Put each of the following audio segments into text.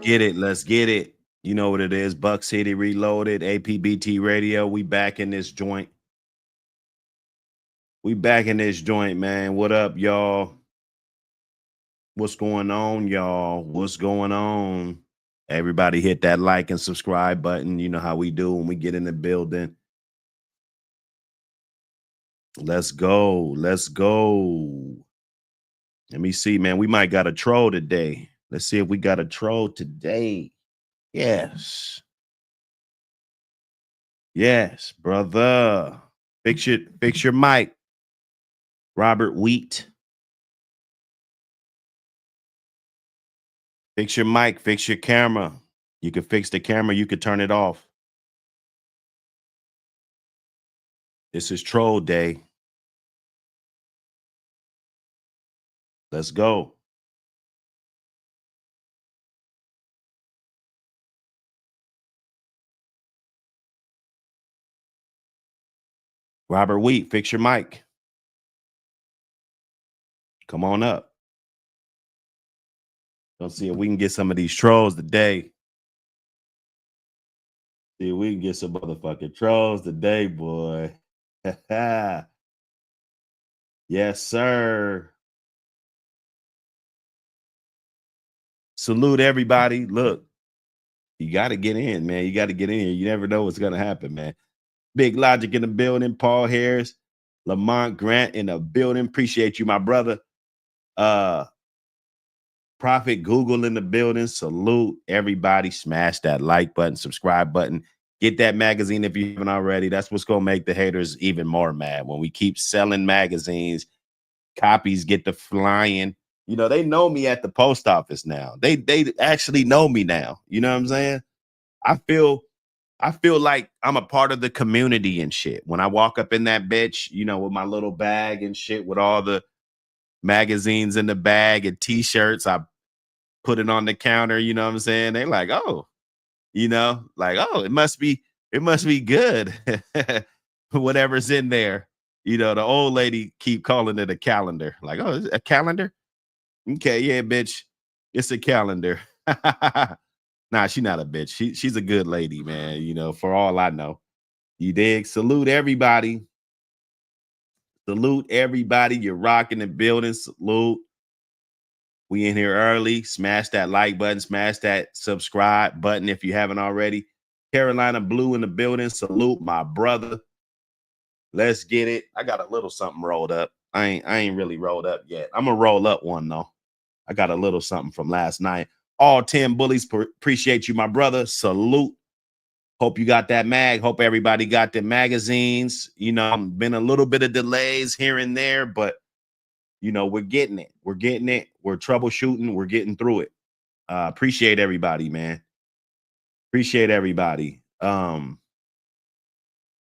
get it. Let's get it. You know what it is. Buck City Reloaded, A.P.B.T Radio. We back in this joint. We back in this joint, man. What up, y'all? What's going on, y'all? What's going on? Everybody hit that like and subscribe button. You know how we do when we get in the building. Let's go. Let's go. Let me see, man. We might got a troll today. Let's see if we got a troll today. Yes. Yes, brother. Fix your mic. Robert Wheat. Fix your mic, fix your camera. You can fix the camera, you could turn it off. This is troll day. Let's go. Robert Wheat, fix your mic. Come on up. Let's see if we can get some of these trolls today. See if we can get some motherfucking trolls today, boy. Yes, sir. Salute everybody. Look, you got to get in, man. You got to get in here. You never know what's going to happen, man. Big Logic in the building. Paul Harris, Lamont Grant in the building. Appreciate you, my brother. Prophet Google in the building. Salute everybody. Smash that like button, subscribe button. Get that magazine if you haven't already. That's what's going to make the haters even more mad. When we keep selling magazines, copies get the flying. You know, they know me at the post office now. They actually know me now. You know what I'm saying? I feel like I'm a part of the community and shit. When I walk up in that bitch, you know, with my little bag and shit, with all the magazines in the bag and t-shirts, I put it on the counter. You know what I'm saying? They like, oh, you know, like, oh, it must be good. Whatever's in there. You know, the old lady keep calling it a calendar. Like, oh, is it a calendar? Okay, yeah, bitch. It's a calendar. Nah, she's not a bitch. She's a good lady, man. You know, for all I know. You dig? Salute everybody. Salute everybody. You're rocking the building. Salute. We in here early. Smash that like button. Smash that subscribe button if you haven't already. Carolina Blue in the building. Salute my brother. Let's get it. I got a little something rolled up. I ain't really rolled up yet. I'm gonna roll up one though. I got a little something from last night. All 10 bullies, appreciate you, my brother. Salute. Hope you got that mag. Hope everybody got the magazines. You know, been a little bit of delays here and there, but you know, we're getting it. We're getting it. We're troubleshooting. We're getting through it. Appreciate everybody, man. Appreciate everybody. Let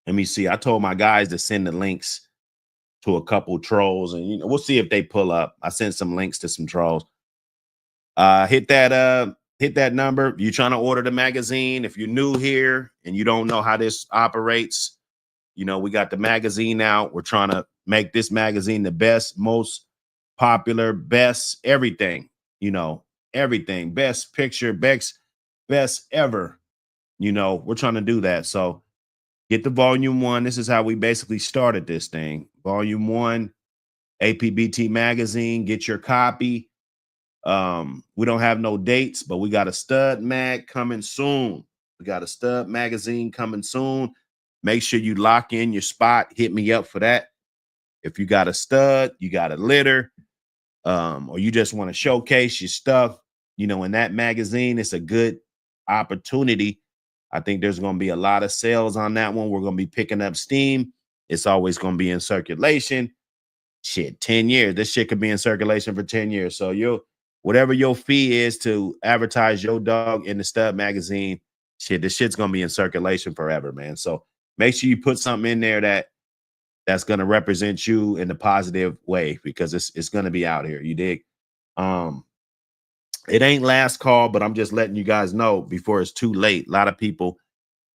me see. I told my guys to send the links to a couple trolls, and you know, we'll see if they pull up. I sent some links to some trolls. Hit that number. If you're trying to order the magazine, if you're new here and you don't know how this operates, you know, we got the magazine out. We're trying to make this magazine the best, most popular, best everything, you know, everything, best picture, best ever. You know, we're trying to do that. So get the volume 1. This is how we basically started this thing. Volume 1, A.P.B.T magazine. Get your copy. We don't have no dates, but we got a stud mag coming soon. We got a stud magazine coming soon. Make sure you lock in your spot. Hit me up for that. If you got a stud, you got a litter, or you just want to showcase your stuff, you know, in that magazine, it's a good opportunity. I think there's going to be a lot of sales on that one. We're going to be picking up steam. It's always going to be in circulation. Shit, 10 years. This shit could be in circulation for 10 years. So whatever your fee is to advertise your dog in the stud magazine, shit, this shit's going to be in circulation forever, man. So make sure you put something in there that's going to represent you in a positive way, because it's going to be out here. You dig? It ain't last call, but I'm just letting you guys know before it's too late. A lot of people,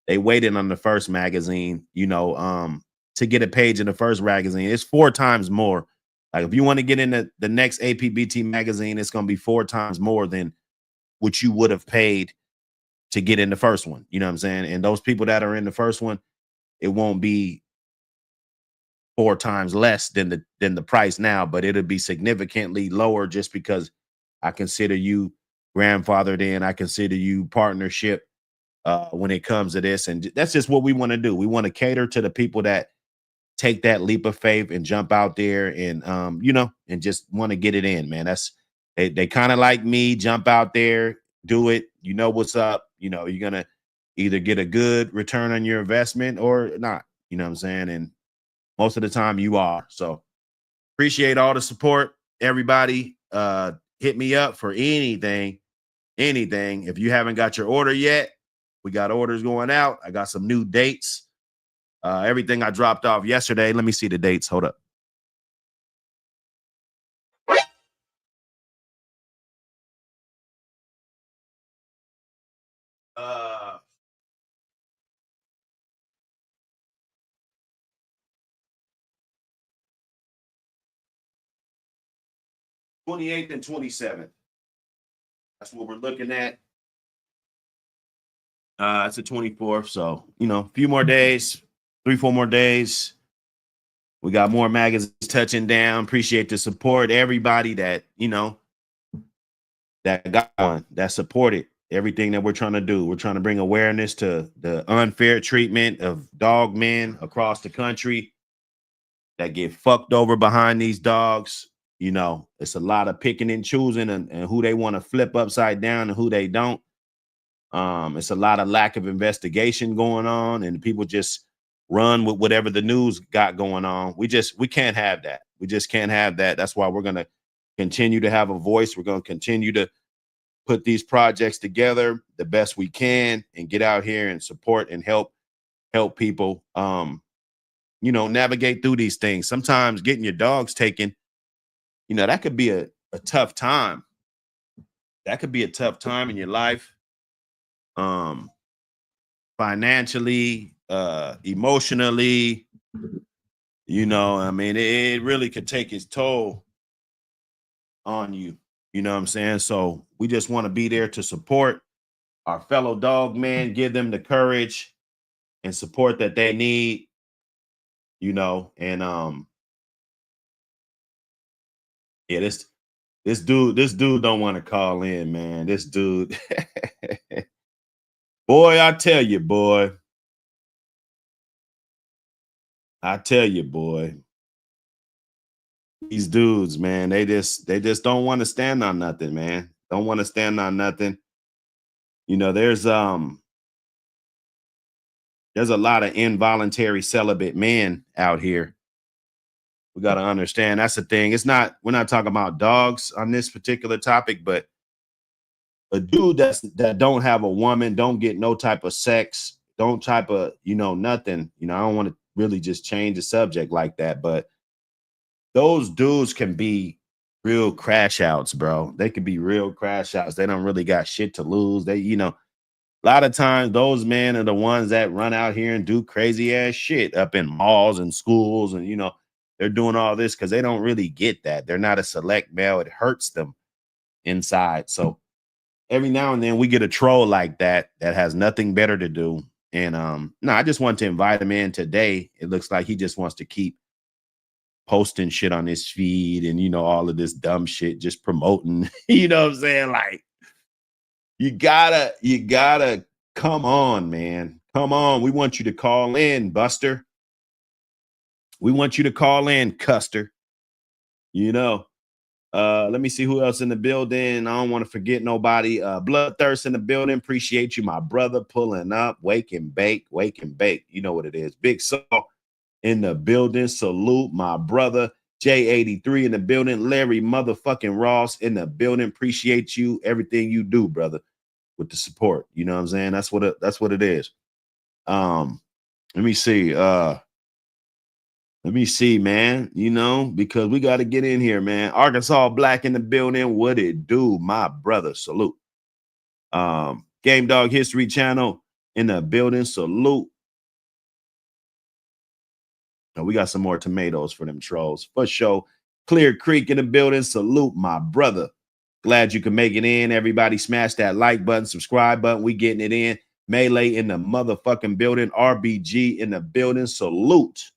they waited on the first magazine, you know, to get a page in the first magazine. It's 4 times more. Like if you want to get into the next A.P.B.T magazine, it's going to be 4 times more than what you would have paid to get in the first one. You know what I'm saying? And those people that are in the first one, it won't be 4 times less than the price now, but it'll be significantly lower just because I consider you grandfathered in. I consider you partnership when it comes to this. And that's just what we want to do. We want to cater to the people that take that leap of faith and jump out there and and just want to get it in, man. That's they kind of like me, jump out there, do it. You know what's up. You're gonna either get a good return on your investment or not. You know what I'm saying? And most of the time you are. So appreciate all the support, everybody. Hit me up for anything. If you haven't got your order yet, we got orders going out. I got some new dates. Everything I dropped off yesterday. Let me see the dates. Hold up. Uh 28th and 27th. That's what we're looking at. It's the 24th. So, a few more days, 3-4 more days. We got more magazines touching down. Appreciate the support. Everybody that, that got one, that supported everything that we're trying to do. We're trying to bring awareness to the unfair treatment of dog men across the country that get fucked over behind these dogs. It's a lot of picking and choosing and who they want to flip upside down and who they don't. It's a lot of lack of investigation going on, and people just run with whatever the news got going on. We can't have that. We just can't have that. That's why we're going to continue to have a voice. We're going to continue to put these projects together the best we can and get out here and support and help people, navigate through these things. Sometimes getting your dogs taken, that could be a tough time. That could be a tough time in your life. Financially, emotionally, it really could take its toll on you. You know what I'm saying? So we just want to be there to support our fellow dog men, give them the courage and support that they need, and yeah, this dude don't want to call in, man. This dude, boy, I tell you, boy. These dudes, man, they just don't want to stand on nothing, man. Don't want to stand on nothing. There's a lot of involuntary celibate men out here. We got to understand that's the thing. We're not talking about dogs on this particular topic, but a dude that don't have a woman, don't get no type of sex, don't type of, nothing. I don't want to really just change the subject like that, but those dudes can be real crash outs, bro. They could be real crash outs. They don't really got shit to lose. They, a lot of times those men are the ones that run out here and do crazy ass shit up in malls and schools. And, they're doing all this because they don't really get that. They're not a select male. It hurts them inside. So every now and then we get a troll like that has nothing better to do. And no, I just want to invite him in today. It looks like he just wants to keep posting shit on his feed and all of this dumb shit, just promoting. You know what I'm saying? Like, you gotta come on, man. Come on. We want you to call in, Buster. We want you to call in, Custer. Let me see who else in the building. I don't want to forget nobody. Bloodthirst in the building. Appreciate you, my brother, pulling up. Wake and bake. You know what it is. Big Saul in the building. Salute my brother. J83 in the building. Larry motherfucking Ross in the building. Appreciate you. Everything you do, brother, with the support. You know what I'm saying? That's what it is. Let me see. Let me see, man, because we got to get in here, man. Arkansas Black in the building. What it do, my brother? Salute. Game Dog History Channel in the building. Salute. Now, we got some more tomatoes for them trolls. For sure. Clear Creek in the building. Salute, my brother. Glad you can make it in. Everybody smash that like button, subscribe button. We getting it in. Melee in the motherfucking building. RBG in the building. Salute.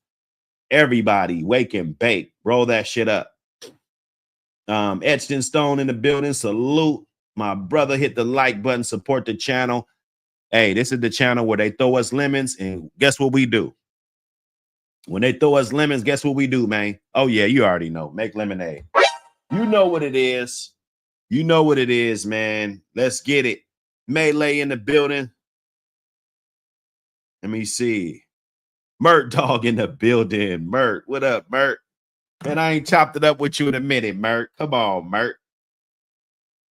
Everybody, wake and bake. Roll that shit up. Etched in Stone in the building. Salute. My brother, hit the like button. Support the channel. Hey, this is the channel where they throw us lemons, and guess what we do? When they throw us lemons, guess what we do, man? Oh, yeah, you already know. Make lemonade. You know what it is. You know what it is, man. Let's get it. Melee in the building. Let me see. Mert Dog in the building. Mert, what up, Mert? Man, I ain't chopped it up with you in a minute, Mert. Come on, Mert.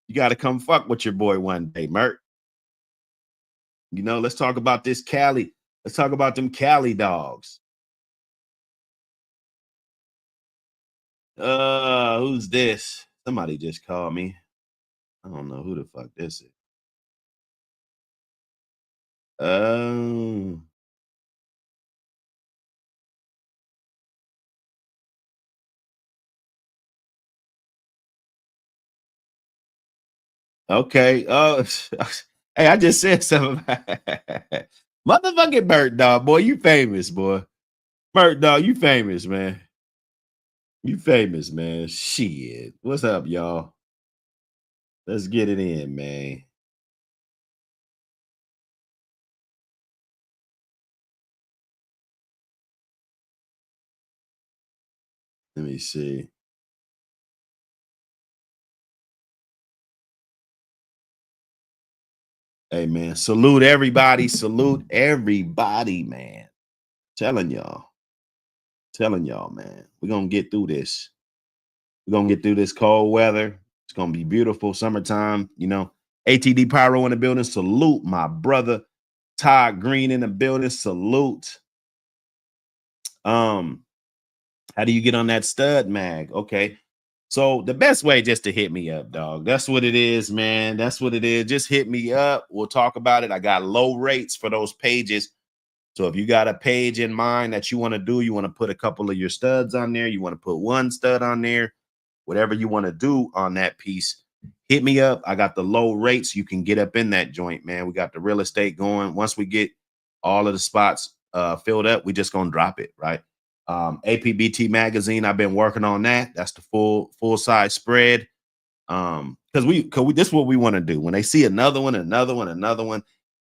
You got to come fuck with your boy one day, Mert. You know, let's talk about this Cali. Let's talk about them Cali dogs. Who's this? Somebody just called me. I don't know who the fuck this is. Okay. Hey, I just said something. Motherfucking Mert Dog, boy, you famous, boy. Mert Dog, you famous, man. You famous, man. Shit. What's up, y'all? Let's get it in, man. Let me see. Hey, man. Salute everybody. Salute everybody, man. Telling y'all. Telling y'all, man. We're going to get through this. We're going to get through this cold weather. It's going to be beautiful summertime. You know, ATD Pyro in the building. Salute my brother. Todd Green in the building. Salute. How do you get on that stud mag? Okay. So the best way just to hit me up, dog. That's what it is, man. That's what it is. Just hit me up. We'll talk about it. I got low rates for those pages. So if you got a page in mind that you want to do, you want to put a couple of your studs on there, you want to put one stud on there, whatever you want to do on that piece, hit me up. I got the low rates. You can get up in that joint, man. We got the real estate going. Once we get all of the spots filled up, we just gonna drop it, right? A.P.B.T magazine, I've been working on that. That's the full size spread. Because we this is what we want to do. When they see another one,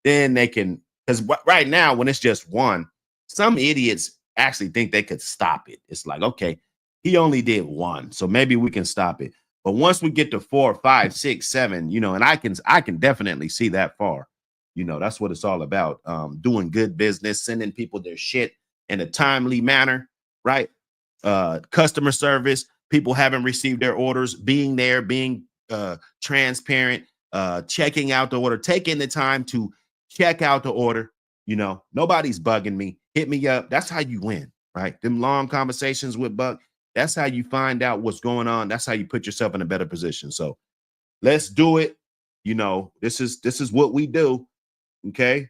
then they can, because right now when it's just one, some idiots actually think they could stop it. It's like, okay, he only did one, so maybe we can stop it. But once we get to 4, 5, 6, 7, you know, and I can definitely see that far. You know, that's what it's all about. Doing good business, sending people their shit in a timely manner, right? Customer service, people haven't received their orders, being there, being transparent, checking out the order, taking the time to check out the order. You know, nobody's bugging me. Hit me up. That's how you win, right? Them long conversations with Buck. That's how you find out what's going on. That's how you put yourself in a better position. So let's do it. You know, this is what we do. Okay.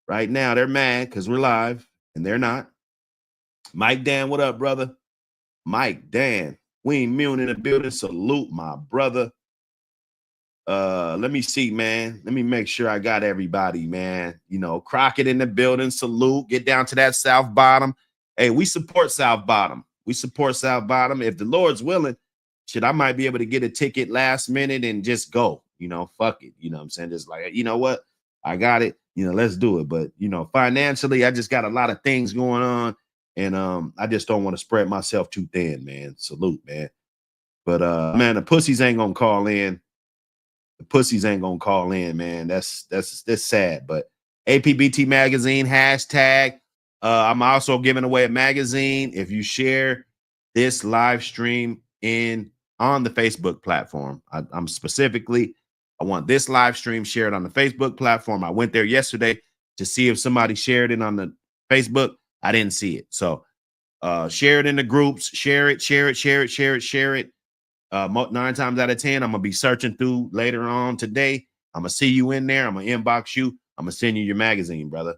Right now they're mad because we're live and they're not. Mike Dan, what up, brother? Mike Dan, Wayne Milne in the building. Salute, my brother. Let me see, man. Let me make sure I got everybody, man. You know, Crockett in the building. Salute. Get down to that South Bottom. Hey, we support South Bottom. We support South Bottom. If the Lord's willing, shit, I might be able to get a ticket last minute and just go. You know, fuck it. You know what I'm saying? Just like, you know what? I got it. You know, let's do it. But, you know, financially, I just got a lot of things going on. And I just don't want to spread myself too thin, man. Salute, man. But man, the pussies ain't gonna call in. The pussies ain't gonna call in, man. That's sad. But A.P.B.T magazine hashtag. I'm also giving away a magazine if you share this live stream on the Facebook platform. I'm specifically, I want this live stream shared on the Facebook platform. I went there yesterday to see if somebody shared it on the Facebook. I didn't see it. So share it in the groups, share it. 9 times out of 10, I'm gonna be searching through later on today. I'm gonna see you in there. I'm gonna inbox you. I'm gonna send you your magazine, brother,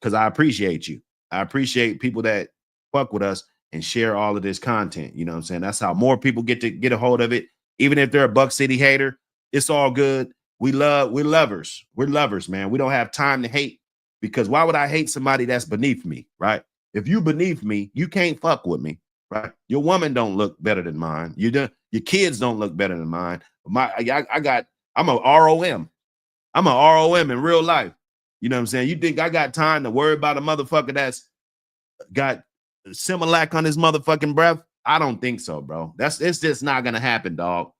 because I appreciate you. I appreciate people that fuck with us and share all of this content. You know what I'm saying? That's how more people get a hold of it. Even if they're a Buck City hater, It's all good. We're lovers. We're lovers, man. We don't have time to hate, because why would I hate somebody that's beneath me, right? If you beneath me, you can't fuck with me, right? Your woman don't look better than mine. Your kids don't look better than mine. I'm a ROM. I'm a ROM in real life. You know what I'm saying? You think I got time to worry about a motherfucker that's got Similac on his motherfucking breath? I don't think so, bro. It's just not gonna happen, dog.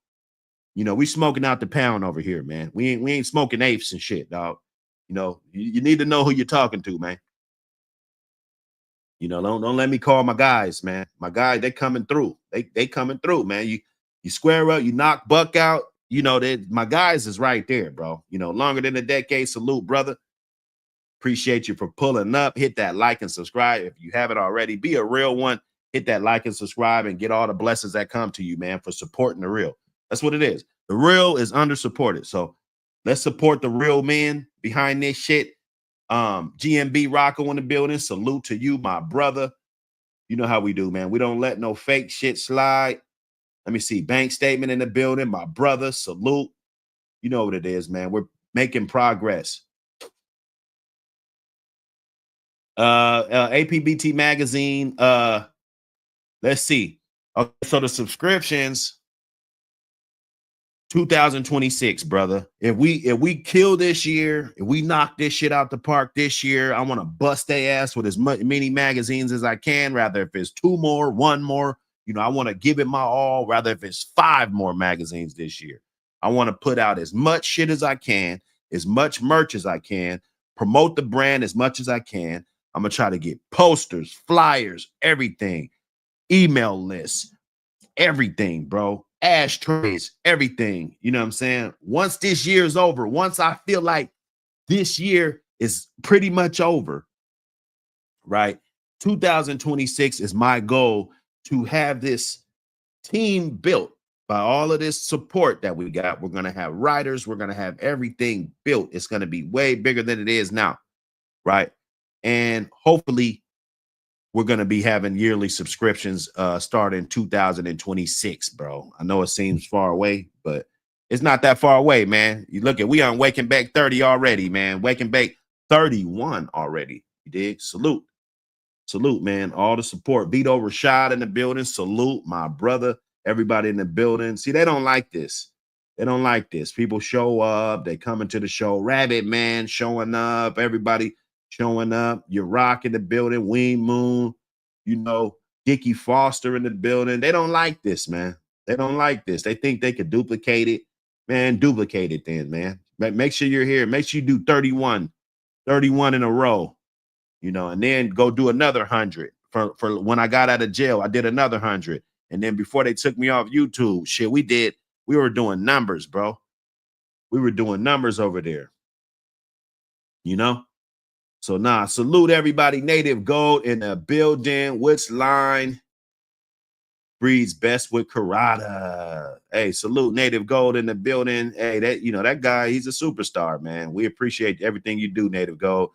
You know, we smoking out the pound over here, man. We ain't smoking apes and shit, dog. You know, you need to know who you're talking to, man. You know, don't let me call my guys, man. My guys, they coming through. They coming through, man. You square up, you knock Buck out. You know, my guys is right there, bro. You know, longer than a decade. Salute, brother. Appreciate you for pulling up. Hit that like and subscribe if you haven't already. Be a real one. Hit that like and subscribe and get all the blessings that come to you, man, for supporting the real. That's what it is. The real is under supported. So let's support the real men behind this shit. GMB Rocco in the building. Salute to you, my brother. You know how we do, man. We don't let no fake shit slide. Let me see. Bank statement in the building. My brother, salute. You know what it is, man. We're making progress. A.P.B.T magazine. Let's see. Okay, so the subscriptions, 2026, brother. If we kill this year, if we knock this shit out the park this year, I want to bust their ass with as many magazines as I can. Rather if it's 2 more, 1 more, you know, I want to give it my all. Rather if it's 5 more magazines this year, I want to put out as much shit as I can, as much merch as I can, promote the brand as much as I can. I'm gonna try to get posters, flyers, everything, email lists, everything, bro. Ashtrays, everything. You know what I'm saying? Once this year is over, once I feel like this year is pretty much over, right? 2026 is my goal, to have this team built by all of this support that we got. We're going to have writers. We're going to have everything built. It's going to be way bigger than it is now, right? And hopefully we're going to be having yearly subscriptions starting 2026, bro. I know it seems far away, but it's not that far away, man. You look at, we on Wake and Bake 30 already, man. Wake and Bake 31 already. You dig? Salute. Salute, man. All the support. Vito Rashad in the building. Salute, my brother. Everybody in the building. See, they don't like this. They don't like this. People show up. They come into the show. Rabbit Man showing up. Everybody showing up. You're rocking the building. Ween Moon, you know, Dickie Foster in the building. They don't like this, man. They don't like this. They think they could duplicate it. Man, duplicate it then, man. Make sure you're here. Make sure you do 31 in a row, you know, and then go do another 100. For when I got out of jail, I did another 100. And then before they took me off YouTube, shit, we were doing numbers, bro. We were doing numbers over there, you know? So salute everybody. Native Gold in the building. Which line breeds best with Karada? Hey, salute Native Gold in the building. Hey, that guy, he's a superstar, man. We appreciate everything you do, Native Gold.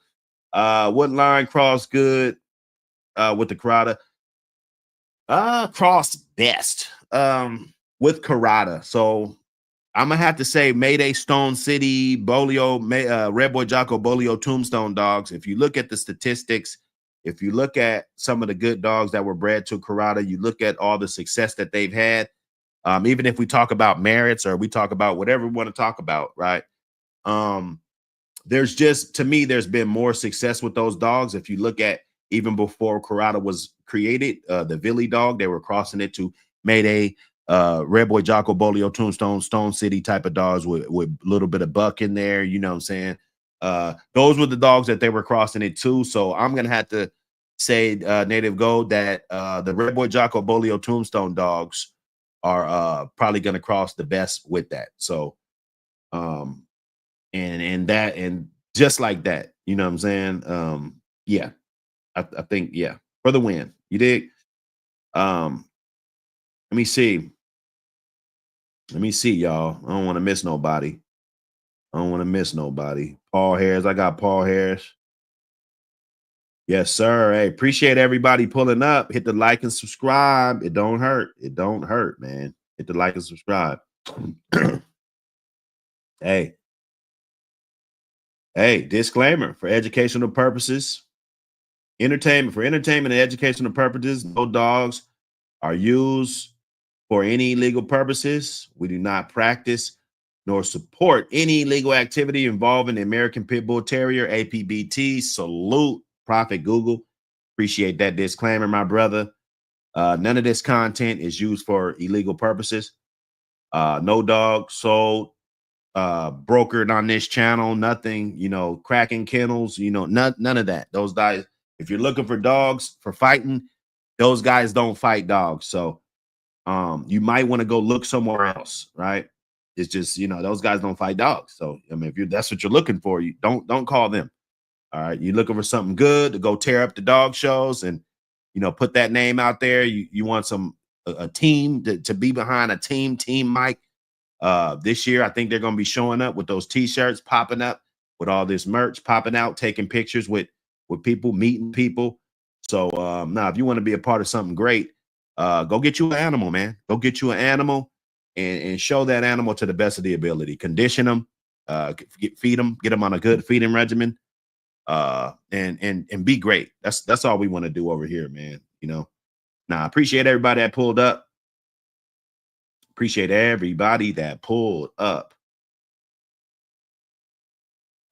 What line cross good with the Karada? Cross best with Karada. So I'm gonna have to say Mayday, Stone City, Bolio, Red Boy Jocko, Bolio, Tombstone dogs. If you look at the statistics, if you look at some of the good dogs that were bred to Karada, you look at all the success that they've had. Even if we talk about merits or we talk about whatever we want to talk about, right? There's just, to me, there's been more success with those dogs. If you look at even before Karada was created, the Villy dog, they were crossing it to Mayday, Red Boy Jocko, Bolio, Tombstone, Stone City type of dogs with a little bit of buck in there. You know what I'm saying? Those were the dogs that they were crossing it to. So I'm going to have to say, Native Gold, that the Red Boy Jocko, Bolio, Tombstone dogs are probably going to cross the best with that. So, and just like that, you know what I'm saying? Yeah, I think, yeah, for the win. You dig? Let me see. Let me see, y'all. I don't want to miss nobody. Paul Harris. I got Paul Harris. Yes, sir. Hey, appreciate everybody pulling up. Hit the like and subscribe. It don't hurt. It don't hurt, man. Hit the like and subscribe. Hey, hey, disclaimer for educational purposes, entertainment and educational purposes, no dogs are used for any illegal purposes. We do not practice nor support any illegal activity involving the American Pit Bull Terrier, A.P.B.T. Salute, Prophet Google. Appreciate that disclaimer, my brother. None of this content is used for illegal purposes. No dog sold, brokered on this channel, nothing, cracking kennels, none of that. Those guys, if you're looking for dogs for fighting, those guys don't fight dogs. So you might want to go look somewhere else, right? It's just, those guys don't fight dogs. So I mean, if that's what you're looking for, you don't call them. All right. You're looking for something good to go tear up the dog shows and put that name out there. You want a team to be behind a team Mike. This year, I think they're going to be showing up with those t-shirts popping up with all this merch popping out, taking pictures with people, meeting people. So now if you want to be a part of something great, go get you an animal, man. Go get you an animal and show that animal to the best of the ability. Condition them, feed them, get them on a good feeding regimen, and be great. That's all we want to do over here, man. Now I appreciate everybody that pulled up. Appreciate everybody that pulled up.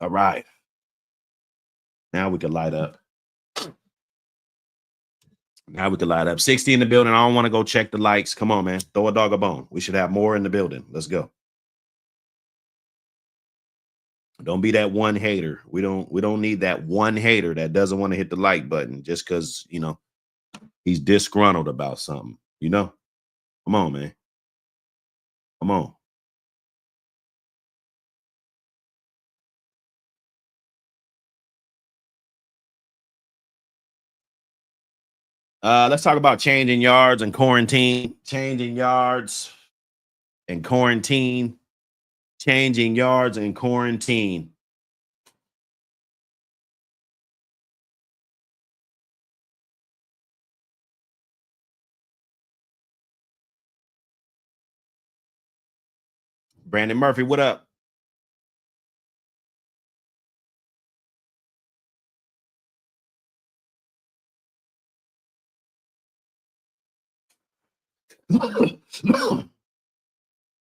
All right. Now we can light up. Now we can light up. 60 in the building. I don't want to go check the likes. Come on, man. Throw a dog a bone. We should have more in the building. Let's go. Don't be that one hater. We don't need that one hater that doesn't want to hit the like button just because, he's disgruntled about something. Come on, man. Come on. Let's talk about changing yards and quarantine. Changing yards and quarantine. Changing yards and quarantine. Brandon Murphy, what up?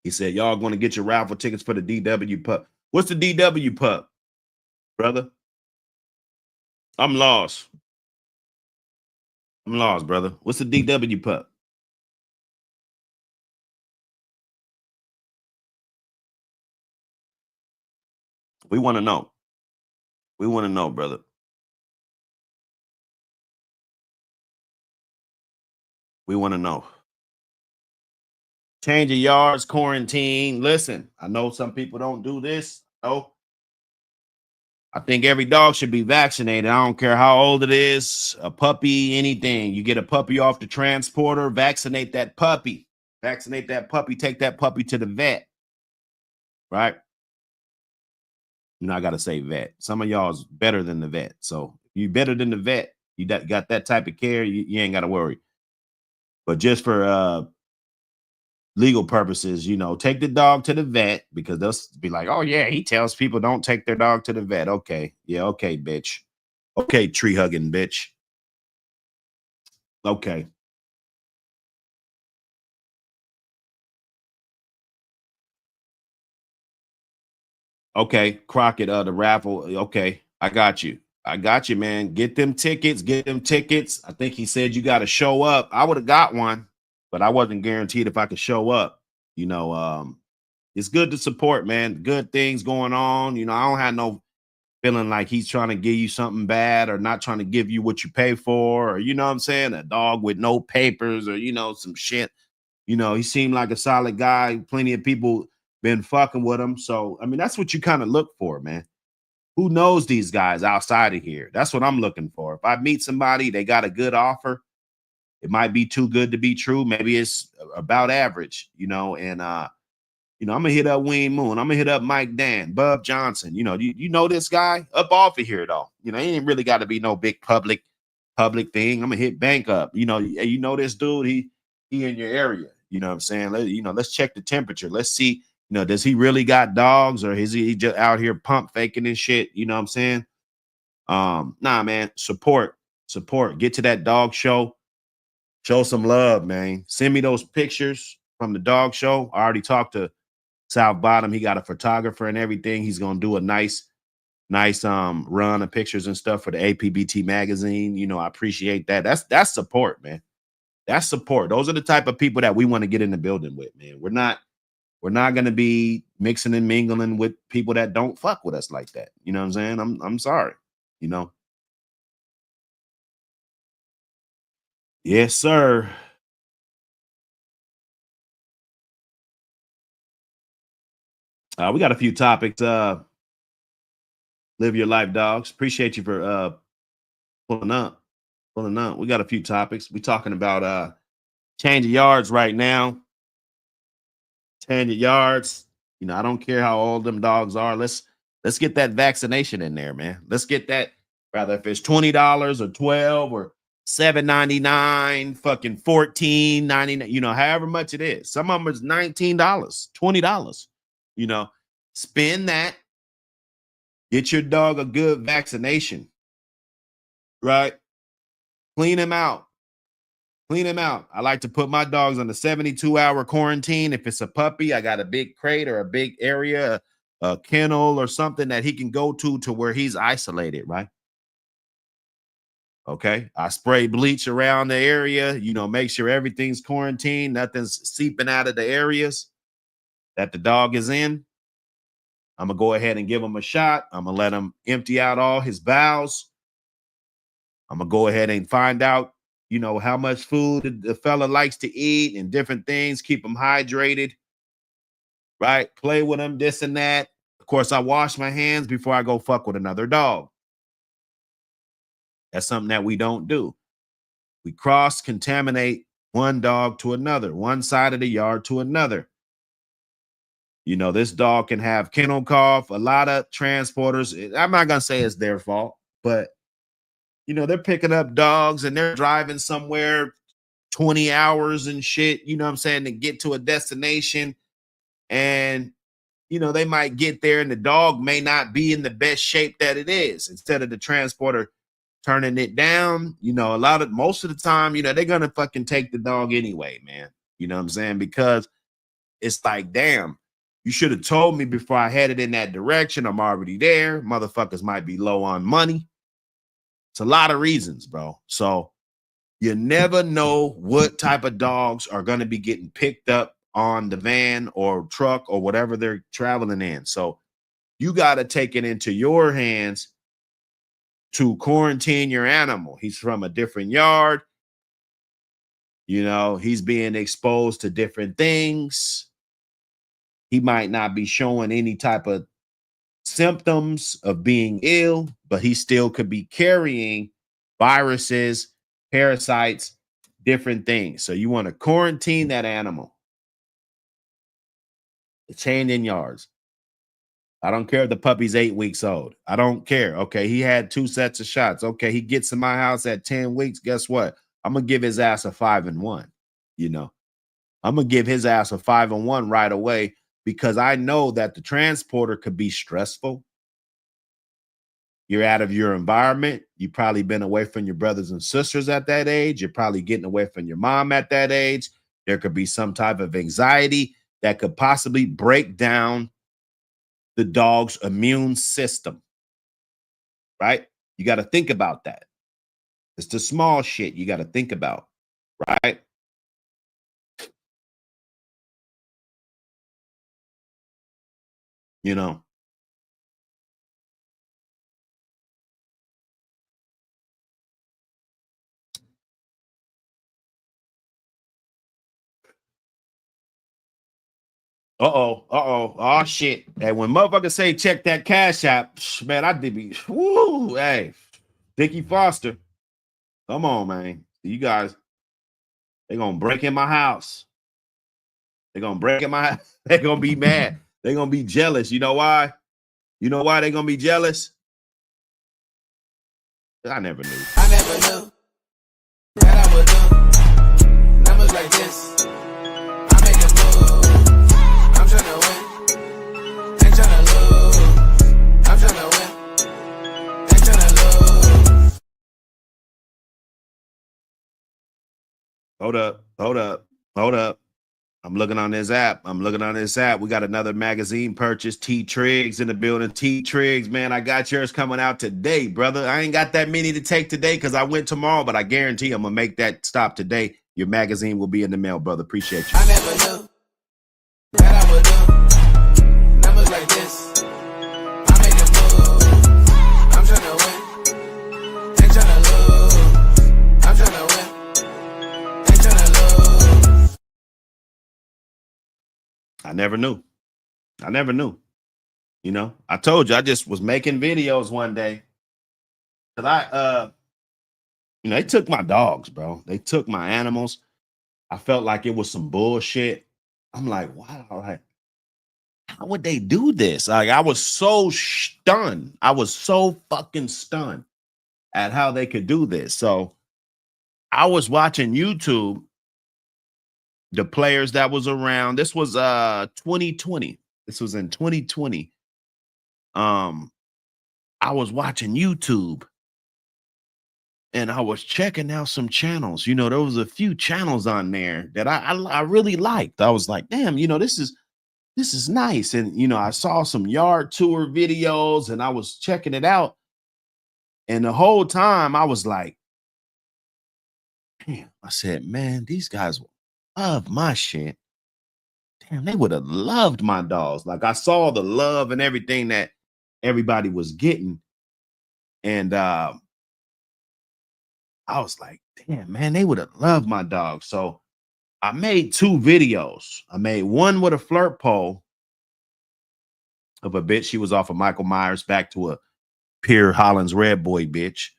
He said, y'all going to get your raffle tickets for the DW pup. What's the DW pup, brother? I'm lost. I'm lost, brother. What's the DW pup? We want to know. We want to know, brother. We want to know. Change of yards, quarantine. Listen, I know some people don't do this. No. I think every dog should be vaccinated. I don't care how old it is, a puppy, anything. You get a puppy off the transporter, vaccinate that puppy. Vaccinate that puppy. Take that puppy to the vet. Right? I got to say vet. Some of y'all's better than the vet. So if you better than the vet, you got that type of care, you ain't got to worry. But just for legal purposes, take the dog to the vet because they'll be like, oh, yeah, he tells people don't take their dog to the vet. Okay. Yeah. Okay, bitch. Okay, tree hugging bitch. Okay. Okay. Crockett, the raffle. Okay. I got you. I got you, man. Get them tickets. Get them tickets. I think he said you got to show up. I would have got one, but I wasn't guaranteed if I could show up. It's good to support, man. Good things going on. I don't have no feeling like he's trying to give you something bad or not trying to give you what you pay for, or what I'm saying, a dog with no papers or some shit. He seemed like a solid guy. Plenty of people been fucking with him. So I mean, that's what you kind of look for, man. Who knows these guys outside of here? That's what I'm looking for. If I meet somebody, they got a good offer. It might be too good to be true. Maybe it's about average, and I'm gonna hit up Wayne Moon. I'm gonna hit up Mike Dan, Bub Johnson. You know this guy up off of here though. He ain't really got to be no big public thing. I'm gonna hit Bank up. You know this dude. He in your area. You know what I'm saying? Let's check the temperature. Let's see You know, does he really got dogs, or is he just out here pump faking and shit? You know what I'm saying? Nah, man, support. Get to that dog show. Show some love, man. Send me those pictures from the dog show. I already talked to South Bottom. He got a photographer and everything. He's gonna do a nice run of pictures and stuff for the A.P.B.T magazine. You know, I appreciate that. That's support, man. That's support. Those are the type of people that we want to get in the building with, man. We're not gonna be mixing and mingling with people that don't fuck with us like that. You know what I'm saying? I'm sorry, you know. Yes, sir. We got a few topics. Live your life, dogs. Appreciate you for pulling up. We got a few topics. We talking about change of yards right now. Change of yards. You know, I don't care how old them dogs are. Let's get that vaccination in there, man. Let's get that, rather if it's $20 or 12 or $7.99, fucking $14.99, you know, however much it is. Some of them is $19, $20. You know, spend that. Get your dog a good vaccination, right? Clean him out. I like to put my dogs on a 72-hour quarantine. If it's a puppy, I got a big crate or a big area, a kennel or something that he can go to where he's isolated, right? Okay. I spray bleach around the area, you know, make sure everything's quarantined, nothing's seeping out of the areas that the dog is in. I'm gonna go ahead and give him a shot. I'm gonna let him empty out all his bowels. I'm gonna go ahead and find out, you know, how much food the fella likes to eat and different things, keep him hydrated, right? Play with him, this and that. Of course, I wash my hands before I go fuck with another dog. That's something that we don't do. We cross-contaminate one dog to another, one side of the yard to another. You know, this dog can have kennel cough, a lot of transporters. I'm not going to say it's their fault, but, you know, they're picking up dogs and they're driving somewhere 20 hours and shit, you know what I'm saying, to get to a destination. And, you know, they might get there and the dog may not be in the best shape that it is. Instead of the transporter turning it down, you know, most of the time, you know, they're going to fucking take the dog anyway, man. You know what I'm saying? Because it's like, damn, you should have told me before I headed in that direction. I'm already there. Motherfuckers might be low on money. It's a lot of reasons, bro. So you never know what type of dogs are going to be getting picked up on the van or truck or whatever they're traveling in. So you got to take it into your hands to quarantine your animal. He's from a different yard. You know, he's being exposed to different things. He might not be showing any type of symptoms of being ill, but he still could be carrying viruses, parasites, different things. So you want to quarantine that animal. Chained in yards. I don't care if the puppy's 8 weeks old. I don't care. Okay, he had 2 sets of shots. Okay, he gets in my house at 10 weeks. Guess what? I'm going to give his ass a 5-1. You know, I'm going to give his ass a 5-1 right away, because I know that the transporter could be stressful. You're out of your environment. You've probably been away from your brothers and sisters at that age. You're probably getting away from your mom at that age. There could be some type of anxiety that could possibly break down the dog's immune system, right? You got to think about that. It's the small shit you got to think about, right? You know. Oh shit. And when motherfuckers say check that cash app, man, I did be, woo, hey, Dickie Foster. Come on, man. You guys, they're gonna break in my house. They're gonna break in my house. They're gonna be mad. They're gonna be jealous. You know why? You know why they're gonna be jealous? I never knew. I never knew that I would do numbers like this. I make a move. I'm trying to win. Hold up, hold up, hold up. I'm looking on this app. We got another magazine purchase. T Triggs in the building. T Triggs, man, I got yours coming out today, brother. I ain't got that many to take today because I went tomorrow, but I guarantee I'm gonna make that stop today. Your magazine will be in the mail, brother. Appreciate you. I never knew that I would do numbers like this. I made a move. I'm tryna win, ain't tryna lose. I'm tryna win, ain't tryna lose. I never knew. I never knew. You know, I told you I just was making videos one day. Cause they took my dogs, bro. They took my animals. I felt like it was some bullshit. I'm like, wow, like, how would they do this? Like, I was so stunned. I was so fucking stunned at how they could do this. So I was watching YouTube, the players that was around. This was 2020. This was in 2020. I was watching YouTube and I was checking out some channels. You know, there was a few channels on there that I really liked. I was like, damn, this is nice. And I saw some yard tour videos and I was checking it out. And the whole time I was like, damn, I said, man, these guys love my shit. Damn, they would have loved my dogs. Like, I saw the love and everything that everybody was getting. And I was like, damn, man, they would have loved my dog. So I made 2 videos. I made one with a flirt pole of a bitch. She was off of Michael Myers back to a Pierre Hollins Red Boy bitch.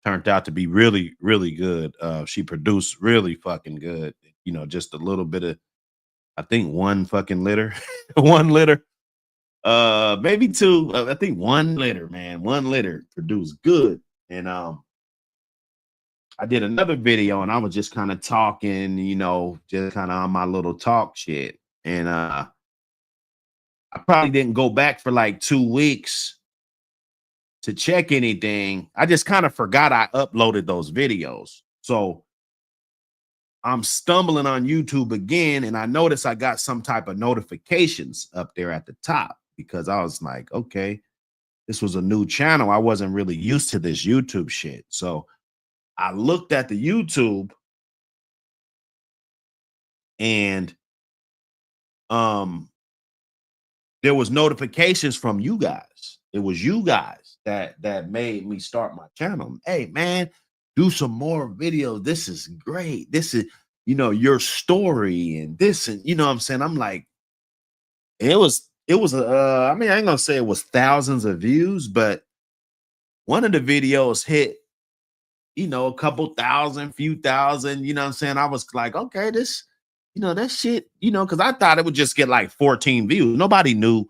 Turned out to be really, really good. She produced really fucking good. Just a little bit of, I think, 1 fucking litter. 1 litter. Maybe 2. I think 1 litter, man. 1 litter produced good. And I did another video and I was just kind of talking, just kind of on my little talk shit. And I probably didn't go back for like 2 weeks to check anything. I just kind of forgot I uploaded those videos. So I'm stumbling on YouTube again, and I noticed I got some type of notifications up there at the top because I was like, okay, this was a new channel. I wasn't really used to this YouTube shit. So I looked at the YouTube and there was notifications from you guys. It was you guys that made me start my channel. Hey, man, do some more videos. This is great. This is, your story and this, and what I'm saying? I'm like, it was I mean, I ain't gonna say it was thousands of views, but one of the videos hit, a couple thousand, few thousand, what I'm saying? I was like, okay, this, that shit, because I thought it would just get like 14 views. Nobody knew,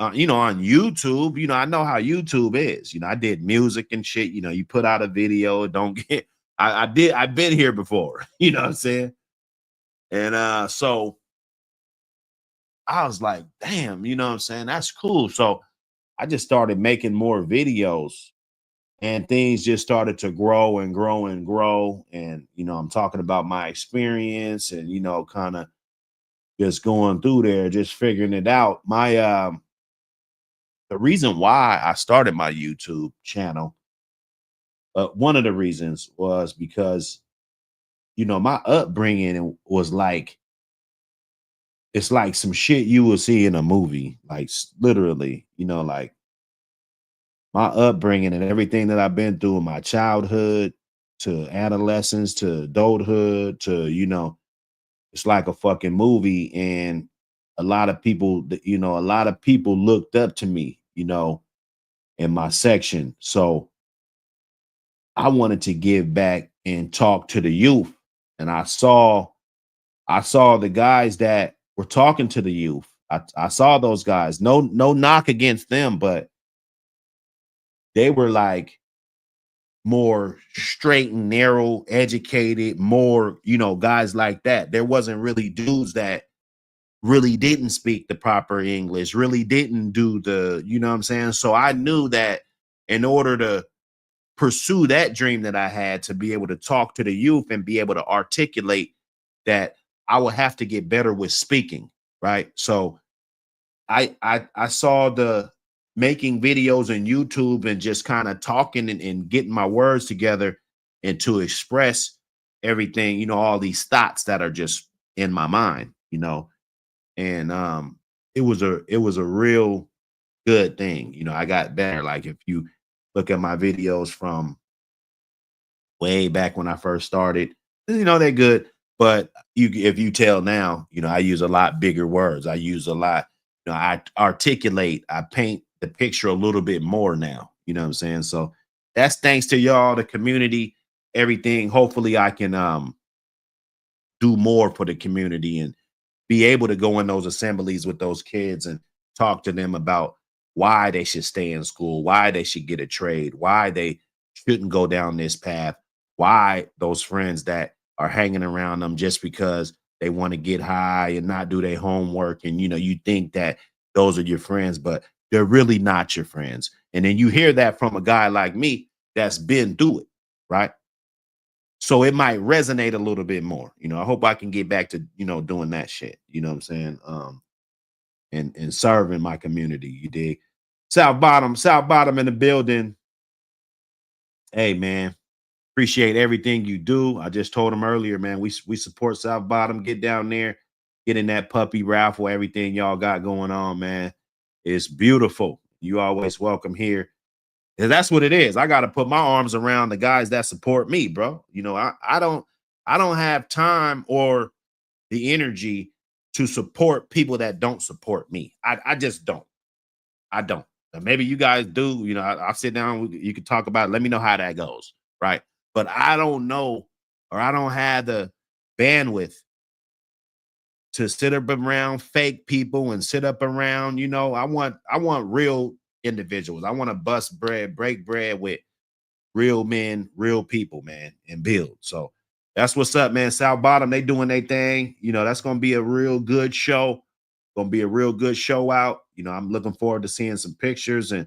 on YouTube, I know how YouTube is. I did music and shit. You put out a video, don't get, I've been here before, you know what I'm saying? And so I was like, damn, what I'm saying? That's cool. So I just started making more videos and things just started to grow and grow and grow. And, I'm talking about my experience and, kind of just going through there, just figuring it out. The reason why I started my YouTube channel, one of the reasons was because, my upbringing was like, it's like some shit you will see in a movie, like literally, like my upbringing and everything that I've been through in my childhood to adolescence to adulthood to, it's like a fucking movie. And a lot of people, looked up to me, in my section. So I wanted to give back and talk to the youth. And I saw the guys that were talking to the youth. I saw those guys. No knock against them, but they were like more straight and narrow, educated, more, guys like that. There wasn't really dudes that really didn't speak the proper English, really didn't do the, what I'm saying? So I knew that in order to pursue that dream that I had to be able to talk to the youth and be able to articulate that I would have to get better with speaking, right? So I saw the making videos on YouTube and just kind of talking and getting my words together and to express everything, you know, all these thoughts that are just in my mind, you know. And it was a real good thing. You know, I got better. Like if you look at my videos from way back when I first started, you know, they're good. But if you tell now, you know, I use a lot bigger words. I use a lot, you know, I articulate, I paint the picture a little bit more now. You know what I'm saying? So that's thanks to y'all, the community, everything. Hopefully I can do more for the community and be able to go in those assemblies with those kids and talk to them about why they should stay in school, why they should get a trade, why they shouldn't go down this path, why those friends that are hanging around them just because they want to get high and not do their homework. And, you know, you think that those are your friends, but they're really not your friends. And then you hear that from a guy like me that's been through it, right? So it might resonate a little bit more. You know, I hope I can get back to, you know, doing that shit. You know what I'm saying? And serving my community. You dig? South Bottom in the building. Hey man, appreciate everything you do. I just told him earlier, man. We support South Bottom. Get down there, get in that puppy raffle. Everything y'all got going on, man. It's beautiful. You always welcome here. And that's what it is. I got to put my arms around the guys that support me, bro. You know, I don't have time or the energy to support people that don't support me. I just don't. I don't. Maybe you guys do. You know, I'll sit down. You can talk about it. Let me know how that goes, right? But I don't know, or I don't have the bandwidth to sit up around fake people and sit up around. You know, I want real individuals. I want to bust bread, break bread with real men, real people, man, and build. So that's what's up, man. South Bottom, they doing their thing. You know, that's gonna be a real good show. Gonna be a real good show out. You know, I'm looking forward to seeing some pictures and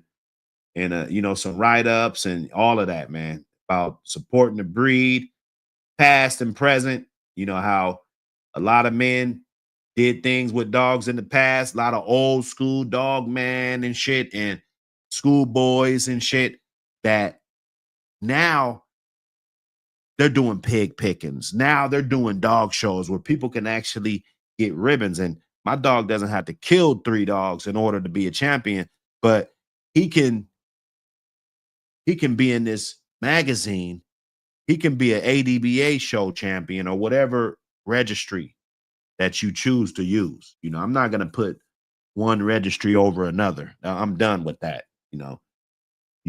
you know, some write-ups and all of that, man, about supporting the breed, past and present. You know, how a lot of men did things with dogs in the past, a lot of old school dog man and shit, and schoolboys and shit that now they're doing pig pickings. Now they're doing dog shows where people can actually get ribbons. And my dog doesn't have to kill 3 dogs in order to be a champion, but he can be in this magazine. He can be an A.P.B.T show champion or whatever registry that you choose to use. You know, I'm not going to put one registry over another. I'm done with that. You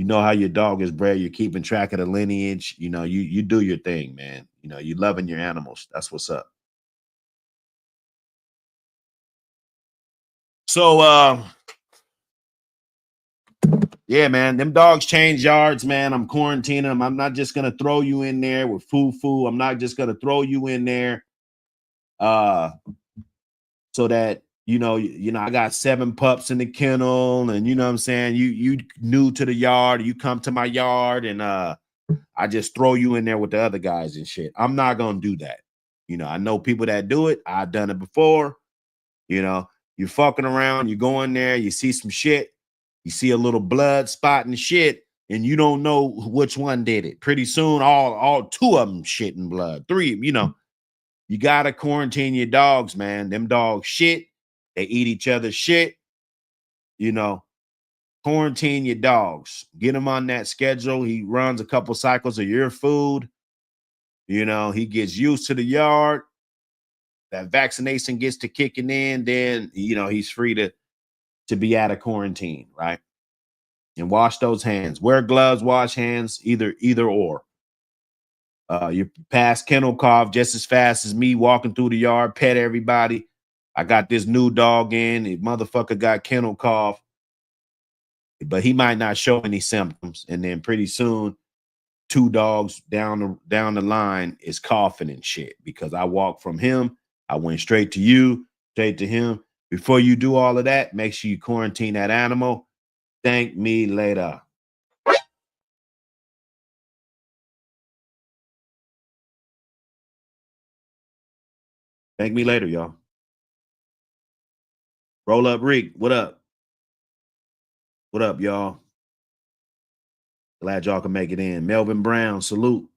know how your dog is bred. You're keeping track of the lineage. You know, you do your thing, man. You know, you loving your animals. That's what's up. So, yeah, man, them dogs change yards, man. I'm quarantining them. I'm not just gonna throw you in there with foo-foo. I'm not just gonna throw you in there, so that I got 7 pups in the kennel, and you know what I'm saying. You new to the yard. You come to my yard, and I just throw you in there with the other guys and shit. I'm not gonna do that. You know, I know people that do it. I've done it before. You know, you're fucking around, you go in there, you see some shit, you see a little blood spot and shit, and you don't know which one did it. Pretty soon, all 2 of them shitting blood. 3, you gotta quarantine your dogs, man. Them dogs shit, they eat each other's shit, you know. Quarantine your dogs, get him on that schedule. He runs a couple cycles of your food, you know, he gets used to the yard. That vaccination gets to kicking in, then he's free to be out of quarantine, right? And wash those hands. Wear gloves, wash hands, either or. You pass kennel cough just as fast as me walking through the yard, pet everybody. I got this new dog in, the motherfucker got kennel cough, but he might not show any symptoms. And then pretty soon, 2 dogs down the line is coughing and shit because I walked from him. I went straight to you, straight to him. Before you do all of that, make sure you quarantine that animal. Thank me later. Thank me later, y'all. Roll up, Rick. What up? What up, y'all? Glad y'all can make it in. Melvin Brown, salute.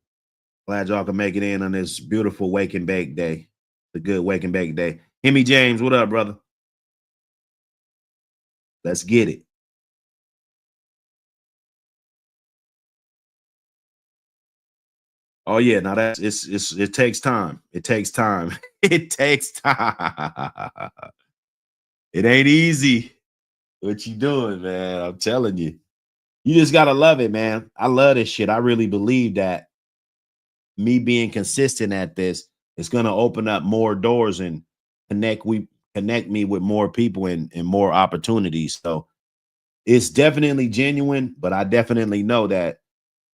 Glad y'all can make it in on this beautiful wake and bake day. The good wake and bake day. Hemi James, what up, brother? Let's get it. Oh yeah, now that's it takes time. It takes time. It takes time. It ain't easy. What you doing, man? I'm telling you. You just gotta love it, man. I love this shit. I really believe that me being consistent at this is gonna open up more doors and connect me with more people and more opportunities. So it's definitely genuine, but I definitely know that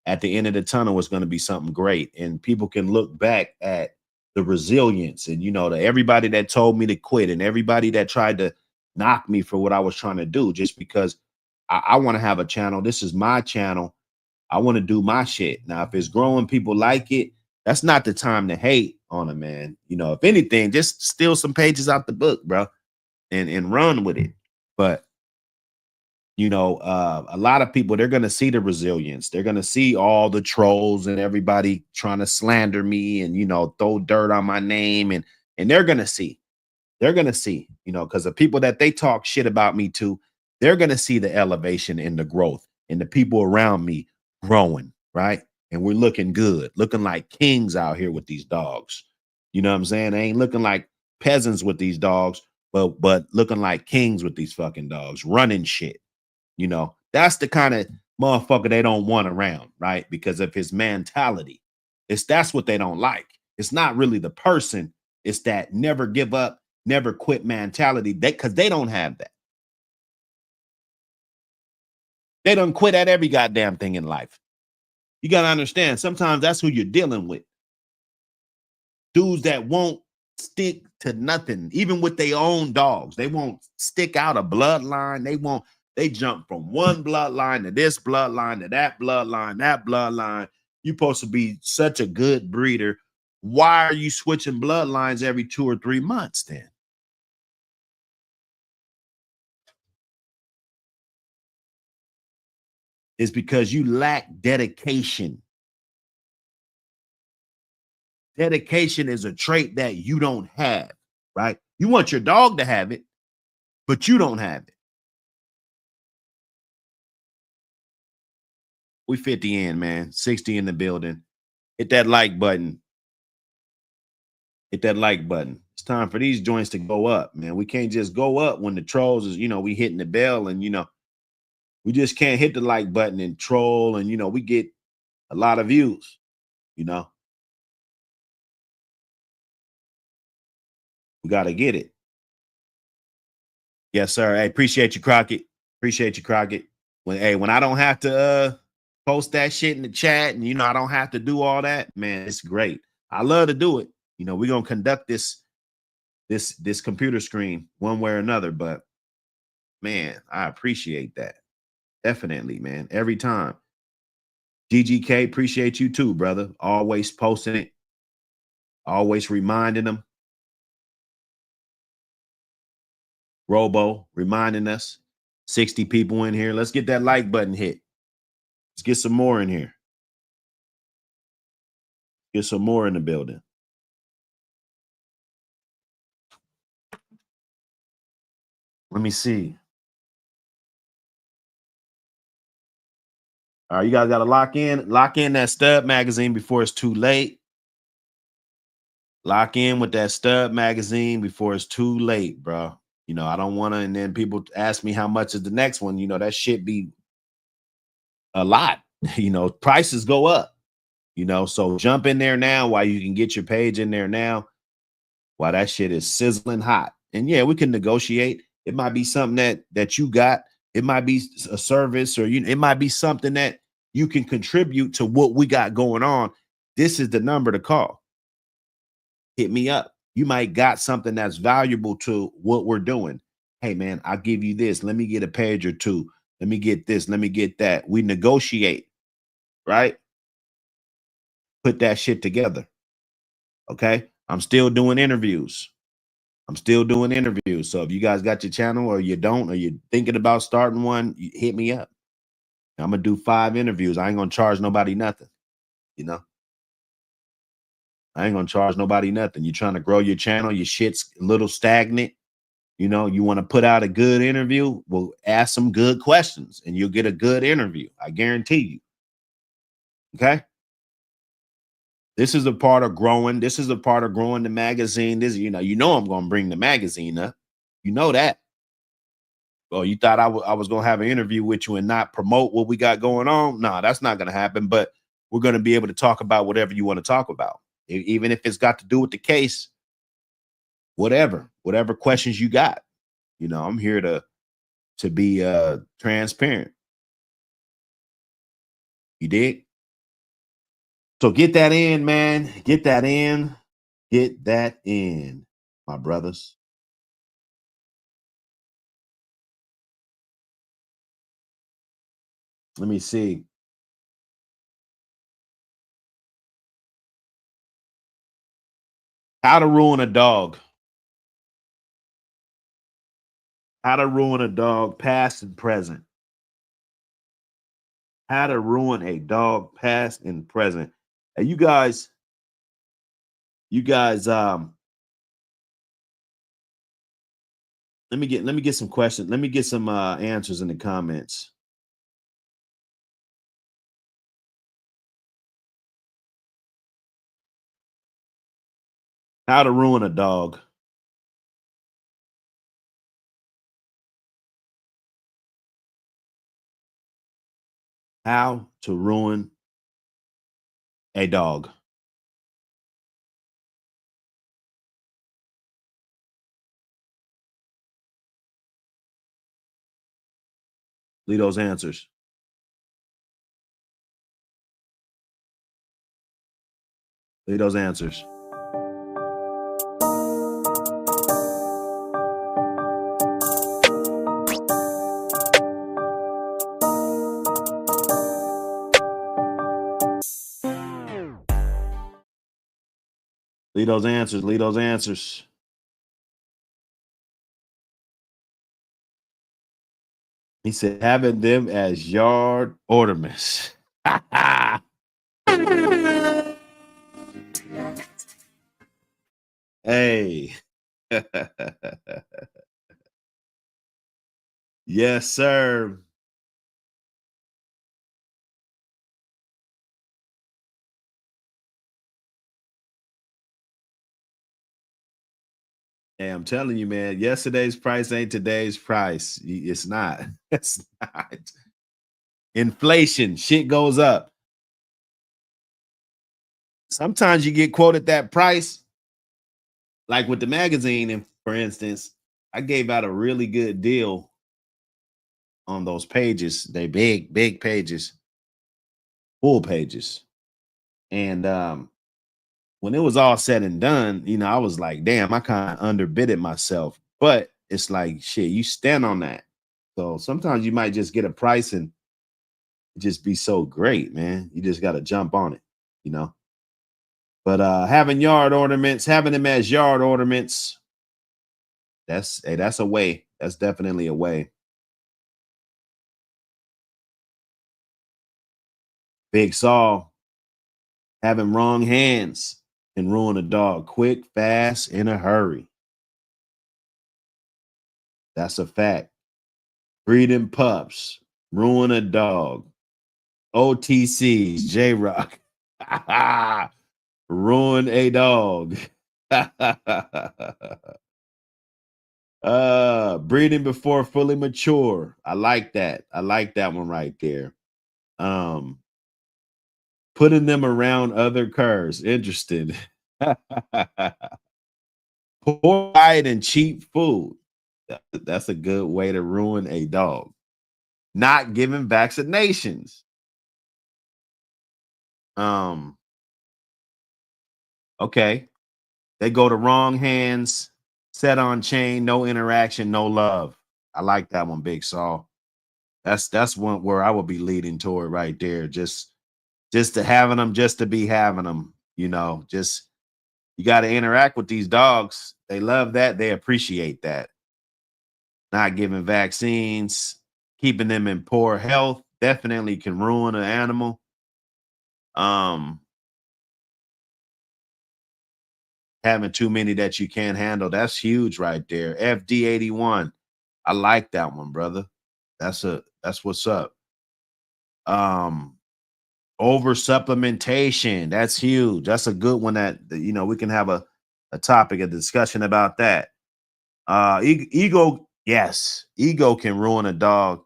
at the end of the tunnel is going to be something great, and people can look back at the resilience and everybody that told me to quit and everybody that tried to knock me for what I was trying to do, just because I want to have a channel. This is my channel. I want to do my shit. Now if it's growing, people like it, that's not the time to hate on it, man. If anything, just steal some pages out the book, bro, and run with it. But a lot of people, they're going to see the resilience. They're going to see all the trolls and everybody trying to slander me and, throw dirt on my name. And they're going to see, because the people that they talk shit about me to, they're going to see the elevation and the growth and the people around me growing. Right. And we're looking good, looking like kings out here with these dogs. You know what I'm saying? They ain't looking like peasants with these dogs, but looking like kings with these fucking dogs, running shit. That's the kind of motherfucker they don't want around, right? Because of his mentality. That's what they don't like. It's not really the person. It's that never give up, never quit mentality. Because they don't have that. They don't quit at every goddamn thing in life. You got to understand, sometimes that's who you're dealing with. Dudes that won't stick to nothing, even with their own dogs. They won't stick out a bloodline. They jump from one bloodline to this bloodline to that bloodline. You're supposed to be such a good breeder. Why are you switching bloodlines every 2 or 3 months then? It's because you lack dedication. Dedication is a trait that you don't have, right? You want your dog to have it, but you don't have it. We 50 in, man. 60 in the building. Hit that like button. Hit that like button. It's time for these joints to go up, man. We can't just go up when the trolls is, we hitting the bell and, we just can't hit the like button and troll and, we get a lot of views, We got to get it. Yes, sir. Hey, appreciate you, Crockett. Appreciate you, Crockett. When I don't have to post that shit in the chat and, I don't have to do all that, man, it's great. I love to do it. We're going to conduct this computer screen one way or another, but man, I appreciate that. Definitely, man. Every time. GGK, appreciate you too, brother. Always posting it. Always reminding them. Robo reminding us. 60 people in here. Let's get that like button hit. Let's get some more in here. Get some more in the building. Let me see. All right, you guys got to lock in that stud magazine before it's too late. Lock in with that stud magazine before it's too late, bro. I don't want to, and then people ask me how much is the next one. That shit be a lot. Prices go up. So jump in there now while you can get your page in there now while that shit is sizzling hot. And yeah, we can negotiate. It might be something that you got. It might be a service, or it might be something that you can contribute to what we got going on. This is the number to call. Hit me up. You might got something that's valuable to what we're doing. Hey man, I'll give you this. Let me get a page or two. Let me get this. Let me get that. We negotiate, right? Put that shit together. Okay. I'm still doing interviews. So if you guys got your channel or you don't, or you're thinking about starting one, hit me up. I'm gonna do 5 interviews. I ain't gonna charge nobody nothing. You know, I ain't gonna charge nobody nothing. You're trying to grow your channel, your shit's a little stagnant. You know, you want to put out a good interview. Well, ask some good questions and you'll get a good interview. I guarantee you. Okay. This is a part of growing. This is a part of growing the magazine. This, you know, I'm gonna bring the magazine up. You know that. Oh, you thought I was gonna have an interview with you and not promote what we got going on? Nah, that's not gonna happen. But we're gonna be able to talk about whatever you want to talk about, even if it's got to do with the case. Whatever questions you got. You know, I'm here to be transparent. You dig? So get that in, man. Get that in. Get that in, my brothers. Let me see. How to ruin a dog. How to ruin a dog, past and present. How to ruin a dog, past and present. And you guys, let me get some questions. Let me get some answers in the comments. How to ruin a dog. How to ruin a dog. Leave those answers. Leave those answers. Leave those answers. Leave those answers. He said, having them as yard ornaments. Hey. Yes, sir. Hey, I'm telling you, man, yesterday's price ain't today's price. It's not. It's not. Inflation, shit goes up. Sometimes you get quoted that price, like with the magazine, and for instance, I gave out a really good deal on those pages. They big pages, full pages. And when it was all said and done, you know, I was like, damn, I kind of underbid it myself. But it's like, shit, you stand on that. So sometimes you might just get a price and just be so great, man. You just got to jump on it, you know. But having yard ornaments, having them as yard ornaments, that's a way. That's definitely a way. Big Saw, having wrong hands can ruin a dog quick, fast, in a hurry. That's a fact. Breeding pups, ruin a dog. OTCs, J Rock, ruin a dog. Breeding before fully mature. I like that. I like that one right there. Putting them around other curs. Interesting. Poor diet and cheap food. That's a good way to ruin a dog. Not giving vaccinations. Okay. They go to wrong hands, set on chain, no interaction, no love. I like that one, Big Saw. That's one where I would be leading toward right there. Just to having them, just to be having them, you know, just You got to interact with these dogs. They love that. They appreciate that. Not giving vaccines, keeping them in poor health definitely can ruin an animal. Having too many that you can't handle, that's huge right there. FD81. I like that one, brother. That's what's up. Over supplementation, that's huge. That's a good one that we can have a topic, a discussion about that. Ego, yes, ego can ruin a dog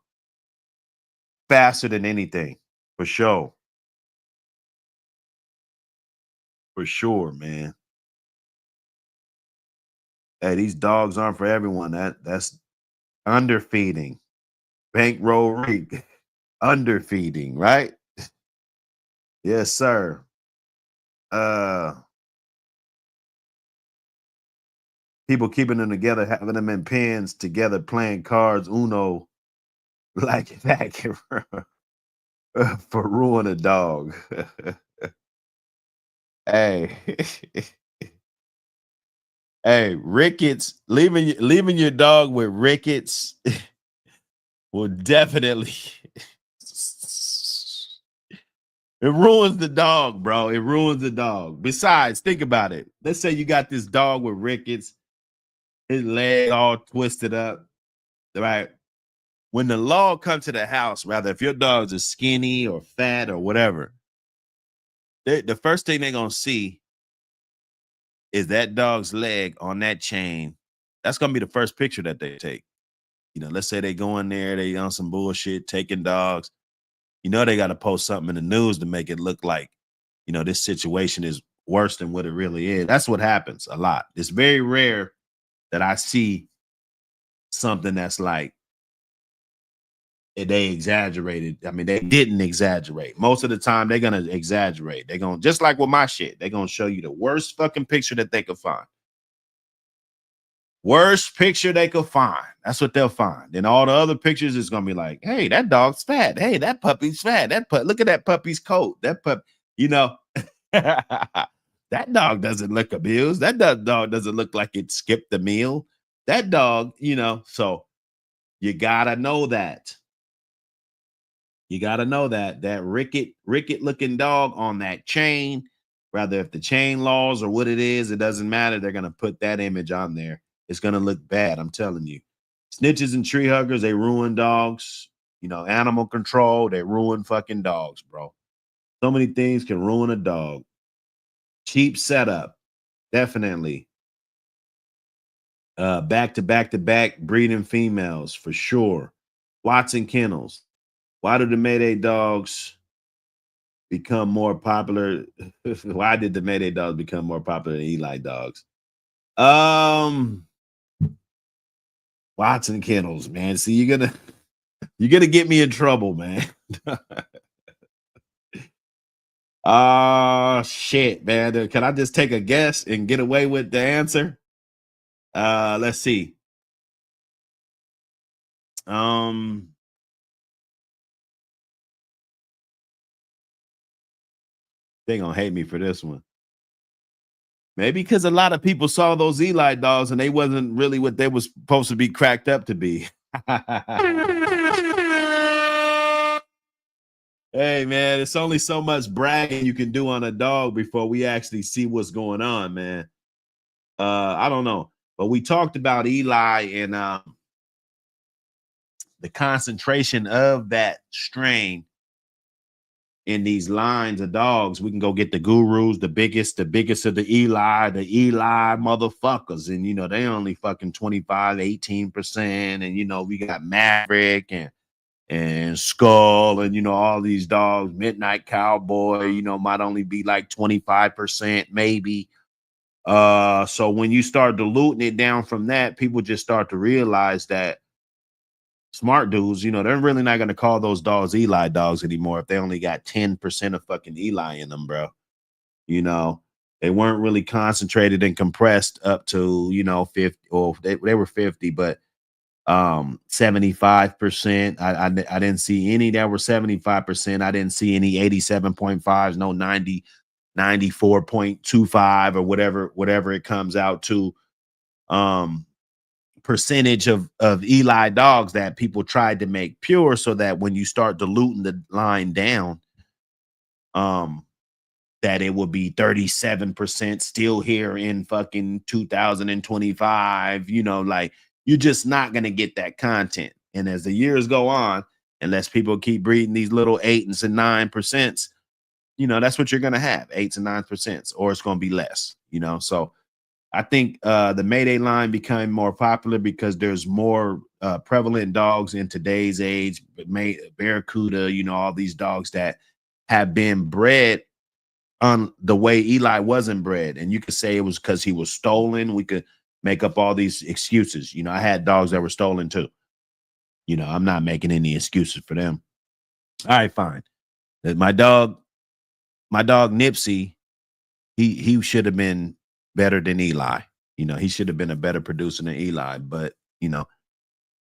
faster than anything, for sure. For sure, man. Hey, these dogs aren't for everyone. That's underfeeding, bankroll rate, underfeeding, right? Yes, sir. People keeping them together, having them in pens together, playing cards, Uno, like that can for ruin a dog. Hey, hey, rickets, leaving your dog with rickets will definitely it ruins the dog, bro. It ruins the dog. Besides, think about it. Let's say you got this dog with rickets, his leg all twisted up, right? When the law comes to the house, rather if your dogs are skinny or fat or whatever, the first thing they're gonna see is that dog's leg on that chain. That's gonna be the first picture that they take. Let's say they go in there, they on some bullshit, taking dogs. They got to post something in the news to make it look like, this situation is worse than what it really is. That's what happens a lot. It's very rare that I see something that's like they exaggerated. I mean, they didn't exaggerate. Most of the time, they're gonna exaggerate. They're gonna, just like with my shit, they're gonna show you the worst fucking picture that they could find. Worst picture they could find. That's what they'll find. And all the other pictures is gonna be like, hey, that dog's fat. Hey, that puppy's fat. Look at that puppy's coat. That pup, that dog doesn't look abused. That dog doesn't look like it skipped the meal. That dog, so you gotta know that. You gotta know that ricket looking dog on that chain, rather if the chain laws or what it is, it doesn't matter. They're gonna put that image on there. It's gonna look bad. I'm telling you. Snitches and tree huggers, they ruin dogs. Animal control, they ruin fucking dogs, bro. So many things can ruin a dog. Cheap setup, definitely. Back to back breeding females for sure. Watson kennels. Why do the Mayday dogs become more popular? Why did the Mayday dogs become more popular than Eli dogs? Watson kennels, man. See, you're gonna get me in trouble, man. Shit, man. Can I just take a guess and get away with the answer? Let's see. They gonna hate me for this one. Maybe because a lot of people saw those Eli dogs and they wasn't really what they was supposed to be cracked up to be. Hey, man, it's only so much bragging you can do on a dog before we actually see what's going on, man. I don't know. But we talked about Eli and the concentration of that strain in these lines of dogs. We can go get the gurus, the biggest of the Eli motherfuckers. And, they only fucking 25, 18%. And, we got Maverick and Skull and, all these dogs, Midnight Cowboy, might only be like 25%, maybe. So when you start diluting it down from that, people just start to realize that smart dudes, they're really not going to call those dogs Eli dogs anymore if they only got 10% of fucking Eli in them, bro. They weren't really concentrated and compressed up to, 50, or they were 50, but 75%. I didn't see any that were 75%. I didn't see any 87.5s, no 90. 94.25 or whatever it comes out to, percentage of Eli dogs that people tried to make pure, so that when you start diluting the line down, that it will be 37% still here in fucking 2025. Like, you're just not going to get that content. And as the years go on, unless people keep breeding these little 8s and 9%, that's what you're going to have, 8s and 9%, or it's going to be less, So I think the Mayday line became more popular because there's more prevalent dogs in today's age, Barracuda, all these dogs that have been bred on the way Eli wasn't bred. And you could say it was because he was stolen. We could make up all these excuses. I had dogs that were stolen too. I'm not making any excuses for them. All right, fine. My dog Nipsey, he should have been better than Eli. He should have been a better producer than Eli, but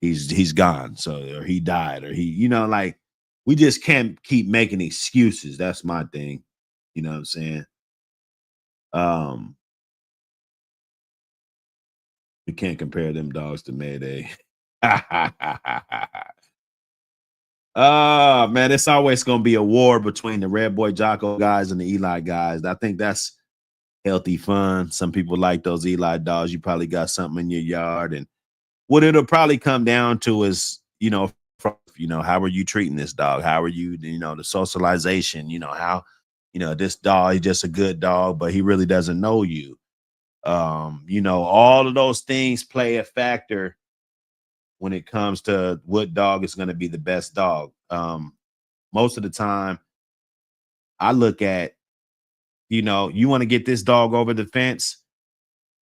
he's gone. So, or he died, or he, like, we just can't keep making excuses. That's my thing. You know what I'm saying? We can't compare them dogs to Mayday. Man, it's always gonna be a war between the Red Boy Jocko guys and the Eli guys. I think that's healthy fun. Some people like those Eli dogs. You probably got something in your yard, and what it'll probably come down to is, how are you treating this dog? How are you, the socialization? How, this dog is just a good dog, but he really doesn't know you. All of those things play a factor when it comes to what dog is going to be the best dog. Most of the time, I look at, you want to get this dog over the fence,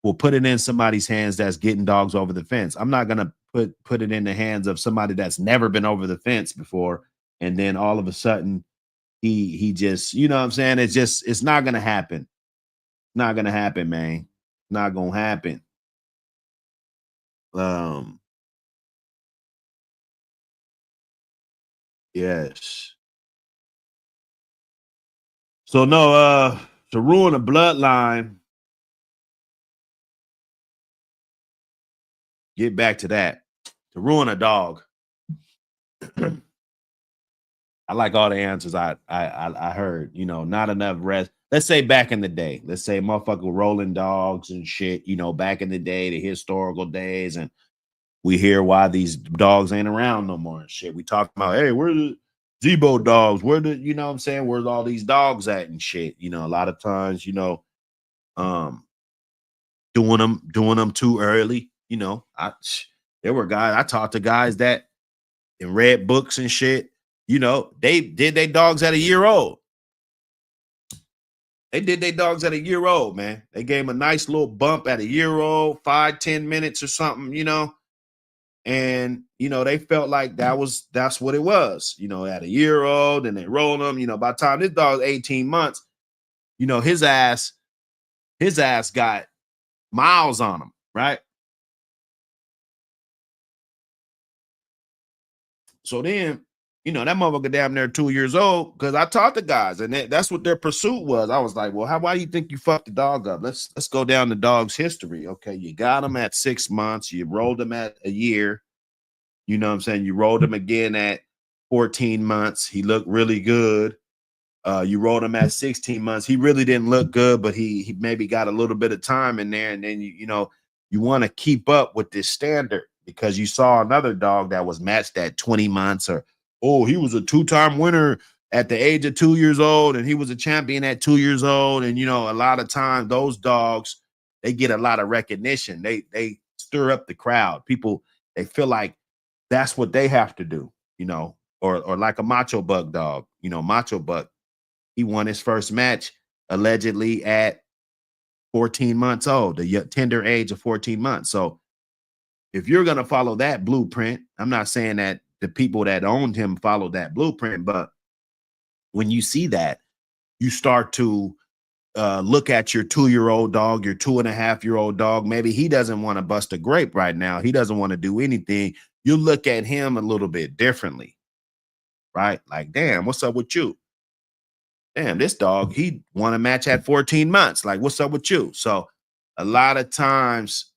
we'll put it in somebody's hands that's getting dogs over the fence. I'm not going to put it in the hands of somebody that's never been over the fence before, and then all of a sudden he just, what I'm saying? It's not going to happen. Not going to happen, man. Not going to happen. Yes. So no, to ruin a bloodline, get back to that. To ruin a dog. I like all the answers I heard. Not enough rest. Let's say back in the day. Let's say motherfucker rolling dogs and shit. Back in the day, the historical days, and we hear why these dogs ain't around no more and shit. We talk about, hey, where the Zebo dogs? Where the, what I'm saying? Where's all these dogs at and shit? A lot of times, doing them too early. There were guys, I talked to guys that in read books and shit, they did their dogs at a year old. They did their dogs at a year old, man. They gave them a nice little bump at a year old, 5-10 minutes or something, and they felt like that's what it was, at a year old, and they rolled them. By the time this dog's 18 months, his ass got miles on him, right? So then, that motherfucker damn near 2 years old, because I talked to guys, and that's what their pursuit was. I was like, well, why do you think you fucked the dog up? Let's go down the dog's history. Okay, you got him at 6 months, you rolled him at a year, you know what I'm saying? You rolled him again at 14 months. He looked really good. You rolled him at 16 months. He really didn't look good, but he maybe got a little bit of time in there. And then, you want to keep up with this standard, because you saw another dog that was matched at 20 months, or, oh, he was a 2-time winner at the age of 2 years old, and he was a champion at 2 years old. And, a lot of times those dogs, they get a lot of recognition. They stir up the crowd. People, they feel like that's what they have to do, or like a Macho Buck dog, Macho Buck, he won his first match allegedly at 14 months old, the tender age of 14 months. So if you're going to follow that blueprint, I'm not saying that the people that owned him followed that blueprint, but when you see that, you start to look at your 2-year-old dog, your 2.5-year-old dog. Maybe he doesn't want to bust a grape right now. He doesn't want to do anything. You look at him a little bit differently, right? Like, damn, what's up with you? damn, this dog, he won a match at 14 months. Like, what's up with you? So a lot of times,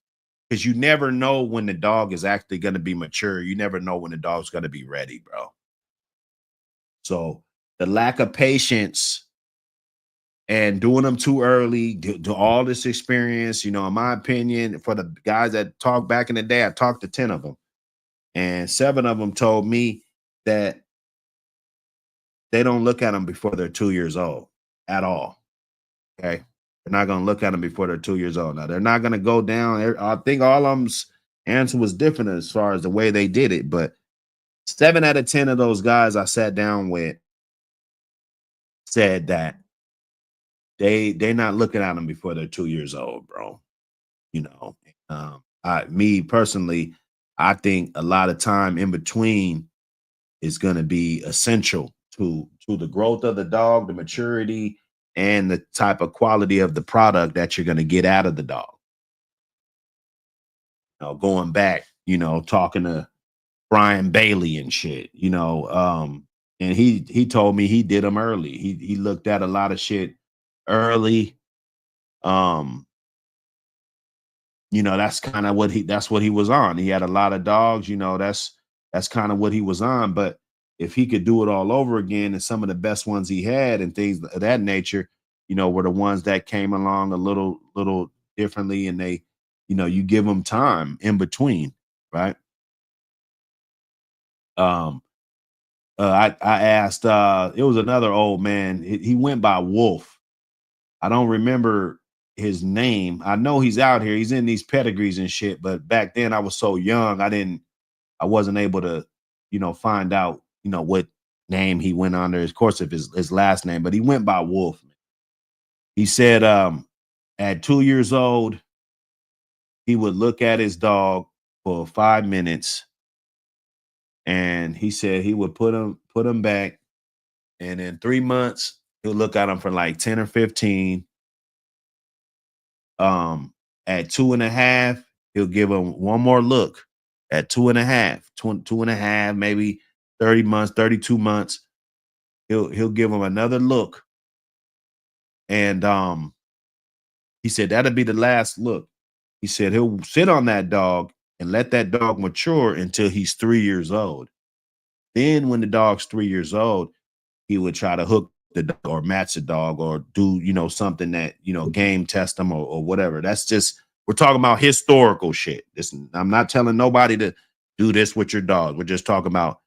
because you never know when the dog is actually going to be mature. You never know when the dog's going to be ready, bro. So the lack of patience and doing them too early to all this experience, in my opinion, for the guys that talked back in the day, I talked to 10 of them, and 7 of them told me that they don't look at them before they're 2 years old at all. Okay. They're not going to look at them before they're 2 years old. Now, they're not going to go down. I think all of them's answer was different as far as the way they did it, but 7 out of 10 of those guys I sat down with said that they're not looking at them before they're 2 years old, bro. You know, me personally, I think a lot of time in between is going to be essential to the growth of the dog, the maturity, and the type of quality of the product that you're going to get out of the dog. Going back, talking to Brian Bailey and shit, and he told me he did them early. He looked at a lot of shit early. That's kind of that's what he was on. He had a lot of dogs, that's kind of what he was on. But if he could do it all over again, and some of the best ones he had and things of that nature, were the ones that came along a little differently, and they, you give them time in between, right? I asked, it was another old man. He went by Wolf. I don't remember his name. I know he's out here. He's in these pedigrees and shit. But back then I was so young, I wasn't able to, find out, what name he went under. Of course, if his last name, but he went by Wolf. He said, at 2 years old, he would look at his dog for 5 minutes, and he said he would put him back, and in 3 months he'll look at him for like 10 or 15. At 2.5, he'll give him one more look. At 2.5, 2.5, maybe 30 months, 32 months, he'll give him another look. And he said that'll be the last look. He said he'll sit on that dog and let that dog mature until he's 3 years old. Then when the dog's 3 years old, he would try to hook the dog or match the dog or do, something that, game test them or whatever. That's just, we're talking about historical shit. I'm not telling nobody to do this with your dog. We're just talking about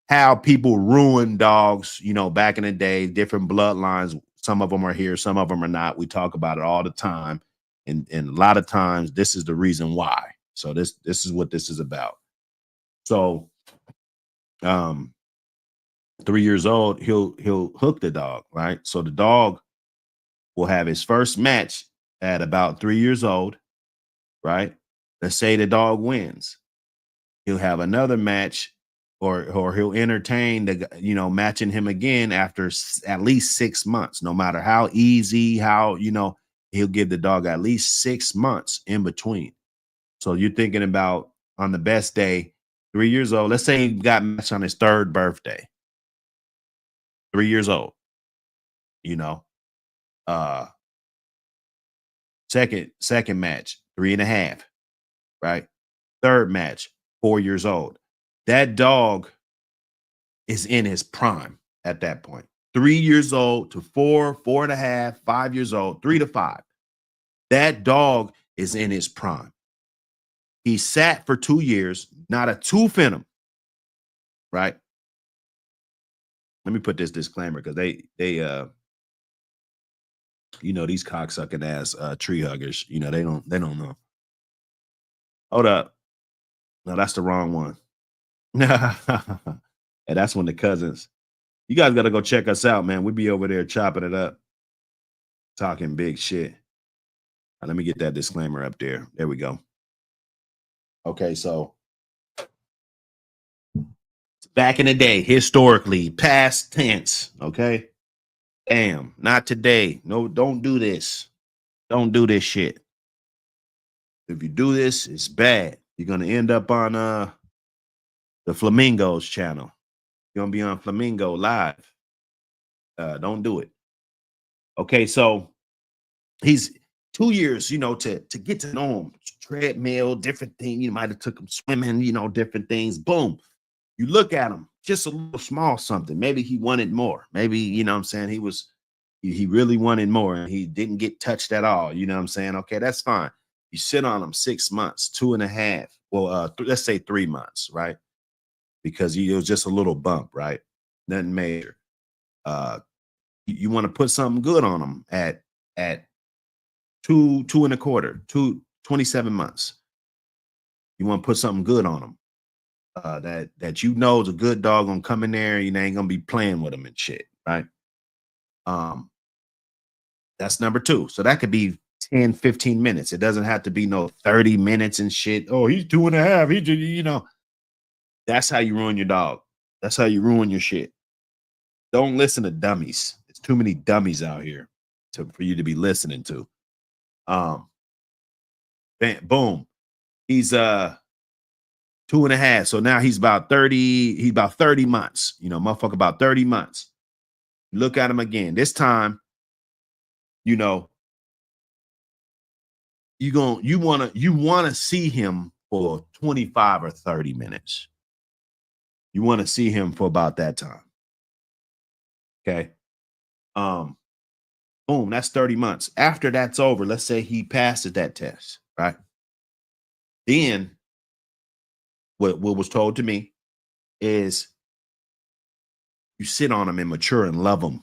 how people ruin dogs, back in the day, different bloodlines. Some of them are here, some of them are not. We talk about it all the time. And a lot of times this is the reason why. So this is what this is about. So 3 years old, he'll hook the dog, right? So the dog will have his first match at about 3 years old, right? Let's say the dog wins. He'll have another match, or he'll entertain the, matching him again after at least 6 months, no matter how easy, how, he'll give the dog at least 6 months in between. So you're thinking about on the best day, 3 years old. Let's say he got matched on his 3rd birthday. 3 years old, second match, 3.5, right? 3rd match, 4 years old. That dog is in his prime at that point. 3 years old to 4, 4.5, 5 years old, 3 to 5. That dog is in his prime. He sat for 2 years, not a tooth in him, right? Let me put this disclaimer because they these cocksucking ass tree huggers, they don't know. Hold up. No, that's the wrong one. And that's when the cousins. You guys got to go check us out, man. We be over there chopping it up, talking big shit. Let me get that disclaimer up there. There we go. Okay, so back in the day, historically, past tense, okay? Damn, not today. No, don't do this. Don't do this shit. If you do this, it's bad. You're going to end up on the Flamingos channel. You're going to be on Flamingo Live. Don't do it. Okay, so he's 2 years, to get to know him. Treadmill, different thing. You might have took him swimming, different things. Boom. You look at him, just a little small something. Maybe he wanted more. Maybe, what I'm saying, he really wanted more and he didn't get touched at all. You know what I'm saying? Okay, that's fine. You sit on him 6 months, 2.5. Well, let's say 3 months, right? Because it was just a little bump, right? Nothing major. You want to put something good on him at 2.25, 27 months. You want to put something good on him. That is a good dog gonna come in there, you ain't gonna be playing with him and shit, right? That's number 2. So that could be 10, 15 minutes. It doesn't have to be no 30 minutes and shit. Oh, he's 2.5. He just, that's how you ruin your dog. That's how you ruin your shit. Don't listen to dummies. There's too many dummies out here for you to be listening to. Boom. He's 2.5. So now he's about 30. He's about 30 months. Motherfucker, about 30 months. Look at him again. This time, you wanna see him for 25 or 30 minutes. You want to see him for about that time. Okay. Boom, that's 30 months. After that's over, let's say he passes that test, right? Then what was told to me is you sit on him and mature and love him.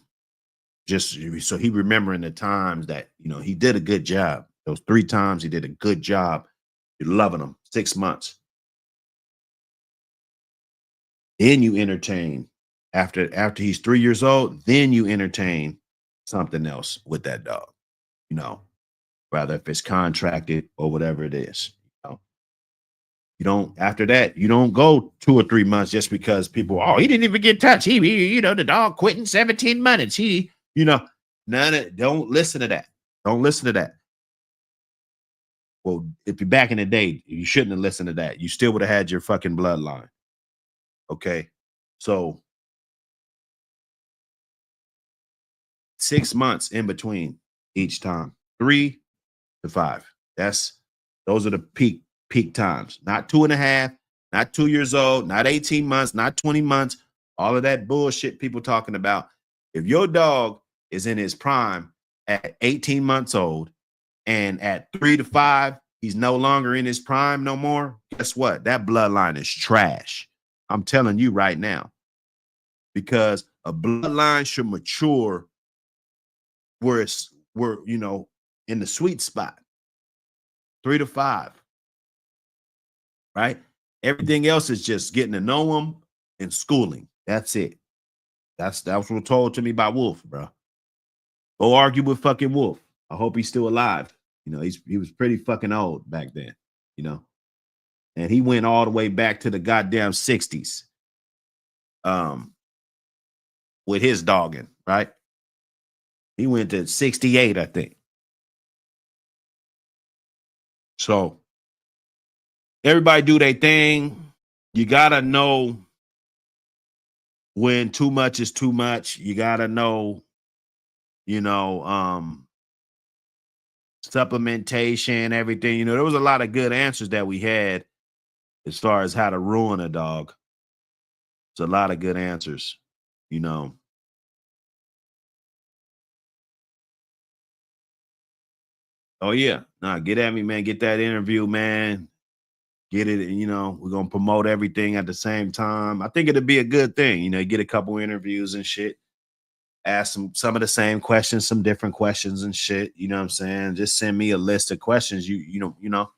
Just so he remembering the times that, he did a good job. Those 3 times he did a good job. You're loving him. 6 months. Then you entertain after he's 3 years old, then you entertain something else with that dog, rather if it's contracted or whatever it is. You don't, after that, you don't go 2 or 3 months just because people, he didn't even get touched. He the dog quit in 17 minutes. Don't listen to that. Don't listen to that. Well, if you're back in the day, you shouldn't have listened to that. You still would have had your fucking bloodline. Okay. So 6 months in between each time, 3 to 5. Those are the peak times. Not 2.5, not 2 years old, not 18 months, not 20 months. All of that bullshit people talking about. If your dog is in his prime at 18 months old and at 3 to 5, he's no longer in his prime no more, guess what? That bloodline is trash. I'm telling you right now. Because a bloodline should mature where in the sweet spot. 3 to 5. Right? Everything else is just getting to know them and schooling. That's it. That was what told to me by Wolf, bro. Go argue with fucking Wolf. I hope he's still alive. He was pretty fucking old back then, and he went all the way back to the goddamn 60s. With his dogging, right? He went to 68, I think. So everybody do their thing. You gotta know when too much is too much. You gotta know, supplementation, everything. There was a lot of good answers that we had as far as how to ruin a dog. It's a lot of good answers, Oh yeah. Nah, get at me, man. Get that interview, man. Get it, we're gonna promote everything at the same time. I think it'd be a good thing, get a couple interviews and shit. Ask some of the same questions, some different questions and shit. You know what I'm saying? Just send me a list of questions. Or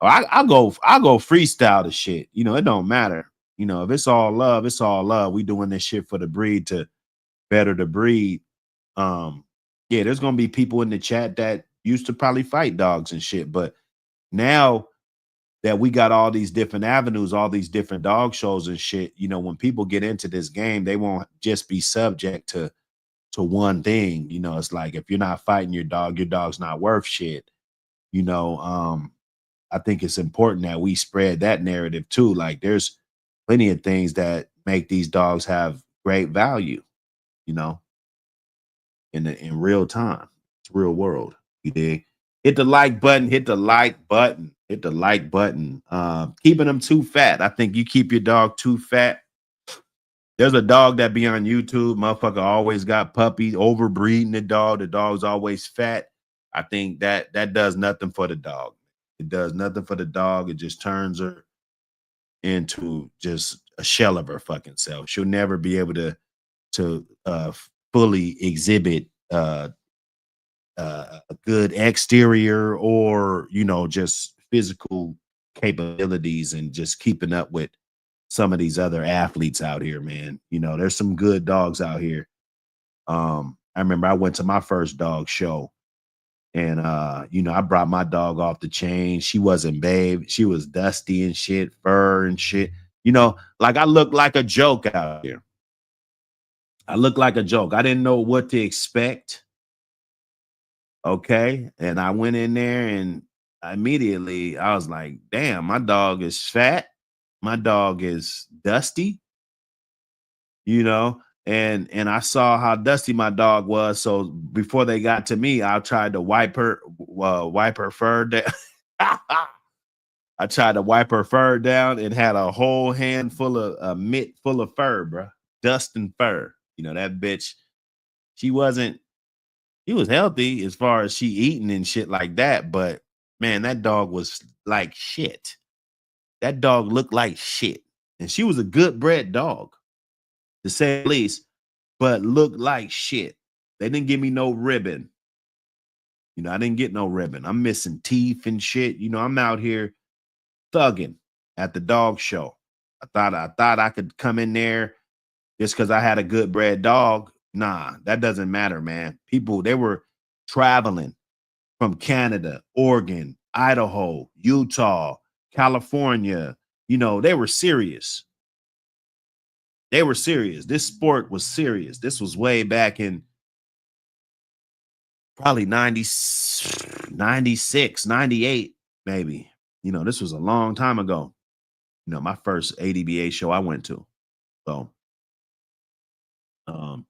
I'll go freestyle the shit. It don't matter. If it's all love, it's all love. We doing this shit for the breed to better the breed. Yeah, there's gonna be people in the chat that used to probably fight dogs and shit, but now that we got all these different avenues, all these different dog shows and shit, when people get into this game, they won't just be subject to one thing. It's like, if you're not fighting your dog's not worth shit. I think it's important that we spread that narrative too. Like, there's plenty of things that make these dogs have great value, in real time. It's real world. You dig? Hit the like button, hit the like button, hit the like button. Keeping them too fat. I think you keep your dog too fat. There's a dog that be on YouTube. Motherfucker always got puppies, overbreeding the dog. The dog's always fat. I think that does nothing for the dog. It does nothing for the dog. It just turns her into just a shell of her fucking self. She'll never be able to fully exhibit a good exterior or just physical capabilities and just keeping up with some of these other athletes out here, man. There's some good dogs out here. I remember I went to my first dog show and I brought my dog off the chain. She wasn't babe, she was dusty and shit, fur and shit. Like I looked like a joke out here. I looked like a joke. I didn't know what to expect. Okay. And I went in there and immediately I was like, damn, my dog is fat. My dog is dusty, and I saw how dusty my dog was. So before they got to me, I tried to wipe her fur down. I tried to wipe her fur down and had a whole handful of a mitt full of fur, bro. Dust and fur. That bitch, she wasn't he was healthy as far as she eating and shit like that. But man, that dog was like shit. That dog looked like shit. And she was a good bred dog, to say the least, but looked like shit. They didn't give me no ribbon. I didn't get no ribbon. I'm missing teeth and shit. I'm out here thugging at the dog show. I thought I could come in there just because I had a good bred dog. Nah, that doesn't matter, man. People, they were traveling from Canada, Oregon, Idaho, Utah, California. They were serious. They were serious. This sport was serious. This was way back in probably 90, 96, 98, maybe. This was a long time ago. My first A.P.B.T show I went to. So um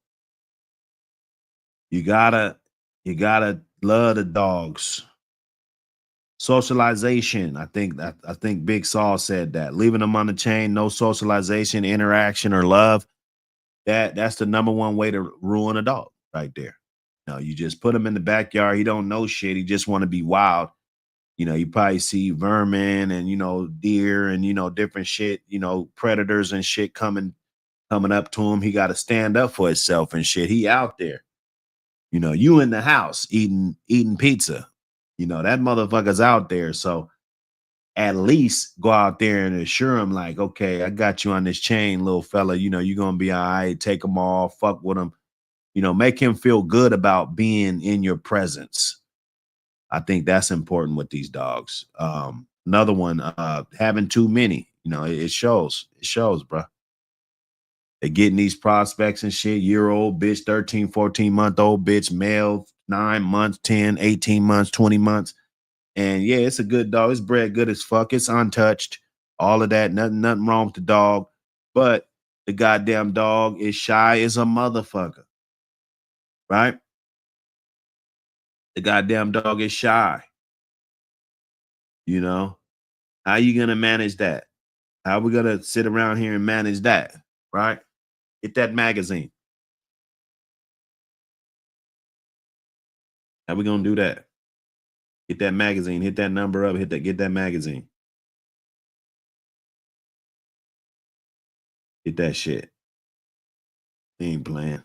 you gotta love the dogs. Socialization. I think Big Saul said that. Leaving them on the chain, no socialization, interaction, or love. That's the number one way to ruin a dog right there. You just put him in the backyard. He don't know shit. He just want to be wild. You probably see vermin and deer and different shit, predators and shit coming up to him. He got to stand up for himself and shit. He out there. You in the house eating pizza. That motherfucker's out there. So at least go out there and assure him, like, okay, I got you on this chain, little fella. You're gonna be all right. Take him off, fuck with him. Make him feel good about being in your presence. I think that's important with these dogs. Another one, having too many. It shows. It shows, bro. They getting these prospects and shit, year-old bitch, 13, 14-month-old bitch, male, 9 months, 10, 18 months, 20 months. And yeah, it's a good dog. It's bred good as fuck. It's untouched. All of that. Nothing wrong with the dog. But the goddamn dog is shy as a motherfucker. Right? The goddamn dog is shy. How you gonna manage that? How we gonna sit around here and manage that? Right? Get that magazine. How we gonna do that? Get that magazine, hit that number up, get that magazine. Get that shit. He ain't playing.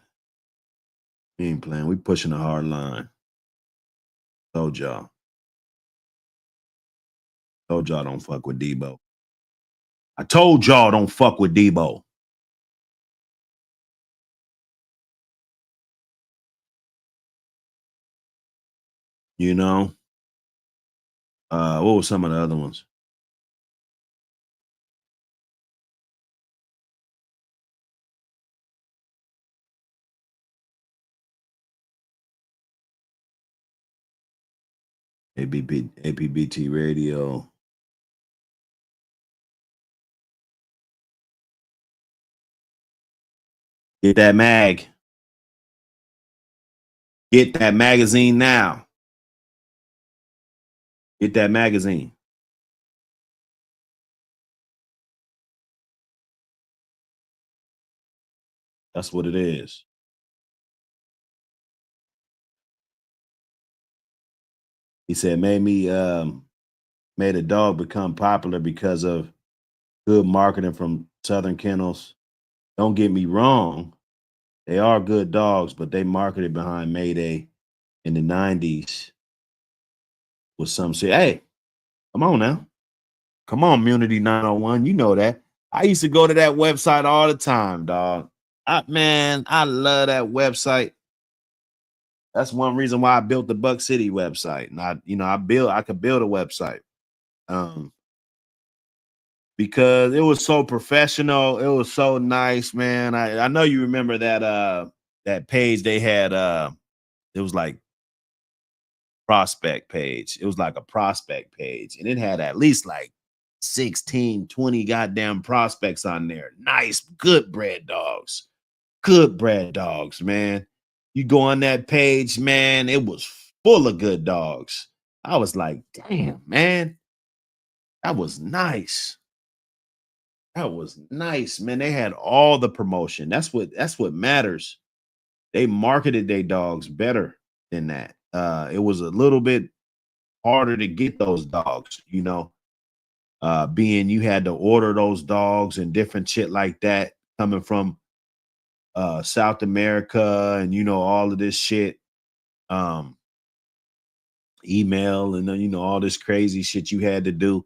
He ain't playing. We pushing a hard line. Told y'all. Told y'all don't fuck with Debo. I told y'all don't fuck with Debo. What were some of the other ones? A.P.B.T radio. Get that mag. Get that magazine now. Get that magazine. That's what it is. He said, made a dog become popular because of good marketing from Southern Kennels. Don't get me wrong. They are good dogs, but they marketed behind Mayday in the 90s with some shit. Hey, come on now. Come on, Munity 901. You know that. I used to go to that website all the time, dog. Man, I love that website. That's one reason why I built the Buck City website. And I could build a website. Because it was so professional. It was so nice, man. I know you remember that page they had. It was like prospect page. It was like a prospect page, and it had at least like 16, 20 goddamn prospects on there. Nice, good bred dogs. Good bred dogs, man. You go on that page, man, it was full of good dogs. I was like, damn, man, that was nice. That was nice, man. They had all the promotion. That's what matters. They marketed their dogs better than that. It was a little bit harder to get those dogs, being you had to order those dogs and different shit like that coming from South America and all of this shit. Email and all this crazy shit you had to do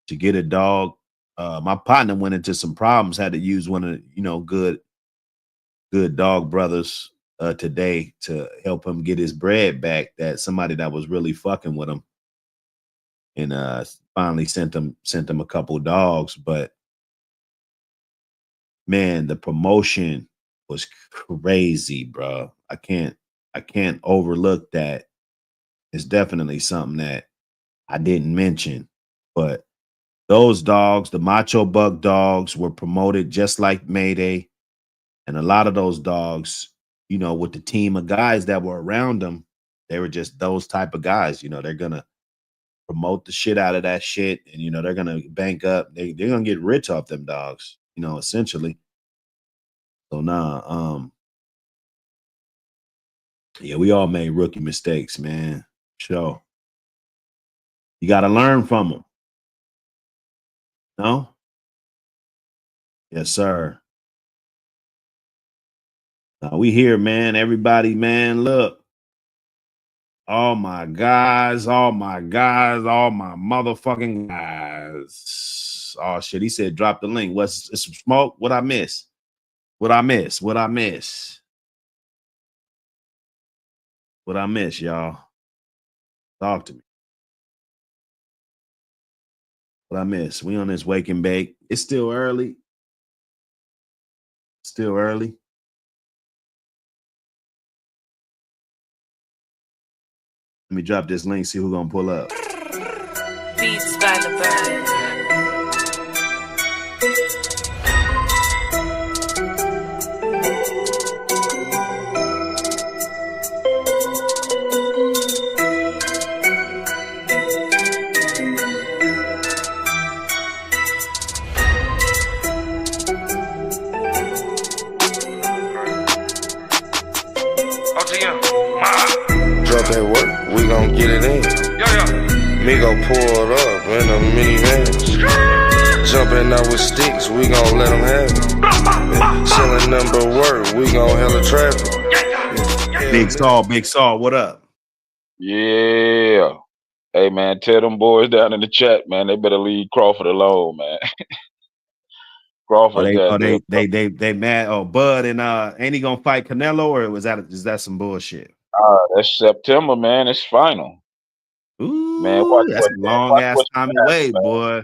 to get a dog. My partner went into some problems, had to use one of good dog brothers today to help him get his bread back, that somebody that was really fucking with him, and finally sent him a couple dogs. But man, the promotion was crazy, bro. I can't overlook that. It's definitely something that I didn't mention, but those dogs, the Macho Buck dogs, were promoted just like Mayday. And a lot of those dogs, with the team of guys that were around them, they were just those type of guys. They're going to promote the shit out of that shit. And, they're going to bank up. They're going to get rich off them dogs, essentially. So now, yeah, we all made rookie mistakes, man. Sure. You got to learn from them. No? Yes, sir. We here, man. Everybody, man, look. All my guys, all my motherfucking guys. Oh, shit. He said, drop the link. What's some smoke? What I miss? What I miss, y'all? Talk to me. What I miss? We on this wake and bake. It's still early. Still early. Let me drop this link, see who's gonna pull up. Beats by the bird. Drop that work, we gon' get it in. Me gon' pull it up in a minivan. Jumping out with sticks, we gon' let them have it. Selling number work, we gon' hella traffic. Big Saul, what up? Yeah. Hey, man, tell them boys down in the chat, man, they better leave Crawford alone, man. Crawford they mad. Oh, Bud and ain't he gonna fight Canelo, or is that some bullshit? That's September, man. It's final. Ooh, man, that's a long ass time away, boy.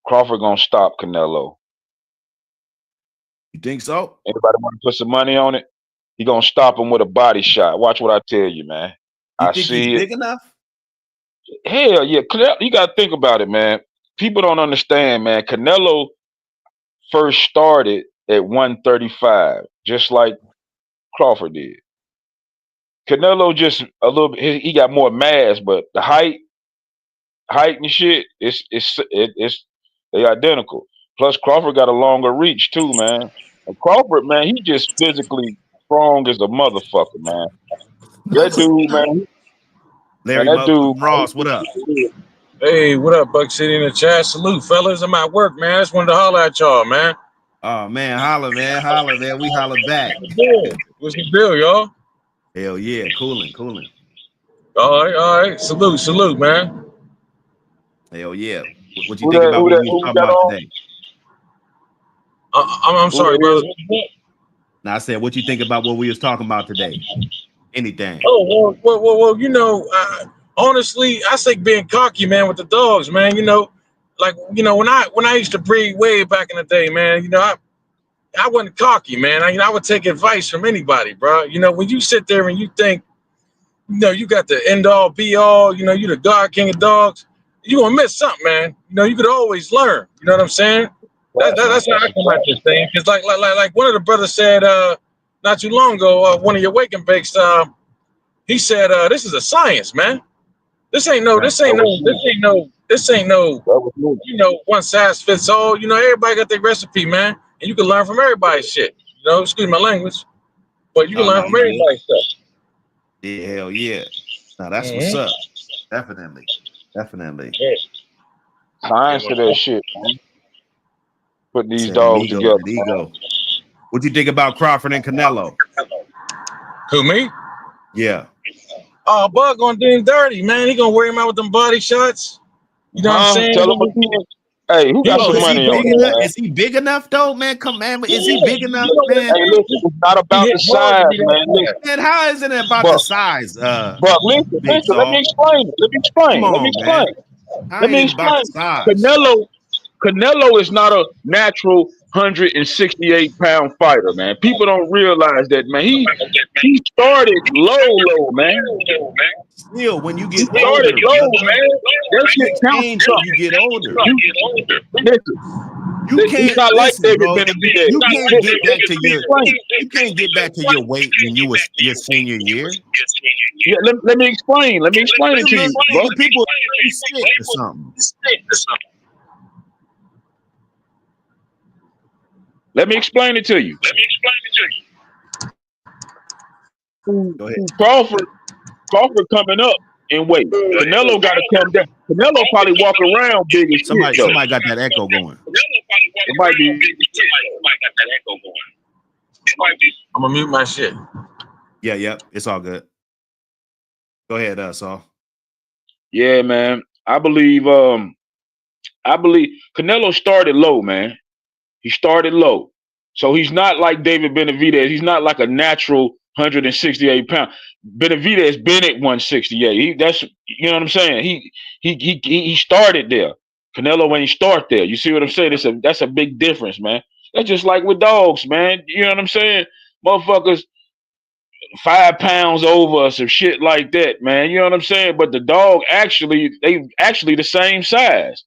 Crawford gonna stop Canelo. You think so? Anybody want to put some money on it? He gonna stop him with a body shot. Watch what I tell you, man. You think he's big enough? Hell yeah. You gotta think about it, man. People don't understand, man. Canelo first started at 135, just like Crawford did. Canelo just a little bit. He got more mass, but the height and shit, it's they identical. Plus Crawford got a longer reach too, man. And Crawford, man, he just physically strong as a motherfucker, man. That dude, man, Larry that dude. motherfucking Ross, what up? Hey, what up, Buck City in the chat? Salute, fellas. I'm at work, man. I just wanted to holler at y'all, man. Oh man, holler, man. Holler, man. We holler back. What's the deal, y'all? Hell yeah, cooling. All right. Salute, man. Hell yeah. What you think about what we was talking about today? I'm sorry, brother. Now I said, what you think about what we was talking about today? Anything? Oh, well, you know, honestly, I think being cocky, man, with the dogs, man. You know, like when I used to breed way back in the day, man. You know, I wasn't cocky, man. I would take advice from anybody, bro. You know, when you sit there and you think, you know, you got the end all be all, you know, you the God King of dogs, you gonna miss something, man. You know, you could always learn. You know what I'm saying? That's how I come at this thing. Cause like one of the brothers said not too long ago, one of your wake and bakes, he said, this is a science, man. This ain't no, you know, one size fits all. You know, everybody got their recipe, man. And you can learn from everybody's shit. You know, excuse my language. But you can learn from everybody's stuff. Yeah, hell yeah. Now that's what's up. Definitely. Yeah. Science to that shit, man. Put these Said dogs together. ego. What you think about Crawford and Canelo? Who, me? Yeah. Oh, Bug gonna do him dirty, man. He gonna wear him out with them body shots. You know what I'm saying? Tell him again. Hey, who got some money on that? Is he big enough though, man? Come man, is he big enough, man? Hey, listen, it's not about the size, man. Listen. Man, how is it about the size? But listen, let me explain. Let me explain. About the size. Canelo is not a natural 168-pound fighter, man. People don't realize that, man. He started low, man. Still, when you get older, started low, man. That shit counts. You get older. Listen, you can't not like David Benavidez. You can't get back to your weight when you was your senior year. Yeah, let me explain. Let me explain it to you, bro. People sick or something. Let me explain it to you. Go ahead. Crawford coming up in weight. Canelo got to come down. Canelo probably walk around big as somebody got that echo going. It might be. I'm gonna mute my shit. Yeah, it's all good. Go ahead, Saul. Yeah, man. I believe Canelo started low, man. He started low. So he's not like David Benavidez. He's not like a natural 168-pound. Benavidez been at 168. That's, you know what I'm saying? He started there. Canelo ain't start there. You see what I'm saying? That's a big difference, man. That's just like with dogs, man. You know what I'm saying? Motherfuckers 5 pounds over some shit like that, man. You know what I'm saying? But the dog they actually the same size.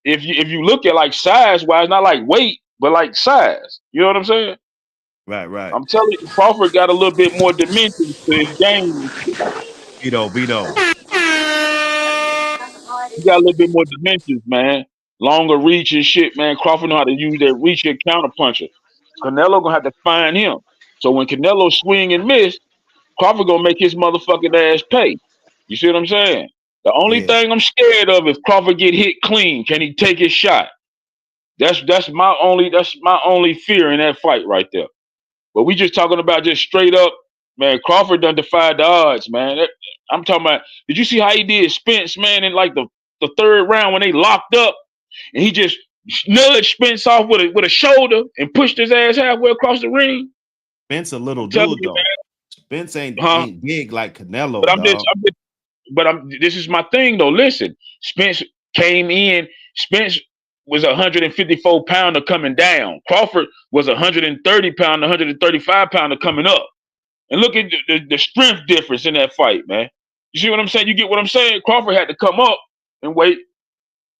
If you look at like size wise, not like weight, but like size. You know what I'm saying? Right. I'm telling you, Crawford got a little bit more dimensions to his game. Vito. He got a little bit more dimensions, man. Longer reach and shit, man. Crawford know how to use that reach and counterpuncher. Canelo gonna have to find him. So when Canelo swing and miss, Crawford gonna make his motherfucking ass pay. You see what I'm saying? The only thing I'm scared of is Crawford get hit clean. Can he take his shot? That's my only fear in that fight right there. But we just talking about just straight up, man. Crawford done defied the odds, man. I'm talking about. Did you see how he did Spence, man, in like the third round when they locked up and he just nudged Spence off with a shoulder and pushed his ass halfway across the ring? Spence a little dude though. Spence ain't big like Canelo. But this is my thing though. Listen, Spence came in. Spence was 154 pounder coming down. Crawford was 130 pounder, 135 pounder coming up. And look at the strength difference in that fight, man. You see what I'm saying? You get what I'm saying? Crawford had to come up and wait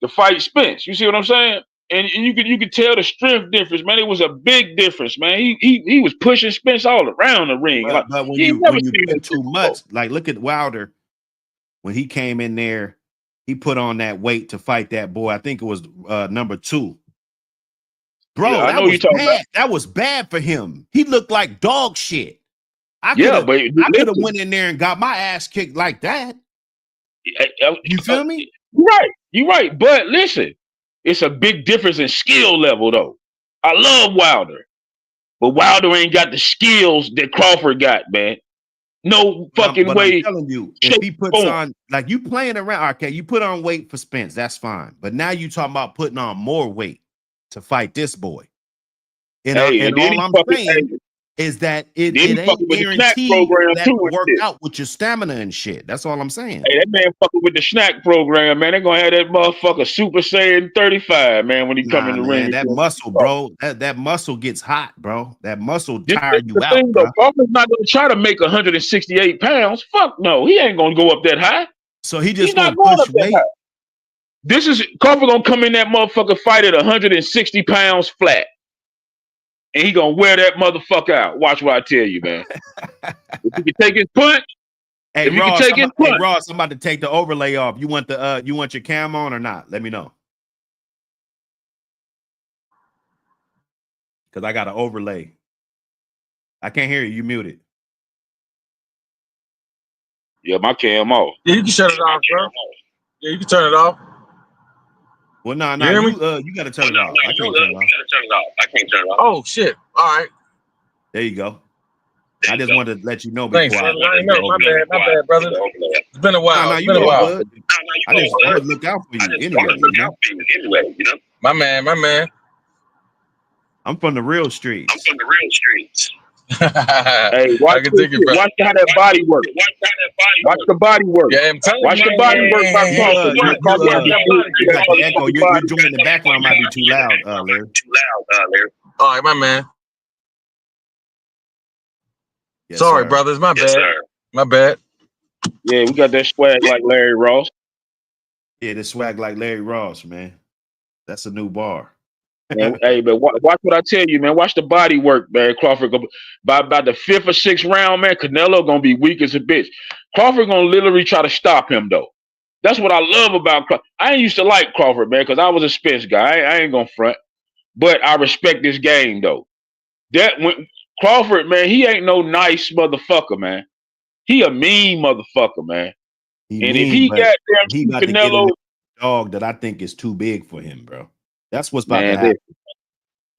to fight Spence. You see what I'm saying? And you could tell the strength difference, man. It was a big difference, man. He was pushing Spence all around the ring. But when you put too much, like look at Wilder when he came in there, he put on that weight to fight that boy. I think it was number 2. Bro, yeah, that was bad. That was bad for him. He looked like dog shit. I could have went in there and got my ass kicked like that. You feel me? You're right. But listen, it's a big difference in skill level, though. I love Wilder, but Wilder ain't got the skills that Crawford got, man. No fucking way. I'm telling you, if he puts on, like you playing around, okay, you put on weight for Spence, that's fine. But now you talking about putting on more weight to fight this boy. And all I'm saying is that it ain't guaranteed that work out with your stamina and shit. That's all I'm saying. Hey, that man fucking with the snack program, man. They're gonna have that motherfucker Super Saiyan 35, man, when he come in the ring. That muscle, bro. That muscle gets hot, bro. That muscle tires you out, bro. Crawford's not gonna try to make 168 pounds. Fuck no, he ain't gonna go up that high. So he's gonna push weight. This is Crawford gonna come in that motherfucker fight at 160 pounds flat. And he gonna wear that motherfucker out. Watch what I tell you, man. If you can take his punch, hey Ross, I'm about to take the overlay off. You want your cam on or not? Let me know. Cause I got an overlay. I can't hear you. You muted. Yeah, my cam off. Yeah, you can shut it off, bro. Yeah, you can turn it off. Well, no, you got to turn it off. I can't turn it off. Oh shit! All right. There you go. I just wanted to let you know before. Thanks, my bad, brother. It's been a while. It's been a while. I would look out for you anyway. You know? My man. I'm from the real streets. Hey, watch how that body works. Watch the body work. Yeah, watch the body work. You're joining the background might be too loud, Larry. All right, my man. Yes, sorry, sir. brothers. My bad. My bad. Yeah, we got that swag like Larry Ross. Yeah, the swag like Larry Ross, man. That's a new bar. Hey, but watch what I tell you, man. Watch the body work, man. Crawford, by the 5th or 6th round, man, Canelo gonna be weak as a bitch. Crawford gonna literally try to stop him, though. That's what I love about Crawford. I ain't used to like Crawford, man, because I was a Spence guy. I ain't gonna front, but I respect this game, though. When Crawford, man, he ain't no nice motherfucker, man. He a mean motherfucker, man. If he got Canelo, dog that I think is too big for him, bro. That's what's about to happen.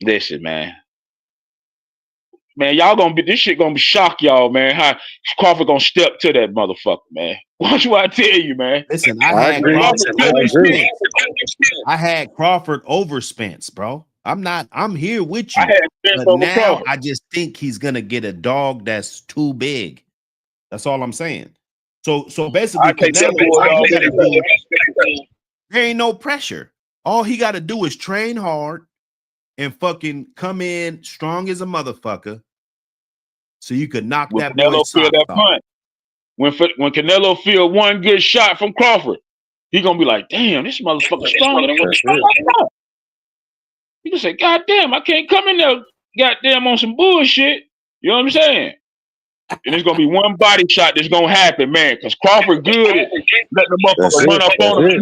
Listen, man. Man, this shit gonna be shock y'all, man. How Crawford gonna step to that motherfucker, man. Watch what I tell you, man. Listen, I had Crawford over Spence, bro. I'm here with you. But now I just think he's gonna get a dog that's too big. That's all I'm saying. So basically, there ain't no pressure. All he got to do is train hard and fucking come in strong as a motherfucker so you could knock that boy's socks off. When Canelo feel one good shot from Crawford, he gonna be like, damn, this motherfucker stronger than what I thought. He can say, God damn, I can't come in there goddamn on some bullshit. You know what I'm saying? And it's gonna be one body shot that's gonna happen, man. Because Crawford good at letting the motherfucker run up on him.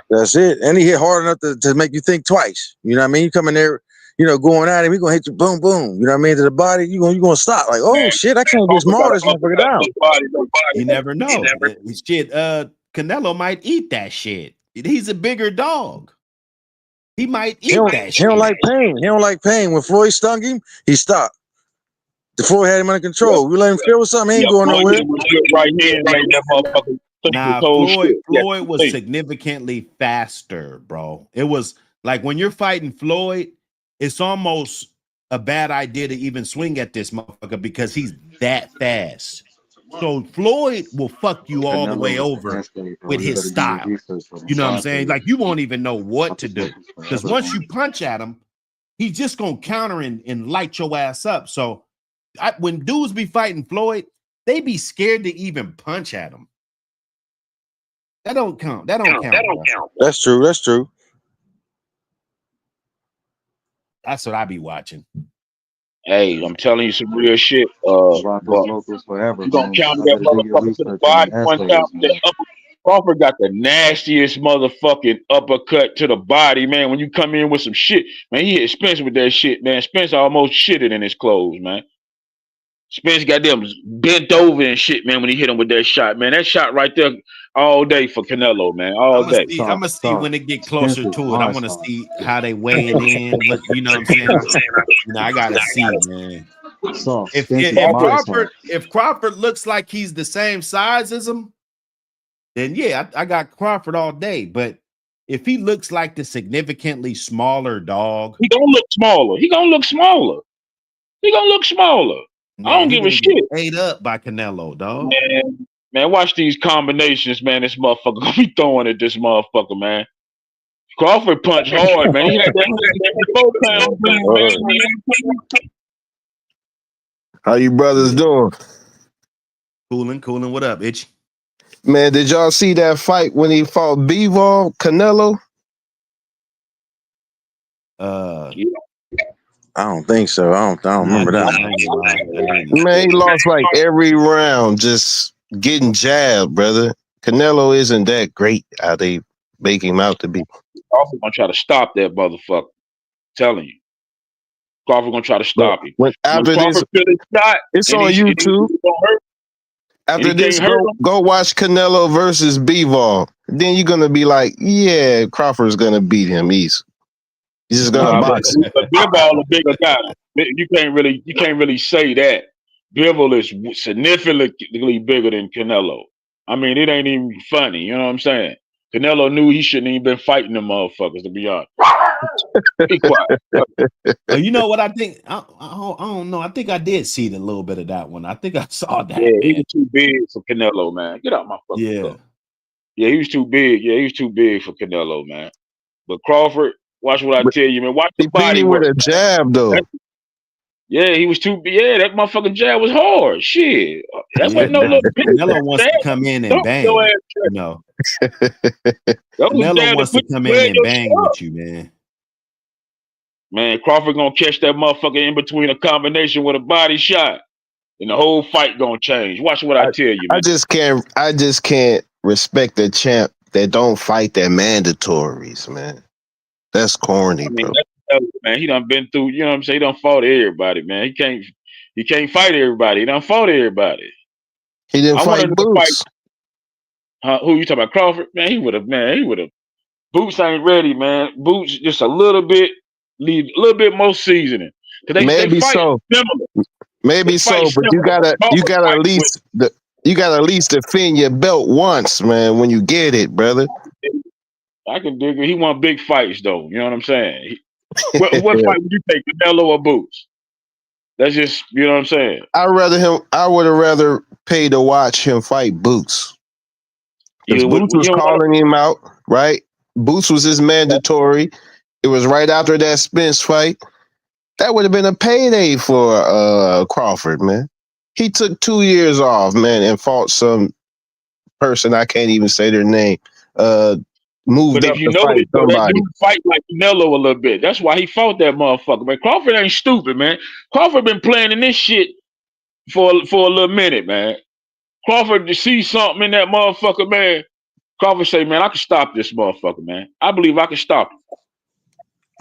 That's it. And he hit hard enough to make you think twice. You know what I mean? You come in there, going at him, he gonna hit you boom, boom. You know what I mean? To the body, you gonna stop. Like, oh shit, I can't just maul this motherfucker down. You never know. Shit, Canelo might eat that shit. He's a bigger dog. He might eat that shit. He don't like pain. He don't like pain. When Floyd stung him, he stopped. The Floyd had him under control. We let him feel something. He ain't going nowhere. Nah, Floyd was significantly faster, bro. It was like when you're fighting Floyd, it's almost a bad idea to even swing at this motherfucker because he's that fast. So Floyd will fuck you all the way over with his style. You know what I'm saying? Like you won't even know what to do. Because once you punch at him, he's just gonna counter and light your ass up. So when dudes be fighting Floyd, they be scared to even punch at him. That don't count. That don't count. That's true. That's what I be watching. Hey, I'm telling you some real shit. About But those locals forever, you gonna man. counter I that better do your motherfucker to the research on body the one time. assays, man. Crawford got the nastiest motherfucking uppercut to the body, man. When you come in with some shit, man, he hit Spence with that shit, man. Spence almost shitted in his clothes, man. Spence got them bent over and shit, man, when he hit him with that shot, man. That shot right there all day for Canelo, man. All I'm day. gonna see when it get closer Spence is to it. I want to monster. see how they weighing in. What you know what I'm saying? I gotta see, man. Soft. If Spence is if monster. Crawford looks like he's the same size as him, then yeah, I got Crawford all day. But if he looks like the significantly smaller dog, He gonna look smaller. He gonna look smaller. He gonna look smaller. I man, don't he give a gonna get shit. ate up by Canelo, dog. Man, watch these combinations, man. This motherfucker gonna be throwing at this motherfucker, man. Crawford punch hard, man. He had that 4 pound. How you brothers doing? Cooling. What up, Itch? Man, did y'all see that fight when he fought Bivol Canelo? I don't think so. I don't remember that. Man, he lost like every round just getting jabbed, brother. Canelo isn't that great how they make him out to be. Crawford gonna try to stop that motherfucker. I'm telling you. Crawford gonna try to stop him. When After Crawford this, feel his shot, it's on YouTube. After this, go watch Canelo versus Bivol. Then you're gonna be like, yeah, Crawford's gonna beat him easy. He's just gonna box him. But Bivol a bigger guy. You can't really say that. Bivol is significantly bigger than Canelo. I mean, it ain't even funny. You know what I'm saying? Canelo knew he shouldn't even been fighting them motherfuckers, to be honest. Be quiet. You know what I think? I don't know. I think I did see a little bit of that one. I think I saw that. Yeah, he was too big for Canelo, man. Get out my fucking cup. Yeah, he was too big. Yeah, he was too big for Canelo, man. But Crawford, watch what I tell you, man. Watch the body with work. a jab, though. Yeah, he was too big. Yeah, that motherfucking jab was hard. Shit. That wasn't no little Canelo wants to come in and bang. You know. Canelo wants to come in and bang with you, man. Man, Crawford gonna catch that motherfucker in between a combination with a body shot. And the whole fight gonna change. Watch what I tell you, man. I just can't respect the champ that don't fight their mandatories, man. That's corny, bro. Man, he done been through, you know what I'm saying? He done fought everybody, man. He can't fight everybody. He done fought everybody. He didn't fight Boots. Who you talking about? Crawford? Man, he would have. Boots ain't ready, man. Boots just a little bit more seasoning. Maybe so. Maybe so, but you gotta at least defend your belt once, man, when you get it, brother. I can dig it. He won big fights, though. You know what I'm saying? What fight would you take, Canelo or Boots? That's just, you know what I'm saying? I would have rather paid to watch him fight Boots. Because Boots was calling him out, right? Boots was his mandatory. It was right after that Spence fight. That would have been a payday for Crawford, man. He took 2 years off, man, and fought some person, I can't even say their name, moved up to fight somebody. That dude fight like Canelo a little bit. That's why he fought that motherfucker, man. Crawford ain't stupid, man. Crawford been playing in this shit for a little minute, man. Crawford to see something in that motherfucker, man. Crawford say, man, I can stop this motherfucker, man. I believe I can stop him.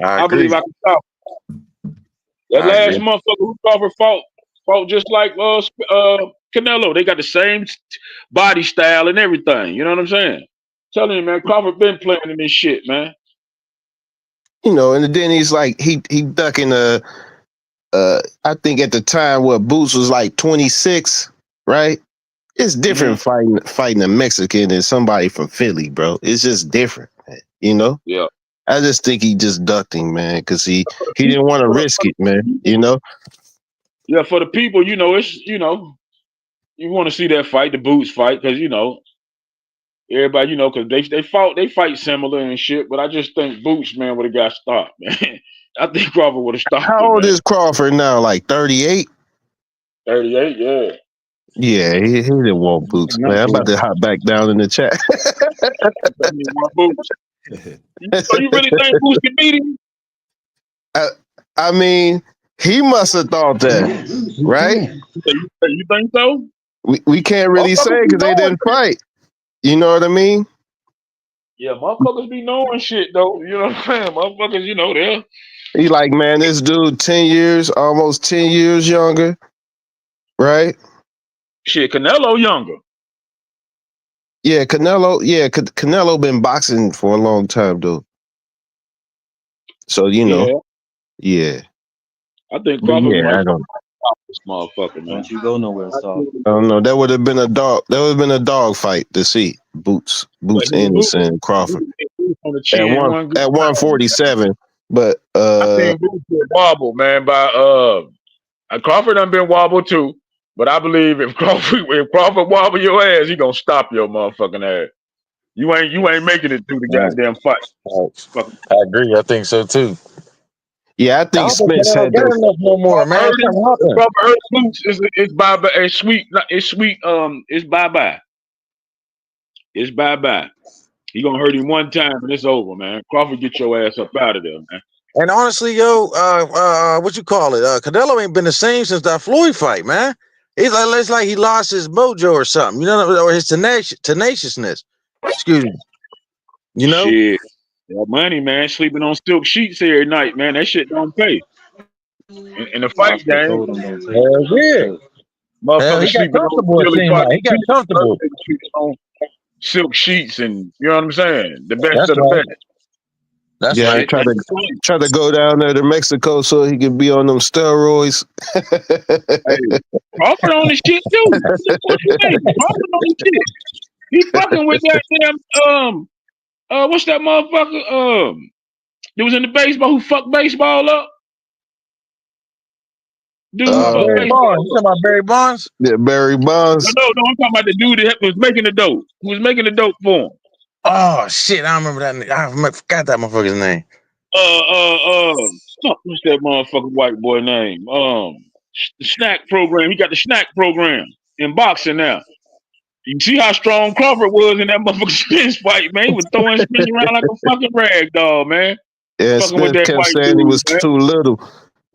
I believe I can stop him. That last motherfucker who Crawford fought just like Canelo. They got the same body style and everything. You know what I'm saying? Telling you, man, Crawford been playing in this shit, man. You know, and then he's like he ducking I think at the time Boots was like 26, right? It's different fighting a Mexican than somebody from Philly, bro. It's just different, you know? Yeah. I just think he just ducked him, man, because he didn't want to risk it, man, you know? Yeah, for the people, you know, it's, you know, you want to see that fight, the Boots fight, because, you know, everybody, you know, because they fight similar and shit, but I just think Boots, man, would have got stopped, man. I think Crawford would have stopped him. How old is Crawford now? Like 38? 38, yeah. Yeah, he didn't want Boots, man. I'm about to hop back down in the chat. So you really think Boots can beat him? I mean, he must have thought that, right? You think so? We can't really say because they didn't fight. You know what I mean? Yeah, motherfuckers be knowing shit though. You know what I'm saying? Motherfuckers, you know, they're He like, man, this dude 10 years, almost 10 years younger, right? shit. Canelo younger. Yeah, Canelo been boxing for a long time, dude. So, you know, yeah. I think But Crawford yeah, might I don't stop this motherfucker, man. Don't you go nowhere, Saul. I don't know. That would have been a dog fight to see. Boots But he Anderson and Crawford. on the At chin, one good at 147. But I think Boots get wobbled, man, by Crawford done been wobbled too. But I believe if Crawford wobble your ass, he gonna stop your motherfucking ass. You ain't making it through the goddamn fight. I agree. I think so too. yeah, I I think don't think Spence Canelo had got that. enough no more, man. Something happened. Crawford hurt Boots it's bye bye. It's sweet. It's bye bye. It's bye bye. He gonna hurt him one time and it's over, man. Crawford, get your ass up out of there, man. And honestly, yo, what you call it? Canelo ain't been the same since that Floyd fight, man. It's like he lost his mojo or something, you know, or his tenaciousness. Excuse me. You know? Shit. That money, man. Sleeping on silk sheets every night, man. That shit don't pay. In the fight Oscar game, told him don't take Hell yeah. it. Hell, motherfuckers he got sleeping on comfortable, it silly seemed like. He got comfortable. sleeping on silk sheets and you know what I'm saying? The best That's of the right. best. That's Yeah, he right. tried to go down there to Mexico so he could be on them steroids. Hey, Crawford on the shit too. What you mean? Crawford on the shit. He fucking with that damn what's that motherfucker? That was in the baseball who fucked baseball up? Dude who fucked Barry baseball Bonds. You talking about Barry Bonds? Yeah, Barry Bonds. No, I'm talking about the dude that was making the dope. Who was making the dope for him? Oh shit, I remember that. Forgot that motherfucker's name. What's that motherfucking white boy name? The snack program. He got the snack program in boxing now. You see how strong Crawford was in that motherfucking Spence fight, man. He was throwing Spence around like a fucking rag doll, man. Yeah, Fucking with Spence that kept white saying he dude, was man. too little.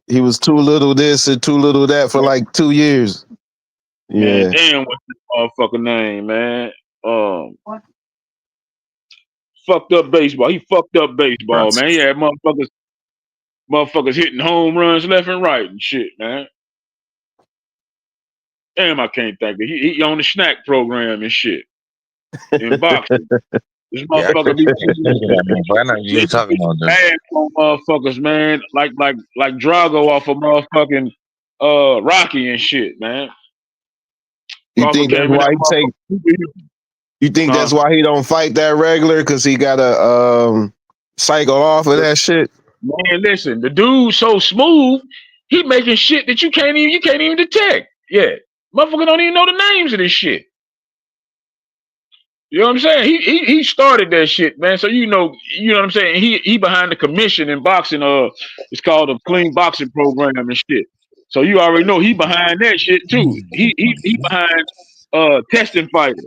He was too little this and too little that for like 2 years. Man, Yeah. damn, what's this motherfucking name, man? Fucked up baseball. He fucked up baseball, man. He had motherfuckers hitting home runs left and right and shit, man. Damn, I can't think of it. He on the snack program and shit. In boxing. This Yeah, motherfucker be I know you talking about that. bad on motherfuckers, man. Like Drago off of motherfucking Rocky and shit, man. You Crawford think that's came in why that you think that's why he don't fight that regular? Cause he gotta cycle off of that shit? Man, listen, the dude so smooth, he making shit that you can't even detect. Yeah. Motherfucker don't even know the names of this shit. You know what I'm saying? He started that shit, man. So you know what I'm saying? He behind the commission in boxing, it's called a clean boxing program and shit. So you already know he behind that shit too. He behind testing fighters.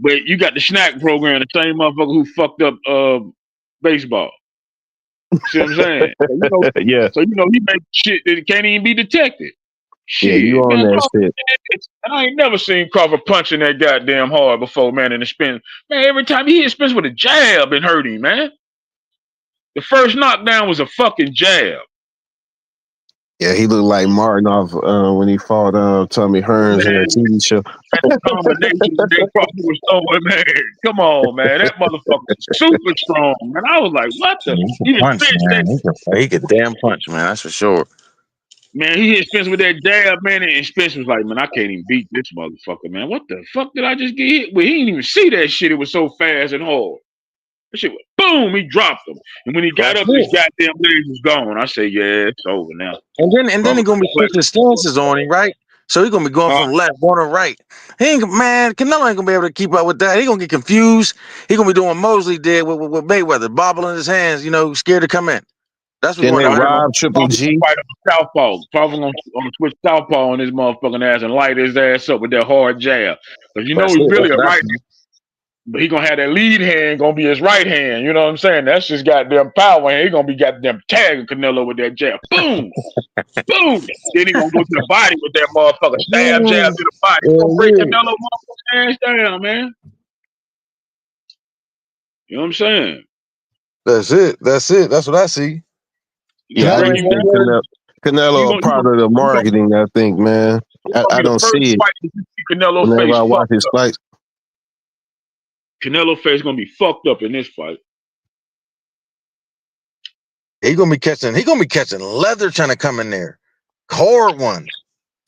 But you got the snack program, the same motherfucker who fucked up baseball. See what I'm saying? Yeah. So he makes shit that can't even be detected. Yeah, Shit, you on man, that shit. I ain't never seen Crawford punching that goddamn hard before, man, in the spin. Man, every time he hit Spence with a jab and hurt him, man. The first knockdown was a fucking jab. Yeah, he looked like Martin off when he fought Tommy Hearns in that TV show. The combination that Crawford was throwing, man. Come on, man. That motherfucker was super strong, man. I was like, what the? He can punch, man. He could damn punch, man. That's for sure. Man, he hit Spence with that jab, man, and Spence was like, man, I can't even beat this motherfucker, man. What the fuck did I just get hit with? He didn't even see that shit. It was so fast and hard. That shit was boom, he dropped him. And when he got up, his goddamn legs was gone. I say, yeah, it's over now. And then he's gonna be switching stances on him, right? So he's gonna be going from left, going to right. Canelo ain't gonna be able to keep up with that. He gonna get confused. He gonna be doing Mosley did with Mayweather, bobbling his hands, scared to come in. That's what Then they we're gonna robbed Triple G. Fight on southpaw. Probably gonna switch southpaw on his motherfucking ass and light his ass up with that hard jab. Because he's really a right. But he gonna have that lead hand gonna be his right hand. You know what I'm saying? That's just goddamn power hand. He gonna be goddamn tagging Canelo with that jab. Boom, boom. Then he gonna go to the body with that motherfucker. Stab jab to the body. He gonna break Canelo motherfucking hands down, man. You know what I'm saying? That's it. That's it. That's what I see. Yeah, I just think Canelo a part of the marketing. I think, man. I don't see it Canelo whenever face I watch his up. fights. Canelo face gonna be fucked up in this fight. He gonna be catching leather trying to come in there. Hard one.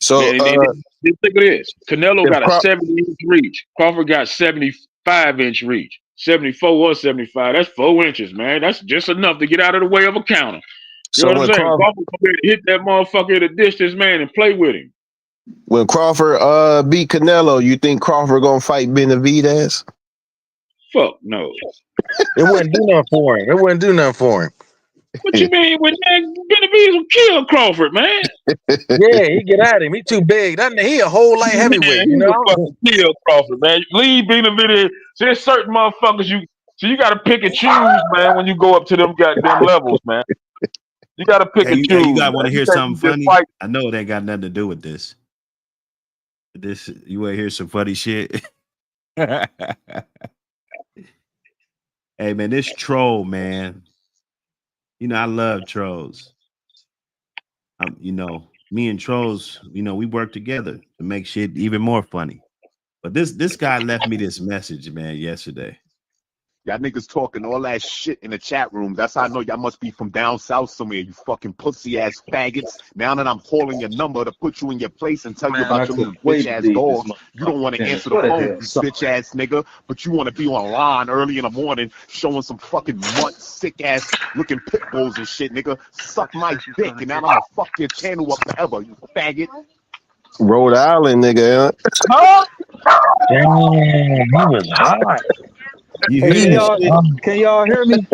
So Man, think of this. Canelo got a 70-inch reach. Crawford got 75-inch reach. 74 or 75. That's 4 inches, man. That's just enough to get out of the way of a counter. You know what I'm saying? Crawford gonna be able to hit that motherfucker at a distance, man, and play with him. When Crawford beat Canelo, you think Crawford gonna fight Benavidez? Fuck no. It wouldn't do nothing for him. It wouldn't do nothing for him. What you mean? When Benavidez will kill Crawford, man? Yeah, he get at him. He too big. He a whole light heavyweight. Man, you know, fucking kill Crawford, man. Leave Benavidez. See, there's certain motherfuckers you got to pick and choose, man. When you go up to them goddamn levels, man, you got to pick and choose. You got want to hear something funny? I know it ain't got nothing to do with this. You want to hear some funny shit? Hey man, this troll, man. You know, I love trolls. You know, me and trolls, you know, we work together to make shit even more funny. But this guy left me this message, man, yesterday. Y'all niggas talking all that shit in the chat room. That's how I know y'all must be from down south somewhere, you fucking pussy ass faggots. Now that I'm calling your number to put you in your place and tell you about your little bitch ass dogs, you don't want to answer the phone, you bitch ass nigga, but you want to be online early in the morning showing some fucking mutt, sick ass looking pit bulls and shit, nigga. Suck my dick, and now I'm gonna fuck your channel up forever, you faggot. Rhode Island, nigga. Huh? Damn, he was hot. Can y'all hear me?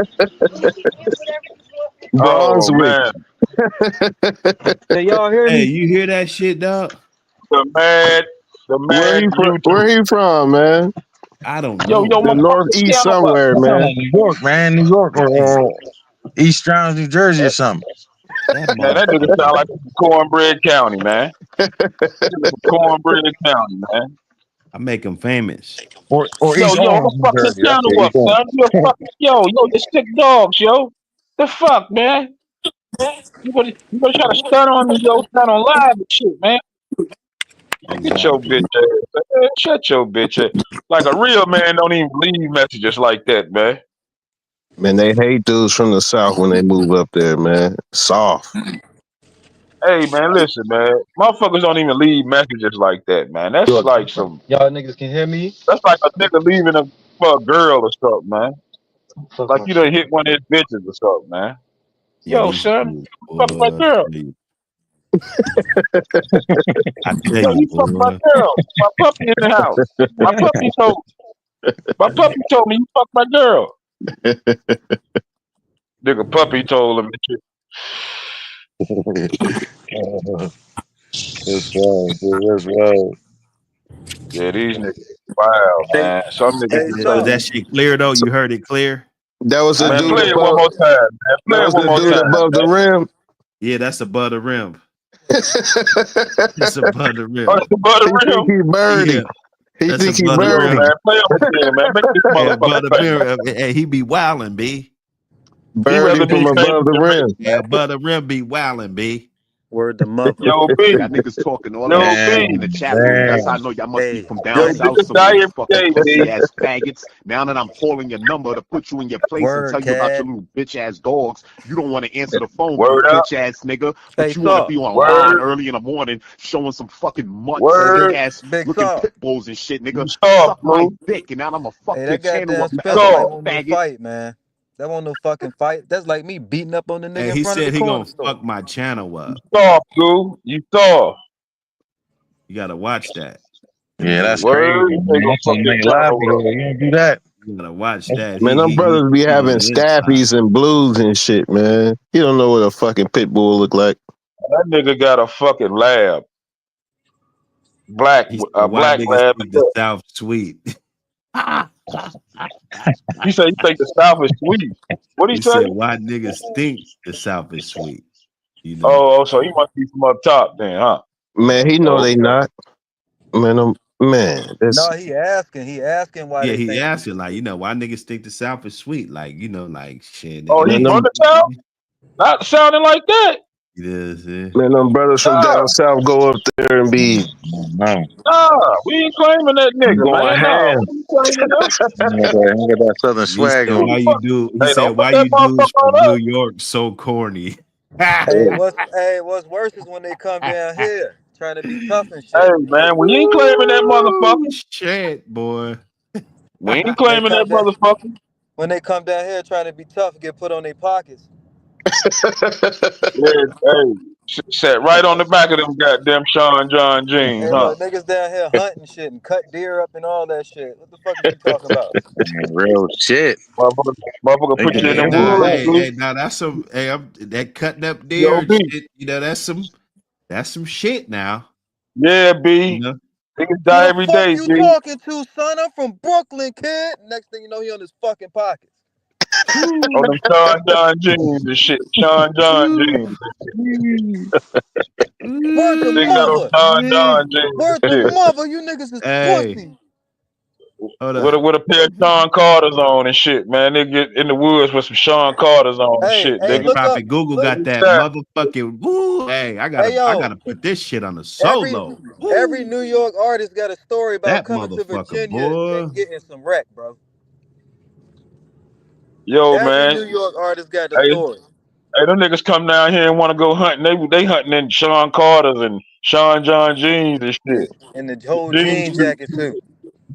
Oh man. Can y'all hear me? Hey, you hear that shit, dog? The mad Where he from, man? I don't know. Yo, the northeast somewhere, man. New York, man. New York or East Stroud, New Jersey or something. Man, that nigga sound like Cornbread County, man. Cornbread County, man. I make him famous. Or yo, East I'm Orange, gonna fuck New this Jersey. channel up, son. You a fucking you sick dogs, yo. The fuck, man? You gonna try to stun on me, yo? Stun on live and shit, man. Exactly. Get your bitch ass, man. Shut your bitch ass. Like a real man don't even leave messages like that, man. Man, they hate dudes from the south when they move up there, man. Soft. Hey, man, listen, man. Motherfuckers don't even leave messages like that, man. That's like some. Y'all niggas can hear me? That's like a nigga leaving for a girl or something, man. Like you done hit one of his bitches or something, man. Yo, son, fuck my girl. I tell Yo, you fuck my girl. My puppy in the house. My puppy told me you fuck my girl. Nigga, puppy told him. That's right. Yeah, these niggas wild, man. Some niggas. Is that shit clear though? You heard it clear? That was the Man, dude play it above, one more time, man. Play that it was one the more dude time, above the rim. Yeah, that's above the rim. It's above the rim. Oh, it's above the rim. He birdie. Yeah. He That's think he above the birdie. rim. Man, play it again, man. Make this Yeah, above motherfucker the famous. rim. Hey, he be wildin', B. Birdie from above the rim. Yeah, above the rim be wildin', B. Word the mother. Yo, B. Y'all niggas talking all Yo, that shit B. in the chat room. That's how I know y'all must be from down Yo, south niggas somewhere, die you every fucking day, pussy B. ass faggots. Now that I'm calling your number to put you in your place and tell you about your little bitch ass dogs, you don't want to answer the phone, you bitch ass nigga, but you want to be online early in the morning showing some fucking mutt, sick ass looking pit bulls and shit, nigga. Suck my dick, and now I'm gonna fuck your that channel goddamn up special forever, like one faggot. fight, man. That wasn't no fucking fight. That's like me beating up on the nigga Hey, in he front of said the he corner gonna store. fuck my channel up. Soft, dude. You soft. You gotta watch that. Yeah, that's Word. crazy. Man. That's what make live. You don't do that. You gotta watch that. Man, them brothers be having on the inside. staffies and blues and shit, man. You don't know what a fucking pit bull look like. That nigga got a fucking lab. He said, why Black niggas lab. think the South sweet? He said he think the South is sweet. What he He say? said, "Why niggas think the South is sweet?" You know. Oh, so he must be from up top then, huh? Man, he know Oh, they okay. not. Man, No, that's he asking why Yeah, they he think. asked you like, why niggas think the South is sweet? Like, like shit. Oh, he man, from them the South? Not sounding like that. Yeah. man, them brothers from Nah, down south go up there and be No. nah, we ain't claiming that nigga, going man. Nah, ham. we ain't claiming him. He got that southern He swag said, on. "Why you do?" He Hey, said, don't put "Why that you dudes motherfucker from on New us. York so corny?" What's worse is when they come down here trying to be tough and Hey, shit. man, we ain't claiming that Ooh, motherfucker. shit, boy. We ain't When they claiming that come down, motherfucker. when they come down here trying to be tough, get put on their pockets. Yeah, hey, sat right on the back of them goddamn Sean John jeans, Hey, huh? look, niggas down here hunting shit and cut deer up and all that shit. What the fuck is you talking about? Real shit. Motherfucker They put get you in Hey, the down with nah, woods, that. hey, dude. nah, that's some. Hey, that cutting up deer Yo, and B. shit. That's some shit now. Yeah, You B. know. Niggas Who die the every fuck day, you B. talking to, son? I'm from Brooklyn, kid. Next thing you know, he on his fucking pockets. On them Sean John jeans and shit. Sean John jeans. Word to Nigga got on mother. Sean John jeans Word and to shit. mother. You niggas is Hey, pussy. hold With up. a pair of Sean Carters on and shit, man. They get in the woods with some Sean Carters on and shit, Hey, Hey, nigga. look up. Prophet Google Look. got Every that time. motherfucking woo. Hey, I Hey, yo. gotta put this shit on a Every solo. every Woo, New York artist got a story about that coming to motherfucker, Virginia boy. and getting some wreck, bro. Yo, Every man. New York artist got a Hey, story. hey, them niggas come down here and want to go hunting. They hunting in Sean Carter's and Sean John jeans and shit. And the whole Jean, jean jacket suit.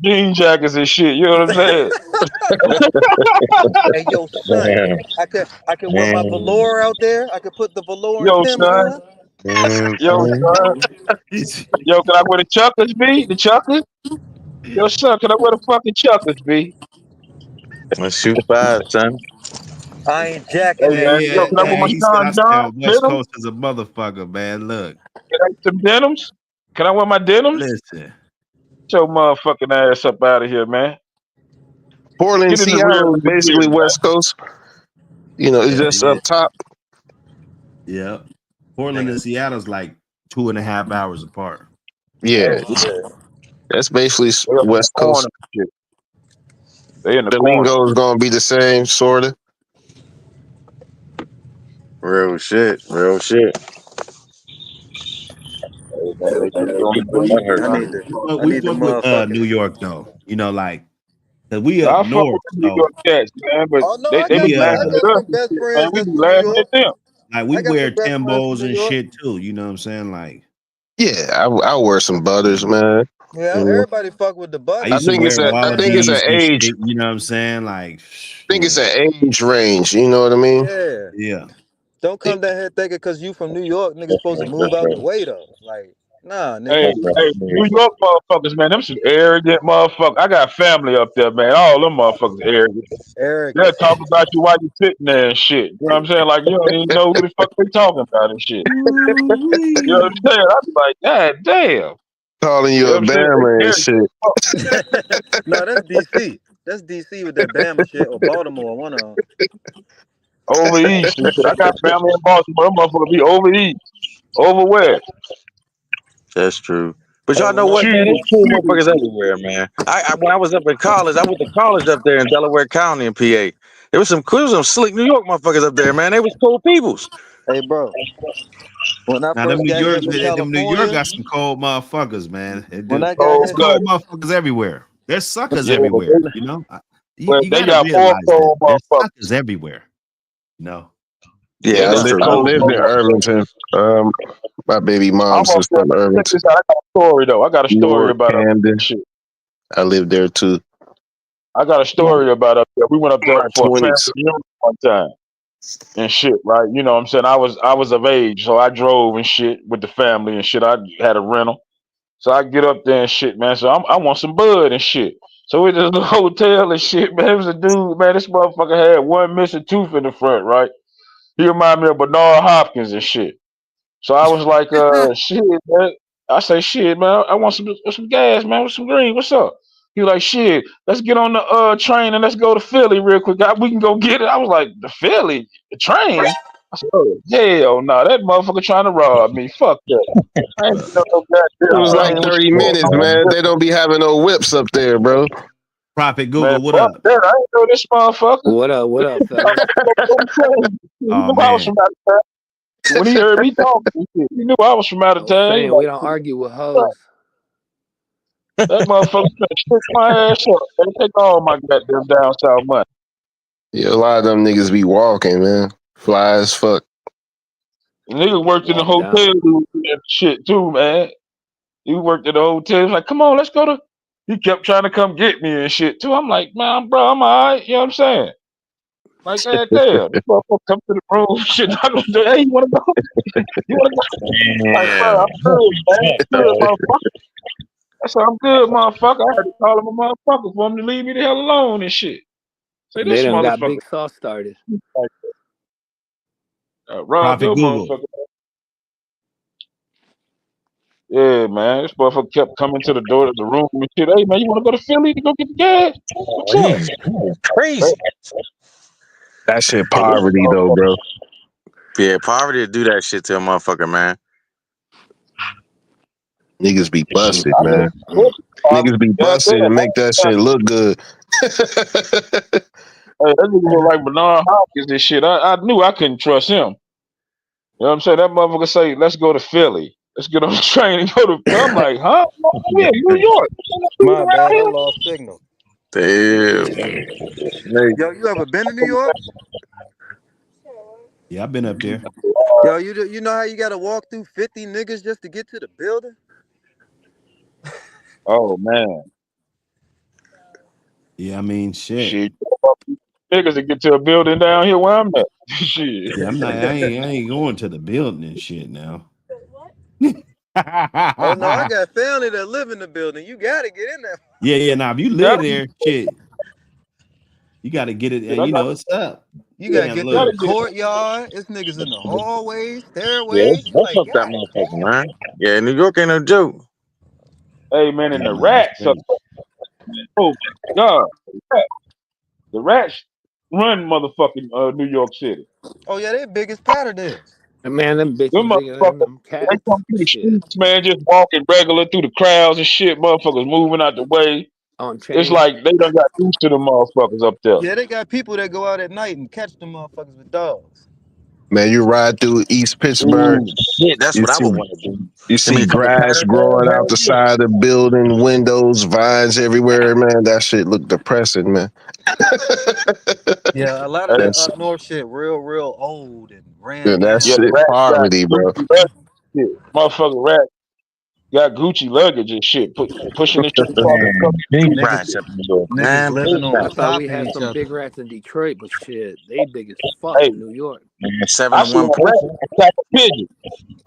jean jackets and shit. You know what I'm saying? Hey, yo, son. Damn. I could wear my Damn. velour out there. I could put the velour and Yo, Tim's son. on. Damn, Yo, son. son. Yo, can I wear the chuckers, B? The chuckers? Yo, son, can I wear the fucking chuckers, B? Let's shoot five, son. I ain't Hey, jacking that man. Yo, Yeah, shit, can I wear hey, my man. he said I Sean John sound West denim? Coast as a motherfucker, man. Look, Can I get some denims? Can I wear my denims? listen. Get your motherfucking ass up out of here, man. Portland, Get in the rear Seattle is of the gear, basically man. West Coast. It's Yeah, just up top. yeah. Portland and Nigga. Seattle's like 2.5 hours apart. Yeah, Oh shit. that's basically They up in the West corner Coast. and shit. They in the The corner. lingo is gonna be the same, sorta. Real shit. Real shit. Hey, man, they keep doing We the we That thing, hurt. I man. need the I we need the fuck with New motherfucking. York though. Like 'cause we Now, up I fuck with north, the New so York cats, man, but Oh no, they be we I laughing got at us some and best shit, man. friends We that's be from New laughing York. at them. like we I got wear some best friends from Timbos New and York. shit too. You know what I'm saying? Like Yeah, I wear some butters, man. Yeah, You know, everybody fuck with the I butter. I used to think wear it's a, I think it's an wallabies and shit. age, You know what I'm saying? Like, I think it's yeah, an age range. You know what I mean? Yeah. yeah. Don't come down here thinking because you from New York, niggas supposed to move That's out the right. way though. Like, nah, Hey, nigga. That's right. hey, New York motherfuckers, man, them some arrogant motherfuckers. I got family up there, man. All them motherfuckers arrogant. They'll Arrogant. talk about you while you sitting there and shit. You know what I'm saying? Like, you don't even know who the fuck they talking about and shit. You know what Ooh-wee. I'm saying? I be like, God damn. Calling You you know a what I'm saying? Bama They and arrogant. shit. No, that's DC. That's DC with that Bama shit or Baltimore, one of them. Over east and shit. I got family in Baltimore. Them motherfuckers be over east. Over where? That's true. But Hey, y'all when know I what, man? Shit, There's cool shit. motherfuckers everywhere, man. I when I was up in college, I went to college up there in Delaware County in PA. There was some slick New York motherfuckers up there, man. They was cool peoples. hey bro, when I Now first got here from Them New York California, got some cold motherfuckers, man. They when do. I got Cold here There's blood. cold motherfuckers everywhere. There's suckers Yeah, everywhere. they, You but you they gotta got more realize that cold there's motherfuckers. suckers everywhere. You know. They Yeah, That's got true. I cold lived in motherfuckers. Irvington. My baby I'm mom's up there. sister from Check Irvington, this out. I got a story though. I got a story Newark, about up there. Camden. Shit. I lived there too. I got a story about up there. We went up there My for a family 20s. reunion one time and shit, right? You know what I'm saying? I was of age, so I drove and shit with the family and shit. I had a rental. So I get up there and shit, man. So I want some bud and shit. So we just the hotel and shit, man. It was a dude, man. This motherfucker had one missing tooth in the front, right? He reminded me of Bernard Hopkins and shit. So I was like, shit, man. I say, shit, man. I want some gas, man. With some green. What's up? He was like, shit, let's get on the train and let's go to Philly real quick. We can go get it. I was like, the Philly? The train? I said, oh, hell no, that motherfucker trying to rob me. Fuck that. I ain't no It goddamn was like train with 30 shit. minutes, man. They don't be having no whips up there, bro. Prophet Man, Google, what fuck up? that. I ain't know this motherfucker. What up, fellas? He Oh knew I was man, from out of town. When he heard me talking, he knew I was from out I of was town. He saying we like, don't argue with hoes. that motherfucker trying to stick my ass up. They take all my goddamn down south money. Yeah, a lot of them niggas be walking, man. Fly as fuck. The nigga worked in the Walk down. hotel doing that shit too, man. He worked at the hotel. He was like, come on, let's go to. He kept trying to come get me and shit too. I'm like, man, bro, I'm all right. You know what I'm saying? Like, damn. This motherfucker come to the room. Shit, hey, you want to go? You want to go? Like, bro, I'm good, man. I'm good, motherfucker. I said, I'm good, motherfucker. I had to call him a motherfucker for him to leave me the hell alone and shit. Say, They this done got motherfucker. big sauce started. Rob Prophet your Google. motherfucker. Yeah, man. This motherfucker kept coming to the door of the room and shit. Hey, man, you want to go to Philly to go get the gas? What's up? He's crazy. That shit poverty though, bro. Yeah, poverty to do that shit to a motherfucker, man. Niggas be busted, I mean, man. Niggas be busted and make that shit look good. Hey, that nigga look like Bernard Hopkins and shit. I knew I couldn't trust him. You know what I'm saying? That motherfucker say, let's go to Philly. Let's get on the train and go to Philly. I'm like, huh? Yeah, New York. My bad, I lost signal. Damn. Yo, you ever been to New York? Yeah, I've been up there. Yo, you know how you gotta walk through 50 niggas just to get to the building? Oh, man. Yeah, I mean, shit. Niggas to get to a building down here where I'm at. Shit. Yeah, I ain't going to the building and shit now. Oh no, I got family that live in the building. You gotta get in there. Yeah. Now, if you live there, shit, you got to get it. And you know, it's up. You gotta Man, get look. through the courtyard. It's niggas in the hallways, Yeah, stairways. You that's like, up that motherfucker, man. Yeah, New York ain't no joke. Hey, man, and the rats up there. Oh, my God. The rats run motherfucking New York City. oh yeah, they big as Patterdales. Man, them Them bitches bigger than motherfuckers, them they cats. come through the Shit. streets, man, just walking regular through the crowds and shit. Motherfuckers moving out the way. On It's chain. like they done got used to the motherfuckers up there. Yeah, they got people that go out at night and catch them motherfuckers with dogs. Man, you ride through East Pittsburgh, Ooh, shit, that's you what I see would want to do. you Give me see a couple grass patterns. growing out the side of the building, windows, vines everywhere, man. That shit look depressing, man. Yeah, a lot of that That's up north shit real old and ran that Yeah, down. the shit rats got poverty, bro. Gucci luggage and shit. Motherfucking rats got Gucci luggage and shit, pushing this shit across the Man, fucking big street. rats up in New York, Niggas man. living Big on I rats. thought top we of had each some other. big rats in Detroit, but shit, they big as fuck Hey, in New York. Man, 7 I to seen 1 a rat pressure. attack a pigeon.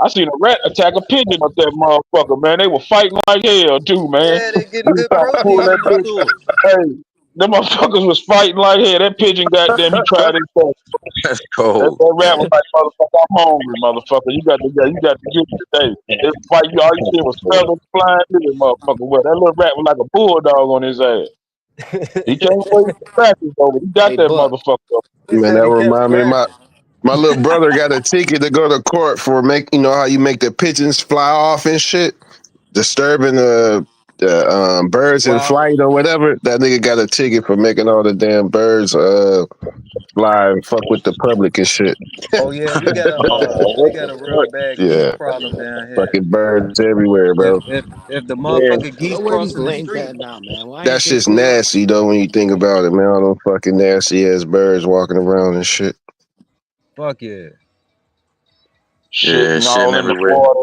I seen a rat attack a pigeon up that motherfucker, man. They were fighting like hell too, man. Yeah, they getting He good tried to pull protein that in the bitch. stores. Hey, them motherfuckers was fighting like hell. That pigeon, goddamn, he tried himself. That's That cold. rat was like, motherfucker, I'm hungry, motherfucker. You got to get it today. They fight you. All you see was feathers flying to this motherfucker. Well, that little rat was like a bulldog on his ass. He can't wait for practice over. He got Hey, that Buck. motherfucker. He Man, said that he kept remind me of scratching. my little brother got a ticket to go to court for you know how you make the pigeons fly off and shit, disturbing the birds in Wow. flight or whatever. That nigga got a ticket for making all the damn birds fly and fuck with the public and shit. Oh yeah, we got a real bad geese Yeah, problem down here. fucking birds everywhere, If bro. if if the Yeah. motherfucking geese So where these crossing the lanes street, at now, man? Why That ain't they shit's pull up? nasty though when you think about it, man. All them fucking nasty ass birds walking around and shit. fuck yeah. Yeah, Shitting shitting all in the everywhere. water.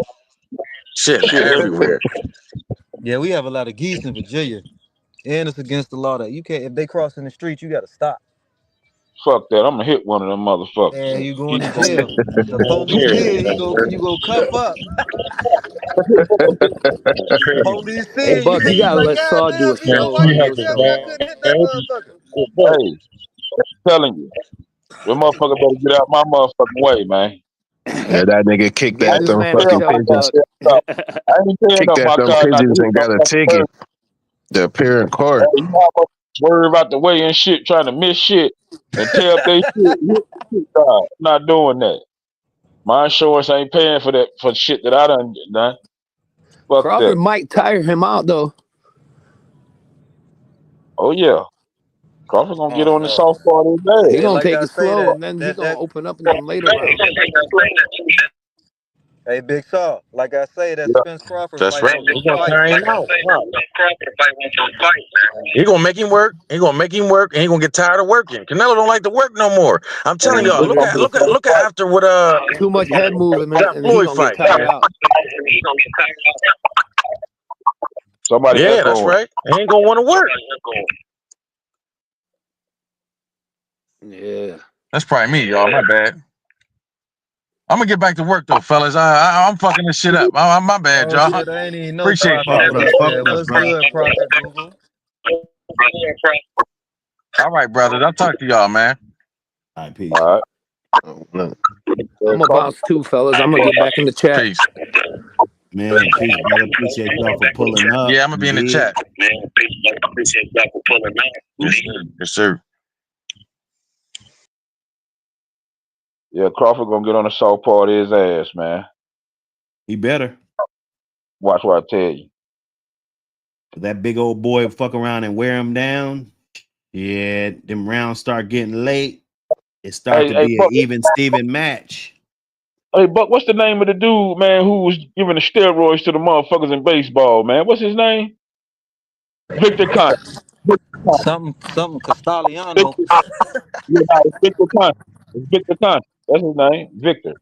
Shitting Shit everywhere. everywhere. Yeah, we have a lot of geese in Virginia, and it's against the law that you can't. If they crossing the street, you got to stop. Fuck that. I'm gonna hit one of them motherfuckers. And you going Keep to going jail. The police here. see it, you go cuff up. Police see Hey, it, Buck, you you gotta like, let God Saw do damn, a see, show why on you your didn't tell me I show. couldn't hit that motherfucker? Hey, telling you, the motherfucker better get out my motherfucking way, man. Yeah, that nigga kicked Give I at this ain't them man a tell fucking my show, pigeons. Buck. goddamn stuff. I ain't tearing Kicked up at my them car not to pigeons hit and no got a fucking ticket. person. The apparent court. You know how much swerve out the way and shit, trying to miss shit and tear up they shit. Not doing that. My insurance ain't paying for that for shit that I done. Fuck Crawford that. might tire him out though. Oh yeah, Crawford gonna get Oh on the no. soft part of his ass. He Hey, gonna like take I it say, slow, that and then he that gonna that. open up in them later rounds. Hey, Big Shaw. Like I say, that Yeah, Spence Crawford That's fight right. went to He a gonna fight, tire him man. out. He gonna make him work. He gonna make him work, and he gonna get tired of working. Canelo don't like to work no more. I'm telling and y'all. it's Look gonna at be the look at first look at fight. after what Too much head movement, that and he Floyd gonna get fight, tired man. out. Somebody Yeah, that's echoing. right. He ain't gonna want to work. Yeah. That's probably me, y'all. My bad. I'm gonna get back to work though, fellas. I'm fucking this shit up. My bad, Oh y'all. shit, I ain't even know Appreciate Prophet y'all, was Fuck brother. us, up fuck there. us, What's brother. good, Prophet Google? All right, brothers. I'll talk to y'all, man. All right, peace. All right. Look, I'm gonna Crawford. bounce too, fellas. I'm gonna get back in the chat. Peace. Man, peace, brother. Appreciate y'all for pulling up. Yeah, I'm gonna be in the Indeed. chat. Yes, sir. Yeah, Crawford gonna get on the soft part of his ass, man. He better. Watch what I tell you. That big old boy fuck around and wear him down. Yeah, them rounds start getting late. It start to Hey, be an Buck. even Steven match. Hey, Buck. What's the name of the dude, man, who was giving the steroids to the motherfuckers in baseball, man? What's his name? Victor Conte. Something Castellano. Victor, yeah, no, it's Victor Conte. It's Victor Conte. That's his name. Victor.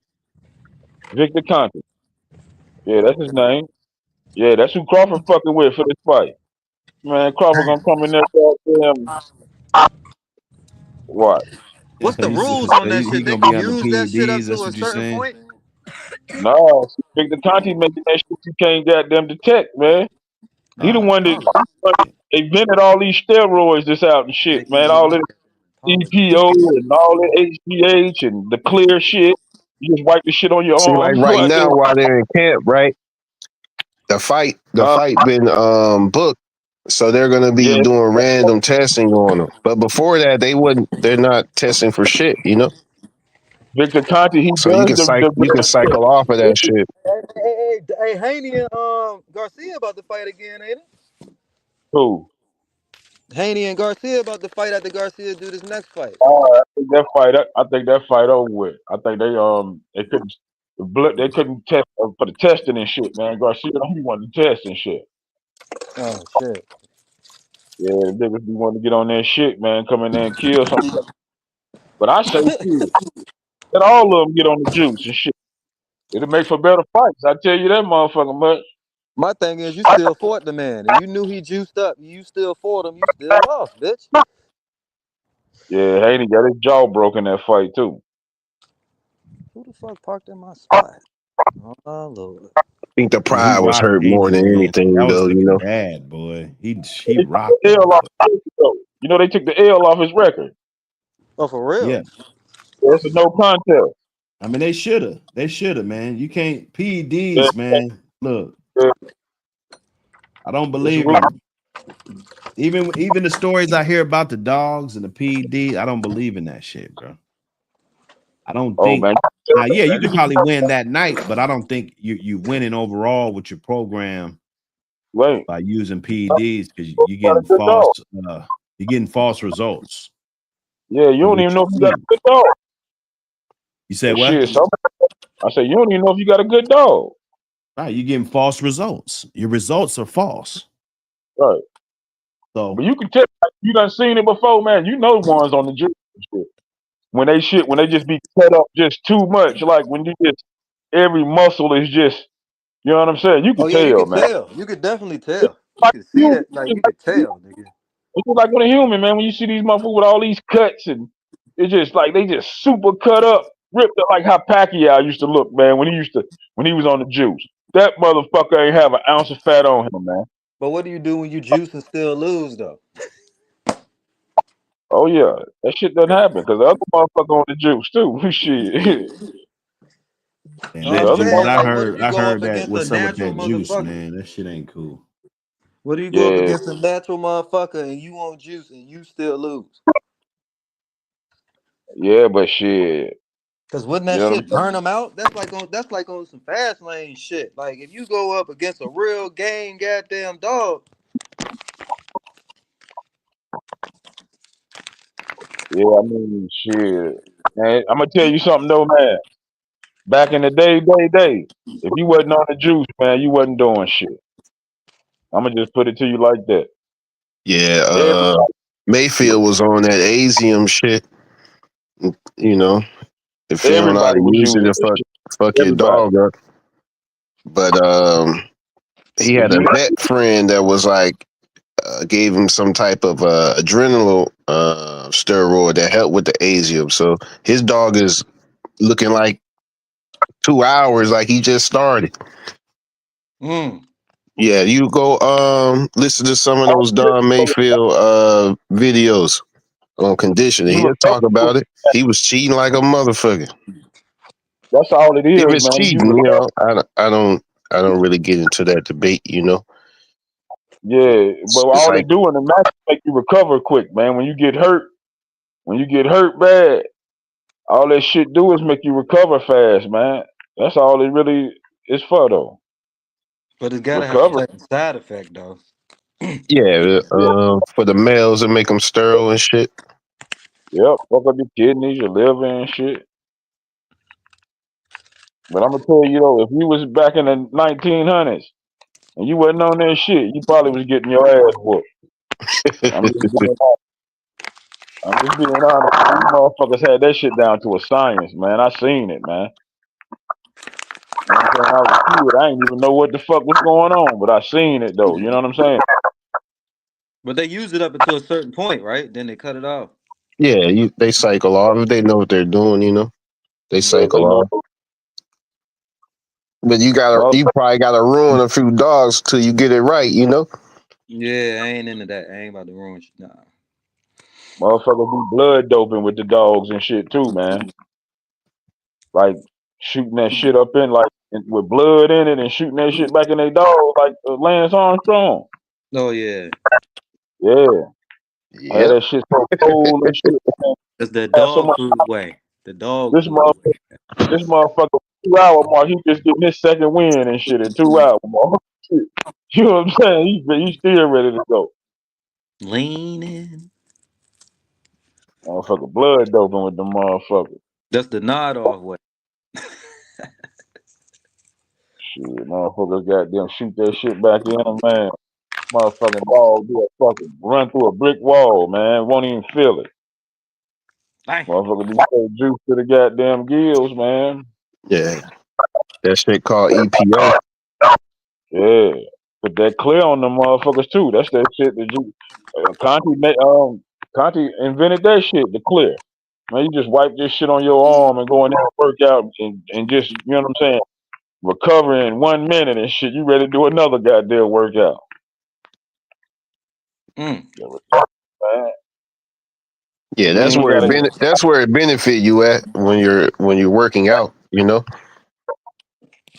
Victor Conte. Yeah, that's his name. Yeah, that's who Crawford fucking with for this fight. Man, Crawford gonna come in there, goddamn. What? What's the He rules on that he shit? They gonna be can on the use that shit up PEDs. to That's a what you're certain saying. point. No, Victor Conte making that shit you can't goddamn detect, man. He the one that Oh, invented all these steroids that's out and shit, man. All that EPO and all that HGH and the clear shit. You just wipe the shit on your see, arm. like You go right out there. now while they're in camp, right? The fight been booked, so they're gonna be Yeah, doing random testing on them. But before that, they're not testing for shit, you know. Victor Conte, he So you does can cycle off of that shit. Hey, Haney and Garcia about to fight again, ain't it? Who? Haney and Garcia about to fight after Garcia do this next fight. I think that fight over with. I think they couldn't they couldn't test for the testing and shit, man. Garcia he wanted to test and shit. Oh shit. Yeah, the niggas be wanting to get on that shit, man. Come in there and kill something. But I say shit. Let all of them get on the juice and shit. It'll make for better fights. I tell you that motherfucker much. My thing is, you still fought the man, and you knew he juiced up. You still fought him. You still lost, bitch. Yeah, Haney got his jaw broken that fight too. Who the fuck parked in my spot? Oh Lord. I think the yeah, he pride was rocked hurt more Haney, than man. That anything, was though. You looking know, bad, boy. He They took rocked the that L off boy. his record, though. You know they took the L off his record. Oh, for real? Yeah. Yeah, it's a no contest. I mean, they should have. They should have, man. You can't Yeah, PEDs, man. Look, yeah. I don't It's believe real. in even the stories I hear about the dogs and the PED. I don't believe in that shit, bro. I don't Oh think. man, Yeah, you could you probably win that night, but I don't think you winning overall with your program wait. by using PEDs because You got a good dog. you're getting false results Yeah, you of don't what even you know if you got see. a good dog. You said But what? shit, I said you don't even know if you got a good dog. Right, you're getting false results. Your results are false. Right. So But you can tell you done seen it before, man. You know ones on the juice and shit. When they just be cut up just too much. Like when you just every muscle is just you know what I'm saying? You Oh can yeah, you tell, could man. tell. You could definitely It's tell. You like could see human. that. Like you could tell, nigga. It's just like with a human, man. When you see these motherfuckers with all these cuts and it's just like they just super cut up, ripped up like how Pacquiao used to look, man, when he was on the juice. That motherfucker ain't have an ounce of fat on him, man. But what do you do when you juice and still lose though? Oh yeah, that shit doesn't happen because the other motherfucker on the juice too. Shit, and No, yeah, I'm the other saying motherfucker. like, what if you I go up heard that against a what's up with natural that juice, motherfucker? man. That shit ain't cool. What do you go up Yeah, against a natural motherfucker and you want juice and you still lose? yeah, but shit, Cause wouldn't you that know what I'm shit burn them out? That's like on some fast lane shit. Like if you go up against a real game goddamn dog. saying? Yeah, I mean, shit. Man, I'm gonna tell you something though, man. Back in the day, if you wasn't on the juice, man, you wasn't doing shit. I'm gonna just put it to you like that. Yeah, Everybody, Mayfield was on that Asium shit. You know, if you don't know how everybody to was use it, using to that shit. fuck your Everybody. dog up. But he If had a you, vet friend that was like gave him some type of adrenal steroid that helped with the Asium. So his dog is looking like 2 hours, like he just started. Mm. Yeah, you go listen to some of those Don Mayfield videos on conditioning. you He'll talk recover. about it. He was cheating like a motherfucker. That's all it If is, it's man. You cheating, you recover. know, I don't really get into that debate. You know, Yeah, but it's all they like do in the match is make you recover quick, man. When you get hurt bad, all that shit do is make you recover fast, man. That's all it really is for, though. But it's gotta have a Recover. certain side effect though. yeah, Yeah, for the males that make them sterile and shit. yep. Fuck up your kidneys, your liver, and shit. But I'm gonna tell you though, if you was back in the 1900s and you wasn't on that shit, you probably was getting your ass whooped. I'm just being honest. I'm just being honest. These motherfuckers had that shit down to a science, man. I seen it, man. You know what I'm saying? I was a kid. I didn't even know what the fuck was going on, but I seen it though. You know what I'm saying? But they use it up until a certain point, right? Then they cut it off. Yeah, they cycle off. If they know what they're doing, you know, they Yeah, they cycle know. off. But you Motherfuckers probably gotta ruin a few dogs till you get it right, you know. Yeah, I ain't into that. I ain't about to ruin shit. Nah. be blood doping with the dogs and shit too, man. Like shooting that shit up in with blood in it and shooting that shit back in their dog like Lance Armstrong. Oh yeah. Yeah, had Yep. that shit so cold and shit. Man. It's the Had so dog much. food way. The dog This food way. motherfucker, this motherfucker, 2 hour mark. He just getting his second win and shit in 2 hours mark. You know what I'm saying? He's still ready to go. Leaning. Motherfucker, blood doping with the motherfucker. That's the nod off way. Shit, motherfuckers goddamn shoot that shit back in him, man. Motherfucking dog do a fucking run through a brick wall, man. Won't even feel it. Bang. Motherfucker be so juice to the goddamn gills, man. Yeah, that shit called EPO. Yeah. Put that clear on them motherfuckers too. That's that shit that you Conti invented that shit, the clear. Man, you just wipe this shit on your arm and go in there and work out and just, you know what I'm saying, recover in 1 minute and shit. You ready to do another goddamn workout. Mm. Yeah, man. Yeah, You ain't gotta that's where it benefit you at when you're working out. You know,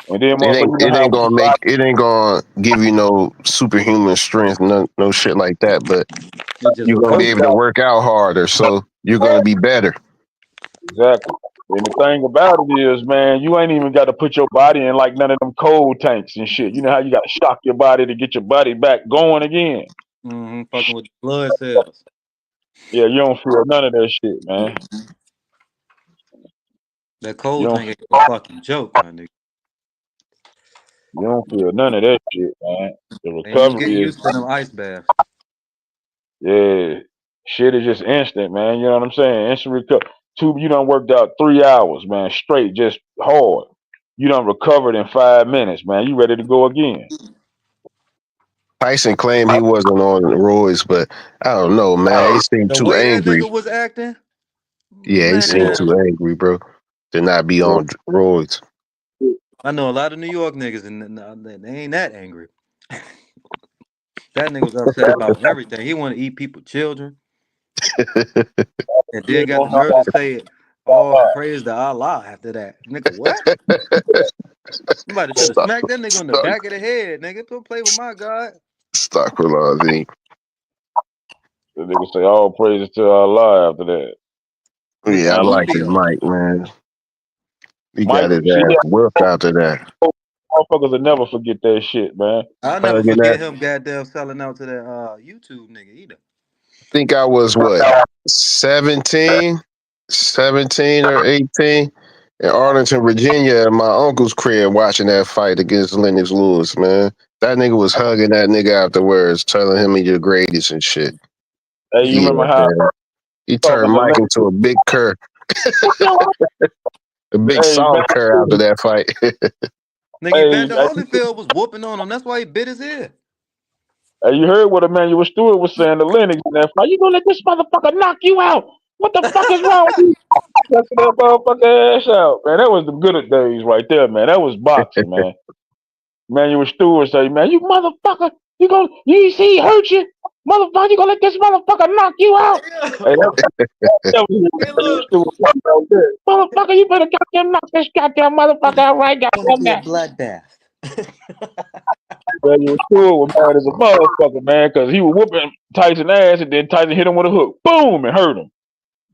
and then motherfucker, you know how we it ain't gonna give you no superhuman strength, no shit like that. But It just you're gonna be able to recovery. work out harder, so you're gonna be better. exactly. And the thing about it is, man, you ain't even got to put your body in like none of them cold tanks and shit. You know how you got to shock your body to get your body back going again. Mm-hmm. Fucking with the blood cells. Yeah, you don't feel none of that shit, man. That You cold don't tank ain't a fucking joke, my nigga. you don't feel none of that shit, man. The And you get recovery is used to them ice baths. yeah, shit is just instant, man. You know what I'm saying? Instant recovery. You done worked out 3 hours, man, straight, just hard. You done recovered in 5 minutes, man. You ready to go again? Tyson claimed he wasn't on roids, but I don't know, man. He seemed The too way that angry. nigga was acting, Yeah, he seemed man. too angry, bro, to not be on roids. I know a lot of New York niggas, and they ain't that angry. That nigga was upset about everything. He want to eat people children, and then got the nerve to say it. All praise to Allah after that. Nigga, what? Somebody should have Stop, smacked that nigga on the stop. back of the head, nigga. Don't play with my God. Astaghfirullah. The nigga say all praises to Allah after that. Yeah, I How he like his feel? mic, man. He got Mike, his see ass that whooped after that. motherfuckers will never forget that shit, man. I'll never Hugging forget that. him goddamn selling out to that YouTube nigga either. I think I was what 17 or 18 in Arlington, Virginia, at my uncle's crib watching that fight against Lennox Lewis, man. That nigga was hugging that nigga afterwards, telling him he the greatest and shit. Hey, you Yeah, remember how man. He turned talking to Mike Lennox? into a big cur, a big Hey, man. soft cur after that fight. Nigga, Hey, Evander Holyfield was whooping on him. That's why he bit his ear. hey, you heard what Emmanuel Stewart was saying to Lennox in that fight. You gonna let this motherfucker knock you out? What the fuck is wrong with you? Knocking that motherfucker ass out, man. That was the good days right there, man. That was boxing, man. Emmanuel Stewart say, man, you motherfucker, you see he hurt you? Motherfucker, you gonna let this motherfucker knock you out? Hey, that was Hey, Emmanuel look. Stewart talking about that. Motherfucker, you better goddamn knock this goddamn motherfucker out right Gonna goddamn be a now. bloodbath. Emmanuel Stewart was mad as a motherfucker, man, because he was whooping Tyson ass and then Tyson hit him with a hook. Boom, and hurt him.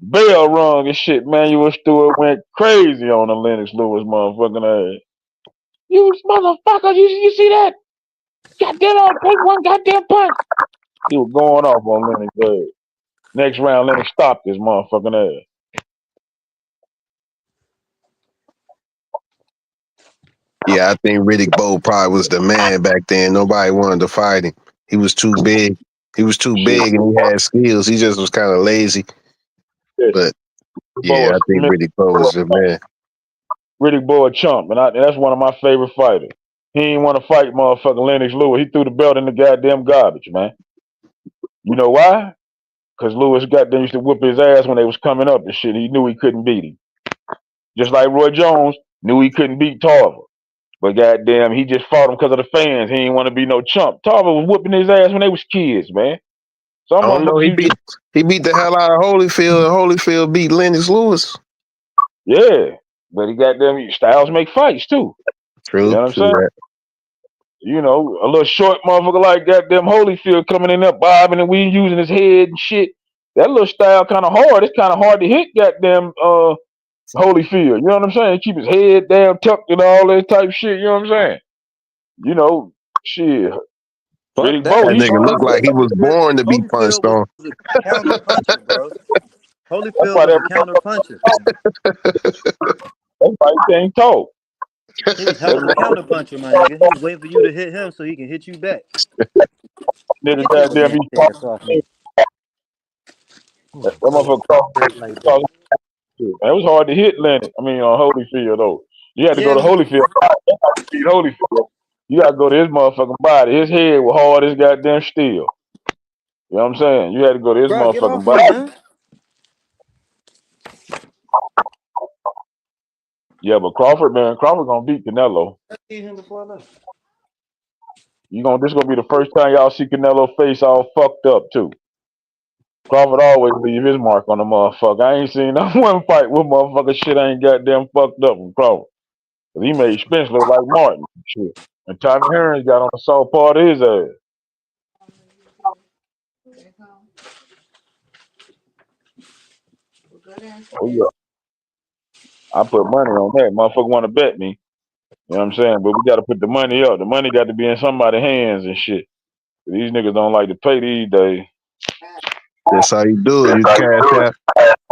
Bell rung and shit. Emmanuel Stewart went crazy on the Lennox Lewis motherfucking ass. You motherfucker, you see that? Goddamn on point one goddamn punch. He was going off on Lennox ass. Next round, Lennox stopped his motherfucking ass. Yeah, I think Riddick Bowe probably was the man back then. Nobody wanted to fight him. He was too big. He was too Shit. big and he had skills. He just was kind of lazy. But yeah, I think Riddick Bowe was the man. Riddick Bowe a chump, and that's one of my favorite fighters. He ain't want to fight motherfucking Lennox Lewis. He threw the belt in the goddamn garbage, man. You know why? Because Lewis goddamn used to whoop his ass when they was coming up and shit. He knew he couldn't beat him. Just like Roy Jones knew he couldn't beat Tarver. But goddamn, he just fought him because of the fans. He ain't want to be no chump. Tarver was whooping his ass when they was kids, man. Some I don't know. motherfuckers He you just beat the hell out of Holyfield, and Holyfield beat Lennox Lewis. yeah. But he goddamn Styles make fights too. You know True, what I'm true saying? that. You know, a little short motherfucker like goddamn Holyfield coming in there bobbing and we using his head and shit. That little style kind of hard. It's kind of hard to hit goddamn Holyfield. You know what I'm saying? Keep his head down, tucked and all that type shit. You know what I'm saying? You know, shit. Fuck Riddick that. Bowe, That he nigga looked like he was born to be Holyfield punched was on. a counter puncher, bro. that's Holyfield why was a counter puncher. he can't talk. He was hell That of a counter puncher, my nigga. He was waiting for you to hit him so he can hit you back. nigga Get your goddamn nasty he ass off me. that motherfucker Like that. it was hard to hit Lennox. I mean on Holyfield though. You had to Yeah, go it to was. Holyfield. Beat Holyfield. You gotta go to his motherfucking body. His head was hard as goddamn steel. You know what I'm saying? You had to go to his Bro, get motherfucking off him, body. man. Yeah, but Crawford, man, Crawford gonna beat Canelo. I see him before I left. This gonna be the first time y'all see Canelo face all fucked up too. Crawford always leave his mark on the motherfucker. I ain't seen not one fight where motherfucker shit ain't goddamn fucked up from Crawford. 'Cause he made Spence look like Martin and shit. And Tommy Hearns got on the soft part of his ass. Oh yeah. I put money on that. Motherfucker wanna bet me. You know what I'm saying? But we gotta put the money up. The money got to be in somebody's hands and shit. These niggas don't like to pay these days. That's how you do it.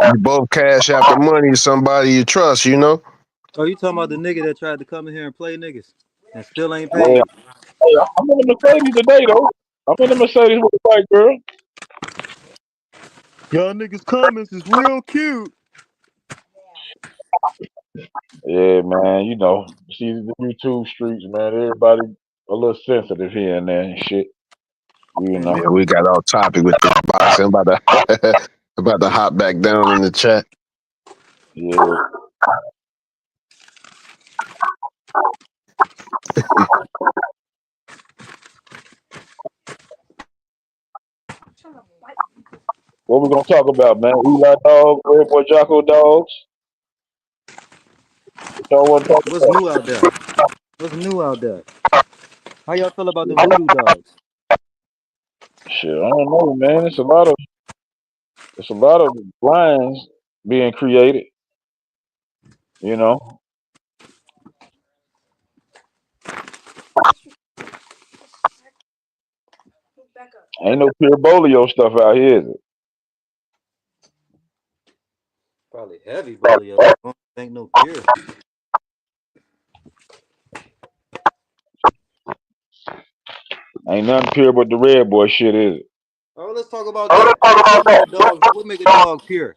You both cash out the money to somebody you trust, you know? Oh, you talking about the nigga that tried to come in here and play niggas and still ain't Yeah. paid? Hey, I'm in the Mercedes today though. I'm in the Mercedes with the white girl. Y'all niggas comments is real cute. Yeah, man, you know, see the YouTube streets, man. Everybody a little sensitive here and there and shit. You know. Yeah, we got off topic with this boxing. I'm about to about to hop back down in the chat. Yeah. What we gonna talk about, man? Eli dog, Red Boy Jocko dogs. What y'all want to talk What's about? new out there? What's new out there? How y'all feel about them voodoo dogs? Shit, I don't know, man. It's a lot of lines being created. You know, ain't no pure bolio stuff out here, is it? Probably heavy bolio. I don't think no pure. Ain't nothing pure but the red boy shit, is it? Oh, let's talk about that. What make a dog? What make a dog pure?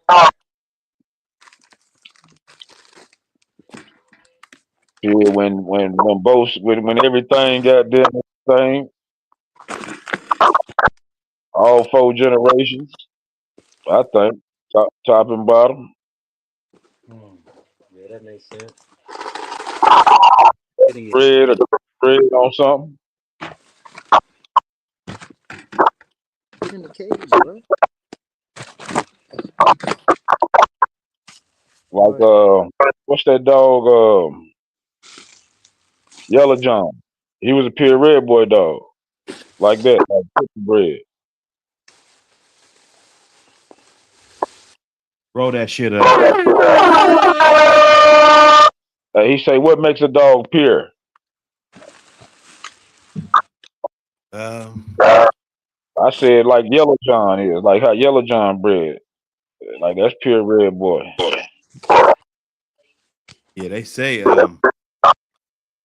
Pure when everything got them thing, all four generations. I think top and bottom. Yeah, that makes sense. Bread or bread on something. Get in the cage, bro. Like what's that dog? Yellow John. He was a pure red boy dog. Like that, like cookie bread. Roll that shit up. He say, what makes a dog pure? I said like Yellow John is, like how Yellow John bread. Like that's pure red boy. Yeah, they say damn,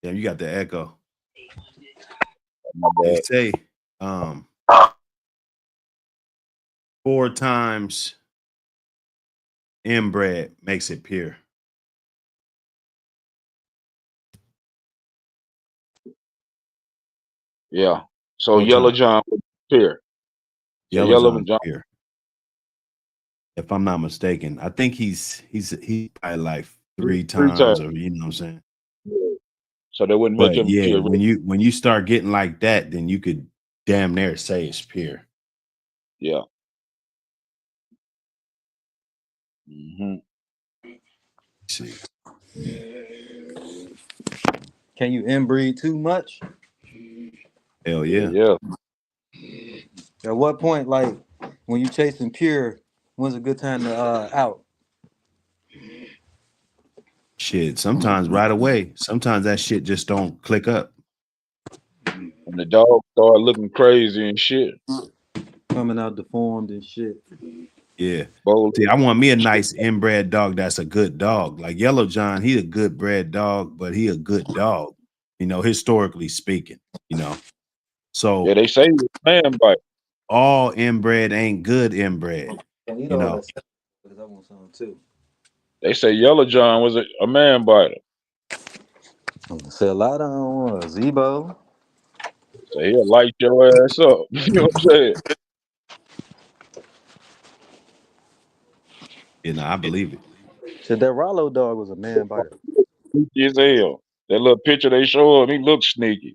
you got the echo. They say 4 times inbred makes it pure. Yeah. So 4 Yellow times. John was pure. So Yellow Yellow John John pure. If I'm not mistaken, I think he's probably like 3 times, or you know what I'm saying. So they wouldn't make But him yeah, pure. when you start getting like that, then you could damn near say it's pure. Yeah. Mm-hmm. See. Can you inbreed too much? Hell yeah. Yeah. At what point, like when you chasing pure, when's a good time to out? Shit, sometimes right away. Sometimes that shit just don't click up. When the dog start looking crazy and shit. Coming out deformed and shit. Yeah. See, I want me a nice inbred dog that's a good dog. Like Yellow John, he a good bred dog, but he a good dog, you know, historically speaking, you know. So yeah, they say he's a man bite. All inbred ain't good inbred, you know. Because I want some too. They say Yellow John was a man biter. Say a lot on Zebo. So he'll light your ass up. You know what I'm saying? You know, I believe it. Said that Rollo dog was a man biter. Sneaky as hell. That little picture they show him, he looks sneaky.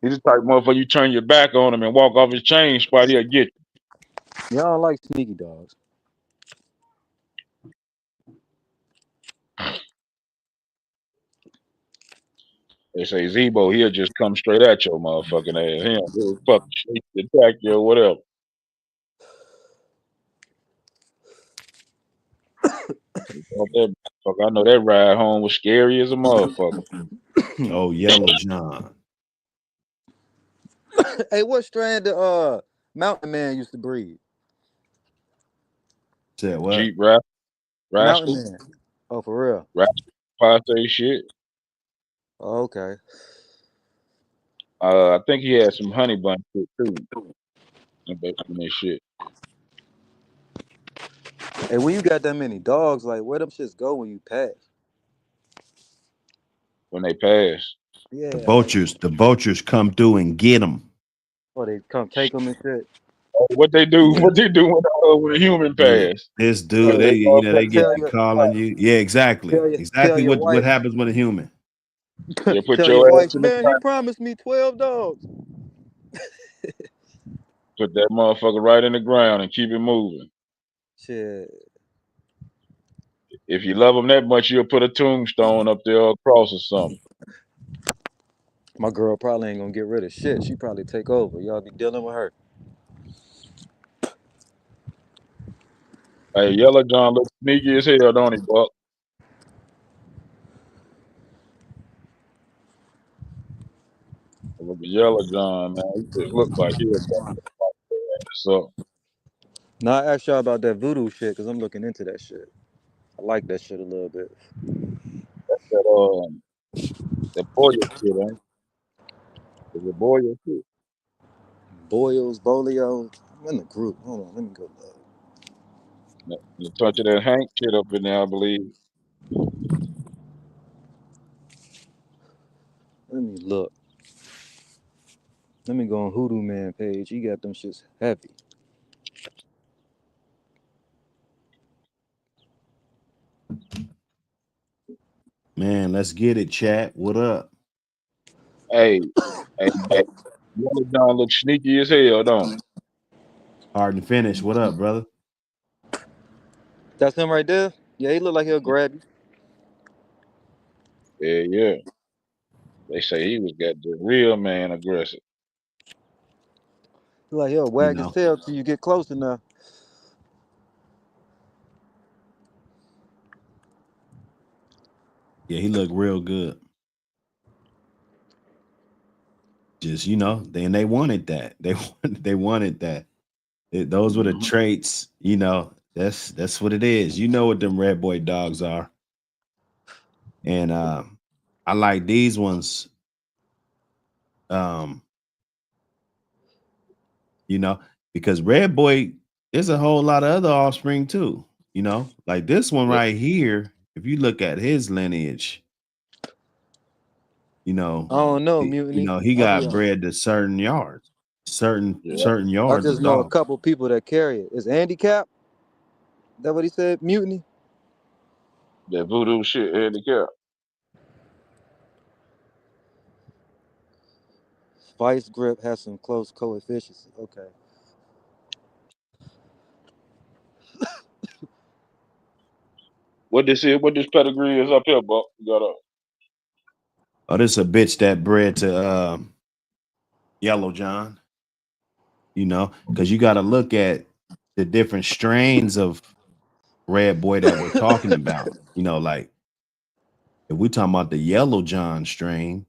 He's the type of motherfucker you turn your back on him and walk off his chain spot, he'll get you. Y'all like sneaky dogs. They say Zebo, he'll just come straight at your motherfucking ass. He don't give a fuck straight to attack you or whatever. I know that ride home was scary as a motherfucker. Oh, Yellow John. Hey, what strand the Mountain Man used to breed? Said what? Jeep Mountain Rascal. Man. Oh, for real? Rascal Pate shit. Oh, okay. I think he had some honey bun shit too. In that shit. Hey, when you got that many dogs, like where them shits go when you pass? When they pass. Yeah. The vultures come through and get them. Oh, they come take them and shit. What they do? Yeah. What they do when a human pass? This dude, they get to calling you. Yeah, exactly. Exactly what happens with a human. Yeah, put tell your your ass wife, in the man, you promised me 12 dogs. Put that motherfucker right in the ground and keep it moving. Shit. If you love them that much, you'll put a tombstone up there or a cross or something. My girl probably ain't gonna get rid of shit. She probably take over. Y'all be dealing with her. Hey, Yellow John looks sneaky as hell, don't he, Buck? Look at Yellow John, man. He just look like he'll so Now I asked y'all about that voodoo shit because I'm looking into that shit. I like that shit a little bit. that that Boyer shit, ain't it? Is it Boyer shit? Boils, bolio. I'm in the group. Hold on, let me go look. The touch of that Hank shit up in there, I believe. Let me look. Let me go on Hoodoo Man page. He got them shits heavy. Man, let's get it, chat. What up? Hey, Buck. Yellow John looks sneaky as hell, don't he? Hard to finish. What up, brother? That's him right there? Yeah, he look like he'll grab you. Yeah. They say he was got the real man aggressive. He like he'll wag his tail till you get close enough. Yeah, he looked real good. Just they wanted that. They wanted that. Those were the traits. That's what it is. You know what them red boy dogs are. And I like these ones. Because red boy, there's a whole lot of other offspring too. Like this one right here. If you look at his lineage, I don't know, Mutiny. he I'll be got honest. bred to certain yards, certain I yards just of know a dogs. couple people that carry it. Is handicap? That what he said? Mutiny? That voodoo shit, handicap. Vice grip has some close coefficients. Okay. What this pedigree is up here, Buck? You got a Oh, this is a bitch that bred to Yellow John. Because you got to look at the different strains of red boy that we're talking about. Like if we talking about the Yellow John strain,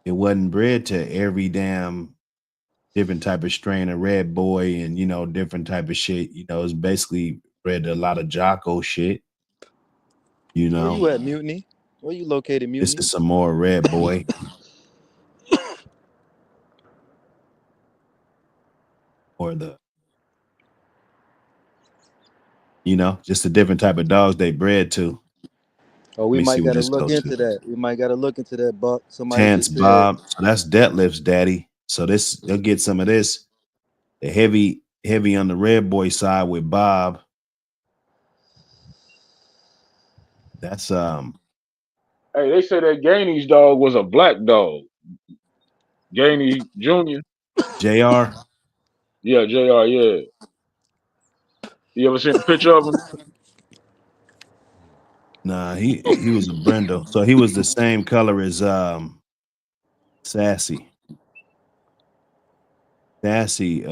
it wasn't bred to every damn different type of strain of red boy and different type of shit. It's basically bred to a lot of Jocko shit. Where you at, Mutiny? Where you located, This Mutiny? is some more red boy. Or just a different type of dogs they bred to. Oh, we Let me see might what gotta this look goes into to. that. We might gotta look into that, Buck. Somebody Tense just said, Bob. So that's Deadlift's daddy. So they'll get some of this. The heavy on the red boy side with Bob. That's Hey, they say that Gainey's dog was a black dog. Gainey Jr. JR. Yeah, JR, yeah. You ever seen a picture of him? Nah, he was a Brindle. So he was the same color as Sassy. Sassy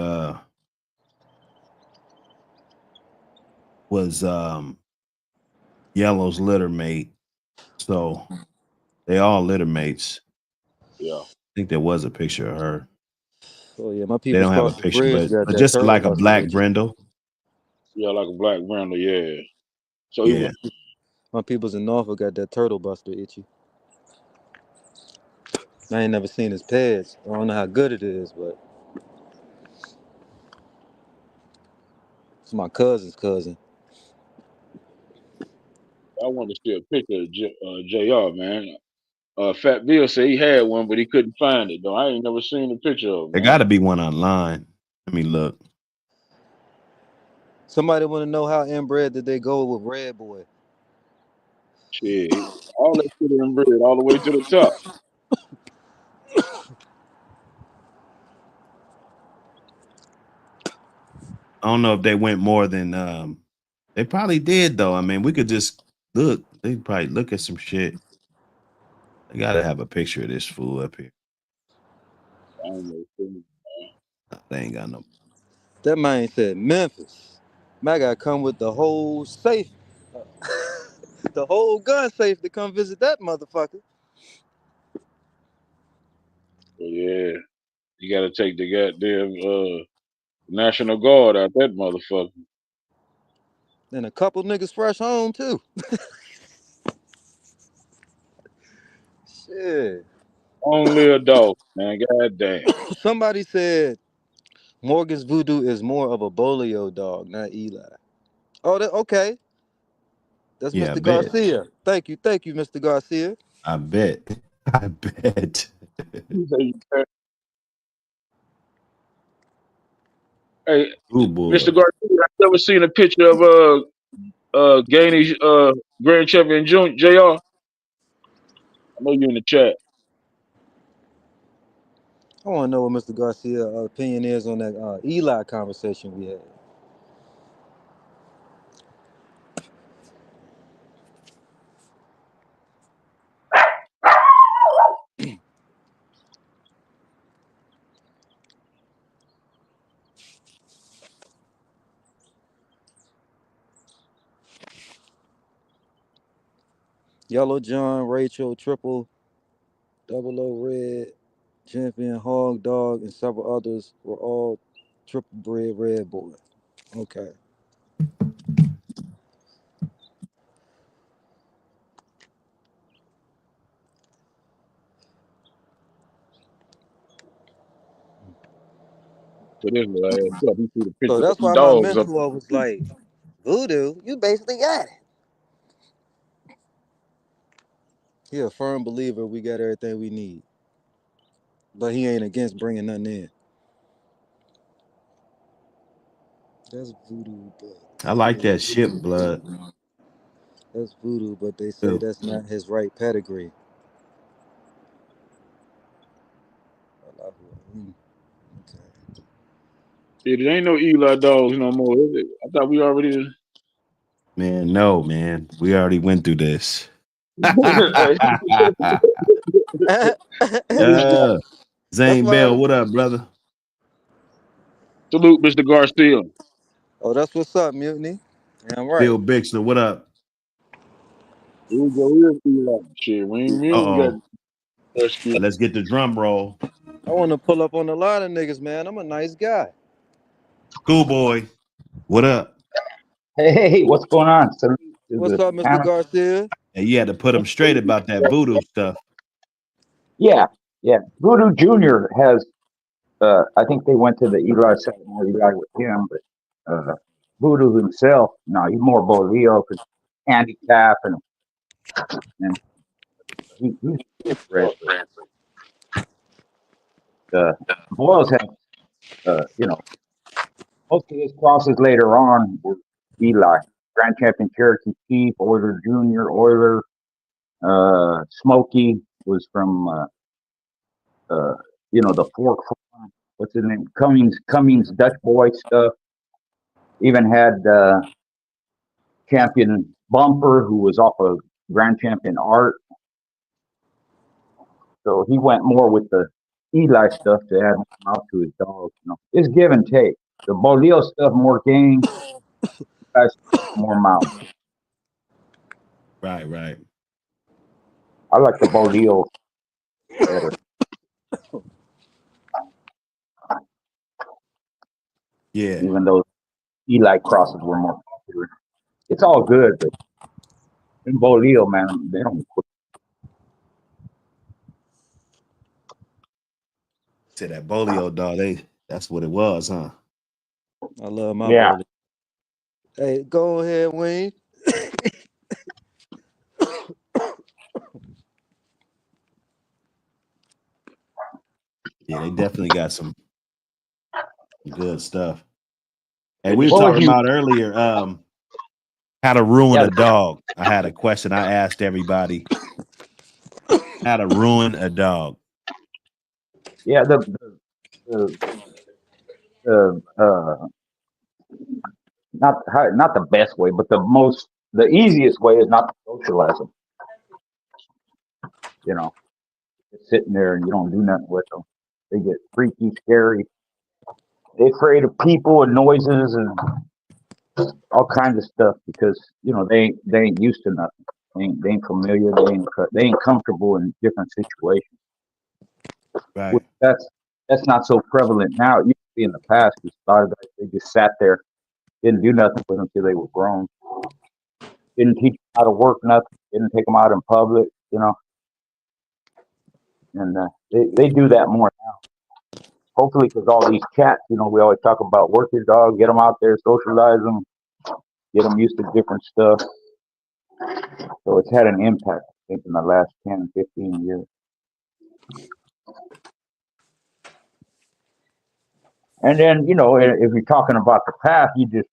was Yellow's litter mate. So they all litter mates. Yeah. I think there was a picture of her. oh yeah, my They people's don't have a across the picture, bridge got but that just turtle like a buster black itchy. brindle. Yeah, like a black brindle, yeah. So he Yeah. was My people's in Norfolk got that turtle buster itchy. I ain't never seen his pads. I don't know how good it is, but it's my cousin's cousin. I wanted to see a picture of JR, man. Fat Bill said he had one, but he couldn't find it though. I ain't never seen a picture of him, There man. gotta be one online. Let me look. Somebody want to know how inbred did they go with Red Boy? Shit. All that shit inbred all the way to the top. I don't know if they went more than they probably did though. I mean, we could just look. They probably look at some shit. They gotta have a picture of this fool up here. I ain't never seen it. They ain't got no. That man said Memphis. Man, I gotta come with the whole safe, the whole gun safe to come visit that motherfucker. Yeah, you got to take the goddamn National Guard out that motherfucker. And a couple niggas fresh home too. Shit. Only a dog, man. Goddamn. Somebody said Morgan's voodoo is more of a bolio dog, not Eli. Oh, okay. That's Yeah, I Mr. bet. Garcia. Thank you, Mr. Garcia. I bet. I bet. Hey, Ooh Mr. boy. Garcia, I never seen a picture of Gainey's grand champion Jr. I know you in the chat. I want to know what Mr. Garcia's opinion is on that Eli conversation we had. Yellow John, Rachel, Triple, Double O Red, Champion, Hog Dog, and several others were all triple bred red boy. Okay. So this last up, he see the So picture of that's them why my dogs up. mentor was like, voodoo, you basically got it. He a firm believer we got everything we need. But he ain't against bringing nothing in. That's voodoo, but I he like ain't. that ship blood. That's voodoo, but they say Too. that's not his right pedigree. Okay. It ain't no Eli dogs no more, is it? I thought we already. Man, no, man. We already went through this. Hey, uh, That's Zane why. Bell, what up, brother? salute, Mr. Garcia. Oh, that's what's up, Mutiny. Damn right. Bill Bixler, what up? Here we go. Here's Eli. Shit, we ain't got Uh-oh. rescue. Let's get the drum roll. I want to pull up on a lot of niggas, man. I'm a nice guy. Schoolboy, what up? Hey, what's going on? Salute to What's the up, Mr. panel. Garcia? And you had to put him straight about that voodoo stuff. Yeah, yeah. Voodoo Junior has. I think they went to the Eli Satmore Eli with him, but Voodoo himself, no, he's more Bolio because handicap and he's bred. But Boyles have, most of his crosses later on were Eli, Grand Champion Cherokee Chief, Oiler Junior, Oiler, Smokey was from. The fork farm, what's his name? Cummings Dutch boy stuff. Even had champion Bumper, who was off of Grand Champion Art. So he went more with the Eli stuff to add out to his dog. It's give and take. The Bolio stuff more game, Eli stuff more mouth. Right, right. I like the Bolio better, Yeah. even though Eli crosses were more popular. It's all good, but in Bolio, man, they don't quit. To that Bolio dog, that's what it was, huh? I love my Yeah. bully. Hey, go ahead, Wayne. Yeah, they definitely got some good stuff. Hey, Hey, we were What talking was you? about earlier how to ruin a dog. I had a question I asked everybody. How to ruin a dog. Yeah, the not the best way, but the easiest way is not to socialize them. You know, just sitting there and you don't do nothing with them. They get freaky, scary. They're afraid of people and noises and all kinds of stuff because they ain't used to nothing. They ain't familiar. They ain't comfortable in different situations. Right. That's not so prevalent now. It used to be in the past. A lot of guys, they just sat there, didn't do nothing with them until they were grown. Didn't teach them how to work nothing. Didn't take them out in public. And they do that more now. Hopefully, because all these cats, we always talk about work your dog, get them out there, socialize them, get them used to different stuff. So it's had an impact, I think, in the last 10, 15 years. And then, if you're talking about the past, you just,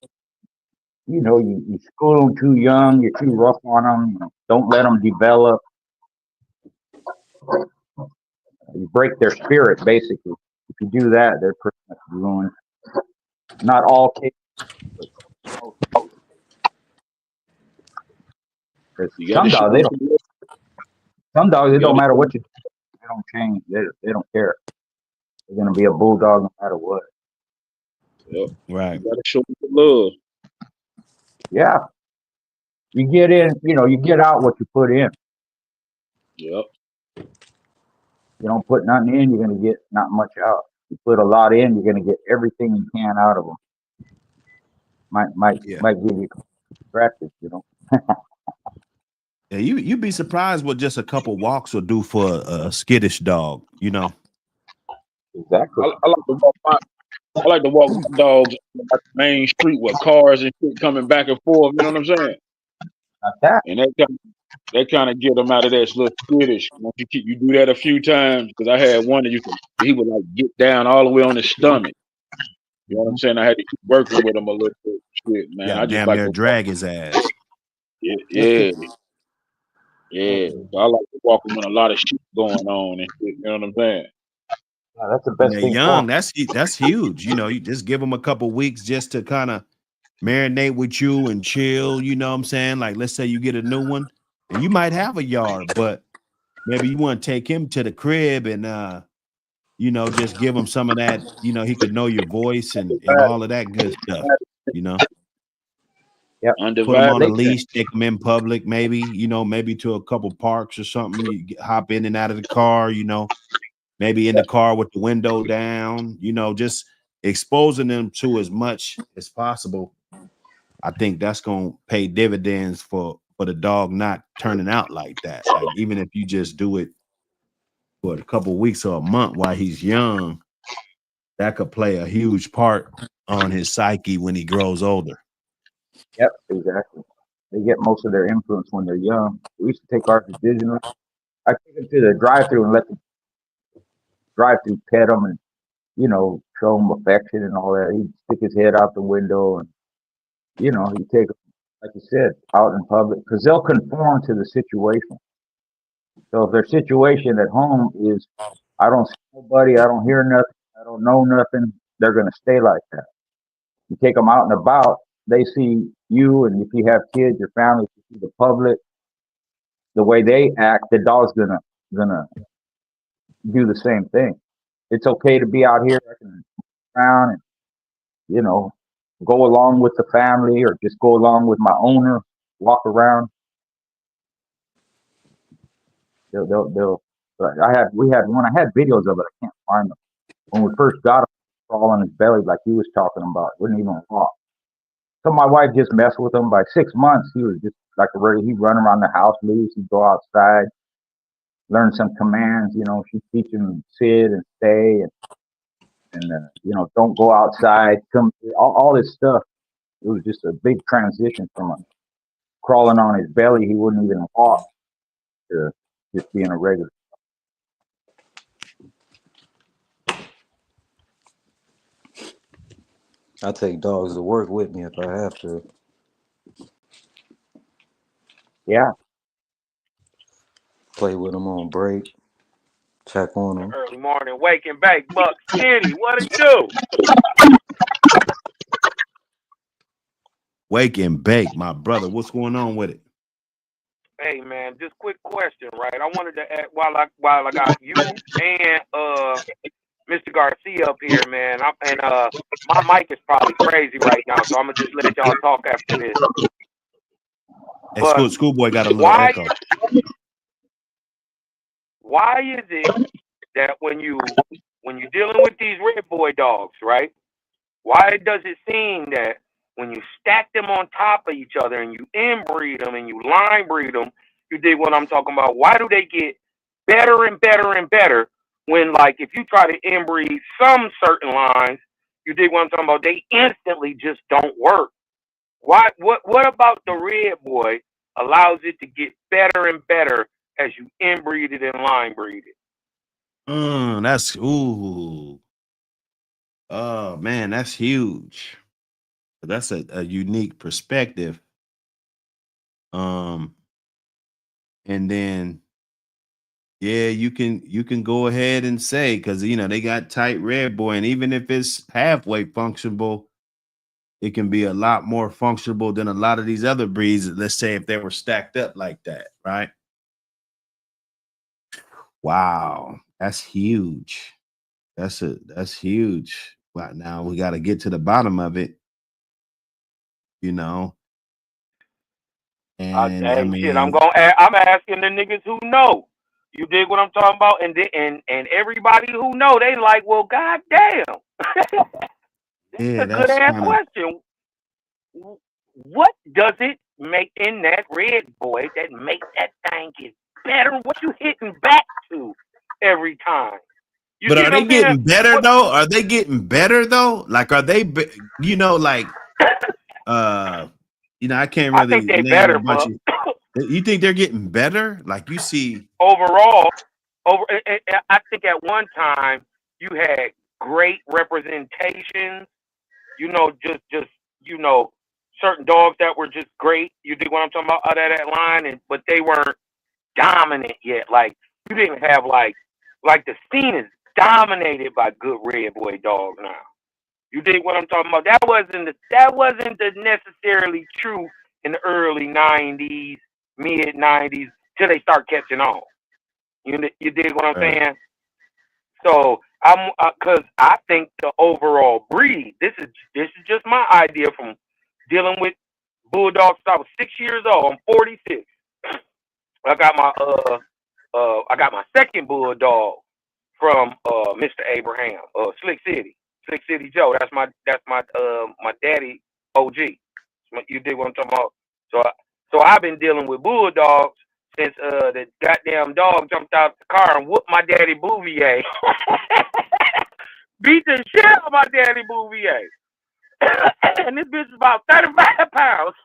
you school them too young, you're too rough on them, don't let them develop. You break their spirit, basically. If you do that, they're pretty much ruined. Not all cases, but most. Some dogs, it don't matter what you do. They don't change. They don't care. They're going to be a bulldog no matter what. Yep. Right. You gotta show them the love. Yeah. You get in, you get out what you put in. Yep. You don't put nothing in, you're going to get not much out. You put a lot in, you're going to get everything you can out of them. Might give you scratches, Yeah, you'd be surprised what just a couple walks will do for a skittish dog. Exactly. I like to walk my dogs on the main street with cars and shit coming back and forth. You know what I'm saying? Not that. And that kind of get them out of that little skittish. Once you do that a few times, because I had one that he would like get down all the way on his stomach. You know what I'm saying? I had to keep working with him a little bit. Shit, man. Yeah, I just damn like near to drag his ass. Yeah. So I like to walk them when a lot of shit going on and shit. You know what I'm saying? Yeah, that's the When best they're thing. young, that's huge. You just give them a couple weeks just to kind of marinate with you and chill. You know what I'm saying? Like, let's say you get a new one and you might have a yard, but maybe you want to take him to the crib and just give him some of that. He could know your voice and all of that good stuff. Yep. Put him on a leash, take him in public, maybe maybe to a couple parks or something. You hop in and out of the car, maybe in the car with the window down, just exposing them to as much as possible. I think that's gonna pay dividends for the dog not turning out like that. Like, even if you just do it for a couple weeks or a month while he's young, that could play a huge part on his psyche when he grows older. Yep, exactly. They get most of their influence when they're young. We used to take our decision. I take them to the drive-through and let the drive-through pet them and show them affection and all that. He'd stick his head out the window and he'd take them, like you said, out in public because they'll conform to the situation. So if their situation at home is, I don't see nobody, I don't hear nothing, I don't know nothing, they're going to stay like that. You take them out and about, they see you, and if you have kids, your family, you see the public, the way they act, the dog's gonna do the same thing. It's okay to be out here, I can around and go along with the family or just go along with my owner, walk around. They'll. We had one. I had videos of it. I can't find them. When we first got him, crawl on his belly like he was talking about. Wouldn't even walk. So my wife just messed with him. By 6 months, he was just like a regular. He'd run around the house loose. He'd go outside, learn some commands. She'd teach him sit and stay and don't go outside. Come all this stuff. It was just a big transition from crawling on his belly. He wouldn't even walk to just being a regular. I take dogs to work with me if I have to. Yeah. Play with them on break. Check on them. Early morning wake and bake, Buck City. What it do? Wake and bake, my brother. What's going on with it? Hey man, just quick question, right? I wanted to ask while I got you and Mr. Garcia up here, man. My mic is probably crazy right now, so I'm gonna just let y'all talk after this. Hey, But Schoolboy got a little echo. Why is it that when you're dealing with these red boy dogs, right? Why does it seem that when you stack them on top of each other and you inbreed them and you line breed them, you dig what I'm talking about? Why do they get better and better and better when, like, if you try to inbreed some certain lines, you dig what I'm talking about? They instantly just don't work. Why? What about the red boy allows it to get better and better as you inbreed it and line breed it? That's ooh. Oh man, that's huge. That's a unique perspective. And then yeah, you can go ahead and say, because they got tight red boy, and even if it's halfway functional, it can be a lot more functional than a lot of these other breeds. Let's say if they were stacked up like that, right? Wow, that's huge. That's huge. But now we got to get to the bottom of it, And I Hey, shit, I'm mean, asking the niggas who know. You dig what I'm talking about? And everybody who know, they like, well, goddamn, that's yeah, a good that's ass kind of question. What does it make in that red boy that makes that thing get better? What you hitting back to every time? You But see are what they I'm saying? getting better though? Are they getting better though? Like, are they, like, I can't I think really they name a better, bunch but of. You think they're getting better? Like you see, overall, I think at one time you had great representation. Just certain dogs that were just great. You dig what I'm talking about out of that line, but they weren't dominant yet. Like you didn't have like the scene is dominated by good red boy dogs now. You dig what I'm talking about? That wasn't necessarily true in the early '90s, mid '90s, till they start catching on. You dig what I'm right? saying? So I'm because I think the overall breed. This is just my idea from dealing with bulldogs since I was 6 years old. I'm 46. I got my second bulldog from Mr. Abraham, Slick City Joe. That's my my daddy OG. You dig what I'm talking about? So I've been dealing with bulldogs since the goddamn dog jumped out the car and whooped my daddy Bouvier. Beat the shit out of my daddy Bouvier. And this bitch is about 35 pounds.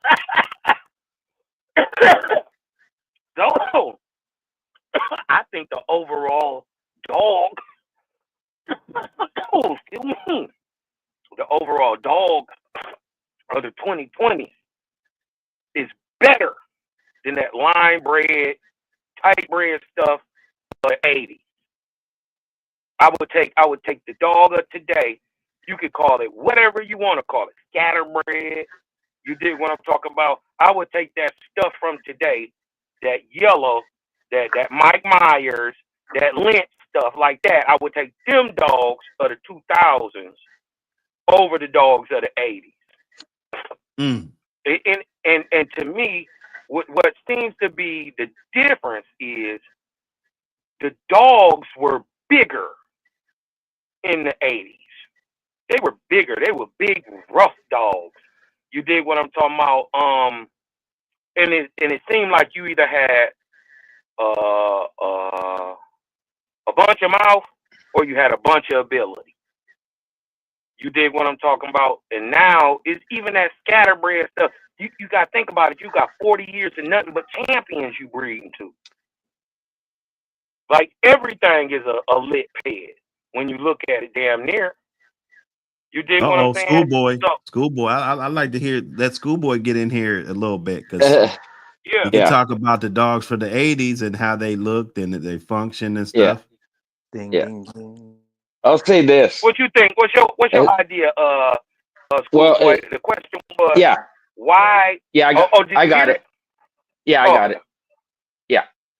So I think the overall dog excuse me, the overall dog of the 2020s is better than that line bred, tight bred stuff of the 80s. I would take the dog of today. You could call it whatever you want to call it. Scatterbred. You dig what I'm talking about? I would take that stuff from today, that yellow, that Mike Myers, that Lynch stuff like that. I would take them dogs of the 2000s over the dogs of the 80s. And to me, what seems to be the difference is the dogs were bigger in the 80s. They were bigger. They were big, rough dogs. You dig what I'm talking about? And it seemed like you either had a bunch of mouth or you had a bunch of ability. You dig what I'm talking about? And now it's even that scatterbred stuff. You got to think about it. You got 40 years and nothing but champions you breeding to. Like everything is a lit ped when you look at it damn near. You dig what I'm saying? Schoolboy. I like to hear that Schoolboy get in here a little bit because you can talk about the dogs for the 80s and how they looked and they function and stuff. Ding, ding, ding. I'll say this. What you think? What's your idea? Schoolboy. The question was, why? Yeah, I got it. Yeah, I got it.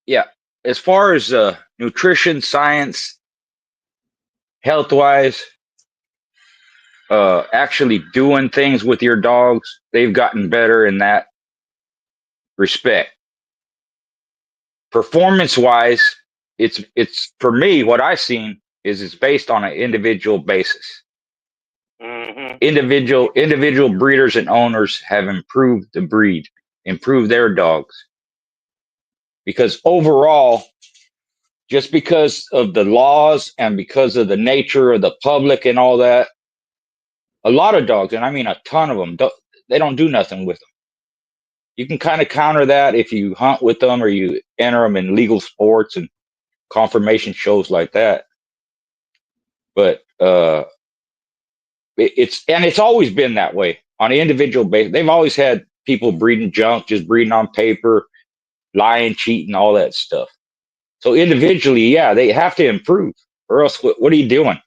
Yeah. As far as nutrition science, health wise, actually doing things with your dogs, they've gotten better in that respect. Performance wise, it's for me, what I've seen is it's based on an individual basis. Mm-hmm. Individual breeders and owners have improved the breed, improved their dogs. Because overall, just because of the laws and because of the nature of the public and all that, a lot of dogs, and I mean a ton of them, they don't do nothing with them. You can kind of counter that if you hunt with them or you enter them in legal sports and conformation shows like that. But it's always been that way on an individual basis. They've always had people breeding junk, just breeding on paper, lying, cheating, all that stuff. So individually, yeah, they have to improve, or else what are you doing?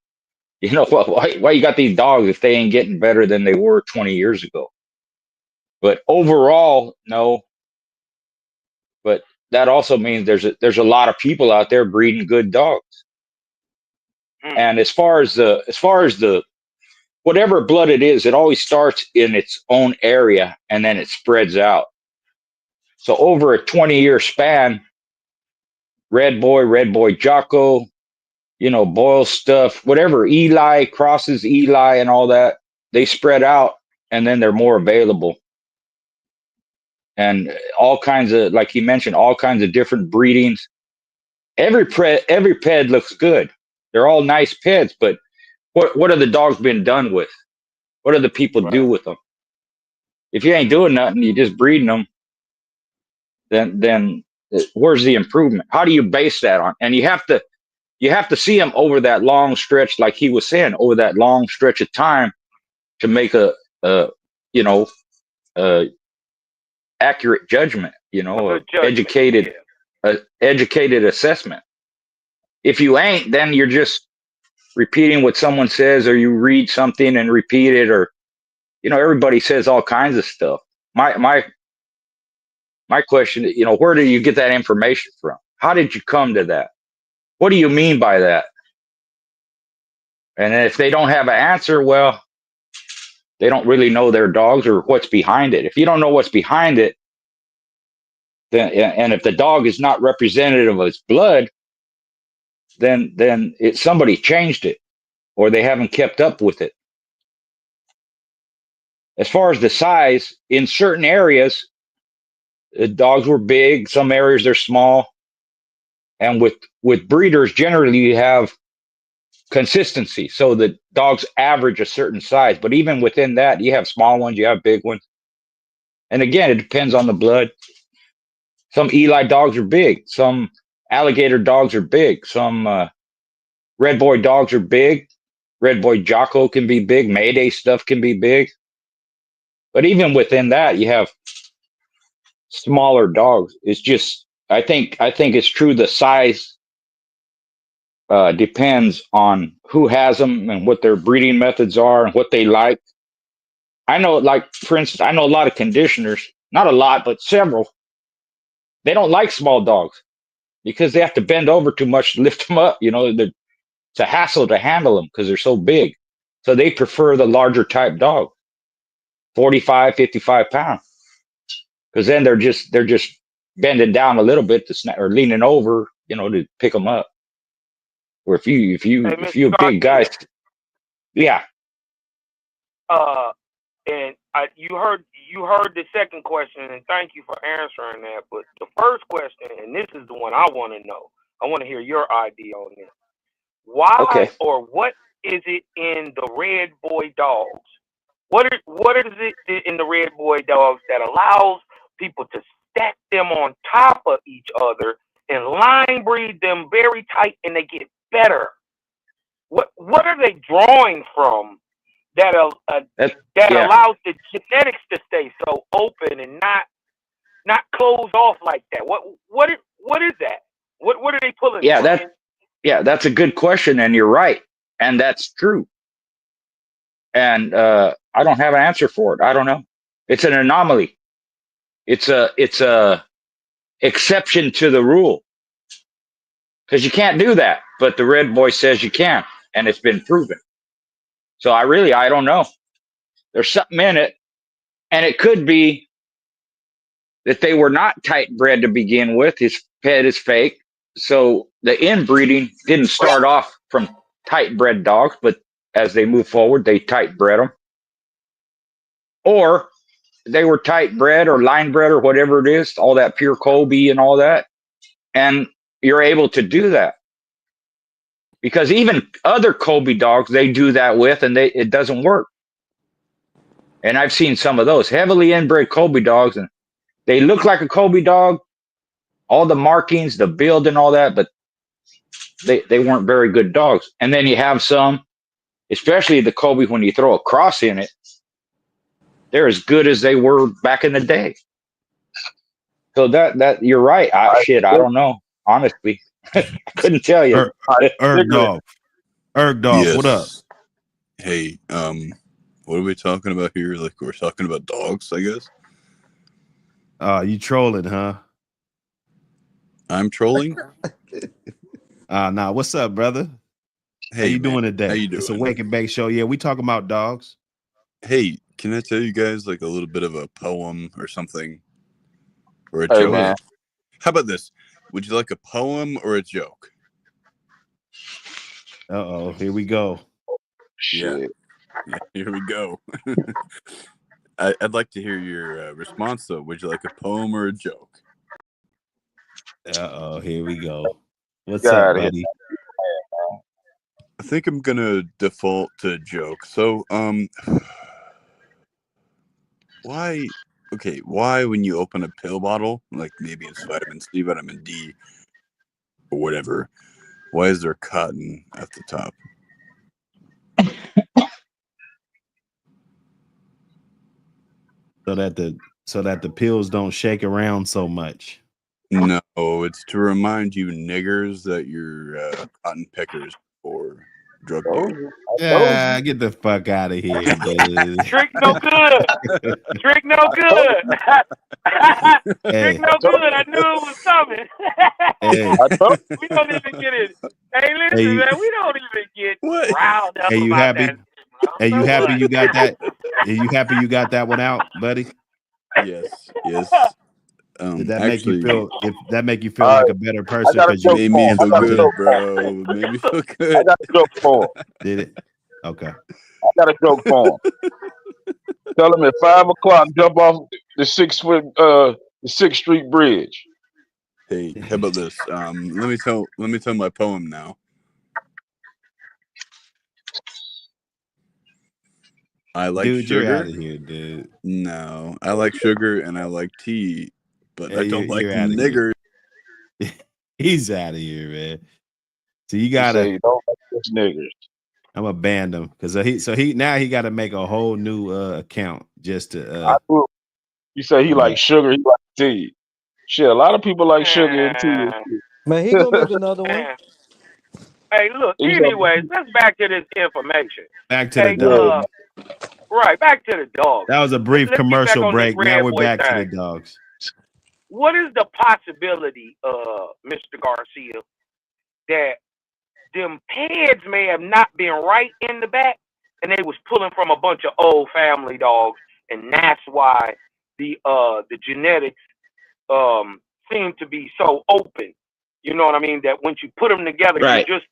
You know, why you got these dogs if they ain't getting better than they were 20 years ago? But overall, no. But that also means there's a lot of people out there breeding good dogs. And as far as the whatever blood it is, it always starts in its own area and then it spreads out. So over a 20-year span, Red Boy Jocko, Boyle stuff, whatever, Eli crosses Eli and all that, they spread out and then they're more available. And all kinds of, like he mentioned, all kinds of different breedings. Every ped looks good. They're all nice peds, but what are the dogs been done with? What do the people do with them? If you ain't doing nothing, you're just breeding them, then where's the improvement? How do you base that on? And you have to see them over that long stretch, like he was saying, over that long stretch of time to make a accurate judgment, educated assessment. If you ain't, then you're just repeating what someone says, or you read something and repeat it, or everybody says all kinds of stuff. My question, where do you get that information from? How did you come to that? What do you mean by that? And if they don't have an answer, well, they don't really know their dogs or what's behind it. If you don't know what's behind it, then, and if the dog is not representative of its blood, then somebody changed it, or they haven't kept up with it. As far as the size, in certain areas, the dogs were big. Some areas they're small. And with breeders, generally you have consistency. So the dogs average a certain size. But even within that, you have small ones, you have big ones. And again, it depends on the blood. Some Eli dogs are big. Some alligator dogs are big. Some Red Boy dogs are big. Red Boy Jocko can be big. Mayday stuff can be big. But even within that, you have smaller dogs. It's just, I think it's true. The size depends on who has them and what their breeding methods are and what they like. I know, like, for instance, I know a lot of conditioners, not a lot, but several. They don't like small dogs because they have to bend over too much to lift them up. It's a hassle to handle them because they're so big. So they prefer the larger type dog, 45, 55 pounds. Because then they're just bending down a little bit to snap, or leaning over, to pick them up. Or if you a big guy, yeah. And you heard the second question, and thank you for answering that. But the first question, and this is the one I want to know. I want to hear your idea on this. Why or what is it in the Red Boy dogs? What is it in the Red Boy dogs that allows people to stack them on top of each other and line breed them very tight, and they get better? What are they drawing from that allows the genetics to stay so open and not closed off like that? What is that? What are they pulling? That's a good question, and you're right, and that's true. And I don't have an answer for it. I don't know. It's an anomaly. It's a exception to the rule, because you can't do that. But the Red Boy says you can. and it's been proven. So I don't know. There's something in it, and it could be that they were not tight bred to begin with. His pet is fake, so the inbreeding didn't start off from tight bred dogs, but as they move forward, they tight bred them, or they were tight bred or line bred or whatever it is, all that pure Colby and all that, and you're able to do that. Because even other Colby dogs, they do that with, and it doesn't work. And I've seen some of those heavily inbred Colby dogs, and they look like a Colby dog, all the markings, the build, and all that, but they weren't very good dogs. And then you have some, especially the Colby, when you throw a cross in it, they're as good as they were back in the day. So that you're right. I don't know. Honestly, I couldn't tell you. Dog, yes. what up? Hey, what are we talking about here? Like, we're talking about dogs, I guess. You trolling, huh? I'm trolling. Nah. What's up, brother? Hey, how you man. doing today? How you doing? It's a Wake and Bake show. Yeah, we talking about dogs. Hey, can I tell you guys like a little bit of a poem or something, or a Hey, joke? man. How about this? Would you like a poem or a joke? Uh-oh, here we go. Yeah, here we go. I'd like to hear your response, though. Would you like a poem or a joke? Uh-oh, here we go. What's up, buddy? I think I'm gonna default to joke. So, why when you open a pill bottle, like maybe it's vitamin C, vitamin D, or whatever, why is there cotton at the top? So that the pills don't shake around so much. No, it's to remind you niggers that you're cotton pickers or drug dealers. Yeah, get the fuck out of here, dude. Trick no good. Trick no good. Hey. Trick no good. I knew it was coming. Hey. We don't even get it. Hey, listen, man, we don't even get riled up Hey, you about happy? that. Hey, you happy you got that? Are you happy you got that one out, buddy? Yes. Did that actually, make you feel? If that make you feel like a better person because you made me feel good, bro. Made me feel good. I got a joke for him. Did it? Okay. I got a joke for him. Tell him at 5 o'clock, jump off the 6th Street Bridge. Hey, how about this? Let me tell my poem now. I like dude, sugar. You're out of here, dude. No, I like sugar and I like tea, but I don't like you're outta niggers. He's out of here, man. So you gotta. Say, don't like this niggers. I'm gonna ban him because he got to make a whole new account just to. I do. You say he like sugar, he like tea. Shit, a lot of people like sugar and tea. Man, he gonna make another one. Hey, look. Anyways, let's back to this information. Back to the dog. Right, back to the dogs. That was a brief commercial break. Now we're back to the dogs. What is the possibility, Mr. Garcia, that them pads may have not been right in the back, and they was pulling from a bunch of old family dogs, and that's why the genetics seem to be so open. You know what I mean? That once you put them together, right, you're just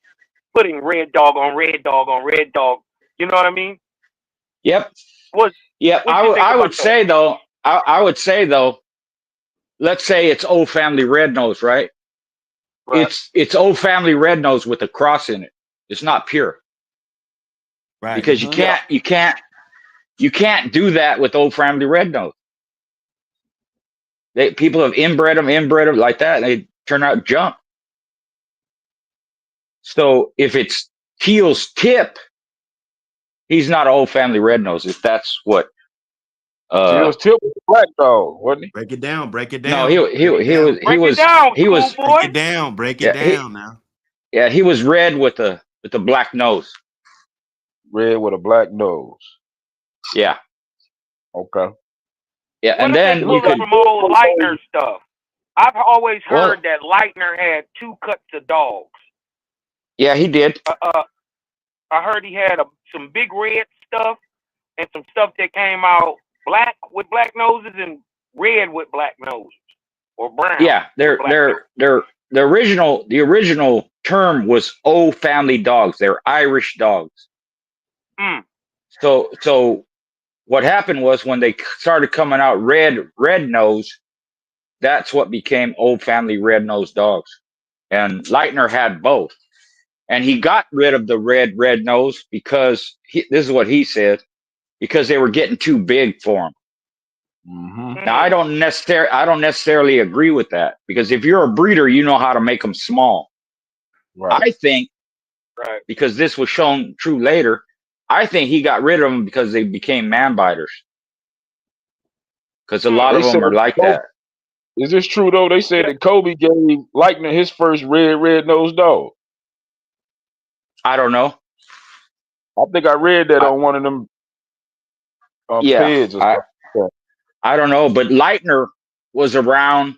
putting red dog on red dog on red dog. You know what I mean? Yep. What I would say though, let's say it's old family red nose, right? It's old family red nose with a cross in it. It's not pure. Right. Because you can't do that with old family red nose. People have inbred them like that, and they turn out junk. So if it's Teal's tip, he's not an old family red nose. If that's what Teal's tip was a black dog, wasn't he? Break it down. No, he was break it down now. Yeah, he was red with a black nose. Red with a black nose. Yeah. Okay. Yeah, what and then you could from old Leitner stuff. I've always heard that Leitner had 2 cuts of dogs. Yeah, he did. I heard he had some big red stuff and some stuff that came out black with black noses and red with black noses or brown Yeah, with black noses. the original term was O family dogs. They're Irish dogs. Mm. So what happened was when they started coming out red nose, that's what became O family red nose dogs. And Leitner had both. And he got rid of the red nose because this is what he said, because they were getting too big for him. Mm-hmm. Now I don't necessarily agree with that, because if you're a breeder, you know how to make them small. Right. I think, Right. because this was shown true later, I think he got rid of them because they became man biters. Because a lot They of them said, are like that. is this true though? They said that Kobe gave Leitner his first red nosed dog. I don't know. I think I read that on one of them Yeah, peds or something. I don't know, but Leitner was around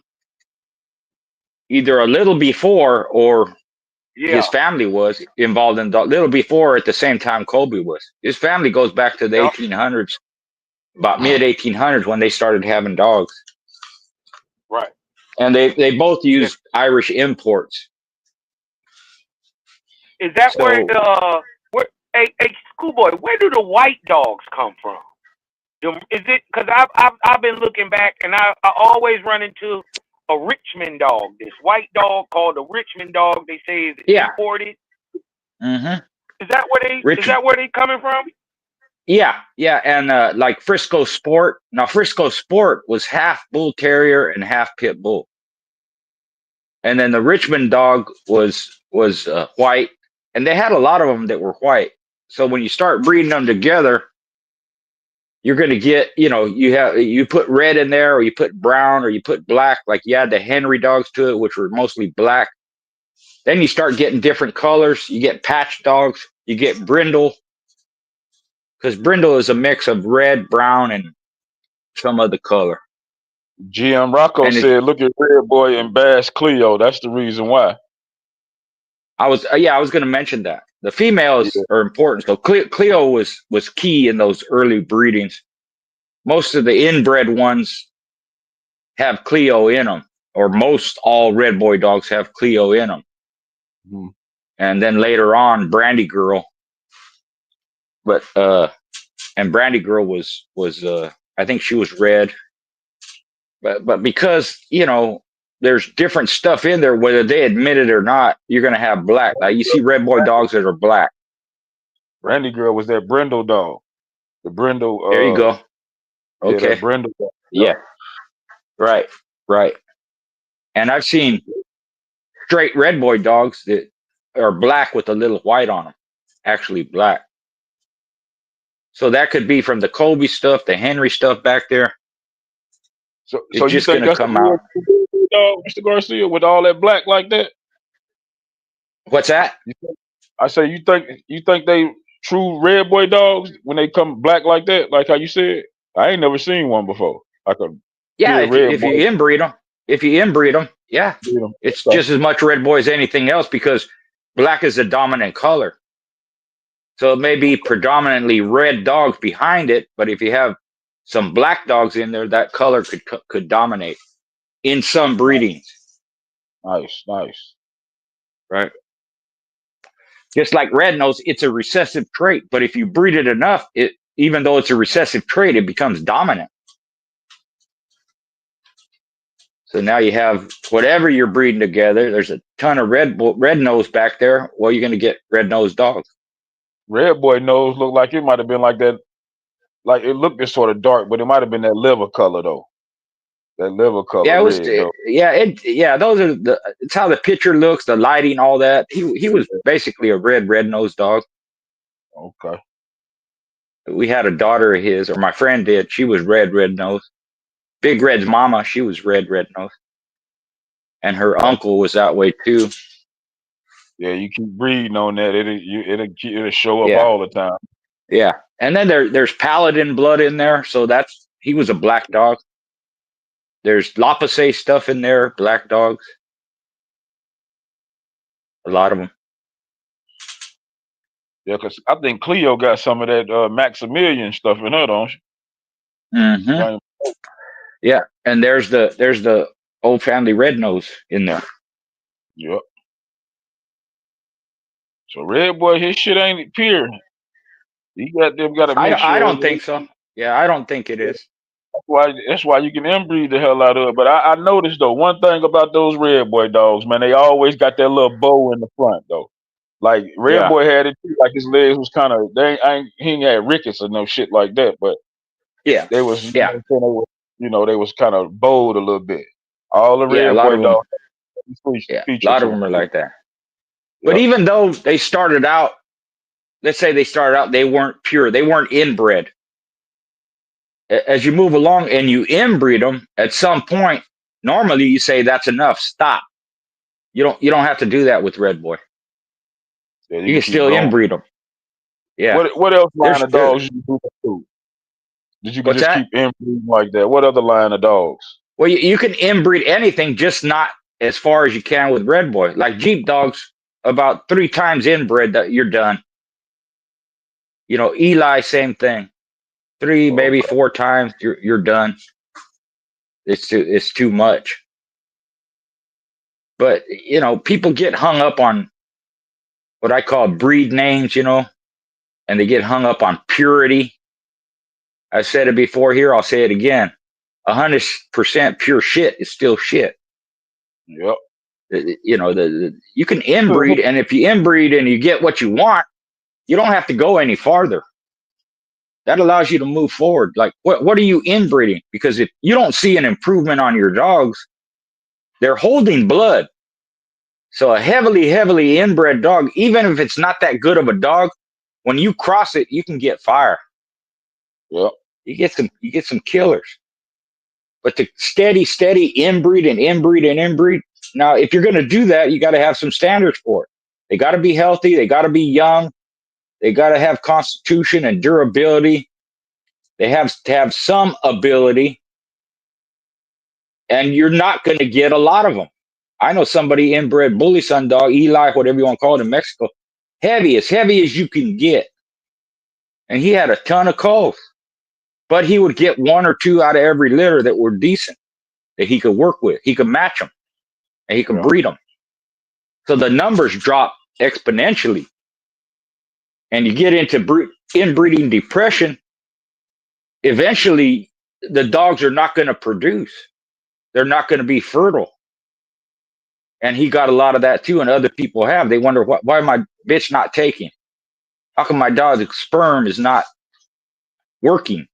either a little before, or his family was involved in a little before, at the same time Kobe was. His family goes back to the 1800s, about mid 1800s, when they started having dogs. Right. And they both used Irish imports. Is that So, where hey schoolboy, where do the white dogs come from? Is it because I've been looking back and I always run into a Richmond dog, this white dog called a Richmond dog. They say is imported. mm-hmm. Is that where they coming from? Yeah, and like Frisco Sport. Now Frisco Sport was half bull terrier and half pit bull, and then the Richmond dog was white, and they had a lot of them that were white. So when you start breeding them together, you're going to get, you put red in there, or you put brown, or you put black. Like you add the Henry dogs to it, which were mostly black. Then you start getting different colors. You get patch dogs. You get brindle, because brindle is a mix of red, brown, and some other color. GM Rocco said, "Look at Red Boy and Bass Cleo. That's the reason why." I was going to mention that the females are important. So Cleo was key in those early breedings. Most of the inbred ones have Cleo in them, or most all red boy dogs have Cleo in them. Mm-hmm. And then later on, Brandy Girl. But and Brandy Girl was I think she was red. But because there's different stuff in there, whether they admit it or not, you're gonna have black. Like you see red boy dogs that are black. Brandy Girl was that Brindle dog. The Brindle. There you go. Okay. Yeah, that Brindle dog. Yeah. Right. And I've seen straight red boy dogs that are black with a little white on them. Actually black. So that could be from the Colby stuff, the Henry stuff back there. So it's you just think gonna come out. Dog, Mr. Garcia, with all that black like that? What's that? I say you think they true red boy dogs when they come black like that, like how you said? I ain't never seen one before. If you inbreed them, yeah, it's just as much red boy as anything else, because black is the dominant color. So it may be predominantly red dogs behind it, but if you have some black dogs in there, that color could dominate in some breedings. Nice. Right. Just like red nose, it's a recessive trait, but if you breed it enough, even though it's a recessive trait, it becomes dominant. So now you have whatever you're breeding together. There's a ton of red nose back there. Well, you're going to get red nosed dogs. Red boy nose looked like it might have been like that. Like it looked this sort of dark, but it might have been that liver color though. That liver color. Yeah, it was. Red, those are it's how the picture looks, the lighting, all that. He was basically a red nosed dog. Okay. We had a daughter of his, or my friend did. She was red nose. Big Red's mama, she was red nose. And her uncle was that way too. Yeah, you keep breeding on that, it'll show up all the time. Yeah, and then there's Paladin blood in there, so he was a black dog. There's Lapase stuff in there, black dogs. A lot of them. Yeah, because I think Cleo got some of that Maximilian stuff in her, don't she? Mm-hmm. Yeah, and there's the old family red nose in there. Yep. So Red Boy, his shit ain't pure. He got a mixture. I don't think so. Yeah, I don't think it is. That's why you can inbreed the hell out of it. But I noticed though, one thing about those Red Boy dogs, man, they always got that little bow in the front though. Like Red Yeah. Boy had it too, like his legs was kind of he ain't had rickets or no shit like that, but Yeah, they was yeah, they was kind of bold a little bit. All the yeah. A Red lot Boy of them. dogs Yeah, a feature lot of to them are them. like that. But Yep. even though they started out, let's say they started out, they weren't pure. They weren't inbred. As you move along and you inbreed them, at some point, normally you say that's enough. Stop. You don't have to do that with Red Boy. Yeah, You you can can keep still going. inbreed them. Yeah. What else line of There's dogs you do that to? That you can what's just that? keep inbreeding like that? What other line of dogs? Well, you can inbreed anything, just not as far as you can with Red Boy. Like Jeep dogs, about 3 times inbred, that you're done. Eli, same thing. 3, maybe 4 times, you're done. It's too much. But people get hung up on what I call breed names, and they get hung up on purity. I said it before here, I'll say it again. 100% pure shit is still shit. Yep. You can inbreed, and if you inbreed and you get what you want, you don't have to go any farther. That allows you to move forward. Like, what are you inbreeding? Because if you don't see an improvement on your dogs, they're holding blood. So a heavily inbred dog, even if it's not that good of a dog, when you cross it, you can get fire. Yep. You get some killers. But to steady inbreed and inbreed. Now, if you're going to do that, you got to have some standards for it. They got to be healthy. They got to be young. They got to have constitution and durability. They have to have some ability. And you're not going to get a lot of them. I know somebody inbred bully son dog, Eli, whatever you want to call it in Mexico, as heavy as you can get. And he had a ton of calls. But he would get 1 or 2 out of every litter that were decent, that he could work with. He could match them, and he could breed them. So the numbers drop exponentially. And you get into inbreeding depression, eventually the dogs are not going to produce. They're not going to be fertile. And he got a lot of that too, and other people have. They wonder, why my bitch not taking? How come my dog's sperm is not working?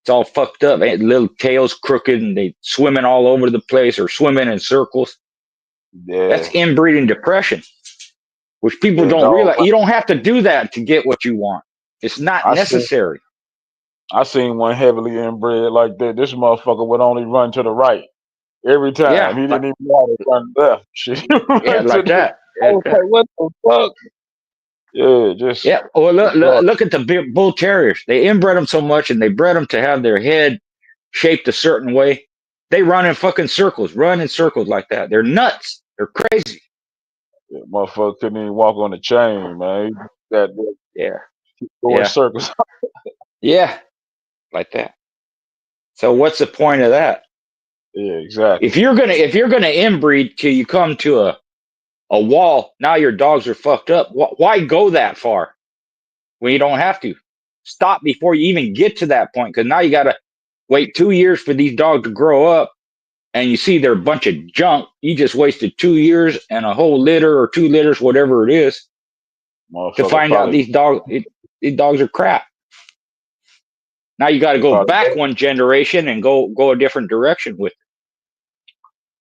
It's all fucked up. Little tails crooked, and they swimming all over the place or swimming in circles. Yeah. That's inbreeding depression, which people don't realize. You don't have to do that to get what you want. It's not necessary. I seen one heavily inbred like that. This motherfucker would only run to the right every time. Yeah, He didn't even know how to run left. Shit. Yeah, like that. I was like, what the fuck? Yeah, just Well, look at the bull terriers. They inbred them so much, and they bred them to have their head shaped a certain way. They run in fucking circles, like that. They're nuts. They're crazy. Yeah, motherfucker couldn't even walk on the chain, man. Going circles. Yeah, like that. So what's the point of that? Yeah, exactly. If you're gonna inbreed till you come to a wall, now your dogs are fucked up. Why go that far when you don't have to? Stop before you even get to that point, because now you gotta wait 2 years for these dogs to grow up, and you see they're a bunch of junk. You just wasted 2 years and a whole litter or 2 litters, whatever it is, to find out these dogs are crap. Now you got to go back 1 generation and go a different direction with it.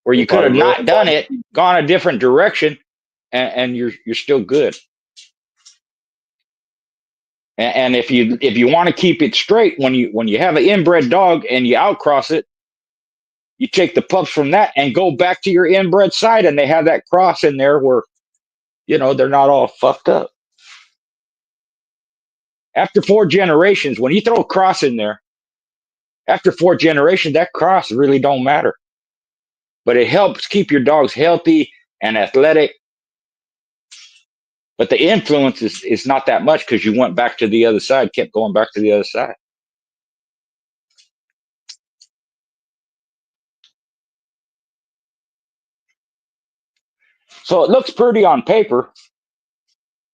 Where you could have not done it, gone a different direction, and you're still good. And if you want to keep it straight, when you have an inbred dog and you outcross it, you take the pups from that and go back to your inbred side, and they have that cross in there where they're not all fucked up. After 4 generations, when you throw a cross in there, after 4 generations, that cross really don't matter. But it helps keep your dogs healthy and athletic. But the influence is not that much because you went back to the other side, kept going back to the other side. So it looks pretty on paper,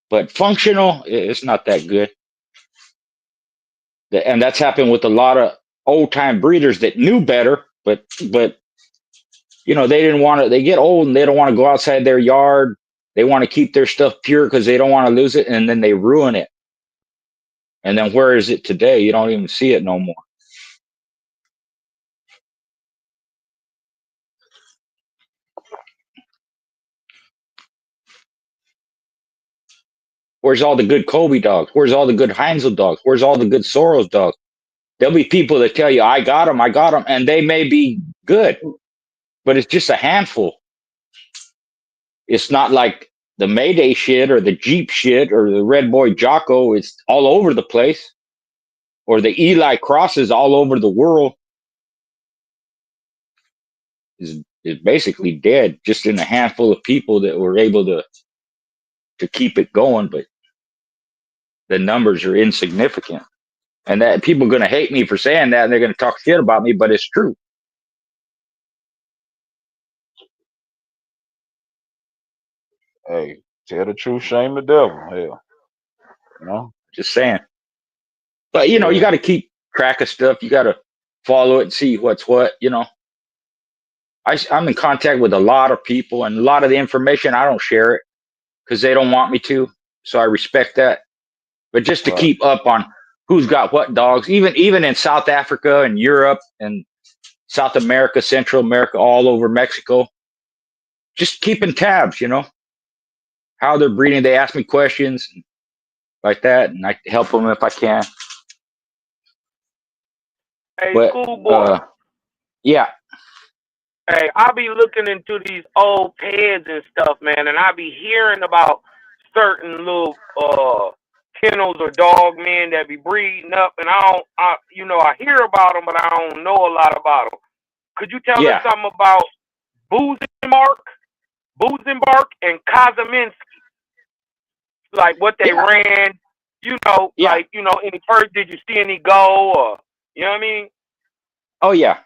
but functional, it's not that good. And that's happened with a lot of old time breeders that knew better, but you know, they didn't want to. They get old and they don't want to go outside their yard. They want to keep their stuff pure because they don't want to lose it, and then they ruin it. And then where is it today? You don't even see it no more. Where's all the good Kobe dogs? Where's all the good Heinzel dogs? Where's all the good Soros dogs? There'll be people that tell you, I got them, and they may be good, but it's just a handful. It's not like the Mayday shit or the Jeep shit or the Red Boy Jocko. It's all over the place. Or the Eli crosses all over the world. Is basically dead, just in a handful of people that were able to keep it going, but the numbers are insignificant. And that people are going to hate me for saying that, and they're going to talk shit about me, but it's true. Hey, tell the truth, shame the devil. Hell, you know, just saying. But you know, you got to keep track of stuff. You got to follow it and see what's what. You know, I'm in contact with a lot of people, and a lot of the information I don't share it because they don't want me to. So I respect that. But just to keep up on who's got what dogs, even in South Africa and Europe and South America, Central America, all over Mexico, just keeping tabs, you know, how they're breeding. They ask me questions like that, and I help them if I can. Hey, But, schoolboy. Yeah. Hey, I be looking into these old peds and stuff, man, and I be hearing about certain little kennels or dog men that be breeding up, and I hear about them, but I don't know a lot about them. Could you tell us something about Buzenbark and Kazaminski? Like what they ran, like, any first, did you see any go, or, you know what I mean? Oh, yeah.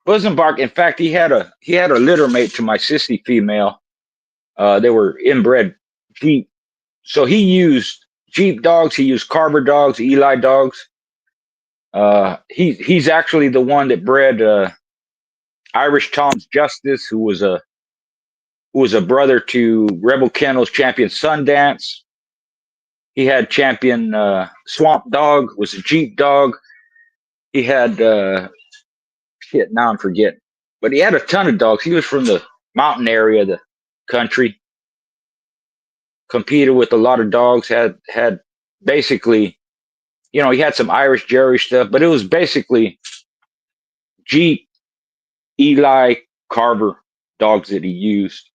Buzenbark, in fact, he had a litter mate to my sissy female. They were inbred Jeep. So he used Jeep dogs, he used Carver dogs, Eli dogs. He's actually the one that bred Irish Tom's Justice, who was a brother to Rebel Kennels champion Sundance. He had champion Swamp Dog, was a Jeep dog. He had shit, now I'm forgetting. But he had a ton of dogs. He was from the mountain area of the country. Competed with a lot of dogs, had basically, he had some Irish Jerry stuff, but it was basically Jeep, Eli, Carver dogs that he used.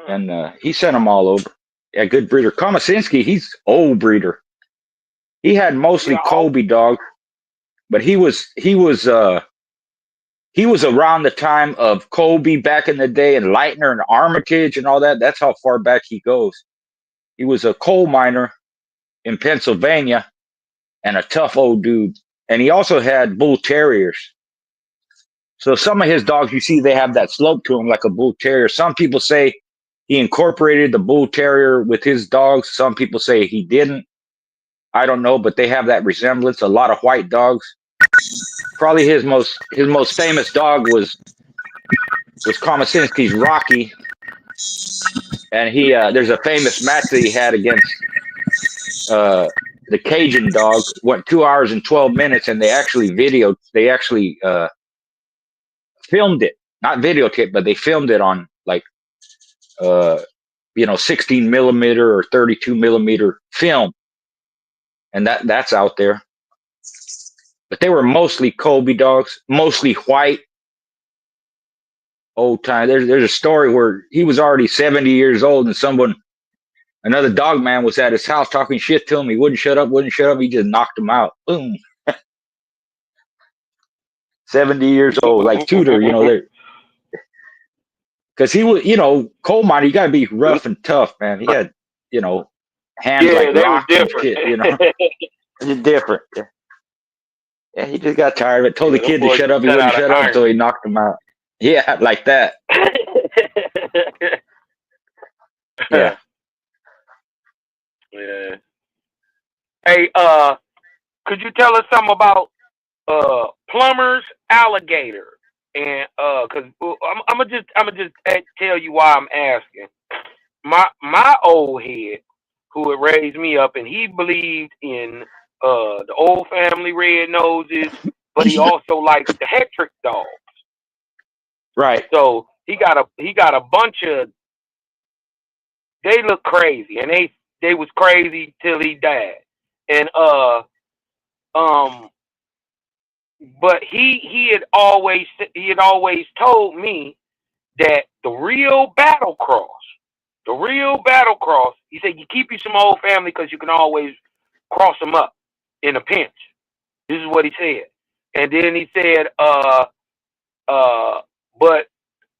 And he sent them all over. Yeah, good breeder. Komasinski, he's old breeder. He had mostly Kobe dogs, but he was around the time of Kobe back in the day, and Leitner and Armitage and all that. That's how far back he goes. He was a coal miner in Pennsylvania and a tough old dude. And he also had bull terriers. So some of his dogs, you see, they have that slope to them like a bull terrier. Some people say he incorporated the bull terrier with his dogs. Some people say he didn't. I don't know, but they have that resemblance. A lot of white dogs. Probably his most famous dog was Komasinski's Rocky. And there's a famous match that he had against the Cajun dog. Went 2 hours and 12 minutes, and they actually filmed it, not videotaped, but they filmed it on 16 millimeter or 32 millimeter film, and that's out there. But they were mostly Kobe dogs, mostly white, old time. There's a story where he was already 70 years old, and another dog man was at his house talking shit to him. He wouldn't shut up. He just knocked him out. Boom. 70 years old, like Tudor, because he was, coal miner, you got to be rough and tough, man. hands like they were rocks and different. shit. It's different. Yeah, he just got tired of it. Told the Yeah, them kid to boys shut up. He cut wouldn't out of shut up iron. until he knocked him out. Yeah, like that. Yeah. Yeah. Hey, could you tell us something about Plumber's alligator? And cause I'm gonna just tell you why I'm asking. My old head, who had raised me up, and he believed in the old family red noses, but he also liked the Hetrick dogs. Right. So he got a bunch of. They look crazy, and they was crazy till he died, and but he had always told me that the real battle cross, he said, you keep you some old family because you can always cross them up in a pinch. This is what he said. And then he said, but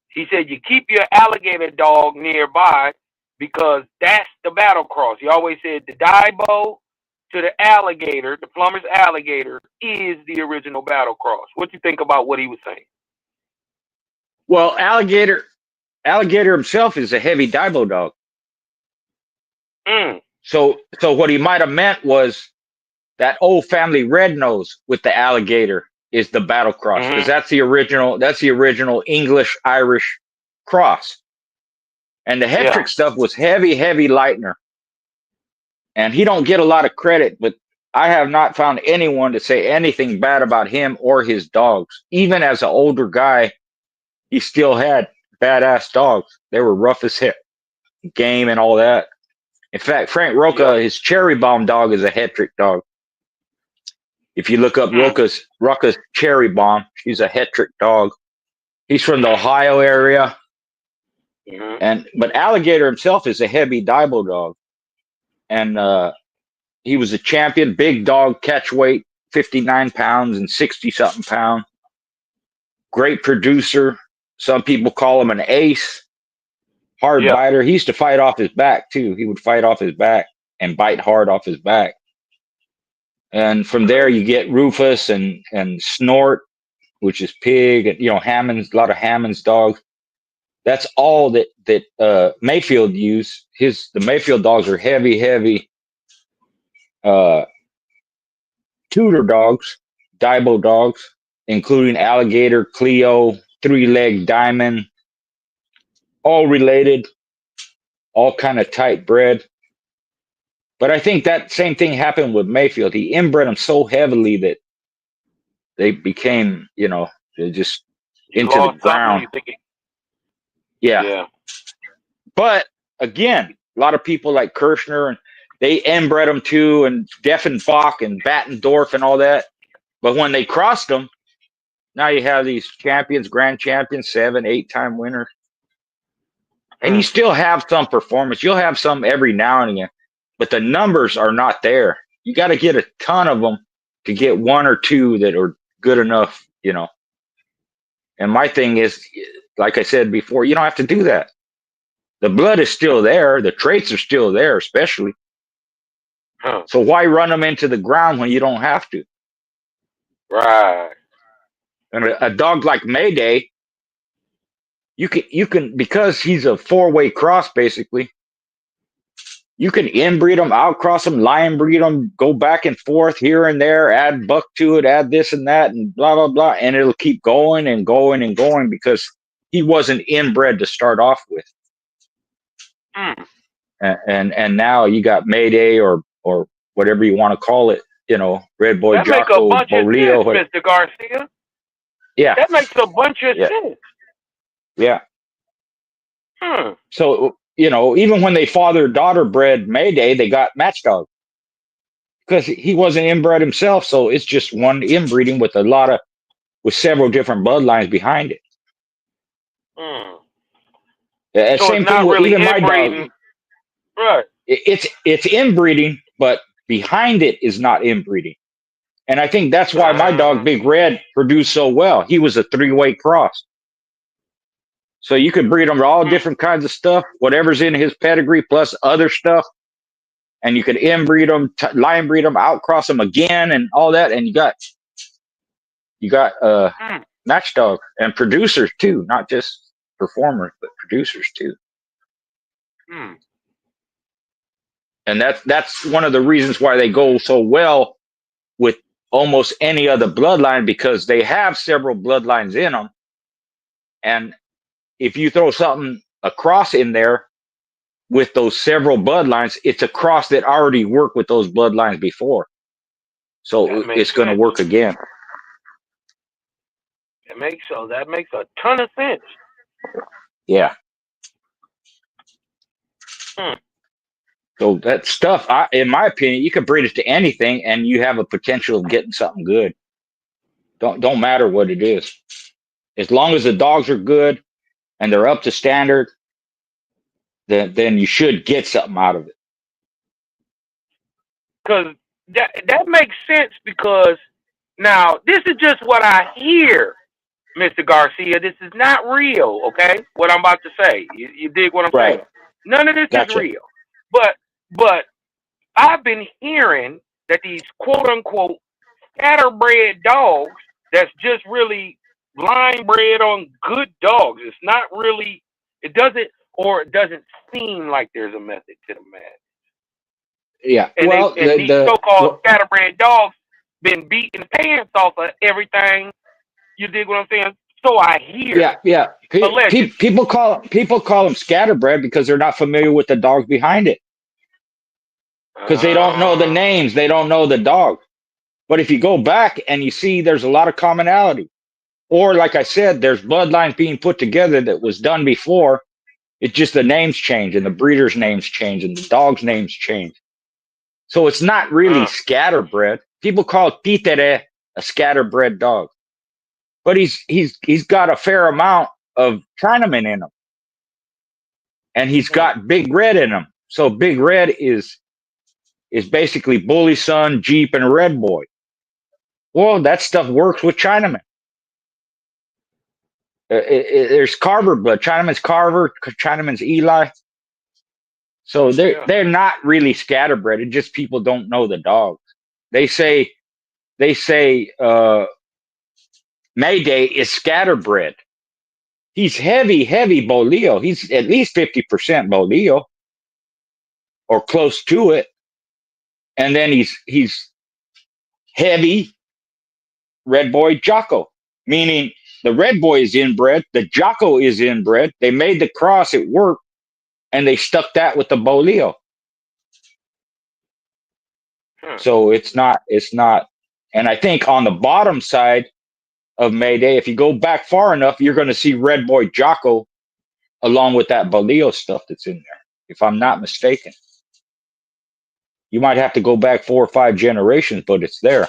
he said, you keep your alligator dog nearby because that's the battle cross. He always said the Daibo to the alligator, the Plumber's alligator, is the original battle cross. What do you think about what he was saying? Well, alligator himself is a heavy Daibo dog. So what he might have meant was that old family red nose with the alligator is the battle cross, because that's the original English Irish cross. And the Hetrick stuff was heavy lightener. And he don't get a lot of credit, but I have not found anyone to say anything bad about him or his dogs. Even as an older guy, he still had badass dogs. They were rough as hell, game and all that. In fact, Frank Roca, his Cherry Bomb dog is a Hetrick dog. If you look up Roca's Cherry Bomb, she's a Hetrick dog. He's from the Ohio area. But Alligator himself is a heavy Daibo dog. And he was a champion, big dog, catch weight, 59 pounds and 60-something pounds. Great producer. Some people call him an ace. Hard biter. He used to fight off his back, too. He would fight off his back and bite hard off his back. And from there, you get Rufus and Snort, which is pig, and Hammond's, a lot of Hammond's dogs. That's all that Mayfield used. The Mayfield dogs are heavy Tudor dogs, Daibo dogs, including Alligator, Cleo, Three-Leg Diamond, all related, all kind of tight bred. But I think that same thing happened with Mayfield. He inbred them so heavily that they became, they're just into the ground. Yeah. But again, a lot of people like Kirshner, and they inbred them too, and Deffenbach and Battendorf and all that. But when they crossed them, now you have these champions, grand champions, 7, 8-time winners. And you still have some performance. You'll have some every now and again, but the numbers are not there. You got to get a ton of them to get 1 or 2 that are good enough, And my thing is, like I said before, you don't have to do that. The blood is still there. The traits are still there, especially. So why run them into the ground when you don't have to? Right. And a dog like Mayday, you can because he's a 4-way cross, basically. You can inbreed them, outcross them, lion breed them, go back and forth here and there, add buck to it, add this and that, and blah, blah, blah. And it'll keep going and going and going because he wasn't inbred to start off with. And now you got Mayday or whatever you want to call it, Red Boy that Jocko, make a bunch Bolio, of sense, Mr. Garcia. Yeah. That makes a bunch of sense. Yeah. So, even when they father-daughter bred Mayday, they got match dog because he wasn't inbred himself. So it's just one inbreeding with several different bloodlines behind it. So same it's not thing with really even my inbreeding. dog. Right. It's inbreeding, but behind it is not inbreeding. And I think that's why my dog, Big Red, produced so well. He was a 3-way cross. So you could breed him all different kinds of stuff, whatever's in his pedigree plus other stuff. and you could inbreed them, line breed them, outcross them again, and all that, and you got match dog and producers too, not just performers, but producers too. And that's one of the reasons why they go so well with almost any other bloodline, because they have several bloodlines in them. And if you throw something across in there with those several bloodlines, it's a cross that already worked with those bloodlines before. So it's going to work again. That makes a ton of sense. Yeah. So that stuff, in my opinion, you can breed it to anything, and you have a potential of getting something good. Don't matter what it is, as long as the dogs are good and they're up to standard, then you should get something out of it. Because that makes sense. Because now this is just what I hear, Mr. Garcia. This is not real, okay? What I'm about to say, you dig what I'm saying? None of this is real. But I've been hearing that these quote unquote scatterbred dogs that's just really line bred on good dogs. It's not really. It doesn't seem like there's a method to the madness. Yeah. And these so-called scatterbred dogs been beating pants off of everything. You dig what I'm saying? So I hear. Yeah. People call them scatterbred because they're not familiar with the dogs behind it. Because they don't know the names, they don't know the dog. But if you go back and you see, there's a lot of commonality. Or like I said, there's bloodlines being put together that was done before. It's just the names change, and the breeders' names change, and the dogs' names change. So it's not really scatterbred. People call Títere a scatterbred dog, but he's got a fair amount of Chinaman in him, and he's got Big Red in him. So Big Red is basically Bully Son, Jeep, and Red Boy. Well, that stuff works with Chinaman. There's Carver blood. Chinaman's Carver. Chinaman's Eli. So they're not really scatterbred. It's just people don't know the dogs. They say Mayday is scatterbred. He's heavy Boleo. He's at least 50% Boleo, or close to it. And then he's heavy Red Boy Jocko, meaning the Red Boy is inbred, the Jocko is inbred. They made the cross, it worked, and they stuck that with the Boleo. So it's not, and I think on the bottom side of Mayday, if you go back far enough, you're going to see Red Boy Jocko along with that Boleo stuff that's in there, if I'm not mistaken. You might have to go back 4 or 5 generations, but it's there.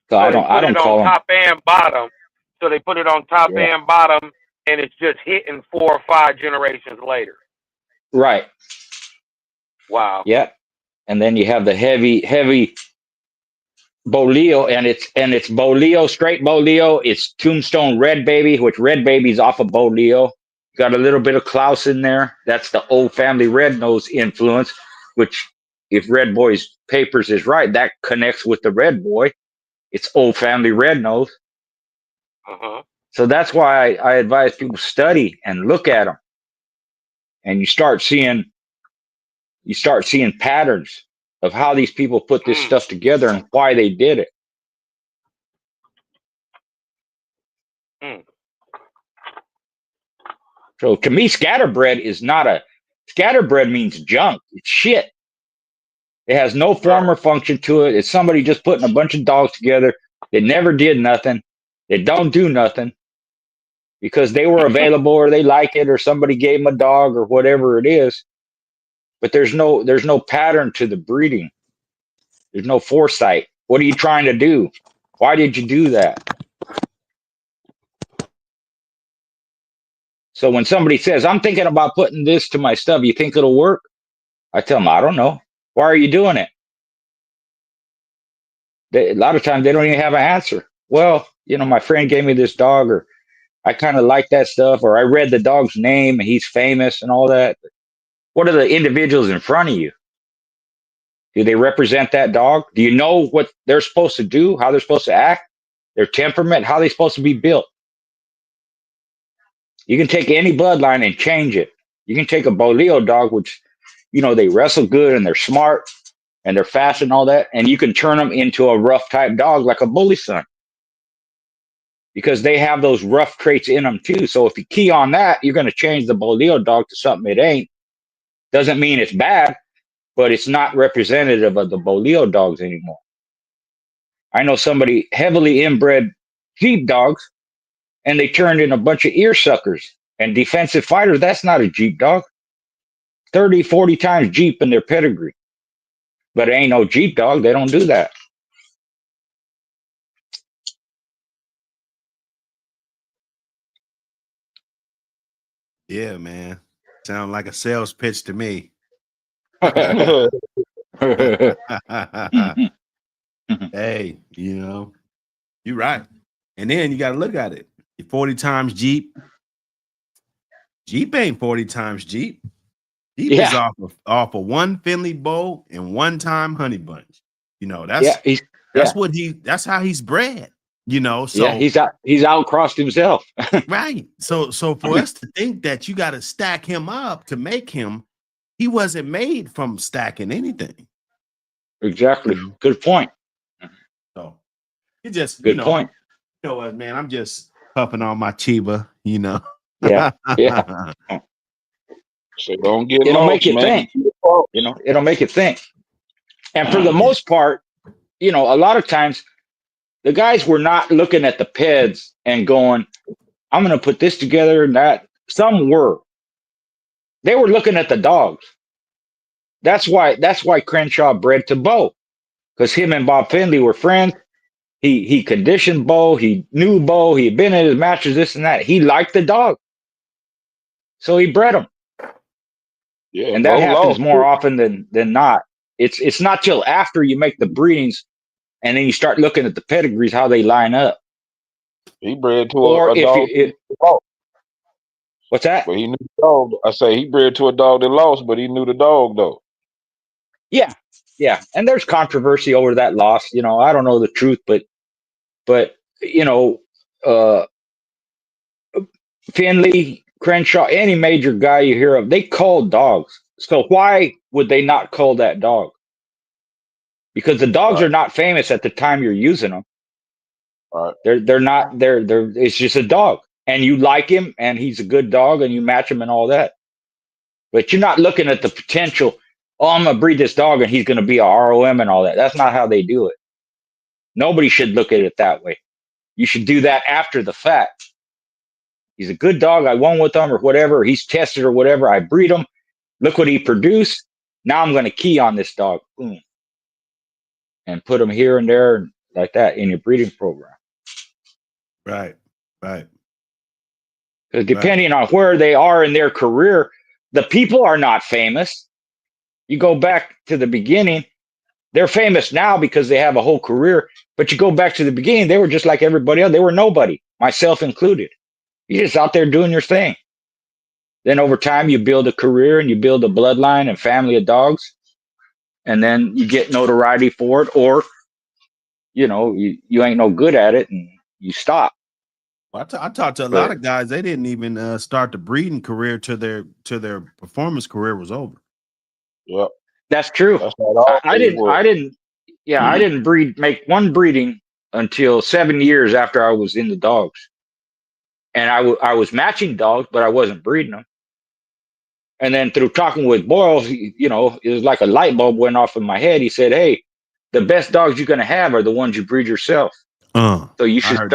So I don't call them top and bottom. So they put it on top and bottom, and it's just hitting 4 or 5 generations later. Right. Wow. Yeah. And then you have the heavy Boleo, and it's Boleo, straight Boleo. It's Tombstone Red Baby, which Red Baby's off of Boleo. Got a little bit of Klaus in there. That's the old family Red Nose influence, which if Red Boy's papers is right, that connects with the Red Boy. It's old family Red Nose. So that's why I advise people study and look at them, and you start seeing patterns of how these people put this stuff together and why they did it. So to me, scatterbred means junk. It's shit. It has no form or function to it. It's somebody just putting a bunch of dogs together that never did nothing, that don't do nothing because they were available or they like it or somebody gave them a dog or whatever it is. But there's no pattern to the breeding. There's no foresight. What are you trying to do? Why did you do that? So when somebody says, I'm thinking about putting this to my stuff, you think it'll work? I tell them, I don't know. Why are you doing it? A lot of times they don't even have an answer. Well, my friend gave me this dog, or I kind of like that stuff, or I read the dog's name and he's famous and all that. What are the individuals in front of you? Do they represent that dog? Do you know what they're supposed to do, how they're supposed to act, their temperament, how they're supposed to be built? You can take any bloodline and change it. You can take a Boleo dog, which, they wrestle good and they're smart and they're fast and all that, and you can turn them into a rough type dog like a bully son, because they have those rough traits in them too. So if you key on that, you're going to change the Boleo dog to something it ain't. Doesn't mean it's bad, but it's not representative of the Boleo dogs anymore. I know somebody heavily inbred Jeep dogs, and they turned in a bunch of ear suckers and defensive fighters. That's not a Jeep dog. 30, 40 times Jeep in their pedigree. But it ain't no Jeep dog. They don't do that. Yeah, man. Sound like a sales pitch to me. Hey, you're right. And then you got to look at it. 40 times Jeep. Jeep ain't 40 times Jeep. Jeep is off of one Finley Bowl and one time Honey Bunch. That's how he's bred. So he's outcrossed himself. Right. So for us to think that you got to stack him up to make him, he wasn't made from stacking anything. Exactly. Good point. So you just good point. You know what, man? I'm just puffing on my Chiba, Yeah. So don't get it'll lost, make you man. think. It'll make you think. And for the most part, a lot of times the guys were not looking at the PEDs and going, I'm going to put this together and that. Some were. They were looking at the dogs. That's why Crenshaw bred to Bo, because him and Bob Finley were friends. He conditioned Bo. He knew Bo. He had been in his matches, this and that. He liked the dog, so he bred him. Yeah, and that happens more often than not. It's not till after you make the breedings, and then you start looking at the pedigrees, how they line up. He bred to a dog. What's that? But he knew the dog. I say he bred to a dog that lost, but he knew the dog though. Yeah. And there's controversy over that loss. I don't know the truth, but Finley, Crenshaw, any major guy you hear of, they called dogs. So why would they not call that dog? Because the dogs are not famous at the time you're using them. Right. They're not. It's just a dog, and you like him, and he's a good dog, and you match him and all that. But you're not looking at the potential. Oh, I'm gonna breed this dog, and he's gonna be a ROM and all that. That's not how they do it. Nobody should look at it that way. You should do that after the fact. He's a good dog. I won with him or whatever. Or he's tested or whatever. I breed him. Look what he produced. Now I'm going to key on this dog. Boom. And put him here and there like that in your breeding program. Right. Because depending on where they are in their career, the people are not famous. You go back to the beginning. They're famous now because they have a whole career. But you go back to the beginning, they were just like everybody else. They were nobody, myself included. You're just out there doing your thing. Then over time, you build a career and you build a bloodline and family of dogs. And then you get notoriety for it, or, you ain't no good at it and you stop. Well, I talked to a lot of guys. They didn't even start the breeding career till their performance career was over. Yep. That's true. I didn't make one breeding until 7 years after I was in the dogs. And I was matching dogs, but I wasn't breeding them. And then through talking with Boyle, it was like a light bulb went off in my head. He said, "Hey, the best dogs you're going to have are the ones you breed yourself. So you should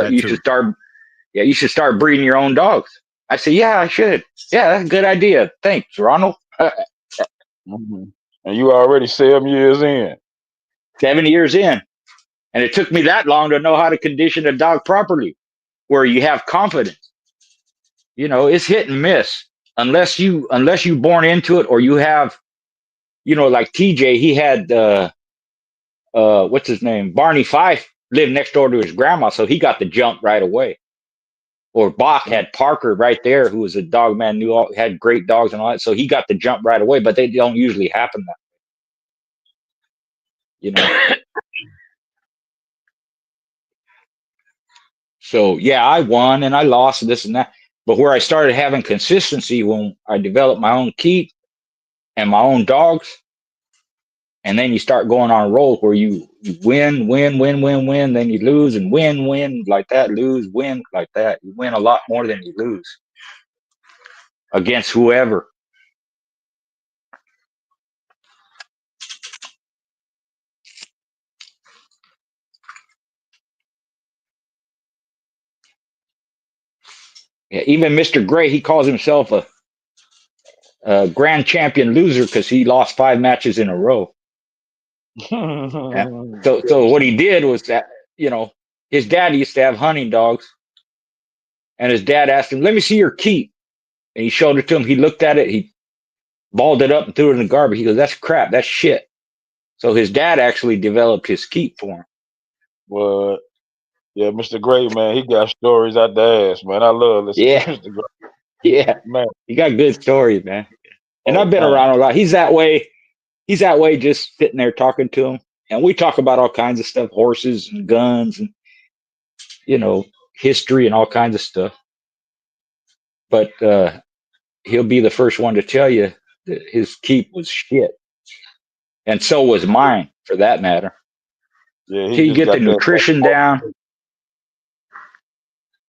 start breeding your own dogs." I said, "Yeah, I should. Yeah, that's a good idea. Thanks, Ronald." Mm-hmm. And you already 7 years in. 7 years in. And it took me that long to know how to condition a dog properly, where you have confidence. It's hit and miss. Unless you born into it, or you have, like TJ, he had what's his name? Barney Fife lived next door to his grandma, so he got the jump right away. Or Bach had Parker right there, who was a dog man, had great dogs and all that. So he got the jump right away, but they don't usually happen that way, you know. So yeah, I won and I lost and this and that. But where I started having consistency when I developed my own keep and my own dogs, and then you start going on a roll where you win, then you lose and win like that, lose, win like that. You win a lot more than you lose against whoever. Yeah, even Mr. Gray, he calls himself a grand champion loser because he lost 5 matches in a row. Yeah. So what he did was that, you know, his dad used to have hunting dogs, and his dad asked him, "Let me see your keep." And he showed it to him. He looked at it. He balled it up and threw it in the garbage. He goes, "That's crap. That's shit." So his dad actually developed his keep for him. But yeah, Mr. Gray, man, he got stories out the ass, man. I love listening to Mr. Gray. Yeah, man, he got good stories, man. And oh, I've been man. around a lot. He's that way. He's that way, just sitting there talking to him. And we talk about all kinds of stuff, horses and guns and, you know, history and all kinds of stuff. But he'll be the first one to tell you that his keep was shit. And so was mine, for that matter. Yeah, Till you get the nutrition down.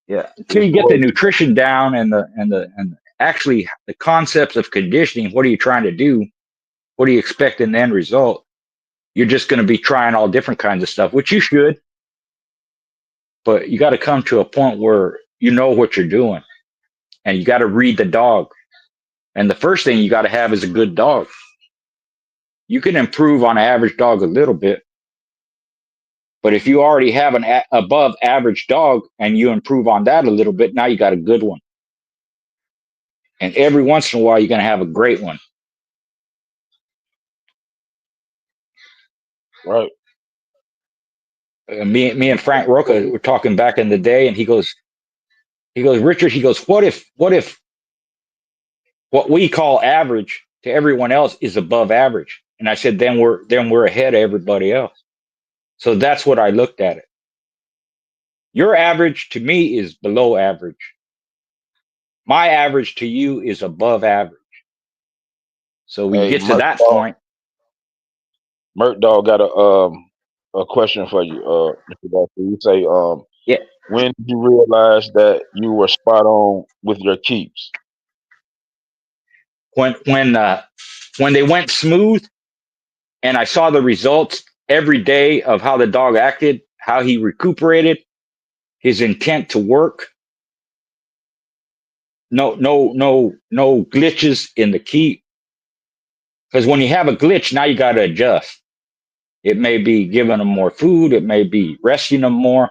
Yeah, until you get the nutrition down and actually the concepts of conditioning, what are you trying to do? What do you expect in the end result? You're just going to be trying all different kinds of stuff, which you should. But you got to come to a point where you know what you're doing, and you got to read the dog. And the first thing you got to have is a good dog. You can improve on an average dog a little bit, but if you already have an above average dog and you improve on that a little bit, now you got a good one. And every once in a while, you're going to have a great one. Right. Me and Frank Roca were talking back in the day, and he goes, Richard, he goes, what if what we call average to everyone else is above average? And I said, then we're ahead of everybody else. So that's what I looked at it. Your average to me is below average. My average to you is above average. So we get to that point. Mert Dog got a question for you, Mr. Dawson. You say, yeah. When did you realize that you were spot on with your keeps? When they went smooth, and I saw the results every day of how the dog acted, how he recuperated, his intent to work. No glitches in the keep. Because when you have a glitch, now you got to adjust. It may be giving them more food. It may be resting them more.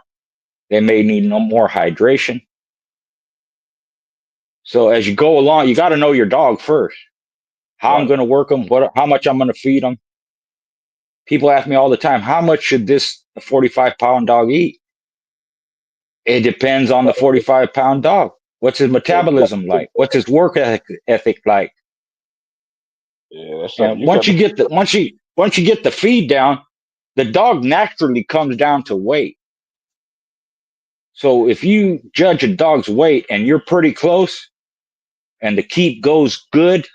They may need no more hydration. So as you go along, you got to know your dog first. How I'm going to work them, how much I'm going to feed them. People ask me all the time, how much should this 45-pound dog eat? It depends on the 45-pound dog. What's his metabolism like? What's his work ethic like? Yeah, that's and once you get the feed down, the dog naturally comes down to weight. So if you judge a dog's weight and you're pretty close and the keep goes good,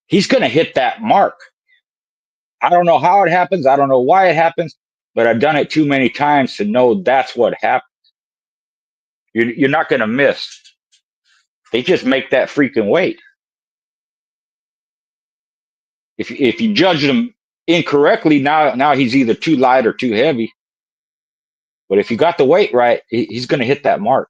he's going to hit that mark. I don't know how it happens. I don't know why it happens, but I've done it too many times to know that's what happens. You're not going to miss. They just make that freaking weight. If you judge them incorrectly, now he's either too light or too heavy. But if you got the weight right, he's going to hit that mark.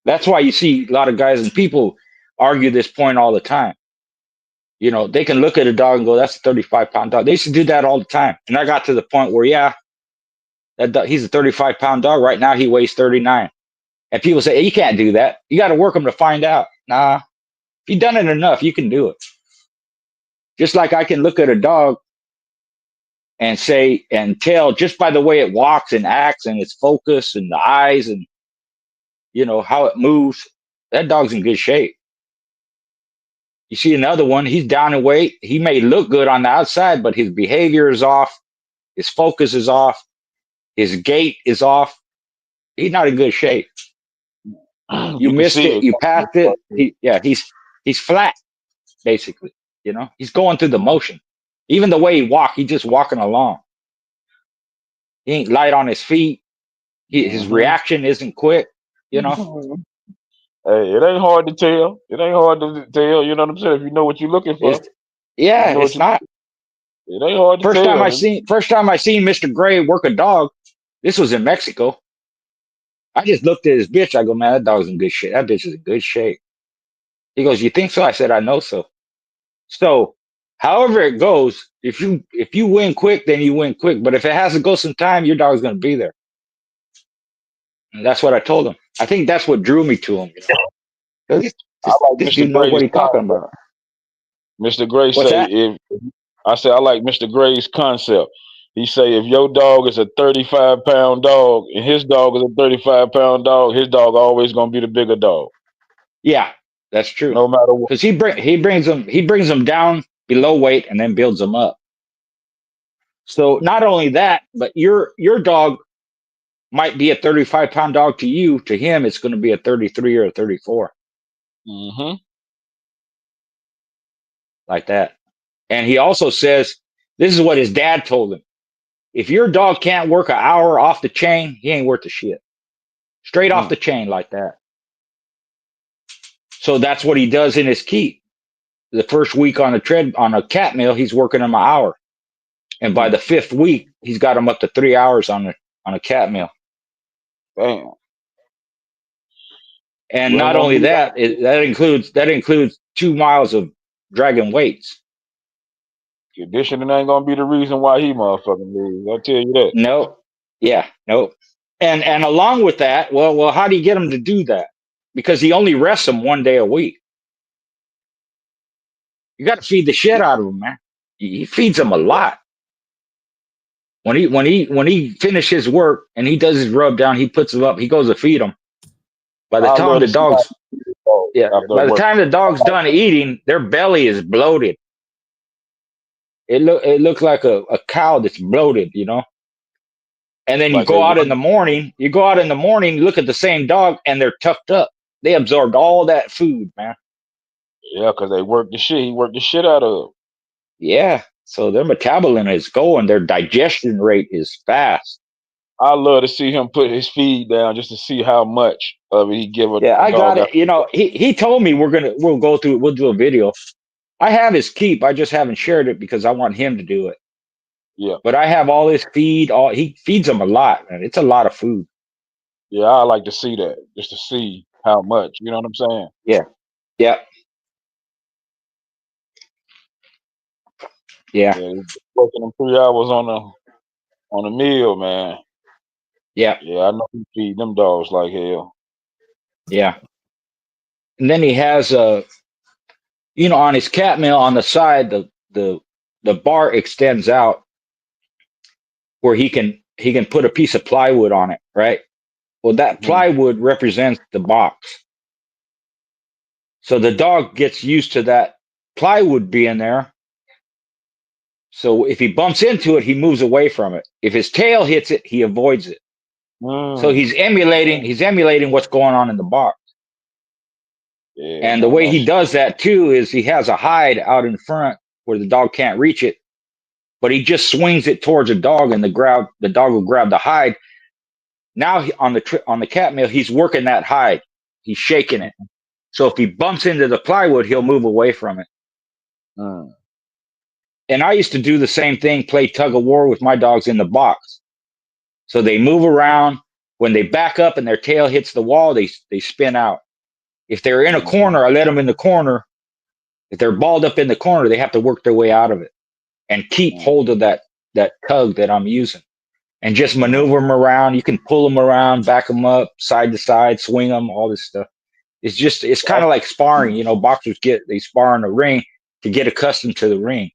That's why you see a lot of guys and people argue this point all the time. You know, they can look at a dog and go, that's a 35-pound dog. They used to do that all the time. And I got to the point where, yeah, he's a 35-pound dog. Right now, he weighs 39. And people say, hey, you can't do that. You got to work him to find out. Nah, if you've done it enough, you can do it. Just like I can look at a dog and say and tell just by the way it walks and acts and its focus and the eyes and how it moves, that dog's in good shape. You see another one, he's down in weight. He may look good on the outside, but his behavior is off. His focus is off. His gait is off. He's not in good shape. You can missed see it. it. You passed it. He's flat, basically. He's going through the motion. Even the way he walks, he's just walking along. He ain't light on his feet. His reaction isn't quick. Hey, it ain't hard to tell. It ain't hard to tell. You know what I'm saying? If you know what you're looking for, It's not. It ain't hard to First tell. time I seen Mr. Gray work a dog, this was in Mexico. I just looked at his bitch. I go, man, that dog's in good shape. That bitch is in good shape. He goes, you think so? I said, I know so. So, however it goes, if you win quick, then you win quick. But if it has to go some time, your dog's going to be there. And that's what I told him. I think that's what drew me to him. This dude knows what he's talking about. Mr. Gray What's say that? I like Mr. Gray's concept. He say if your dog is a 35-pound dog and his dog is a 35-pound dog, his dog always gonna be the bigger dog. Yeah, that's true. No matter what. Because he brings them down below weight and then builds them up. So not only that, but your dog might be a 35-pound dog to you. To him, it's going to be a 33 or a 34. Mm-hmm. Like that. And he also says, this is what his dad told him. If your dog can't work an hour off the chain, he ain't worth the shit. Straight off the chain like that. So that's what he does in his keep. The first week on a cat mill, he's working him an hour. And by the 5th week, he's got him up to 3 hours on a cat mill. Damn. And not only that, that includes 2 miles of dragging weights. Conditioning ain't gonna be the reason why he motherfucking lose. I'll tell you that. Nope. Yeah, nope. And along with that, well, how do you get him to do that? Because he only rests them 1 day a week. You got to feed the shit out of him, man. He feeds them a lot. When he finishes his work and he does his rub down, he puts them up. He goes to feed them. By the time the dog's done eating, their belly is bloated. It looks like a cow that's bloated, And then you go out in the morning, look at the same dog, and they're tucked up. They absorbed all that food, man. Yeah, because they worked the shit. He worked the shit out of them. Yeah. So their metabolism is going. Their digestion rate is fast. I love to see him put his feed down just to see how much of it he give a I dog. got it. He told me we'll go through it. We'll do a video. I have his keep. I just haven't shared it because I want him to do it. Yeah. But I have all his feed. He feeds them a lot, man. It's a lot of food. Yeah, I like to see that, just to see how much. You know what I'm saying? Yeah. Yeah. Yeah. Working them 3 hours on a meal, man. Yeah. Yeah, I know he feed them dogs like hell. Yeah. And then he has on his cat mill on the side, the bar extends out where he can put a piece of plywood on it, right? Well, that plywood represents the box. So the dog gets used to that plywood being there. So if he bumps into it, he moves away from it. If his tail hits it, he avoids it. So he's emulating what's going on in the box. Yeah, and the way he does that too is he has a hide out in front where the dog can't reach it, but he just swings it towards a dog, and the dog will grab the hide. Now on the cat mill, he's working that hide. He's shaking it. So if he bumps into the plywood, he'll move away from it. And I used to do the same thing, play tug of war with my dogs in the box. So they move around. When they back up and their tail hits the wall, they spin out. If they're in a corner, I let them in the corner. If they're balled up in the corner, they have to work their way out of it and keep hold of that tug that I'm using, and just maneuver them around. You can pull them around, back them up, side to side, swing them, all this stuff. It's kind of like sparring. Boxers they spar in the ring to get accustomed to the ring.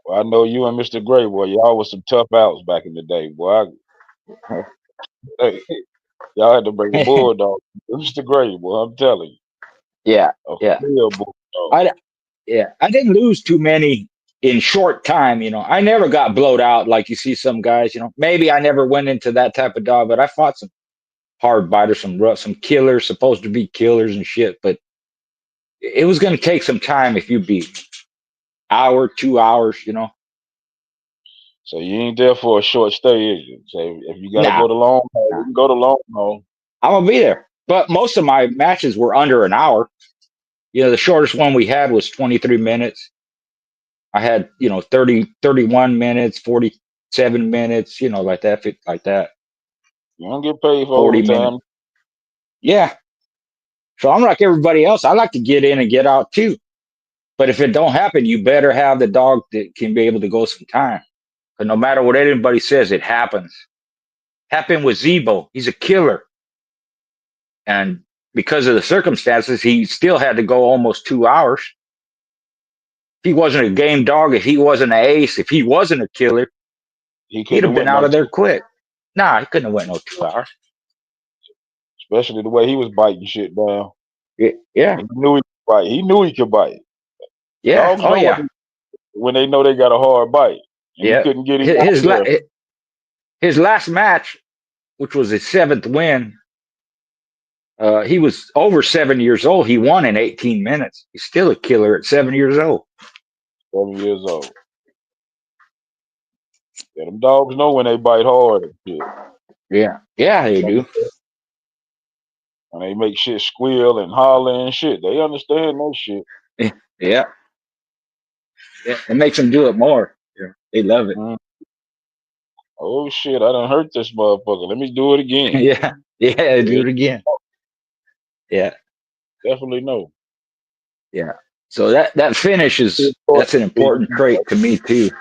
Well, I know you and Mr. Gray, boy. Y'all was some tough outs back in the day, boy. Hey, y'all had to bring a bulldog. Mr. Gray, boy. I'm telling you. Yeah, A yeah. real bulldog. I didn't lose too many in short time. I never got blowed out like you see some guys. Maybe I never went into that type of dog, but I fought some hard biters, some killers, supposed to be killers and shit. But it was going to take some time if you beat me. Hour, 2 hours. So you ain't there for a short stay, is you? So if you got to Nah, go to long haul, nah. you can go to long haul. I'm gonna be there. But most of my matches were under an hour. The shortest one we had was 23 minutes. I had 31 minutes, 47 minutes, like that, like that. You don't get paid for 40 overtime. minutes. Yeah. So I'm like everybody else. I like to get in and get out too. But if it don't happen, you better have the dog that can be able to go some time. But no matter what anybody says, it happens. Happened with Zebo. He's a killer. And because of the circumstances, he still had to go almost 2 hours. If he wasn't a game dog, if he wasn't an ace, if he wasn't a killer, he'd have been out of there quick. Nah, he couldn't have went no 2 hours. Especially the way he was biting shit down. Yeah. He knew he could bite. He knew he could bite. Yeah. Dogs know when they know they got a hard bite. And Yeah. he couldn't get him out there. His last match, which was his 7th win, he was over 7 years old. He won in 18 minutes. He's still a killer at 7 years old. 7 years old. Yeah, them dogs know when they bite hard and shit. Yeah. Yeah, they do. When they make shit squeal and holler and shit, they understand that shit. Yeah. It makes them do it more. Yeah. They love it. Oh shit, I done hurt this motherfucker. Let me do it again. Yeah. Yeah, do it again. Yeah. Definitely know. Yeah. So that finish that's an important trait to me too.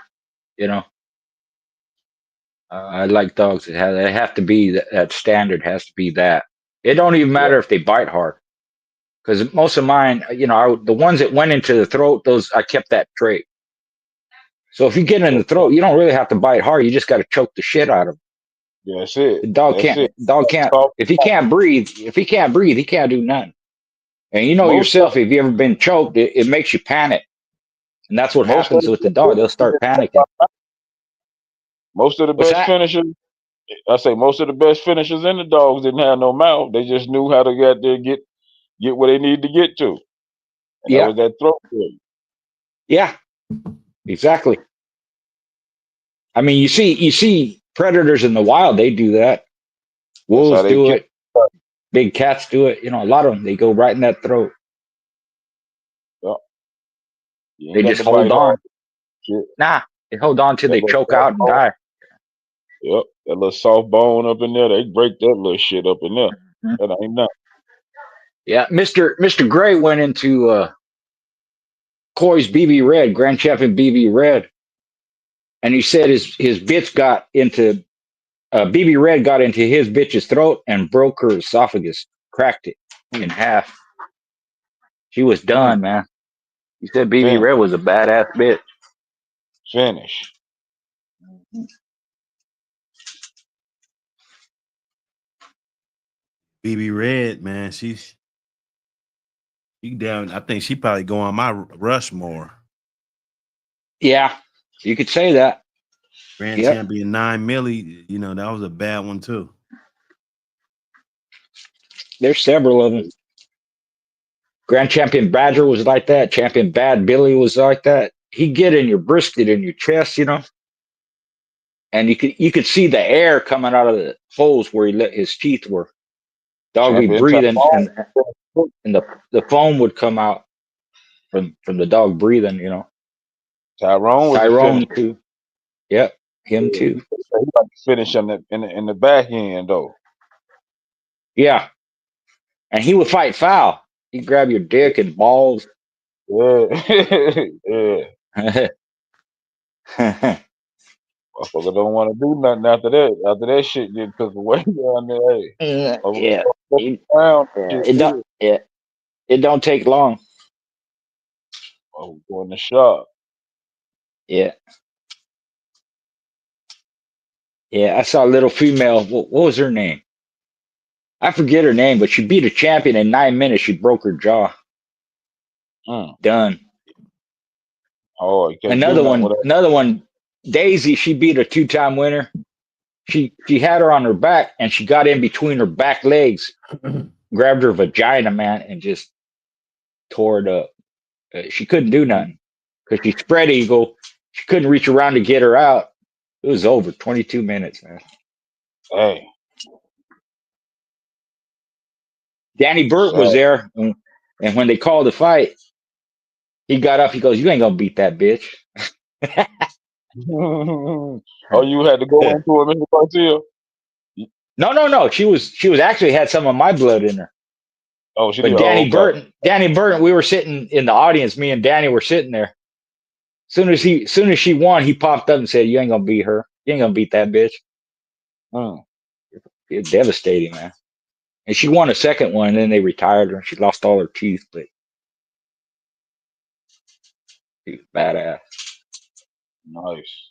I like dogs that have to be that standard has to be that. It don't even matter if they bite hard. Because most of mine, the ones that went into the throat, those I kept that trait. So if you get in the throat, you don't really have to bite hard. You just got to choke the shit out of him. Yeah, that's it. The dog can't. If he can't breathe, he can't do nothing. And yourself, if you ever been choked, it makes you panic, and that's what happens with the dog. They'll start panicking. Most of the best finishers, I say most of the best finishers in the dogs didn't have no mouth. They just knew how to get there, get where they needed to get to. And that was that throat thing. Yeah, exactly. I mean, you see predators in the wild, they do that. Wolves do it. Big cats do it. A lot of them, they go right in that throat. Yep. They just hold on. Nah, they hold on till they choke out and die. Yep, that little soft bone up in there, they break that little shit up in there. That ain't nothing. Yeah, Mr. Gray went into Coy's BB Red, Grand Champion BB Red, and he said his bitch got into BB Red got into his bitch's throat and broke her esophagus, cracked it in half. She was done, man. He said BB Red was a badass bitch. Finish. BB Red, man, she down. I think she probably go on my Rushmore. Yeah, you could say that. Grand Champion 9 milli, that was a bad one too. There's several of them. Grand Champion Badger was like that. Champion Bad Billy was like that. He'd get in your brisket, in your chest, and you could see the air coming out of the holes where his teeth were. Dog would be breathing, and the foam would come out from the dog breathing. Tyrone too. Yep, him too. He like to finish in the back end though. Yeah, and he would fight foul. He'd grab your dick and balls. Yeah, yeah. Motherfucker don't want to do nothing after that. After that shit get took away down there. It don't take long. Oh, go in the shop. Yeah. Yeah, I saw a little female. What was her name? I forget her name, but she beat a champion in 9 minutes. She broke her jaw. Done. Oh, you can't do Another nothing with one. that. Another one. Daisy. She beat a 2-time winner. She had her on her back, and she got in between her back legs, grabbed her vagina, man, and just tore it up. She couldn't do nothing because she spread eagle. She couldn't reach around to get her out. It was over. 22 minutes, man. Hey. Danny Burt was there, and when they called the fight, he got up. He goes, "You ain't gonna beat that bitch." Oh, you had to go into it, Mr. Garcia? No. She was actually had some of my blood in her. Oh, she But did. Oh, okay. Danny Burton, we were sitting in the audience. Me and Danny were sitting there. Soon as she won, he popped up and said, "You ain't gonna beat her. You ain't gonna beat that bitch." It was devastating, man. And she won a second one, and then they retired her. She lost all her teeth, but she was badass. Nice.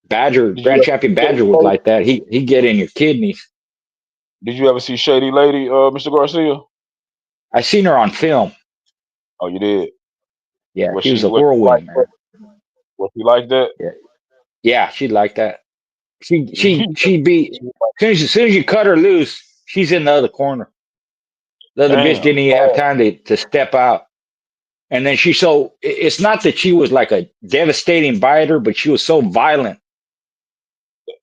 Badger, Did you Grand ever Champion see Shady Badger was Lady? like that. He get in your kidneys. Did you ever see Shady Lady, Mr. Garcia? I seen her on film. Oh, you did. Yeah, Was she was she a whirlwind, man. like that? Yeah, she liked that. She beat as soon as you cut her loose, she's in the other corner. The other bitch Damn. didn't even have time to step out. And then it's not that she was like a devastating biter, but she was so violent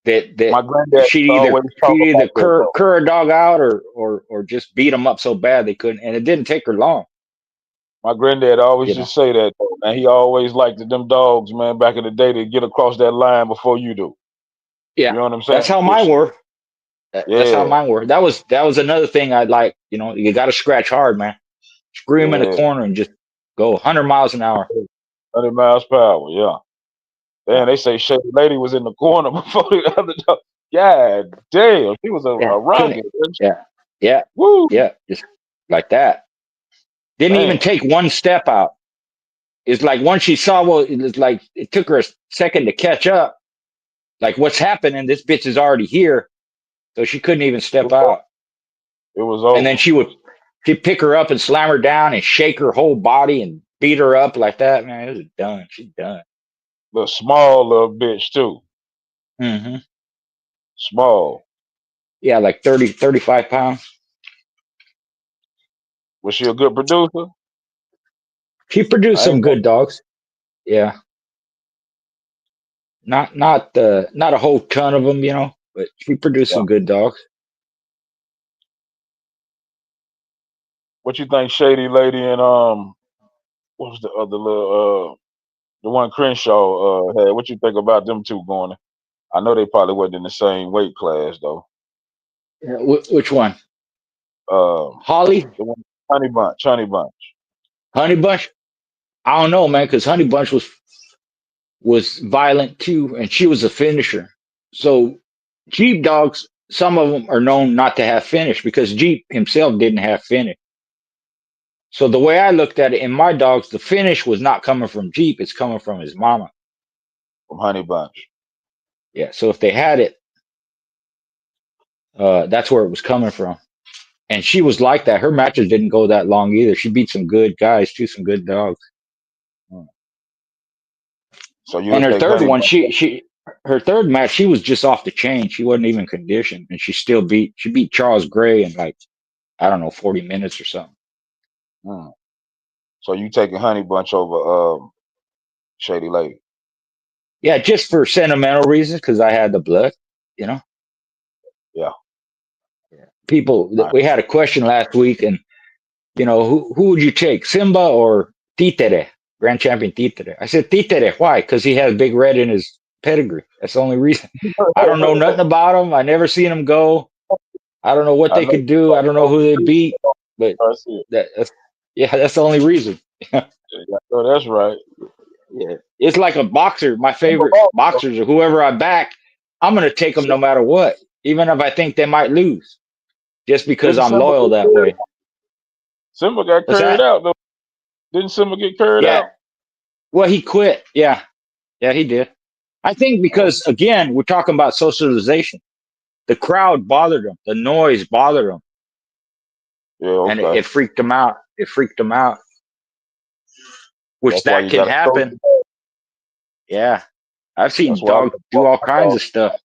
that My granddad she'd always talk either about that though. cur a dog out or just beat them up so bad they couldn't. And it didn't take her long. My granddad always You know. just say that though, man. He always liked them dogs, man, back in the day to get across that line before you do. Yeah, You know what I'm saying? that's how mine were. That's how Yeah, mine were. That was another thing I like. You know, you got to scratch hard, man. Scream in the yeah. corner and just go 100 miles an hour. 100 miles per hour, yeah. Yeah. They say Shady Lady was in the corner before the other dog. Yeah, damn. She was a rugged. Yeah. Woo. Yeah. Just like that. Didn't even Damn. take one step out. It's like once she saw it was like it took her a second to catch up. Like what's happening? This bitch is already here. So she couldn't even step out. It was over. And then she'd pick her up and slam her down and shake her whole body and beat her up like that. Man, it was done. She's done. The small little bitch too. Mm-hmm. Small. Yeah, like 30, 35 pounds. Was she a good producer? She produced I some ain't know. good dogs. Yeah. Not a whole ton of them, you know, but she produced Yeah. some good dogs. What you think, Shady Lady and what was the other little the one Crenshaw had? What you think about them two going? I know they probably wasn't in the same weight class though. Yeah, which one? Um, Holly? the one Honey Bunch. Honey Bunch? I don't know, man, because Honey Bunch was violent too, and she was a finisher. So Jeep dogs, some of them are known not to have finish because Jeep himself didn't have finish. So the way I looked at it in my dogs, the finish was not coming from Jeep, it's coming from his mama. From Honey Bunch. Yeah, so if they had it, that's where it was coming from. And she was like that. Her matches didn't go that long either. She beat some good guys too, some good dogs. So you And would her take third Honey one, Bunch. her third match, she was just off the chain. She wasn't even conditioned, and she beat Charles Gray in like, I don't know, 40 minutes or something. So you taking Honey Bunch over Shady Lady? Yeah, just for sentimental reasons, because I had the blood, you know. Yeah. People, Nice. we had a question last week, and you know, who would you take, Simba or Títere, Grand Champion Títere? I said Títere. Why? Because he has Big Red in his pedigree. That's the only reason. I don't know nothing about him. I never seen him go. I don't know what I they know could do. I don't know who they beat, but that's it. that's the only reason. So that's right. Yeah, it's like a boxer. My favorite boxers or whoever I back, I'm gonna take them no matter what, even if I think they might lose, just because Didn't I'm Simba loyal get that carried way. out? Simba got What's carried that? out though. Didn't Simba get carried Yeah, out? Well, he quit. Yeah, yeah, he did. I think Oh, because again, we're talking about socialization. The crowd bothered him. The noise bothered him, yeah, and okay. it freaked him out. It freaked him out, which That's why that you can got to coach. happen. Yeah, I've That's seen why I dogs look do for all my kinds dog. of stuff.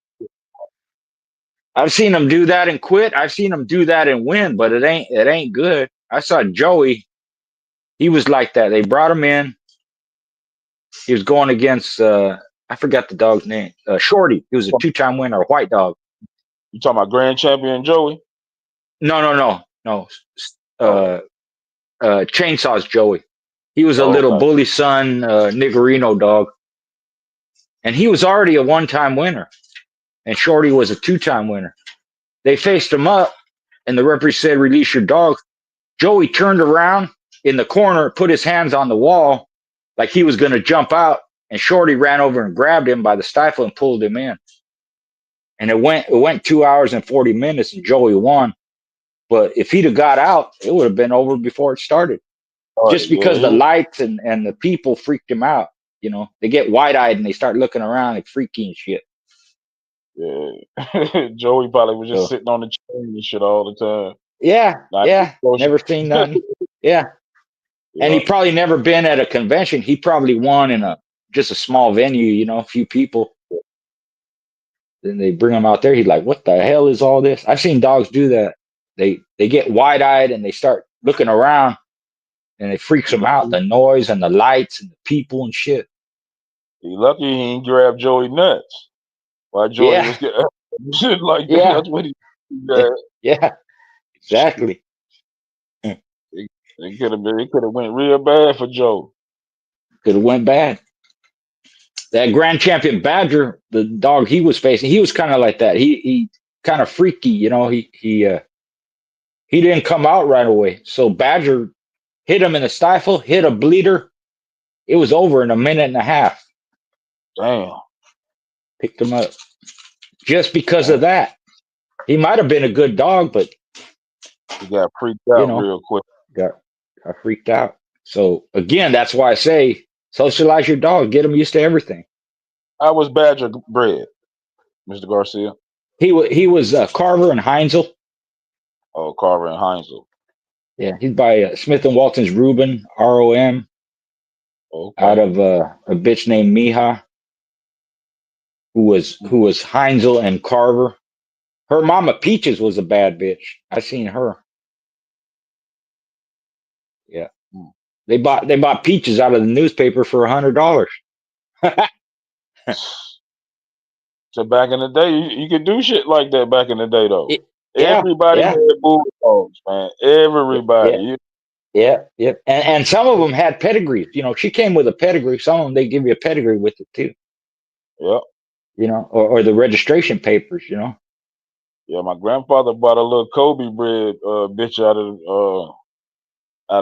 I've seen them do that and quit. I've seen them do that and win, but it ain't good. I saw Joey. He was like that. They brought him in. He was going against I forgot the dog's name. Shorty. He was a 2-time winner, a white dog. You talking about grand champion Joey? No. Oh, Chainsaw's Joey. He was a oh, little okay. bully son, Niggerino dog, and he was already a 1-time winner, and Shorty was a 2-time winner. They faced him up, and the referee said, "Release your dog." Joey turned around in the corner, put his hands on the wall, like he was going to jump out, and Shorty ran over and grabbed him by the stifle and pulled him in. And it went 2 hours and 40 minutes, and Joey won. But if he'd have got out, it would have been over before it started. All right, Just yeah, because the lights and the people freaked him out. You know, they get wide eyed and they start looking around like freaky and shit. yeah. Joey probably was just So sitting on the chain and shit all the time. Like, yeah, social. never seen nothing. Yeah, and he Yeah, probably never been at a convention. He probably won in just a small venue, you know, a few people. Then they bring him out there. He's like, "What the hell is all this?" I've seen dogs do that. They get wide eyed and they start looking around, and it freaks he them out. lucky. The noise and the lights and the people and shit. He lucky he ain't grabbed Joey nuts while Joey Yeah, was getting shit like that. yeah, That's what he got. yeah, exactly. It could have been. It could have went real bad for Joe. Could have went bad. That grand champion Badger, the dog he was facing, he was kind of like that. He kind of freaky, you know. He didn't come out right away. So Badger hit him in the stifle, hit a bleeder. It was over in a minute and a half. Damn. Picked him up just because Damn. of that. He might have been a good dog, but He got freaked you out know, real quick. got freaked out. So again, that's why I say socialize your dog, get him used to everything. I was Badger bred, Mr. Garcia. He was Carver and Heinzel. Oh, Carver and Heinzel. Yeah, he's by Smith and Walton's Reuben ROM out Okay. of a bitch named Miha, who was Heinzel and Carver. Her mama Peaches was a bad bitch. I seen her. Yeah, Hmm. they bought Peaches out of the newspaper for $100. So back in the day, you could do shit like that back in the day, though. Yeah, Everybody yeah, had bulldogs, man. Everybody. yeah, yeah. And some of them had pedigrees. You know, she came with a pedigree. Some of them they give you a pedigree with it too. Yeah. You know, or the registration papers. You know. Yeah, my grandfather bought a little Kobe bred bitch out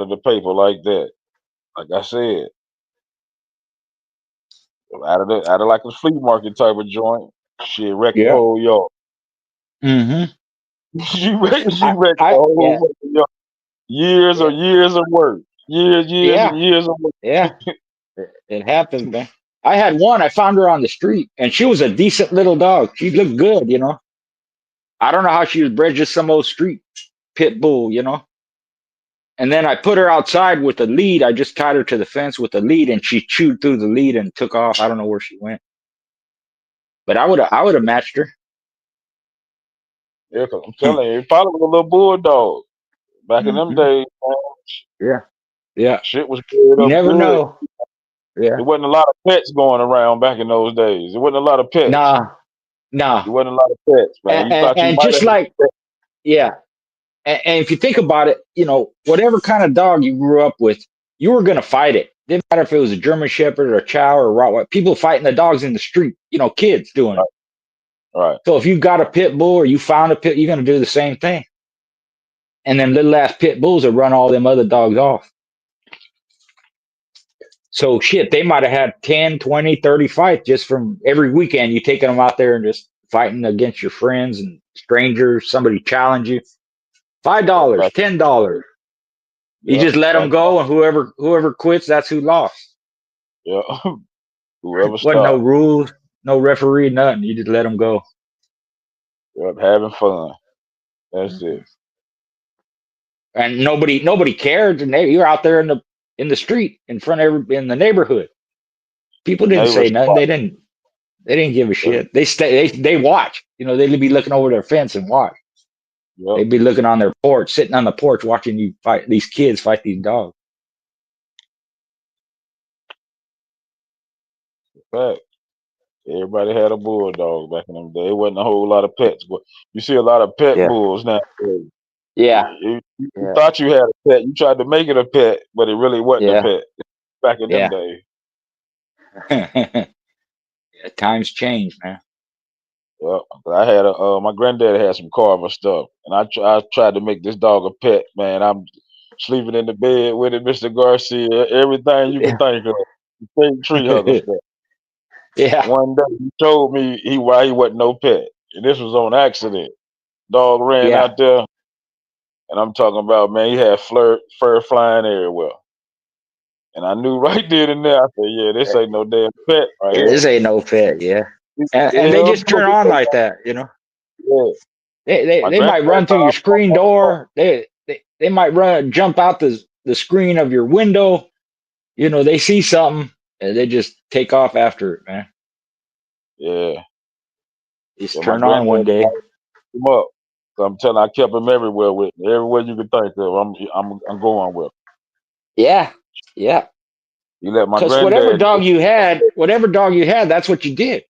of the paper like that. Like I said, out of like a flea market type of joint. Shit, wrecked the Yeah. whole yard. Mm-hmm. she wrecked the whole Yeah. fucking yard. Years Yeah. or years of work. Years Yeah. and years of work. Yeah. It happens, man. I had one. I found her on the street, and she was a decent little dog. She looked good, you know. I don't know how she was bred, just some old street pit bull, you know. And then I put her outside with a lead. I just tied her to the fence with a lead, and she chewed through the lead and took off. I don't know where she went, but I would have matched her. Yeah, 'cause I'm telling you, it probably was a little bulldog. Back in them Mm-hmm. days, man, Yeah. shit was good You up never good. know. Yeah. There wasn't a lot of pets going around back in those days. There wasn't a lot of pets. Nah. There wasn't a lot of pets, man. You thought you And might just have had like, a pet. yeah. And if you think about it, you know, whatever kind of dog you grew up with, you were going to fight it. Didn't matter if it was a German Shepherd or a Chow or a Rottweiler. People fighting the dogs in the street, you know, kids doing it. Right. So if you got a pit bull or you found a pit, you're going to do the same thing. And then little ass pit bulls will run all them other dogs off. So shit, they might have had 10, 20, 30 fights just from every weekend. You taking them out there and just fighting against your friends and strangers. Somebody challenge you. $5, Back, $10. You yeah, just let them back, go, and whoever quits, that's who lost. Yeah. Whoever Wasn't no stopped. rules, no referee, nothing. You just let them go. Yep, having fun. That's it. And nobody cared. And you're out there in the street in front of in the neighborhood. People didn't say Neighbors. nothing. They didn't give a shit. They watch. You know, they'd be looking over their fence and watch. Yep. They'd be looking on their porch, sitting on the porch, watching you fight these kids fight these dogs. Fact. Everybody had a bulldog back in them days. It wasn't a whole lot of pets, but you see a lot of pet Yeah. bulls now. Yeah. You thought you had a pet. You tried to make it a pet, but it really wasn't a Yeah. pet back in them Yeah. days. Yeah. Times change, man. Well, I had my granddad had some Carver stuff, and I tried to make this dog a pet. Man, I'm sleeping in the bed with it, Mr. Garcia. Everything you can think of, fake tree hugger stuff. Yeah. One day he told me why he wasn't no pet, and this was on accident. Dog ran Yeah. out there, and I'm talking about, man, he had fur flying everywhere. And I knew right then and there, I said, yeah, this ain't no damn pet right here. This ain't no pet, yeah. And they Yeah, just turn on like that, you know. yeah. They might run through your screen door. They might jump out the screen of your window. You know, they see something and they just take off after it, man. Yeah. Just Yeah, turn on one day. Him up. So I'm telling, I kept him everywhere with me. Everywhere you could think of, I'm going with. Yeah, yeah. You let my Because whatever dog you had, that's what you did.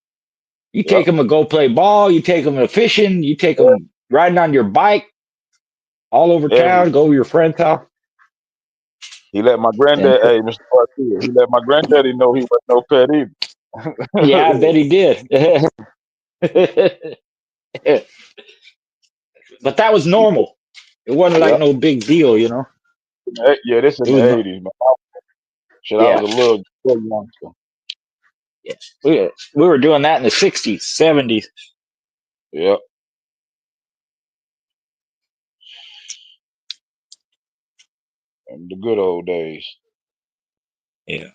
You take them to go play ball. You take them to fishing. You take them riding on your bike all over town. Go to your friend's house. He let my granddad, hey, Mr. Garcia, he let my granddaddy know he wasn't no pet either. Yeah, I bet he did. But that was normal. It wasn't like no big deal, you know. Yeah, this in It the was 80s, man. Shit, I was a little youngster. Yes. We were doing that in the 60s, 70s. Yep. And the good old days. Yeah.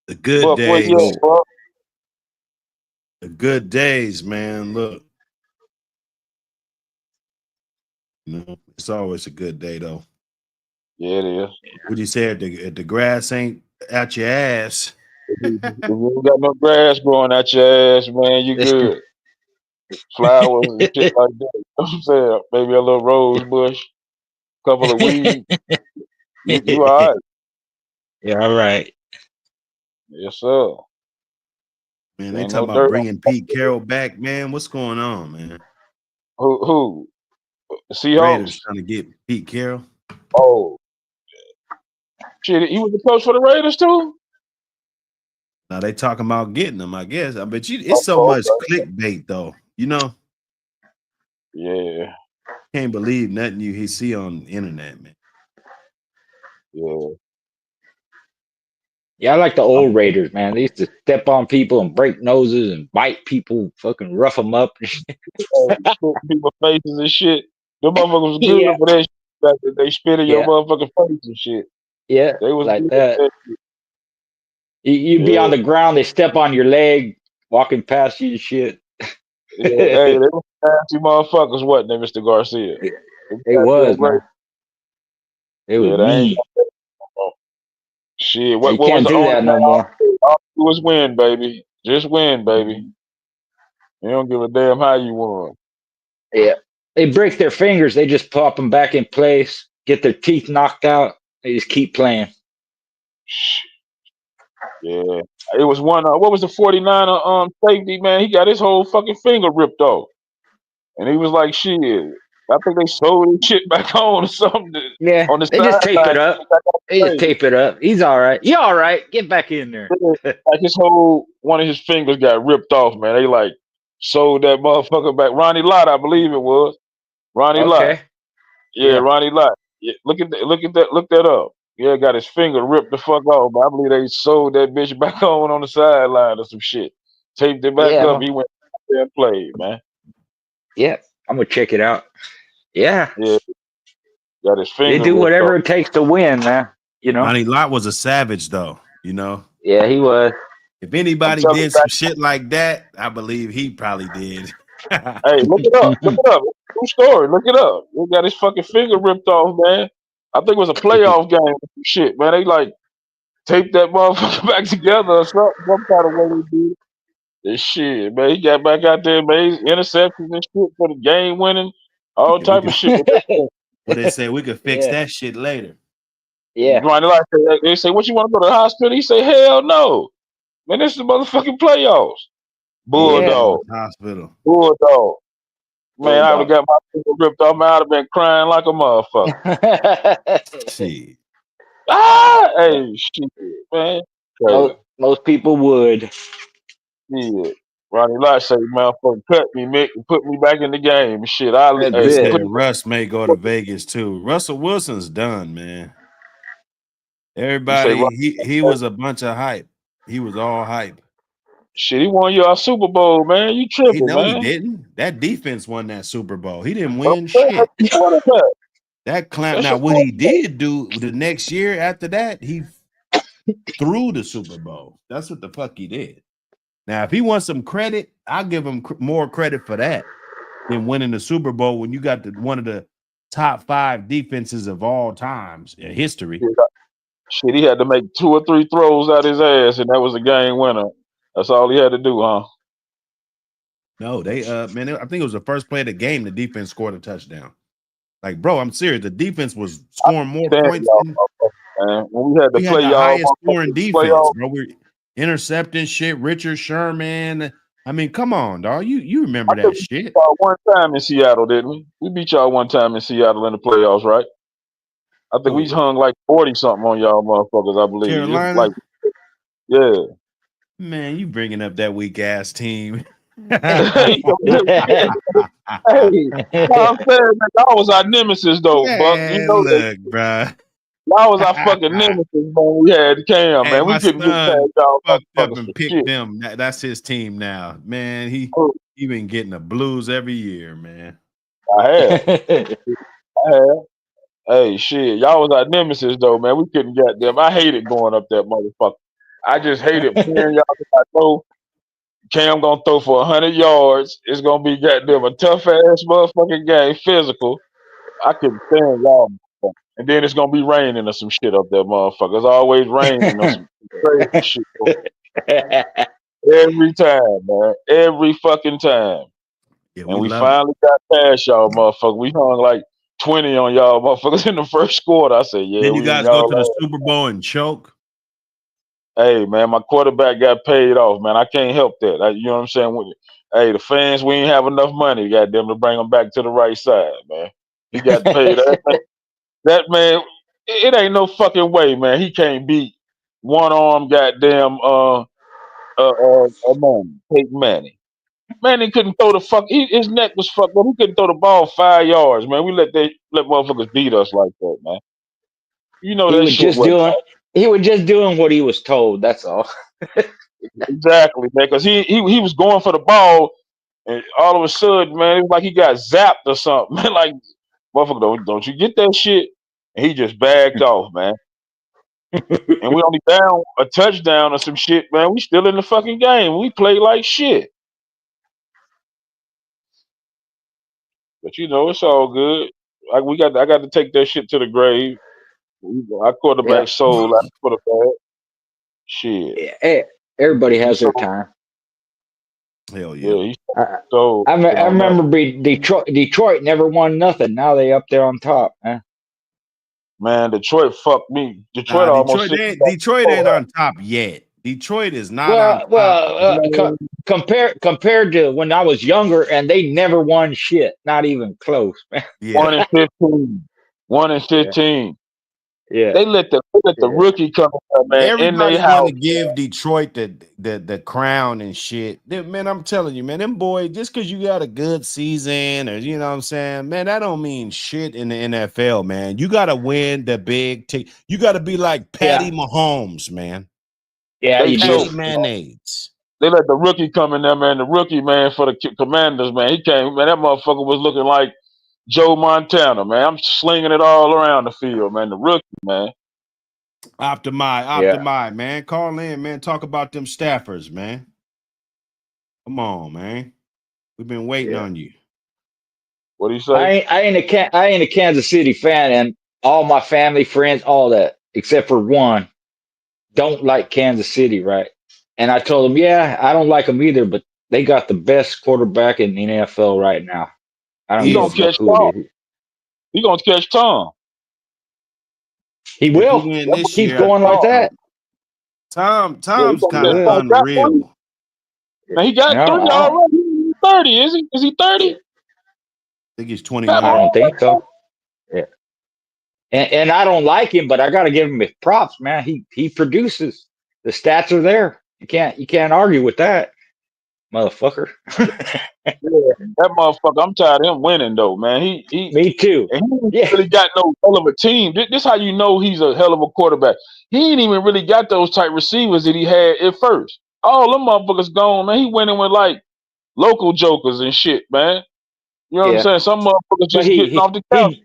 The good Buck, where days. you at, Buck? The good days, man. Look. You know, it's always a good day though. Yeah, it is. What you say if the grass ain't out your ass? If you ain't got no grass growing out your ass, man, you good. Flowers and shit like that. You know what I'm saying? Maybe a little rose bush, couple of weeds. You all right. Yeah, all right. Yes, sir. Man, they Ain't talking no about dirt. bringing Pete Carroll back, man. What's going on, man? Who? Raiders Seahawks? trying to get Pete Carroll. Oh. Shit, he was the coach for the Raiders too? Now they talking about getting him, I guess. I bet you it's so much clickbait though, you know. Yeah. Can't believe nothing you see on the internet, man. Yeah. Yeah, I like the old Raiders, man. They used to step on people and break noses and bite people, fucking rough them up. Spit in people's faces and shit. Them motherfuckers was good Yeah. for that shit. Like, they spit in your Yeah. motherfucking face and shit. Yeah, They was like good that. at that shit. You'd be on the ground, they step on your leg, walking past you and shit. Yeah. Hey, they was nasty motherfuckers, wasn't they, Mr. Garcia? It was, man. It was Yeah, they ain't mean. got that no more. Shit, what You was can't the do only that thing no more. all you do was win, baby. Just win, baby. You don't give a damn how you won. Yeah. They break their fingers, they just pop them back in place, get their teeth knocked out, they just keep playing. Yeah. It was one what was the 49er safety, man? He got his whole fucking finger ripped off. And he was like, shit. I think they sewed his shit back on or something Yeah, on the they just tape sideline. it up. They just tape it up. He's all right. You all right? Get back in there. Like his whole one of his fingers got ripped off, man. They like sewed that motherfucker back. Ronnie Lott, I believe it was. Ronnie Lott. Okay. Yeah, Yeah. Ronnie Lott. Yeah, look at that. Look that up. Yeah, got his finger ripped the fuck off. But I believe they sewed that bitch back on the sideline or some shit. Taped it back up. He went out there and played, man. Yeah, I'm gonna check it out. Yeah. Yeah. Got his They finger do ripped whatever off. it takes to win, man. You know. Ronnie Lott was a savage, though. You know. Yeah, he was. If anybody did some shit like that, I believe he probably did. Hey, look it up. Look it up. True story. Look it up. He got his fucking finger ripped off, man. I think it was a playoff game. Shit, man. They like taped that motherfucker back together or something. Some kind of way they did. This shit, man. He got back out there, made interceptions and shit for the game winning, all Yeah, we type of could, shit. what they say, we could fix Yeah. that shit later. Yeah. Ronnie Lott said, they say, "What you want to go to the hospital?" He say, "Hell no, man. This is the motherfucking playoffs." Bulldog, Hospital. bulldog. Man, I would have Bulldog. got my finger ripped off. Man, I'd have been crying like a motherfucker. Shit. Ah, hey, shit, man. Crazy. Most people would. Yeah. Ronnie Lott say, "Motherfucker, cut me, Mick, and put me back in the game." Shit, That's They it. said Russ may go to Vegas too. Russell Wilson's done, man. Everybody, he was a bunch of hype. He was all hype. Shit, he won your Super Bowl, man. You He tripping, no, he man. didn't. That defense won that Super Bowl. He didn't Okay, win shit. that's your quarterback. That clown. That's Now, your what he quarterback. did do the next year after that, he threw the Super Bowl. That's what the fuck he did. Now, if he wants some credit, I'll give him more credit for that than winning the Super Bowl when you got one of the top 5 defenses of all times in history. Shit, he had to make 2 or 3 throws out his ass, and that was a game winner. That's all he had to do, huh? No, they man, I think it was the first play of the game. The defense scored a touchdown. Like, bro, I'm serious. The defense was scoring more points than man. When we had to we had play the y'all highest scoring defense, playoff, bro. We're intercepting shit. Richard Sherman. I mean, come on, dog. You remember I think that we shit? beat y'all one time in Seattle, didn't we? We beat y'all one time in Seattle in the playoffs, right? I think we Who? hung like 40 something on y'all motherfuckers, I believe. It's Carolina? like, yeah. Man, you bringing up that weak ass team. Hey, I'm saying, man, y'all was our nemesis, though, Buck. You Man, know that. look, bro. Y'all was our fucking nemesis, man. We had Cam, Hey, man. my We couldn't get past son y'all fucked up motherfuckers and for picked shit. them. That's his team now. Man, he been getting the blues every year, man. I had. Hey, shit. Y'all was our nemesis, though, man. We couldn't get them. I hated going up that motherfucker. I just hated playing y'all. I know Cam gonna throw for 100 yards. It's gonna be goddamn a tough ass motherfucking game, physical. I couldn't stand y'all. And then it's gonna be raining or some shit up there, motherfucker. It's always raining or some crazy shit. Every time, man. Every fucking time. Yeah, And we we love it. finally got past y'all, motherfucker. We hung like 20 on y'all motherfuckers in the first quarter. I said, yeah, Then you we in guys go y'all to the ass. Super Bowl and choke. Hey, man, my quarterback got paid off, man. I can't help that. You know what I'm saying? Hey, the fans, we ain't have enough money, goddamn, to bring them back to the right side, man. He got paid. That man, it ain't no fucking way, man. He can't beat one arm, goddamn, Manning, Peyton Manning. Manning couldn't throw the fuck. His neck was fucked up. He couldn't throw the ball 5 yards, man. We let motherfuckers beat us like that, man. You know He that was shit just wasn't doing. He was just doing what he was told. That's all. exactly, man. Because he was going for the ball, and all of a sudden, man, it was like he got zapped or something. Man, like, motherfucker, don't you get that shit? And he just backed off, man. And we only down a touchdown or some shit, man. We still in the fucking game. We play like shit. But you know, it's all good. I got to take that shit to the grave. Our Yeah. quarterback sold our quarterback. Shit. Everybody He has their sold. time. Hell yeah. Yeah, he I, sold I on that. remember Detroit never won nothing. Now they up there on top, man. Man, Detroit fucked me. Detroit Nah, almost Detroit ain't on top yet. Detroit is not on top. Compared to when I was younger, and they never won shit, not even close, man. 1 Yeah. and 15. 1 and 15. Yeah. They let the rookie come in, man, in their Everybody want house. to give Detroit the crown and shit. Man, I'm telling you, man, them boys, just because you got a good season or you know what I'm saying, man, that don't mean shit in the NFL, man. You got to win the big you got to be like Patty Mahomes, man. Yeah, They you Patty do. Mayonnaise. They let the rookie come in there, man. The rookie, man, for the Commanders, man. He came, man. That motherfucker was looking like Joe Montana, man. I'm slinging it all around the field, man. The rookie, man. Optimize, man. Call in, man. Talk about them staffers, man. Come on, man. We've been waiting on you. What do you say? I ain't a Kansas City fan, and all my family, friends, all that, except for one, don't like Kansas City, right? And I told them, yeah, I don't like them either, but they got the best quarterback in the NFL right now. I don't He give a gonna fuck catch who Tom. it is. He gonna catch Tom. He If he will. win That's this Keeps year, going like that. Yeah, he Tom's gonna kind catch of Yeah. Tom. Got 30. unreal. Man, he got 30 I already. He's 30, is he? Is he 30? I think he's Man, 29. don't think so. Yeah. And I don't like him, but I got to give him his props, man. He produces. The stats are there. You can't argue with that, motherfucker. yeah, that motherfucker. I'm tired of him winning though, man. He Me too. and he ain't Yeah. really got no hell of a team. This how you know he's a hell of a quarterback. He ain't even really got those type receivers that he had at first. All them motherfuckers gone, man. He winning with like local jokers and shit, man. You know what I'm Yeah. saying? Some motherfuckers But just getting off the couch.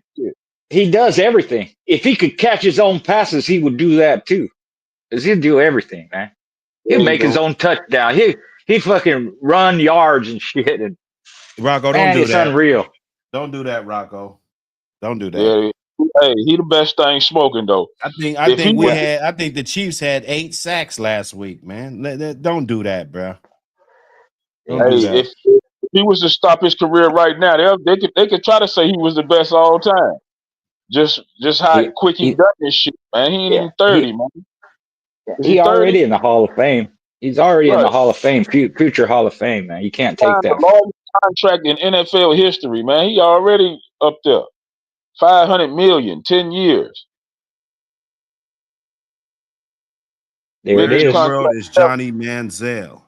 he does everything. If he could catch his own passes, he would do that too. Cause he'll do everything, man. He'll Yeah, he make his do. own touchdown. He fucking run yards and shit. And Rocco, don't man, do it's that. unreal. Don't do that, Rocco. Don't do that. Yeah. Hey, he the best thing smoking though. I think the Chiefs had 8 sacks last week, man. Don't do that, bro. Don't do Hey, that. if he was to stop his career right now, they could try to say he was the best all time. Just how quick he done this shit, man. He ain't even 30, man. Is he He 30? already in the Hall of Fame. He's already in the Right. Hall of Fame, future Hall of Fame, man. You can't take Signed that. the longest contract in NFL history, man. He already up there. 500 million, 10 years. There it Biggest is. World contract is ever. Johnny Manziel.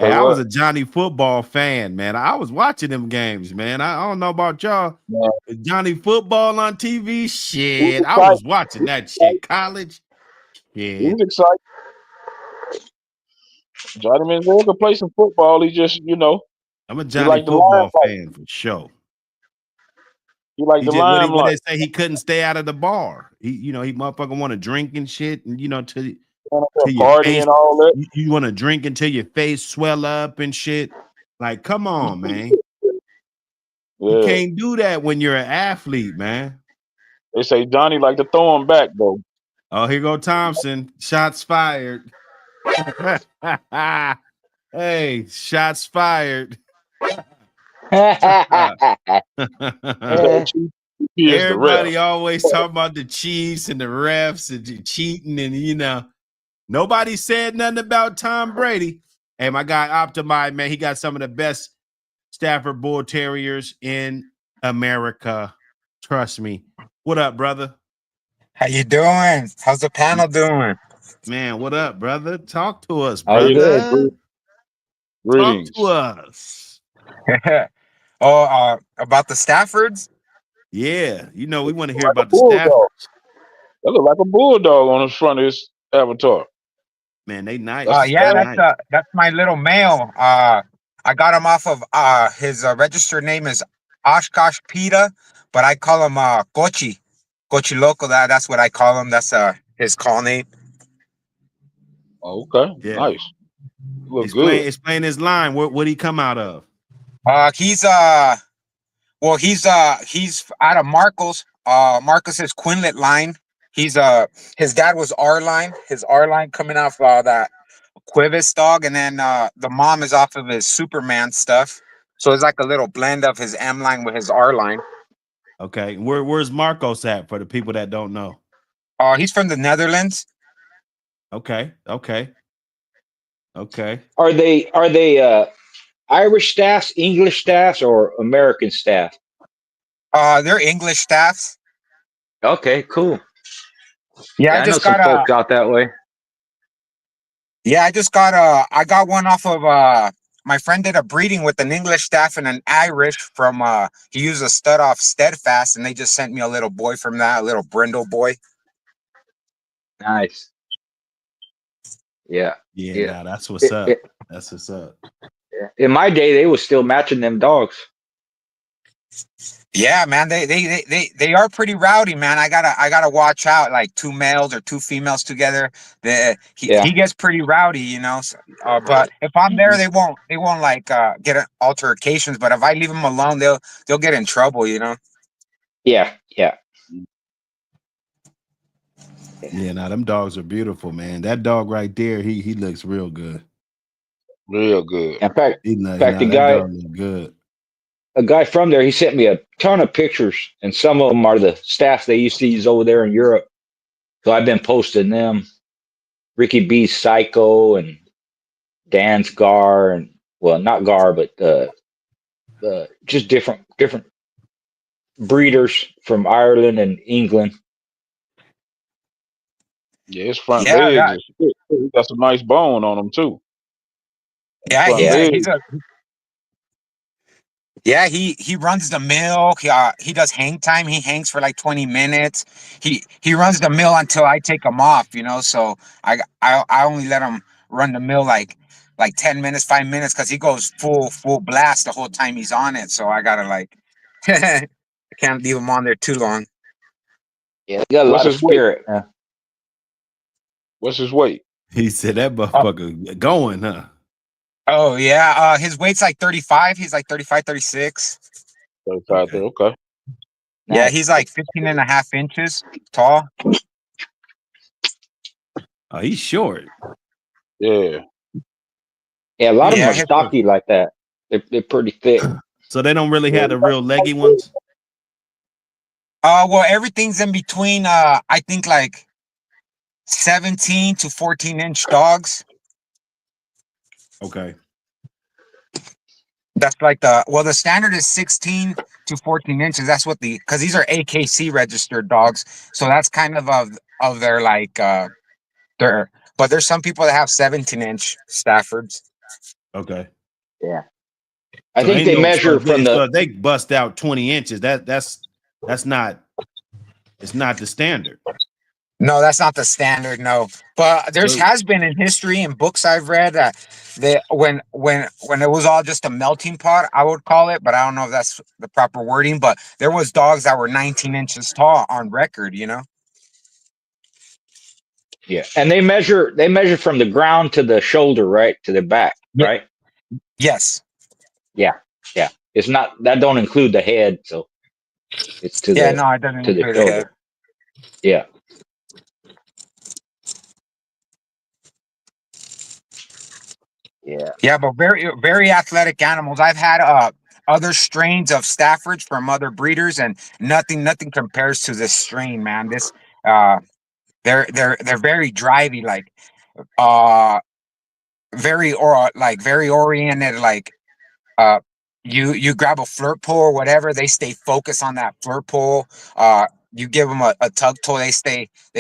Say I was what? a Johnny football fan, man. I was watching them games, man. I don't know about y'all. Man, Johnny football on TV, he shit. was I was excited. watching He that was shit. excited. College, He shit. was excited. Johnny Manziel could play some football. He just, I'm a he Johnny like the football limelight. fan for sure. He like He the just what they limelight. say he couldn't stay out of the bar. He motherfucker want to drink and shit, and till NFL your party face and all that. you want to drink until your face swell up and shit. Like, come on, man. You Yeah. can't do that when you're an athlete, man. They say Johnny like to throw him back though. Oh, here go Thompson. Shots fired. Hey, shots fired. He is the ref. Everybody always talking about the Chiefs and the refs and cheating, and nobody said nothing about Tom Brady. Hey, my guy Optimize, man, he got some of the best Stafford Bull Terriers in America. Trust me. What up, brother? How you doing? How's the panel doing? Man, what up, brother? Talk to us, All good. brother. Talk Greetings. to us. About the Staffords? Yeah, we want to hear Like a about the bulldog. Staffords. That look like a bulldog on the front of his avatar. Man, they nice. That's They Yeah, nice. that's my little male. I got him off of his registered name is Oshkosh Pita, but I call him Kochi. Kochi Loco, that's what I call him. That's his call name. Okay, Yeah. nice. Look good. Explain his line. What he come out of? He's out of Marcos. Marcos's Quinlet line. He's his dad was R line. His R line coming off that Quivis dog, and then the mom is off of his Superman stuff. So it's like a little blend of his M line with his R line. Okay. Where's Marcos at for the people that don't know? He's from the Netherlands. Okay. Are they Irish staffs, English staffs, or American staff? They're English staffs. Okay, cool. Yeah, I know some folks out that way. Yeah, I got one off of my friend did a breeding with an English staff and an Irish from he used a stud off Steadfast, and they just sent me a little boy from that, a little brindle boy. Nice. Yeah. Nah, that's what's up. That's what's up. In my day, they was still matching them dogs. Yeah, man, they are pretty rowdy, man. I gotta watch out, like two males or two females together. Yeah. He gets pretty rowdy, you know. So, but if I'm there, they won't like get in altercations. But if I leave them alone, they'll get in trouble, you know. Yeah. Yeah. Yeah, now them dogs are beautiful, man. That dog right there, he looks real good. Real good. In fact, He in nice. fact, Now that dog look good. a guy from there, he sent me a ton of pictures, and some of them are the staff they used to use over there in Europe. So I've been posting them. Ricky B. Psycho and Dan's Gar, and well, not Gar, but just different breeders from Ireland and England. Yeah, his front Yeah, legs is thick. He got some nice bone on him too. His yeah, front Yeah, legs. he runs the mill. He does hang time. He hangs for like 20 minutes. He runs the mill until I take him off, you know. So I only let him run the mill like 10 minutes, 5 minutes, because he goes full blast the whole time he's on it. So I gotta like I can't leave him on there too long. yeah, they got a What's lot of his weight? spirit. What's his weight? He said that motherfucker going, huh? Oh yeah, his weight's like 35. He's like 35, 36. 35, Okay. okay. Yeah, Nice. he's like 15 and a half inches tall. Oh, he's short. Yeah. Yeah, a lot of them Yeah, are stocky like that. They're pretty thick. So they don't really have the real leggy ones. well, everything's in between. I think like 17 to 14-inch dogs. Okay. That's like the standard is 16 to 14 inches. That's what because these are AKC registered dogs. So that's kind of their like but there's some people that have 17-inch Staffords. Okay. Yeah, I So think ain't they no measure from so the. if they bust out 20 inches. That's not it's not the standard. No, that's not the standard. No, but there's So has been in history and books I've read that when it was all just a melting pot, I would call it, but I don't know if that's the proper wording. But there was dogs that were 19 inches tall on record. You know. Yeah, and they measure from the ground to the shoulder, right, to the back, Yeah. right. Yes. Yeah, yeah. It's not that don't include the head, so it's to Yeah. the No, it doesn't to the include the head. shoulder. Yeah, yeah, Yeah, but very athletic animals. I've had other strains of Staffords from other breeders, and nothing compares to this strain, man. This uh, they're very drivey, like uh, very oriented, like uh. You grab a flirt pole or whatever, they stay focused on that flirt pole. You give them a tug toy, they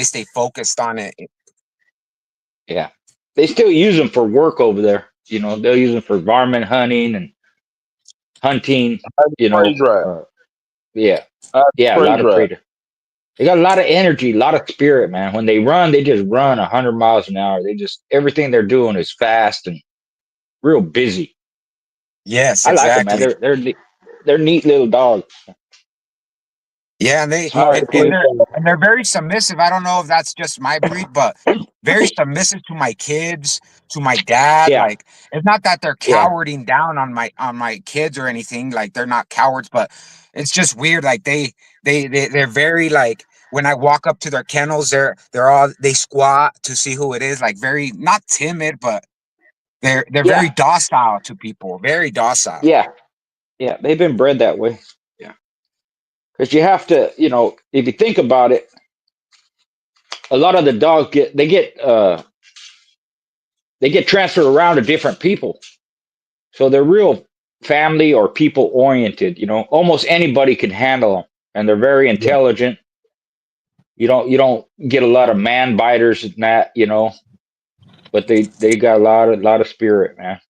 stay focused on it. yeah. They still use them for work over there. You know, they'll use them for varmint hunting and hunting. You Spray know, dry. yeah, yeah. A Spray lot of dry. prey. They got a lot of energy, a lot of spirit, man. When they run, they just run 100 miles an hour. They just everything they're doing is fast and real busy. Yes, I like them, man. exactly. They're neat little dogs. Yeah, Smart too. and they're very submissive. I don't know if that's just my breed, but very submissive to my kids, to my dad. Yeah, Like it's not that they're yeah, cowarding down on my kids or anything. Like they're not cowards, but it's just weird. Like they're very like when I walk up to their kennels, they squat to see who it is. Like very not timid, but they're very yeah, docile to people. Very docile. yeah, yeah. They've been bred that way. Yeah, because you have to, if you think about it, a lot of the dogs they get transferred around to different people, so they're real family or people oriented. Almost anybody can handle them, and they're very Yeah. intelligent. You don't get a lot of man biters and that, but they got a lot of spirit, man.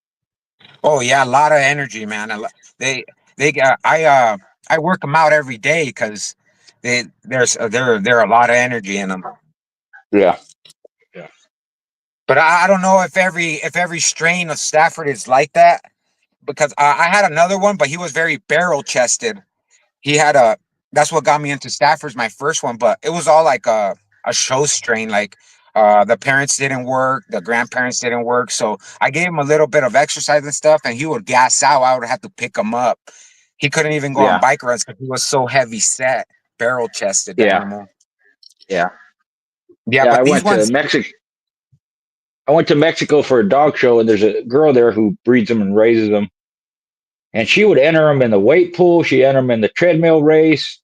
Oh yeah, a lot of energy, man. They got I work them out every day because they're a lot of energy in them. Yeah, yeah, But I don't know if every strain of Stafford is like that because I had another one, but he was very barrel chested, he had a that's what got me into Stafford's, my first one, but it was all like a show strain. Like the parents didn't work, the grandparents didn't work, so I gave him a little bit of exercise and stuff, and he would gas out. I would have to pick him up. He couldn't even go on Yeah, bike runs because he was so heavy set, barrel chested, the yeah, animal. yeah, Yeah, yeah. but these ones, I went to Mexico for a dog show, and there's a girl there who breeds them and raises them. And she would enter them in the weight pool. She enter them in the treadmill race.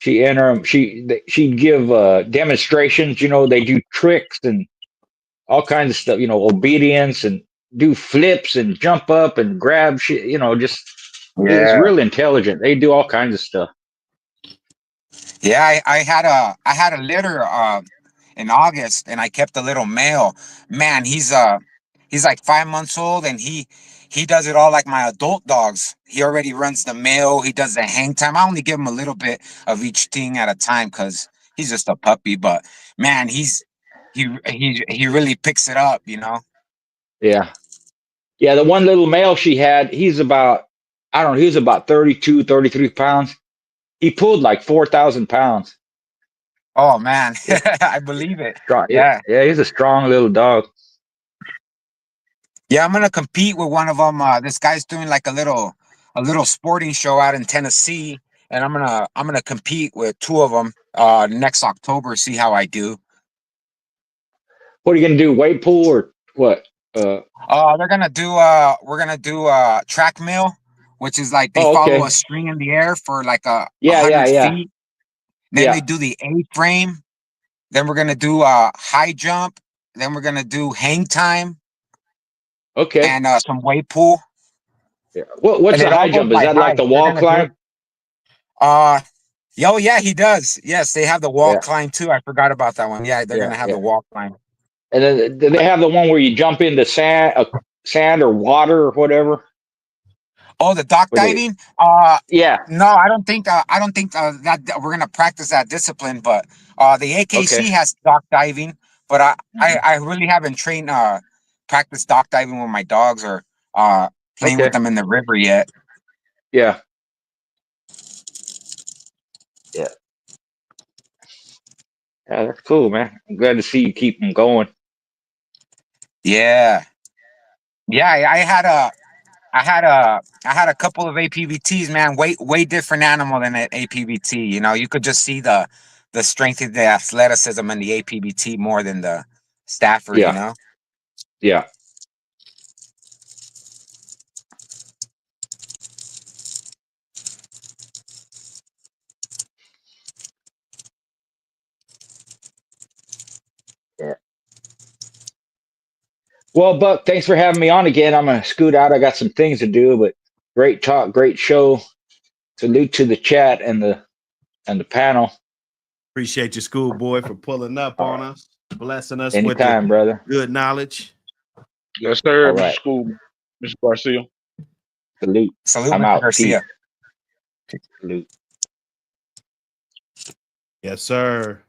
She enter them. She'd give demonstrations. You know, they do tricks and all kinds of stuff. You know, obedience and do flips and jump up and grab shit. You know, just it's yeah. real intelligent. They do all kinds of stuff. Yeah, I had a litter in August, and I kept a little male. Man, he's like 5 months old, and he does it all like my adult dogs. He already runs the male. He does the hang time. I only give him a little bit of each thing at a time because he's just a puppy. But man, he really picks it up, you know. Yeah, yeah. The one little male she had, he's about I don't know. He was about 32, 33 pounds. He pulled like 4,000 pounds. Oh man, Yeah, I believe it. strong. Yeah. Yeah, he's a strong little dog. Yeah, I'm gonna compete with one of them. This guy's doing like a little sporting show out in Tennessee, and I'm gonna compete with two of them next October. See how I do. What are you gonna do? Weight pool or what? Uh, They're gonna do we're gonna do track mill, which is like they oh, follow a okay. string in the air for like a Yeah, yeah, hundred yeah, feet. Then they yeah. do the A frame. Then we're gonna do high jump. Then we're gonna do hang time Okay. and some weight pool, Yeah. What's and the it all high goes jump? Is by that like height. the They're wall gonna do climb? it. Oh yeah, he does. Yes, they have the wall Yeah, climb too. I forgot about that one. Yeah, they're yeah, gonna have yeah. the wall climb. And then do they have the one where you jump into sand or water or whatever? Oh, the dock Where they? diving. Yeah. No, I don't think that we're gonna practice that discipline. But the Okay. AKC has dock diving. But I really haven't trained practice dock diving with my dogs or playing with Okay. them in the river yet. Yeah. Yeah. Yeah. That's cool, man. I'm glad to see you keep them going. Yeah, yeah. I had a couple of APBTs, man. Way different animal than an APBT. You know, you could just see the strength of the athleticism in the APBT more than the Stafford. You Yeah. know. Yeah. Yeah. Well, Buck, thanks for having me on again. I'm gonna scoot out. I got some things to do, but great talk, great show. Salute to the chat and the panel. Appreciate your schoolboy for pulling up All on right. us, blessing us with the Anytime, brother. good knowledge. Yes, sir, All Mr. right. School, Mr. Garcia. Salute. Salute, I'm Mr. out. Garcia. Peace. Salute. Yes, sir.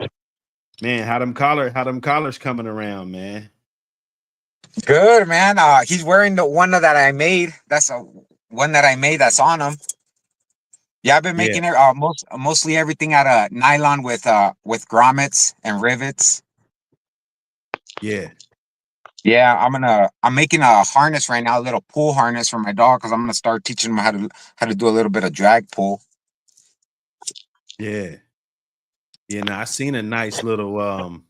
Man, how them collars coming around, man? Good, man. He's wearing the one that I made. That's a one that I made that's on him. Yeah, I've been Yeah, making it mostly everything out of nylon with grommets and rivets. yeah, Yeah, I'm making a harness right now, a little pull harness for my dog because I'm gonna start teaching him how to do a little bit of drag pull. yeah. Yeah, now I seen a nice little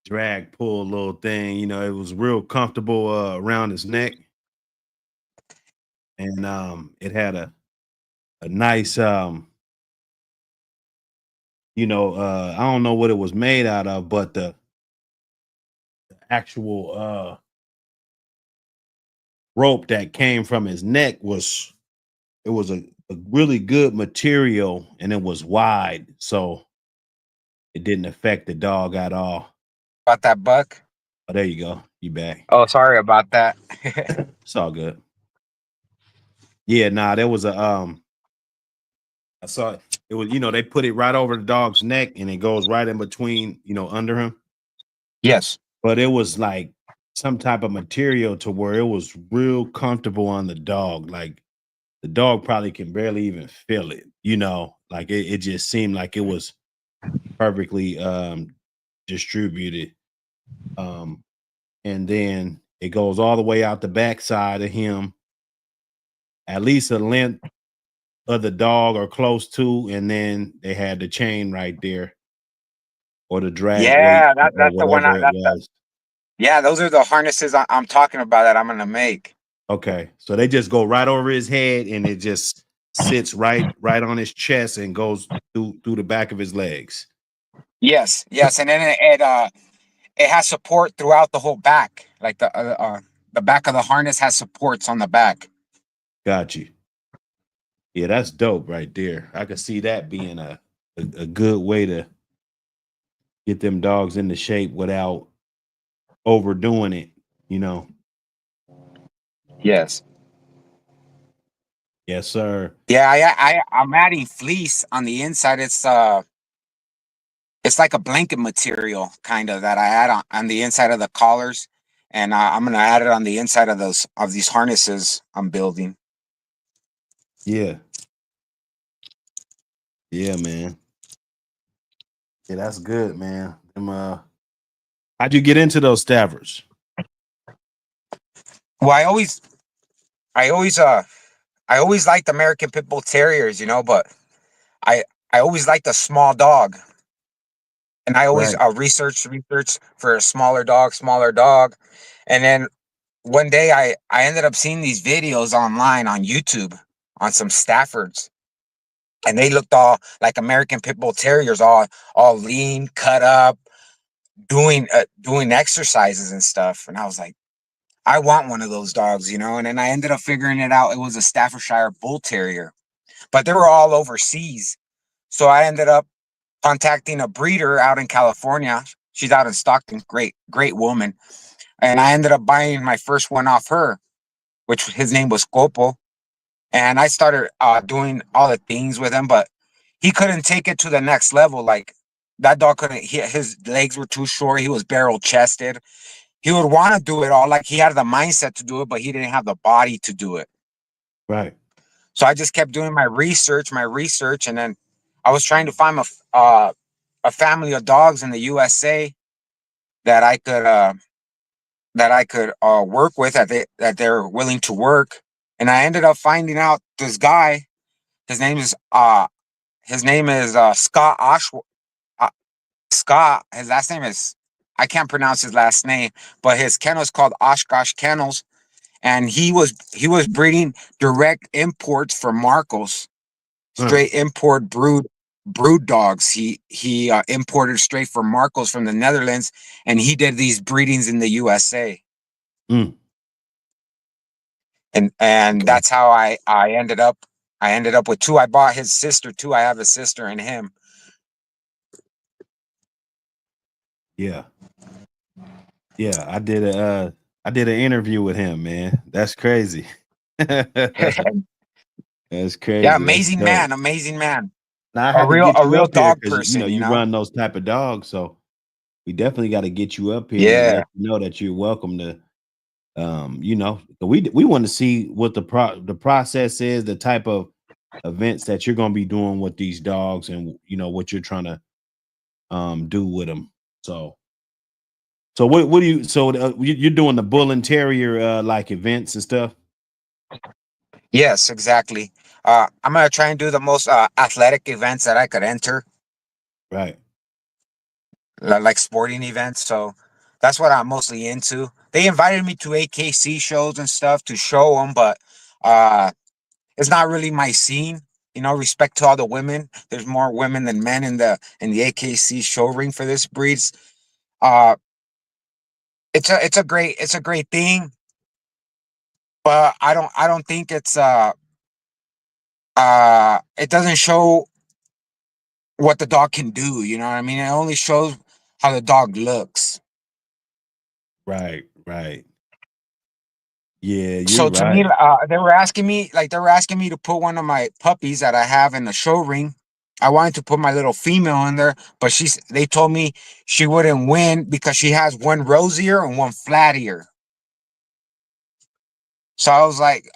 drag pull little thing. You know, it was real comfortable around his neck. And it had a nice I don't know what it was made out of, but the actual rope that came from his neck was a really good material, and it was wide, so it didn't affect the dog at all. About that, Buck. Oh, there you go. You back. Oh, sorry about that. It's all good. Yeah, nah, there was a I saw it. It was, they put it right over the dog's neck and it goes right in between, under him. Yes. But it was like some type of material to where it was real comfortable on the dog. Like the dog probably can barely even feel it. You know, like it just seemed like it was perfectly distributed. Um, and then it goes all the way out the backside of him, at least a length of the dog or close to, and then they had the chain right there or the drag weight Yeah, or that's the one. whatever it was. Yeah, those are the harnesses I'm talking about that I'm gonna make. Okay, so they just go right over his head and it just sits right on his chest and goes through the back of his legs. Yes, yes, and then it has support throughout the whole back. Like the back of the harness has supports on the back. Got you. Yeah, that's dope right there. I could see that being a good way to get them dogs into shape without overdoing it, you know. Yes. Yes, sir. Yeah, I'm adding fleece on the inside. It's like a blanket material kind of that I add on the inside of the collars, and I'm gonna add it on the inside of these harnesses I'm building. Yeah. Yeah, man. Yeah, that's good, man. How'd you get into those Staffords? Well, I always I always liked American Pit Bull Terriers, but I I always liked a small dog, and I always Right. research for a smaller dog, and then one day I ended up seeing these videos online on YouTube on some Staffords, and they looked all like American Pit Bull Terriers, all lean, cut up, doing exercises and stuff, and I was like, I want one of those dogs, and then I ended up figuring it out. It was a Staffordshire Bull Terrier, but they were all overseas. So I ended up contacting a breeder out in California. She's out in Stockton, great woman. And I ended up buying my first one off her, which his name was Copo. And I started doing all the things with him, but he couldn't take it to the next level. Like that dog couldn't, his legs were too short. He was barrel chested. He would want to do it all. Like he had the mindset to do it, but he didn't have the body to do it. Right. So I just kept doing my research, and then I was trying to find a family of dogs in the USA that I could work with, that they're willing to work. And I ended up finding out this guy. His name is Scott Scott. His last name is, I can't pronounce his last name, but his kennel is called Oshkosh Kennels, and he was breeding direct imports for Marcos. Straight import brood dogs. He imported straight from Marcos from the Netherlands, and he did these breedings in the USA. Mm. And Okay. that's how I ended up with two. I bought his sister too. I have a sister and him. Yeah. Yeah, I did an interview with him, man. That's crazy. That's crazy. Yeah, That's amazing dope. man. Now I had to get A you real up here dog because person, you run those type of dogs, so we definitely got to get you up here and Yeah. let you know that you're welcome to. We want to see what the process is, the type of events that you're going to be doing with these dogs, and what you're trying to do with them. So what do you? So you're doing the bull and terrier like events and stuff. Yes, exactly. I'm gonna try and do the most athletic events that I could enter, Right. like sporting events. So that's what I'm mostly into. They invited me to AKC shows and stuff to show them, but uh, it's not really my scene. Respect to all the women. There's more women than men in the AKC show ring for this breeds. Uh, it's a great thing, but I don't think it doesn't show what the dog can do. You know what I mean? It only shows how the dog looks. Right. Right. Yeah, you're So to me, right. they were asking me to put one of my puppies that I have in the show ring. I wanted to put my little female in there, but they told me she wouldn't win because she has one rose ear and one flat ear. So I was like,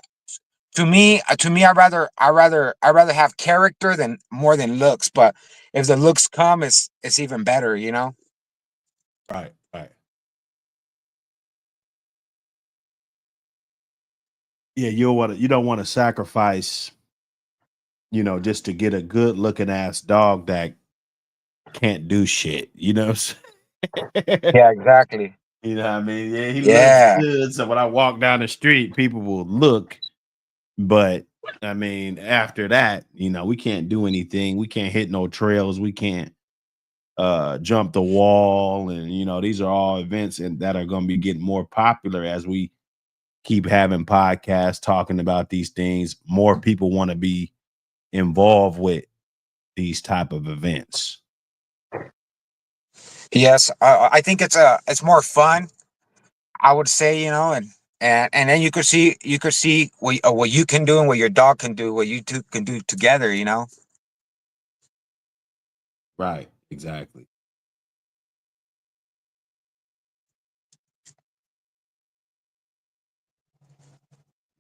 I rather have character than more than looks. But if the looks come, it's even better, you know. Right, right. Yeah, you don't want to sacrifice, just to get a good looking ass dog that can't do shit. You know what I'm saying? Yeah, exactly. You know what I mean? Yeah, he looks Yeah. good. So when I walk down the street, people will look. But I mean, after that, we can't do anything. We can't hit no trails. We can't jump the wall. And these are all events that are gonna be getting more popular as we keep having podcasts talking about these things. More people want to be involved with these type of events. Yes, I think it's more fun. I would say, and then you could see what you can do and what your dog can do, what you two can do together, you know. Right, exactly.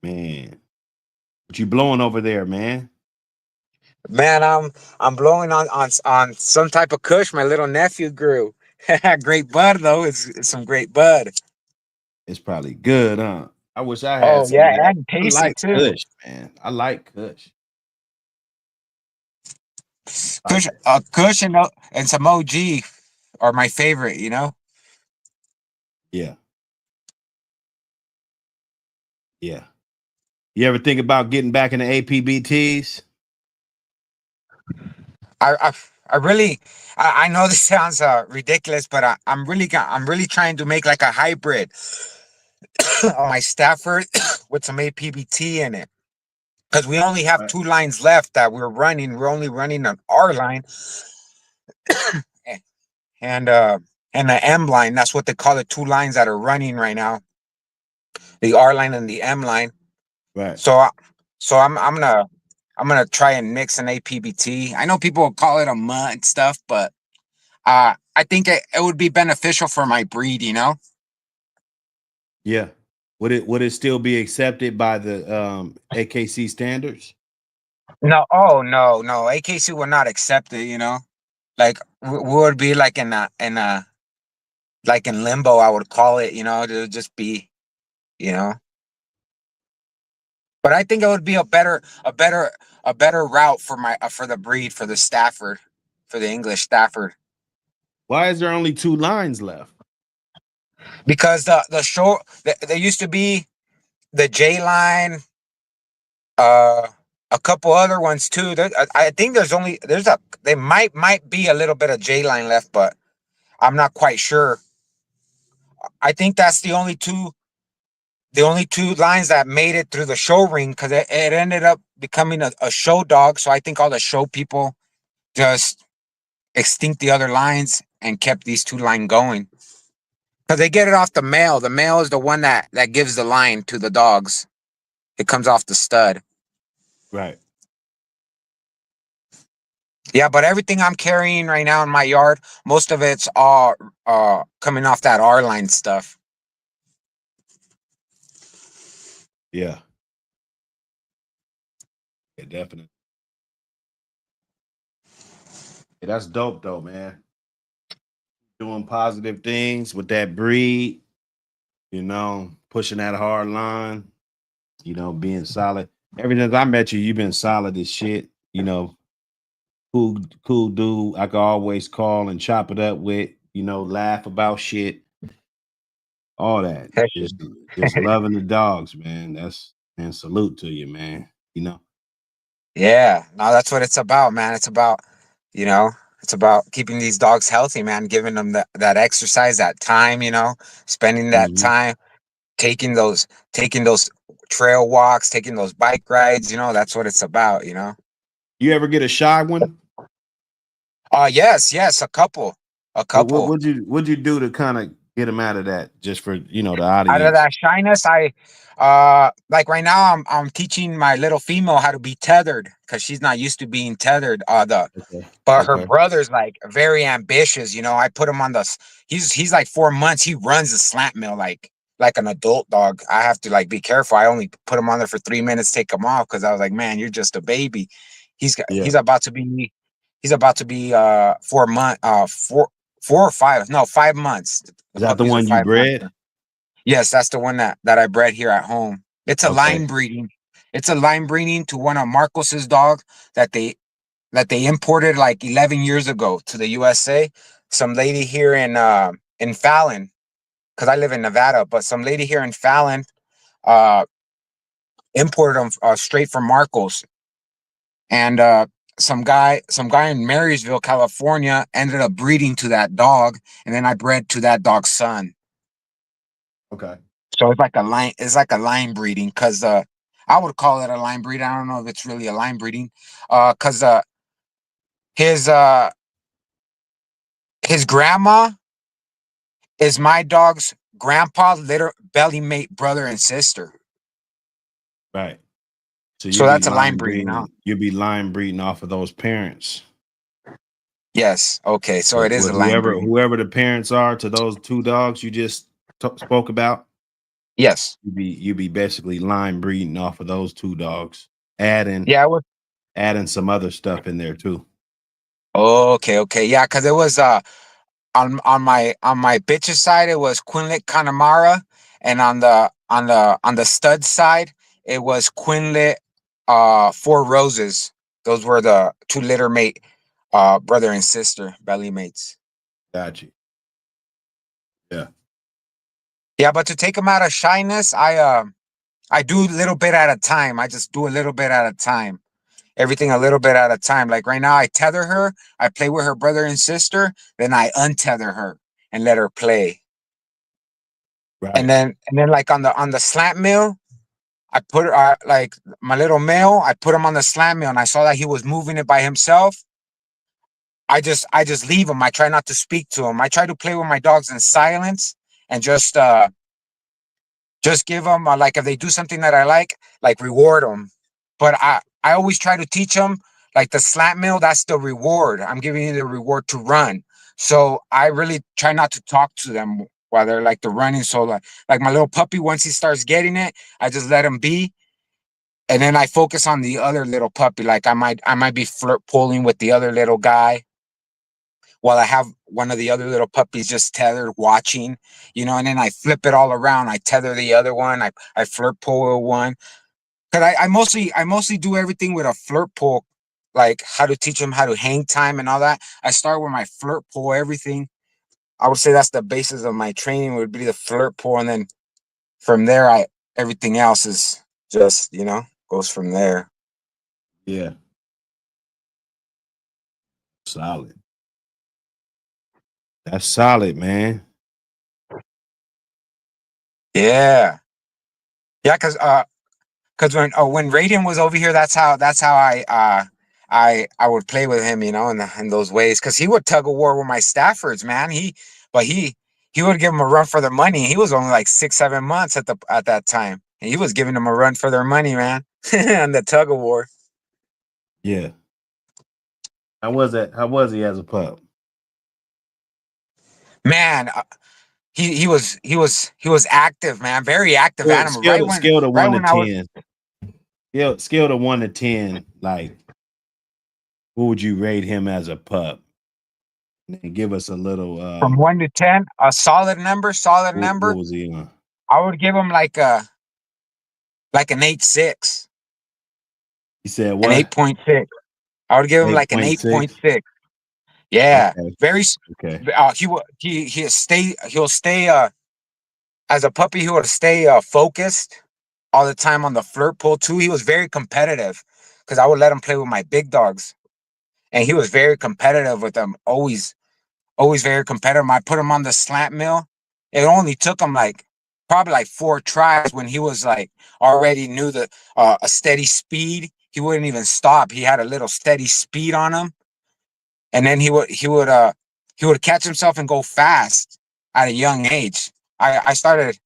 Man, what you blowing over there, man? Man, I'm blowing on some type of kush my little nephew grew. Great bud though. It's some great bud. It's probably good, huh? I wish I had Oh some yeah, of that. and I tasty like too. Kush, man. I like Kush. Like Kush, Kush and some OG are my favorite. You know. yeah, yeah. You ever think about getting back into APBTs? I I, I really I know this sounds ridiculous, but I'm really trying to make like a hybrid on my Stafford with some A.P.B.T in it. Because we only have Right. two lines left that we're running. We're only running an R line and the M line. That's what they call the two lines that are running right now. The R line and the M line. Right. So I'm gonna try and mix an A.P.B.T. I know people will call it a mutt and stuff, but I think it would be beneficial for my breed, you know? Yeah. Would it still be accepted by the AKC standards? No, oh no. AKC will not accept it, you know. Like we would be like in a like in limbo, I would call it, you know, to just be, you know. But I think it would be a better route for my for the breed for the Stafford, for the English Stafford, Why is there only two lines left? because the show there used to be the J line, uh, a couple other ones too. I think there might be a little bit of J line left, but I'm not quite sure. I think that's the only two lines that made it through the show ring because it ended up becoming a show dog. So I think all the show people just extinct the other lines and kept these two line going because they get it off the male. The male is the one that gives the line to the dogs. It comes off the stud. Right. Yeah, but everything I'm carrying right now in my yard, most of it's all coming off that R line stuff. Yeah. Yeah, definitely. Yeah, that's dope though, man. Doing positive things with that breed, pushing that hard line, being solid. Ever since I met you, you've been solid as shit. Cool dude. I could always call and chop it up with, laugh about shit, all that. Just loving the dogs, man. And salute to you, man. Yeah, no, that's what it's about, man. You know, it's about keeping these dogs healthy, man, giving them that exercise, that time, spending that Mhm. time, taking those trail walks, taking those bike rides, that's what it's about, You ever get a shy one? Yes, a couple. A What couple. would you do to kind of get them out of that, just for the Out of audience? that shyness, like right now I'm teaching my little female how to be tethered because she's not used to being tethered. Okay. But her Okay. brother's like very ambitious. I put him on he's like 4 months. He runs the slant mill. Like like an adult dog. I have to like be careful. I only put him on there for 3 minutes, take him off because I was like, man, you're just a baby. Yeah. He's about to be 4 month 4 or 5 no 5 months. The Is that the puppies are one you 5 months. bred? Yes, that's the one that I bred here at home. It's a Okay. line breeding. It's a line breeding to one of Marcos's dog that they imported like 11 years ago to the USA. Some lady here in Fallon, because I live in Nevada, but some lady here in Fallon uh imported them straight from Marcos. And some guy in Marysville, California ended up breeding to that dog, and then I bred to that dog's son. Okay. So it's like a line breeding because I would call it a line breeding. I don't know if it's really a line breeding. Because his his grandma is my dog's grandpa, little belly mate, brother and sister. Right. So So you'd be that's a line line breeding, huh? breeding. You'd be line breeding off of those parents. Yes. Okay. So it is With a line whoever breeding. whoever the parents are to those two dogs you just spoke about. Yes. You'd be basically line breeding off of those two dogs, adding Yeah. I would. adding some other stuff in there too. Okay. Okay. Yeah. Because it was on my bitches side it was Quinlet Connemara, and on the stud side it was Quinlet Four Roses. Those were the two litter mate brother and sister belly mates. Got you. Yeah. Yeah, but to take them out of shyness, I do a little bit at a time. I just do a little bit at a time. Everything a little bit at a time. Like right now, I tether her, I play with her brother and sister, then I untether her and let her play. And Right. then like on the slant mill, I put her like my little male, I put him on the slant mill and I saw that he was moving it by himself. I just leave him. I try not to speak to him. I try to play with my dogs in silence and just give them like if they do something that I like reward them. But I always try to teach them like the slant mill. That's the reward. I'm giving you the reward to run. So I really try not to talk to them while they're like the running. So like my little puppy, once he starts getting it, I just let him be, and then I focus on the other little puppy. Like I might be flirt pulling with the other little guy while I have one of the other little puppies just tethered watching, and then I flip it all around. I tether the other one. I flirt pull with one. Cause I mostly do everything with a flirt pull, like how to teach them how to hang time and all that. I start with my flirt pull, everything. I would say that's the basis of my training would be the flirt pull, and then from there everything else is just, goes from there. Yeah. Solid. That's solid, man. Yeah. Yeah, because when Raiden was over here, that's how I would play with him, in those ways. Because he would tug of war with my Staffords, man. He would give them a run for their money. He was only like 6, 7 months at that time, and he was giving them a run for their money, man. On the tug of war. Yeah. How was that? How was he as a pup? Man, he was active, man. Very active animal. Scale to Right one to when I was 10. Scale to 1 to 10. Like, who would you rate him as a pup? And give us a little. from 1 to 10, a solid number. Solid What number. was he on? I would give him like an 8.6. He said An what? 8.6. I would give him Eight like an point six. 8.6. Yeah, Okay. very. Okay. He'll stay as a puppy. He would stay focused all the time on the flirt pull too. He was very competitive because I would let him play with my big dogs, and he was very competitive with them. Always very competitive. I put him on the slant mill. It only took him like probably like 4 tries when he was like already knew the a steady speed. He wouldn't even stop. He had a little steady speed on him, and then he would catch himself and go fast at a young age. I started.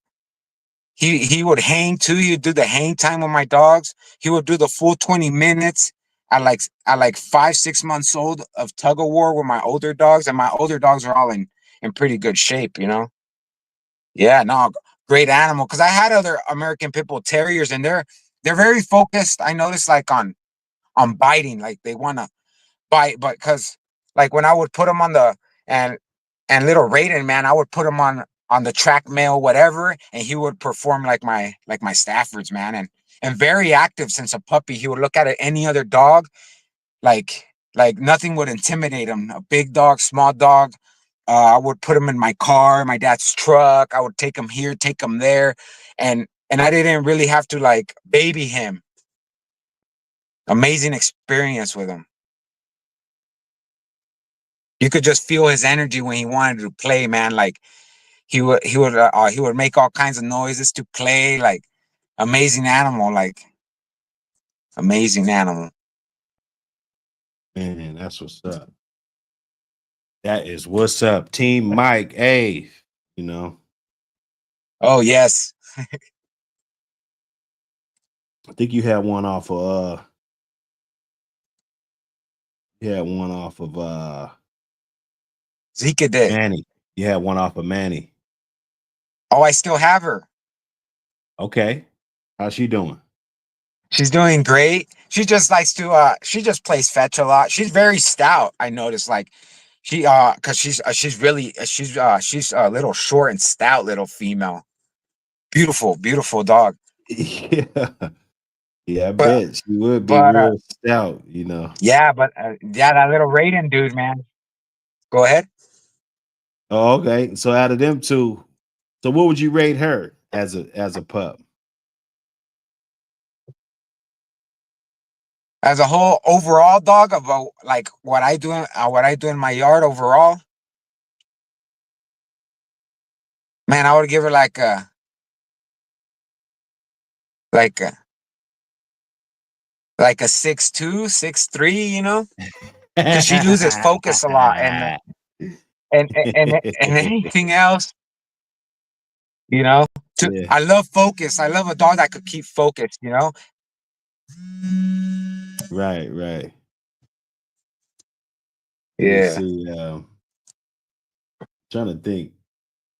He would hang too. He would do the hang time with my dogs. He would do the full 20 minutes at like 5, 6 months old of tug of war with my older dogs, and my older dogs are all in pretty good shape. Yeah, no, great animal. Because I had other American Pit Bull Terriers, and they're very focused. I noticed like on biting, like they want to bite, but because like when I would put them on the and little Raiden, man, I would put him on the track mail, whatever, and he would perform like my Staffords, man, and very active since a puppy. He would look at any other dog, like nothing would intimidate him. A big dog, small dog. I would put him in my car, my dad's truck. I would take him here, take him there, and I didn't really have to like baby him. Amazing experience with him. You could just feel his energy when he wanted to play, man. Like he would make all kinds of noises to play. Like amazing animal, like amazing animal. Man, that's what's up. That is what's up, Team Mike. Hey, you know. Oh yes. I think you had one off of Zika did. Manny. You had one off of Manny. Oh, I still have her. Okay. How's she doing? She's doing great. She just likes to she just plays fetch a lot. She's very stout. I noticed like she cuz she's really she's a little short and stout little female. Beautiful dog. Yeah. Yeah, I But bet she would be but real stout, you know. yeah, but yeah, that little Raiden dude, man. Go ahead. Oh, okay. So out of them two, so what would you rate her as a pup? As a whole overall dog about like what I do in my yard overall, man, I would give her like a like a 6'2", 6'3", you know, because she loses focus a lot, and anything else, you know. Yeah. I love focus. I love a dog that could keep focused, you know. Right. Let me Yeah. see. Trying to think.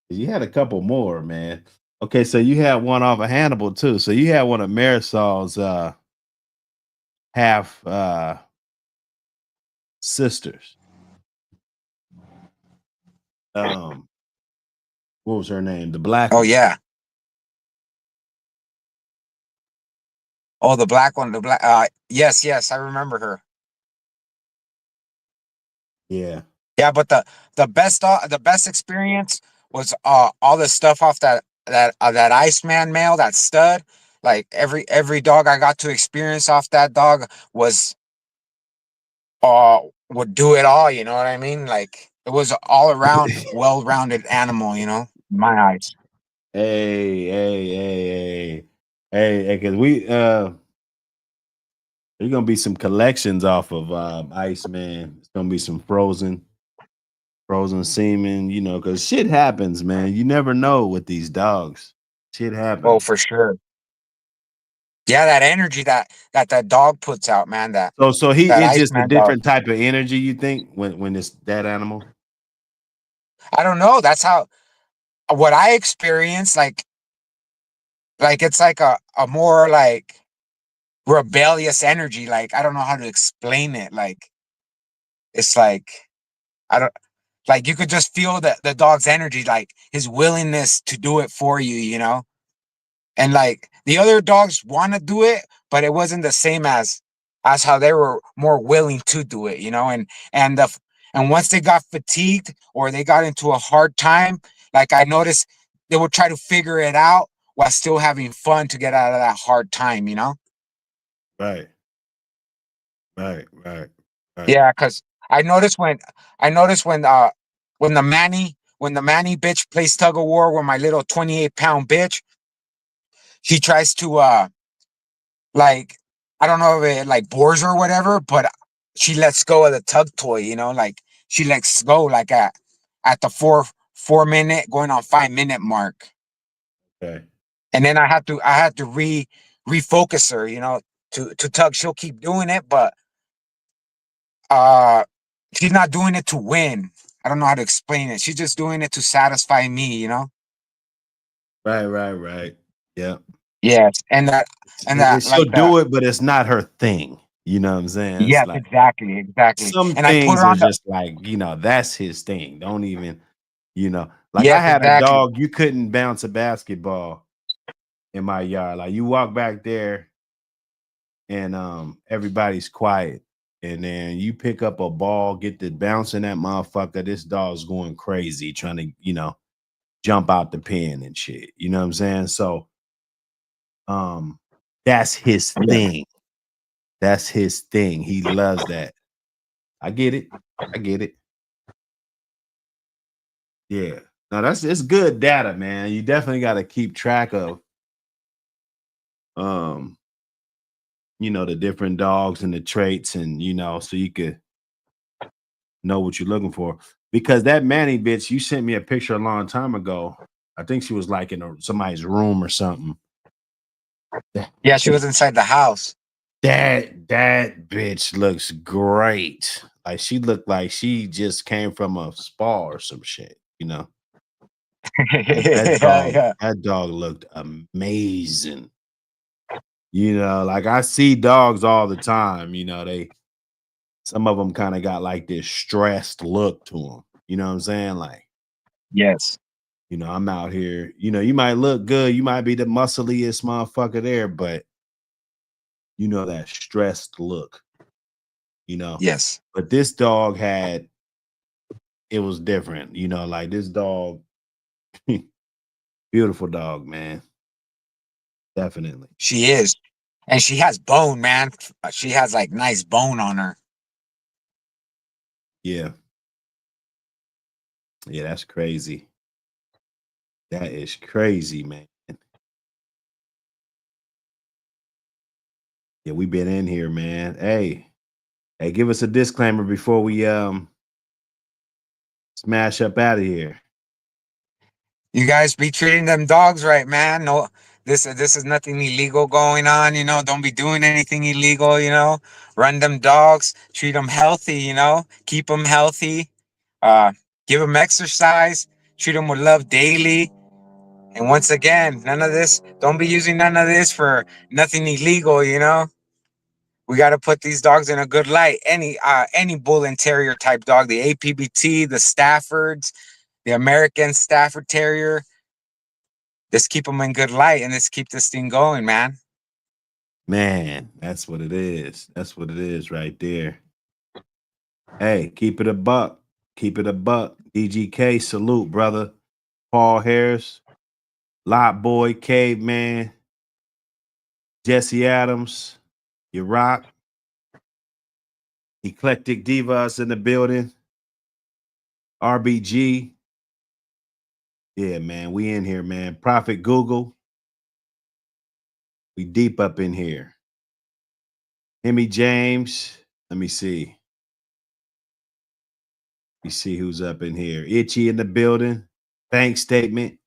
You had a couple more, man. Okay, so you had one off of Hannibal too. So you had one of Marisol's half sisters. What was her name? The black Oh one. yeah. Oh, the black one. The black. Yes, I remember her. Yeah. Yeah, but the best experience was all the stuff off that Iceman male, that stud. Like every dog I got to experience off that dog was would do it all, you know what I mean? Like it was all around well-rounded animal, you know, in my eyes. Hey, because there's gonna be some collections off of Iceman. It's gonna be some frozen semen, you know, because shit happens, man. You never know with these dogs. Shit Oh, happens. for sure. Yeah, that energy that dog puts out, man, So he that it's just a Iceman dog. different type of energy, you think, when it's that animal? I don't know. That's how what I experienced, like it's like a more like rebellious energy. Like I don't know how to explain it. Like it's like I don't like you could just feel the dog's energy, like his willingness to do it for you, you know? And like the other dogs want to do it, but it wasn't the same as how they were more willing to do it, you know? And the and once they got fatigued or they got into a hard time, like I noticed they would try to figure it out while still having fun to get out of that hard time, you know? Right. Right. Yeah, because I noticed when the Manny bitch plays tug of war with my little 28-pound bitch, she tries to like I don't know if it like bores her or whatever, but she lets go of the tug toy, you know, like she lets go like at the 4 minute going on 5 minute mark. Okay. And then I had to refocus her, you know, to tug. She'll keep doing it, but uh she's not doing it to win. I don't know how to explain it. She's just doing it to satisfy me, you know? Right. Yeah. Yes, and that She'll like that. do it, but it's not her thing. You know what I'm saying? It's Yes, like exactly. some And I put things her are on the. just like, that's his thing. Don't even, like I Yes, had a exactly. dog, you couldn't bounce a basketball in my yard. Like you walk back there and everybody's quiet. And then you pick up a ball, get to bouncing that motherfucker. This dog's going crazy, trying to, jump out the pen and shit. You know what I'm saying? So that's his thing. That's his thing. He loves that. I get it. Yeah. No, it's good data, man. You definitely got to keep track of the different dogs and the traits and so you could know what you're looking for. Because that Manny bitch, you sent me a picture a long time ago. I think she was like in somebody's room or something. Yeah, she was inside the house. That bitch looks great. Like she looked like she just came from a spa or some shit, Like Yeah. that dog looked amazing. Like I see dogs all the time, some of them kind of got like this stressed look to them. You know what I'm saying? Like, Yes. I'm out here, you might look good, you might be the muscliest motherfucker there, but that stressed look, Yes. But this dog it was different, like this dog, beautiful dog, man. Definitely. She is. And she has bone, man. She has like nice bone on her. Yeah. Yeah, that's crazy. That is crazy, man. Yeah, we been in here, man. Hey, give us a disclaimer before we smash up out of here. You guys be treating them dogs right, man. No, this is nothing illegal going on. Don't be doing anything illegal. Run them dogs, treat them healthy. Keep them healthy. Uh, give them exercise, treat them with love daily. And once again, none of this. Don't be using none of this for nothing illegal. We got to put these dogs in a good light. Any bull and terrier type dog, the A.P.B.T, the Staffords, the American Stafford Terrier. Let's keep them in good light and let's keep this thing going, man. Man, that's what it is. That's what it is right there. Hey, keep it a buck. Keep it a buck. DGK, salute, brother. Paul Harris, Lot Boy, Caveman, Jesse Adams, You Rock, Eclectic Divas in the building, RBG. Yeah, man, we in here, man. Prophet Google. We deep up in here. Hemi James. Let me see. You see who's up in here. Itchy in the building. Bank statement.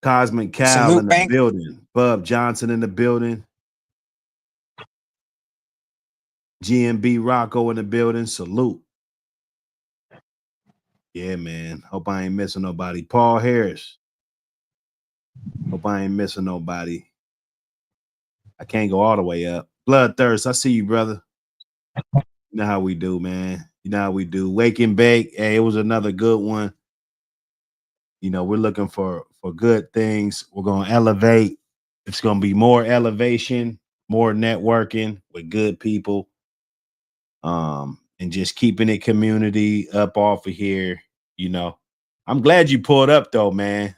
Cosmic Cal Salute, in the Bank. building. Bub Johnson in the building. GMB Rocco in the building. Salute. Yeah, man. Hope I ain't missing nobody. Paul Harris. Hope I ain't missing nobody. I can't go all the way up. Bloodthirst. I see you, brother. You know how we do, man. You know how we do. Wake and Bake. Hey, it was another good one. We're looking for good things. We're going to elevate. It's going to be more elevation, more networking with good people. And just keeping it community up off of here. I'm glad you pulled up though, man.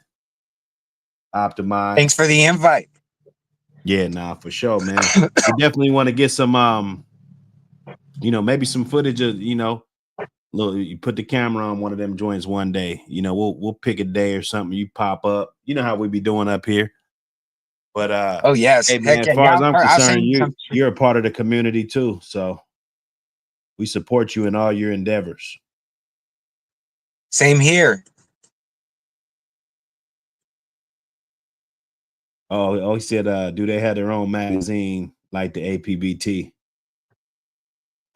Optimize. Thanks for the invite. Yeah, nah, for sure, man. We definitely want to get some maybe some footage of, look, you put the camera on one of them joints one day. We'll pick a day or something. You pop up. You know how we be doing up here. But oh yes, hey man, heck as yeah, far as I'm I'll send concerned, you some. you're a part of the community too. So we support you in all your endeavors. Same here. Oh, he said, do they have their own magazine like the A.P.B.T?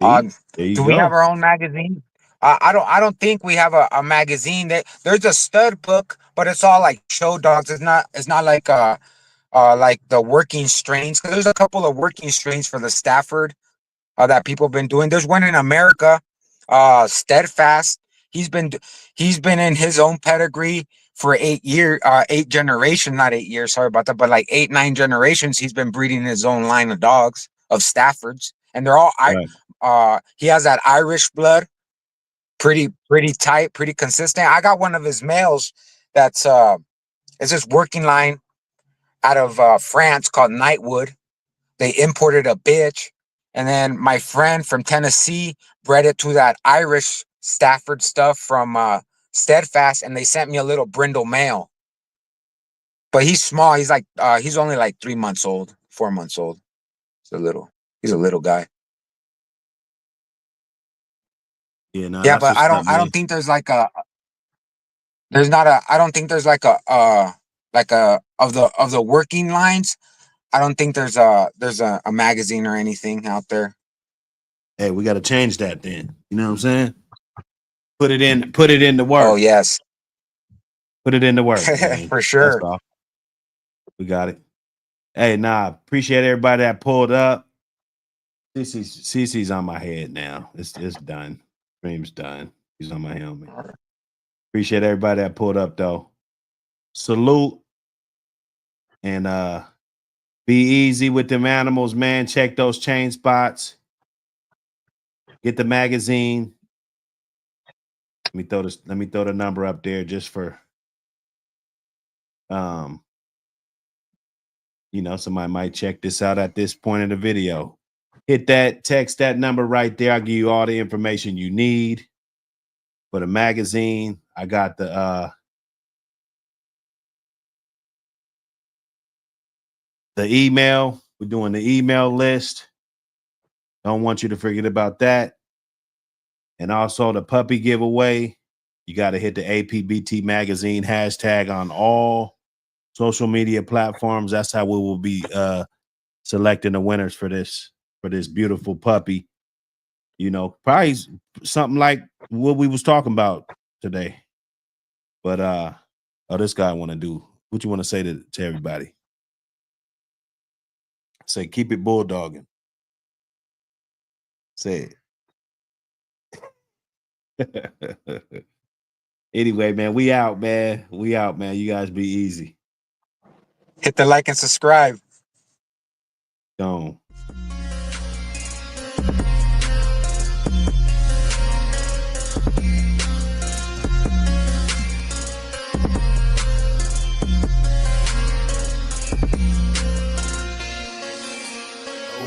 Uh, There you do we have go. our own magazine? I don't think we have a magazine. There's a stud book, but it's all like show dogs. It's not like the working strains. 'Cause there's a couple of working strains for the Stafford that people have been doing. There's one in America, Steadfast. He's been in his own pedigree for 8 generations, not 8 years, sorry about that, but like 8-9 generations. He's been breeding his own line of dogs of Staffords, and they're all he has that Irish blood, pretty tight, pretty consistent. I got one of his males that's it's this working line out of France called Nightwood. They imported a bitch, and then my friend from Tennessee bred it to that Irish Stafford stuff from Steadfast, and they sent me a little brindle male. But he's small. He's like he's only like 3 months old, 4 months old. He's a little guy. Yeah, no, Yeah, that's but what's up, I man. don't think there's like a I don't think there's like a of the working lines. I don't think there's a magazine or anything out there. Hey, we got to change that then. You know what I'm saying? Put it in the work. Oh yes. Put it in the work, man. For sure. That's all. We got it. Hey, appreciate everybody that pulled up. CC's on my head now. It's done. Stream's done. He's on my helmet. Appreciate everybody that pulled up though. Salute. And be easy with them animals, man. Check those chain spots. Get the magazine. Let me throw the number up there just for somebody might check this out at this point in the video. Hit that, text that number right there. I'll give you all the information you need for the magazine. I got the email. We're doing the email list. Don't want you to forget about that. And also the puppy giveaway. You got to hit the A.P.B.T magazine hashtag on all social media platforms. That's how we will be selecting the winners for this beautiful puppy. Probably something like what we was talking about today. But this guy want to do what you want to say to everybody. Say keep it bulldogging. Say it. Anyway, man, we out, man. We out, man. You guys be easy. Hit the like and subscribe. Gone.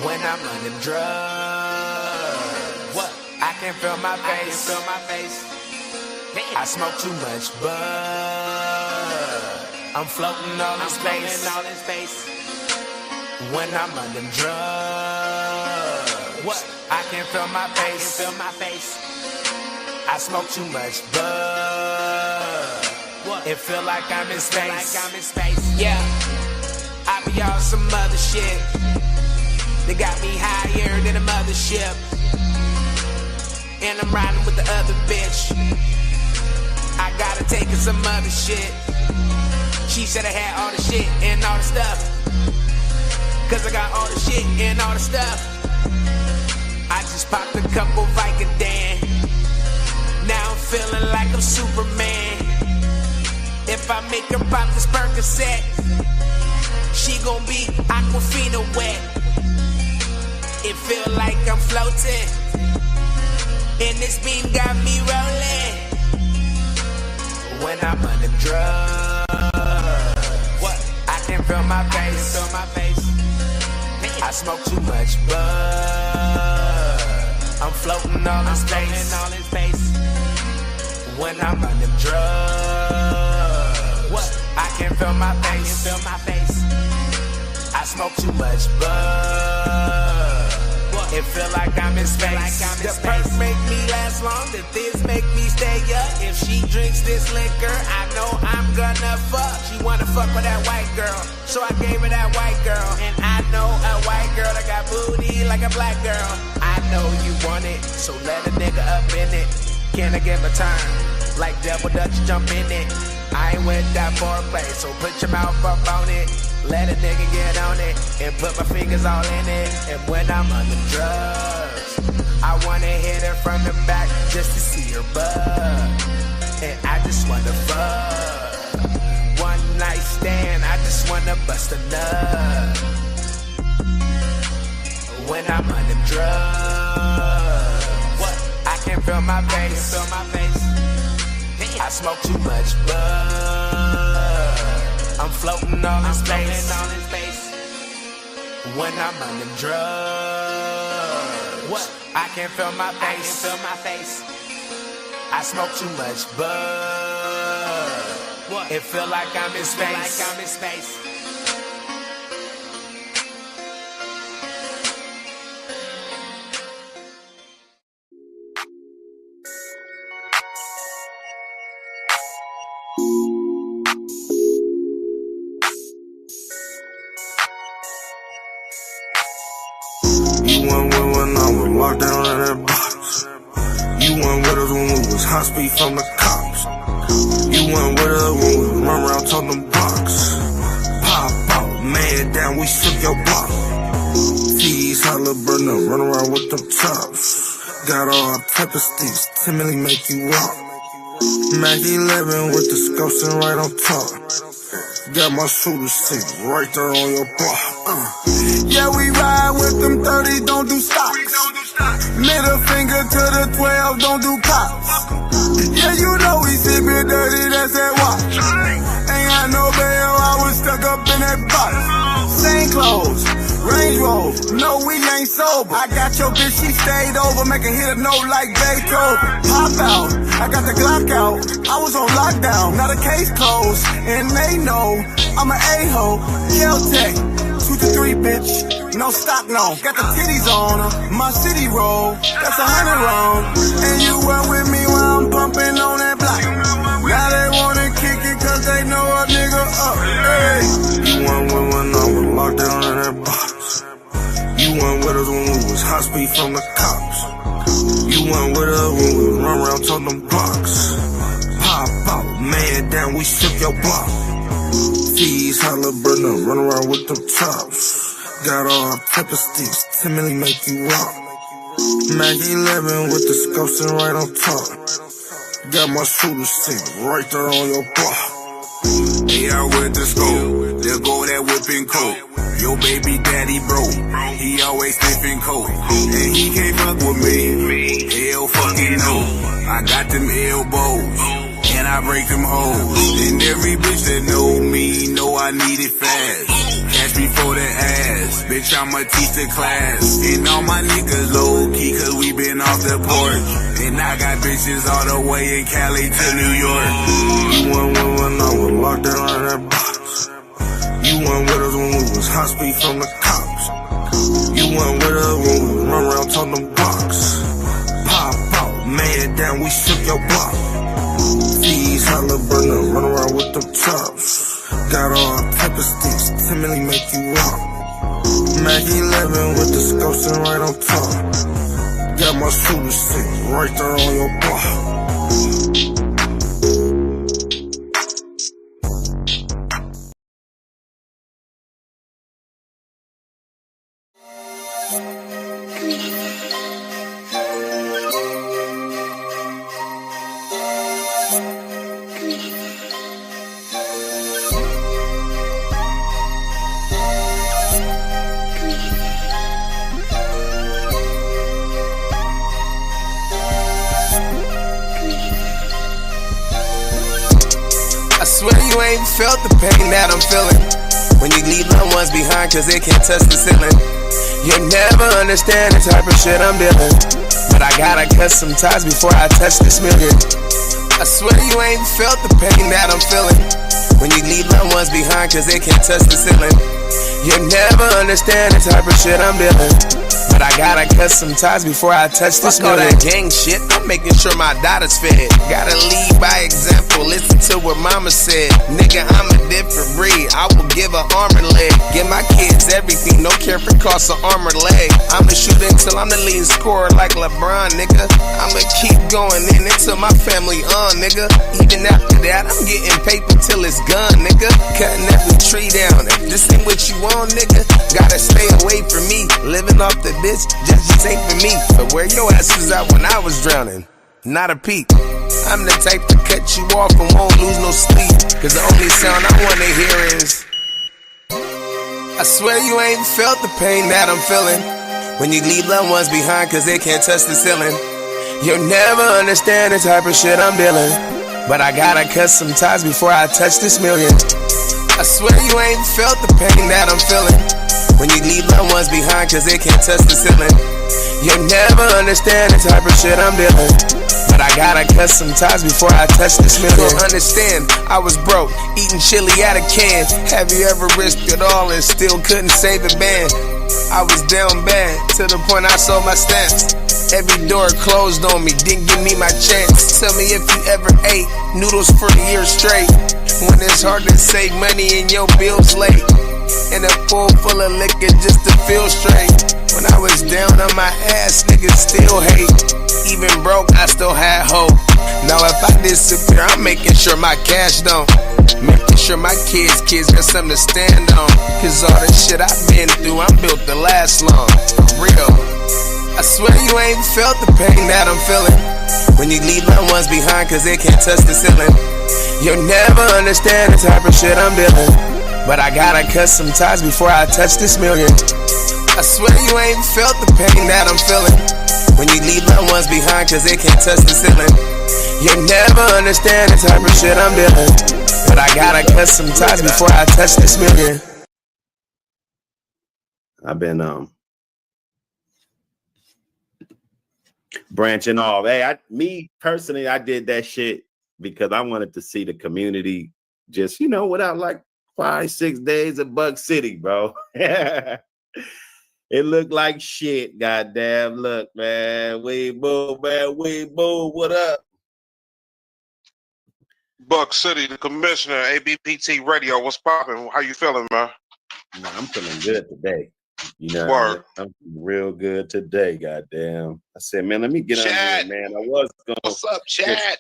When I'm on them drugs, I can feel my face. I smoke too much bud. I'm floating all in space. When I'm on them drugs, I can feel my face. I smoke too much bud. It feel like I'm in space. Yeah, I be on some other shit. They got me higher than a mothership. And I'm riding with the other bitch. I gotta take her some other shit. She said I had all the shit and all the stuff. Cause I got all the shit and all the stuff. I just popped a couple Vicodin. Now I'm feeling like I'm Superman. If I make her pop this Percocet, she gon' be Aquafina wet. It feel like I'm floating, and this beat got me rolling. When I'm on them drugs, I can feel my face. I smoke too much bud. I'm floating all in space. When I'm on them drugs, I can feel my face. I smoke too much bud. It feel like I'm in space. The perk make me last long. The this make me stay up. If she drinks this liquor, I know I'm gonna fuck. She wanna fuck with that white girl, so I gave her that white girl. And I know a white girl that got booty like a black girl. I know you want it, so let a nigga up in it. Can I give a turn? Like double dutch, jump in it. I ain't with that foreplay, so put your mouth up on it. Let a nigga get on it and put my fingers all in it. And when I'm on the drugs, I wanna hit her from the back just to see her butt. And I just wanna fuck. One night stand, I just wanna bust a nut. When I'm on the drugs, I can feel my face. I smoke too much bud. I'm floating all in space. When I'm on the drugs, I can feel my face. I smoke too much bud. It feel like I'm in space. You went with when I was locked down in that box. You went with us when we was hot speed from the cops. You went with us when we run around toting them blocks. Pop out, man down, we shook your block. T's holla burner, run around with them chops. Got all type of sticks, timidly make you rock. Mac 11 with the scopes and right on top. Got my shooter stick right there on your block. Yeah, we ride with them 30, don't do stops. Middle finger to the 12, don't do cops. Yeah, you know we sippin' dirty, that's that watch. Ain't got no bail, I was stuck up in that box. Same clothes, Range Rover, no we ain't sober. I got your bitch, she stayed over, make her hit a note like Beethoven. Pop out, I got the Glock out, I was on lockdown, now the case closed. And they know, I'm an a-hole, Kel-Tec. 2 to 3, bitch, no stock, no. Got the titties on her, my city roll, that's 100 round. And you went with me while I'm pumping on that block. Now they wanna kick it cause they know a nigga up. Hey. You went with when I was locked down in that box. You went with us when we was hot speed from the cops. You went with us when we run around toting them blocks. Pop out, man down, we shook your block. T's holla burner, run around with them chops. Got all type of sticks, timidly make you rock. Mac 11 with the scopes and right on top. Got my shooter stick right there on your block. Hey, I with the scope, there go that whipping coat. Your baby daddy broke, he always sniffing coke. And he can't fuck with me, hell fucking no. I got them elbows, and I break them hoes. And every bitch that know me, know I need it fast. Catch me for the ass, bitch, I'ma teach the class. And all my niggas low-key, cause we been off the porch. And I got bitches all the way in Cali to New York. You went with when I was locked down in that box. You went with us when we was hot speed from the cops. You went with us when we run around toting them blocks. Pop out, man down, we shook your block. T's holla burner, run around with them chops. Got all type of sticks, timidly make you rock. Mac 11 with the scopes and right on top. Got my shooter stick right there on your block. I swear you ain't felt the pain that I'm feeling when you leave loved ones behind cause they can't touch the ceiling. You'll never understand the type of shit I'm dealing, but I gotta cut some ties before I touch this million. I swear you ain't felt the pain that I'm feeling when you leave loved ones behind cause they can't touch the ceiling. You'll never understand the type of shit I'm dealing, but I gotta cut some ties before I touch this million. Fuck all that gang shit, I'm making sure my daughter's fed. Gotta lead by example, listen to what mama said. Nigga, I'm a different breed, I will give an armor leg. Give my kids everything, no care for cost of armored leg. I'ma shoot until I'm the leading scorer like LeBron, nigga. I'ma keep going in until my family on, nigga. Even after that, I'm getting paper till it's gone, nigga. Cutting every tree down. If this ain't what you want, nigga, gotta stay away from me. Living off the bitch just ain't for me. But where your ass was at when I was drowning? Not a peep. I'm the type to cut you off and won't lose no sleep. Cause the only sound I wanna hear is, I swear you ain't felt the pain that I'm feeling when you leave loved ones behind cause they can't touch the ceiling. You'll never understand the type of shit I'm dealing, but I gotta cut some ties before I touch this million. I swear you ain't felt the pain that I'm feeling when you leave loved ones behind cause they can't touch the ceiling. You'll never understand the type of shit I'm dealing, but I gotta cut some ties before I touch this million. Don't understand, I was broke, eating chili out of can. Have you ever risked it all and still couldn't save a band? I was down bad, to the point I sold my stamps. Every door closed on me, didn't give me my chance. Tell me if you ever ate noodles for a year straight, when it's hard to save money and your bills late. And a pool full of liquor just to feel straight. When I was down on my ass, niggas still hate. Even broke, I still had hope. Now if I disappear, I'm making sure my cash don't. Making sure my kids got something to stand on. Cause all the shit I've been through, I'm built to last long. For real. I swear you ain't felt the pain that I'm feeling when you leave loved ones behind cause they can't touch the ceiling. You'll never understand the type of shit I'm dealing, but I gotta cut some ties before I touch this million. I swear you ain't felt the pain that I'm feeling when you leave loved ones behind cause they can't touch the ceiling. You'll never understand the type of shit I'm dealing, but I gotta cut some ties before I touch this million. I've been branching off. Hey, me personally, I did that shit because I wanted to see the community just, without like 5-6 days of Buck City, bro. It looked like shit, goddamn. Look, man, we boo, what up? Buck City, the commissioner, A.P.B.T radio, what's poppin'? How you feeling, man? Man, I'm feeling good today. Word. I'm real good today, goddamn. I said, man, let me get on here, man. I was going. What's up, Chad?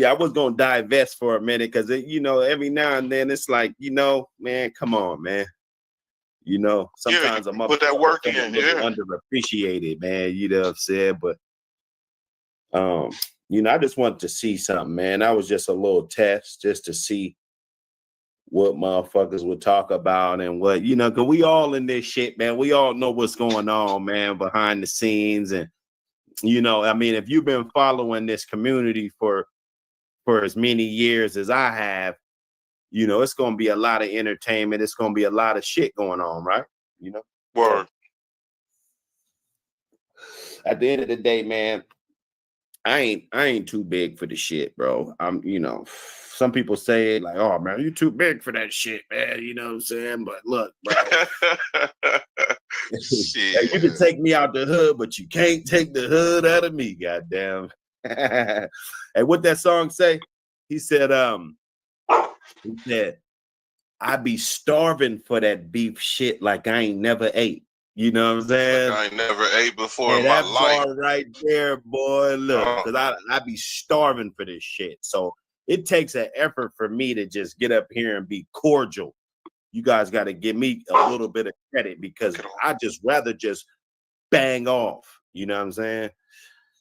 I was gonna divest for a minute because every now and then it's like, man, come on, man. Sometimes I'm up put that work in, underappreciated, man. You know what I'm saying? But I just wanted to see something, man. That was just a little test just to see what motherfuckers would talk about and what, because we all in this shit, man. We all know what's going on, man, behind the scenes. And, if you've been following this community for as many years as I have, it's going to be a lot of entertainment. It's going to be a lot of shit going on, right? Word. At the end of the day, man, I ain't too big for the shit, bro. I'm, some people say like, oh man, you too big for that shit, man. You know what I'm saying? But look, bro, hey, you can take me out the hood, but you can't take the hood out of me, goddamn. And what that song say? He said, I be starving for that beef shit like I ain't never ate. You know what I'm saying? Like I ain't never ate before in my life. That right there, boy. Look, because I be starving for this shit. So it takes an effort for me to just get up here and be cordial. You guys got to give me a little bit of credit because I just rather just bang off. You know what I'm saying?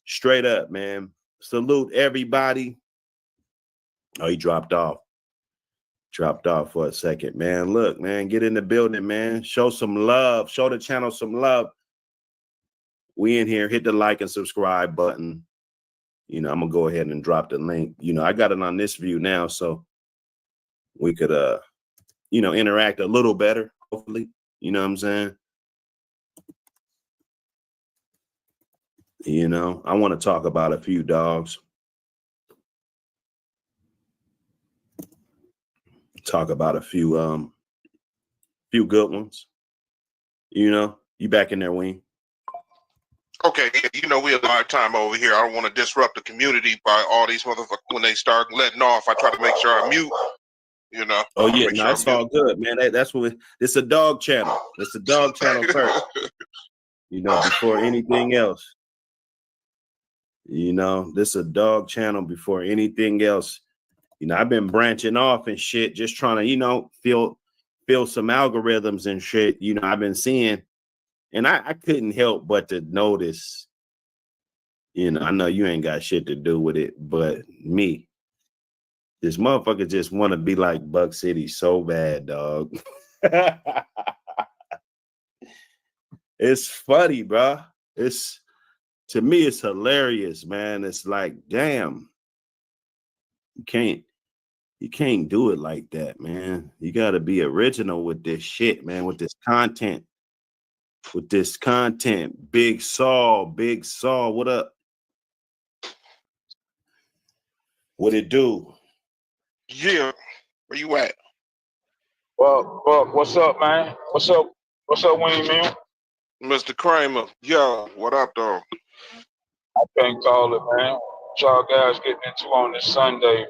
Straight up, man. Salute everybody. Oh, he dropped off. Dropped off for a second, man. Look, man, get in the building, man. Show some love. Show the channel some love. We in here. Hit the like and subscribe button. I'm going to go ahead and drop the link. I got it on this view now, so we could, interact a little better, hopefully. You know what I'm saying? I want to talk about a few dogs. Talk about a few good ones. You back in there, Wayne. Okay, you know we a live time over here. I don't want to disrupt the community by all these motherfuckers when they start letting off. I try to make sure I mute. You know. Oh yeah, make no, sure it's all good, man. That's what it's a dog channel. It's a dog channel first. You know, before anything else. You know, this is a dog channel before anything else. You know, I've been branching off and shit, just trying to, you know, feel some algorithms and shit. You know, I've been seeing, and I couldn't help but to notice. You know, I know you ain't got shit to do with it, but me, this motherfucker just want to be like Buck City so bad, dog. It's funny, bro. It's to me, it's hilarious, man. It's like, damn, you can't do it like that, man. You got to be original with this shit, man. With this content, Big Saul, what up? What it do? Yeah, where you at? Well, what's up, man? What's up, Wayne, man? Mr. Kramer, yo, what up, though? I can't call it, man. What y'all guys getting into on this Sunday,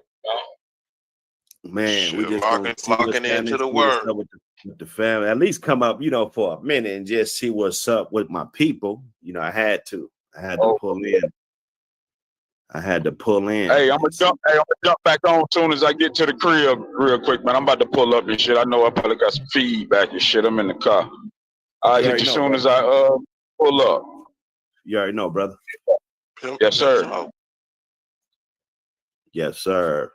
man? Man, we just locking into the word with the family. At least come up, you know, for a minute and just see what's up with my people. You know, I had to pull in. Hey, I'm gonna jump back on as soon as I get to the crib, real quick, man. I'm about to pull up and shit. I know I probably got some feedback and shit. I'm in the car. I'll hit you as soon as I pull up. You already know, brother. Yes, sir. Yes, sir.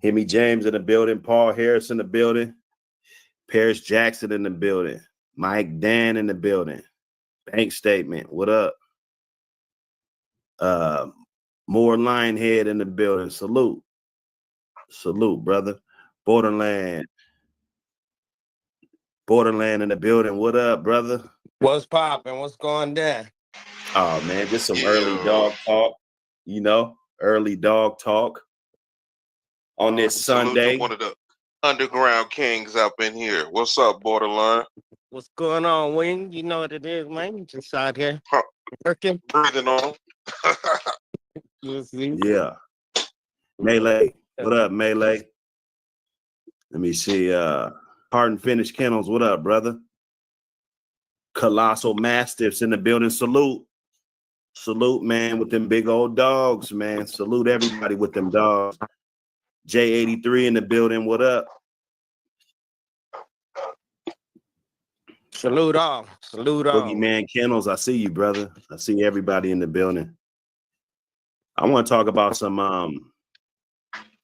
Himmy James in the building. Paul Harris in the building. Paris Jackson in the building. Mike Dan in the building. Bank statement. What up? More Lionhead in the building. Salute, brother. Borderland in the building. What up, brother? What's poppin'? What's going down? Oh man, just some early dog talk. You know, early dog talk on this Sunday. One of the underground kings up in here. What's up, Borderline? What's going on, Wing? You know what it is, man. Just out here working, breathing on. Yeah. Melee. What up, Melee? Let me see. Pardon Finish Kennels. What up, brother? Colossal Mastiffs in the building. Salute, man, with them big old dogs, man. Salute everybody with them dogs. J83 in the building. What up? Salute all. Boogeyman Kennels. I see you, brother. I see everybody in the building. I want to talk about some. I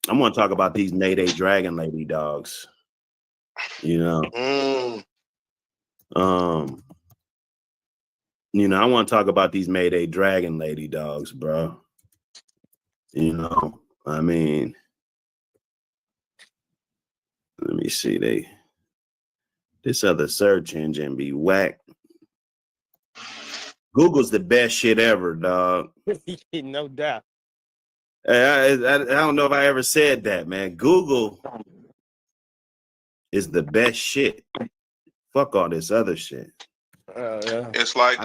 want to talk about these Mayday Dragon Lady dogs. You know. You know, I want to talk about these Mayday Dragon Lady dogs, bro. You know, I mean, let me see. This other search engine be whack. Google's the best shit ever, dog. No doubt. I don't know if I ever said that, man. Google is the best shit. Fuck all this other shit. Yeah. It's like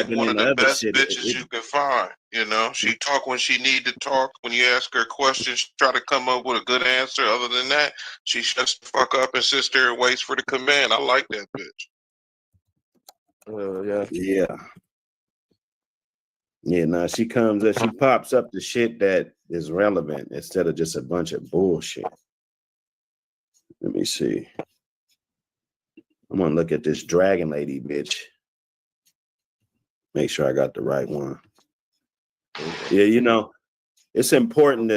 one of the best bitches you can find. You know, she talk when she need to talk. When you ask her questions, she try to come up with a good answer. Other than that, she shuts the fuck up and sits there and waits for the command. I like that bitch. Yeah, no, she comes up, she pops up the shit that is relevant instead of just a bunch of bullshit. Let me see. I'm gonna look at this Dragon Lady bitch. Make sure I got the right one. Yeah, you know, it's important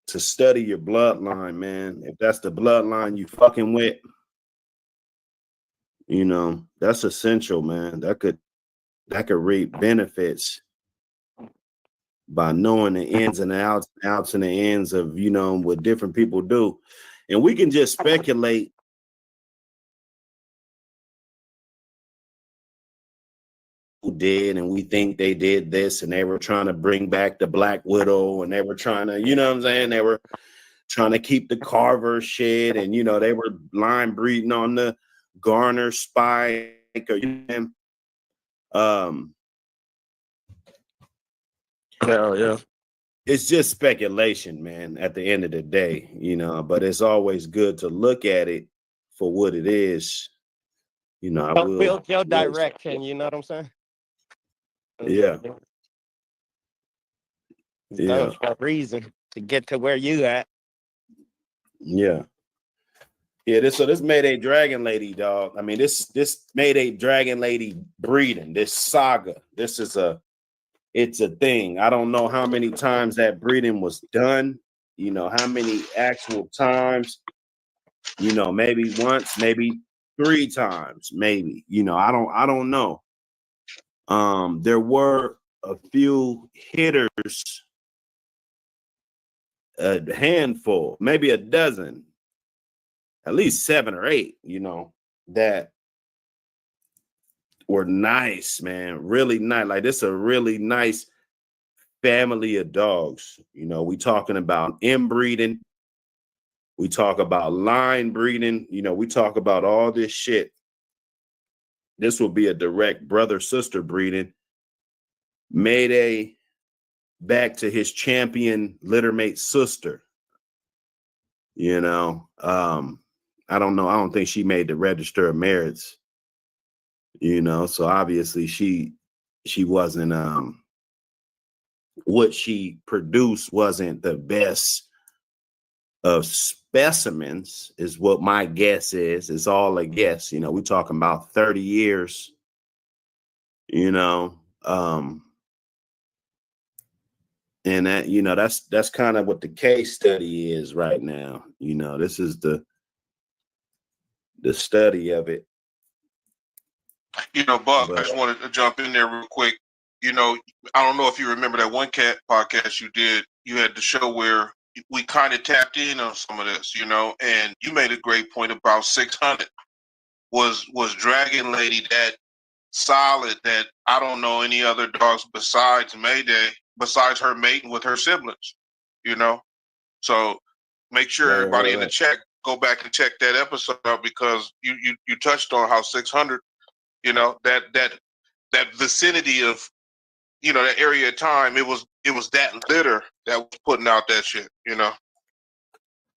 to study your bloodline, man. If that's the bloodline you fucking with, you know, that's essential, man. That could reap benefits by knowing the ins and outs and the ends of, you know, what different people do. And we can just speculate who did, and we think they did this, and they were trying to bring back the Black Widow, and they were trying to, you know what I'm saying? They were trying to keep the Carver shit, and, you know, they were line breeding on the Garner Spike, or, you know, Hell yeah. It's just speculation, man, at the end of the day, you know, but it's always good to look at it for what it is. You know, I Don't will. build your direction, you know what I'm saying? Yeah. It's done for a reason to get to where you at. Yeah. Yeah, this Mayday Dragon Lady, dog. I mean, this Mayday Dragon Lady breeding, this saga. This is it's a thing. I don't know how many times that breeding was done, you know, how many actual times, you know, maybe once, maybe 3 times, maybe. You know, I don't know. There were a few hitters, a handful, maybe a dozen, at least 7 or 8, you know, that were nice, man. Really nice. Like, this is a really nice family of dogs. You know, we talking about inbreeding. We talk about line breeding. You know, we talk about all this shit. This will be a direct brother-sister breeding. Mayday back to his champion littermate sister. You know, I don't know. I don't think she made the register of merits. You know, so obviously she wasn't what she produced wasn't the best of specimens, is what my guess is. It's all a guess. You know, we're talking about 30 years, you know, and that, you know, that's kind of what the case study is right now. You know, this is the study of it. You know, Buck, I just wanted to jump in there real quick. You know, I don't know if you remember that one cat podcast you did. You had the show where we kind of tapped in on some of this, you know, and you made a great point about 600. Was Dragon Lady that solid that I don't know any other dogs besides Mayday, besides her mating with her siblings, you know? So make sure everybody in the chat go back and check that episode out, because you touched on how 600, you know, that vicinity of, you know, that area of time, it was that litter that was putting out that shit, you know.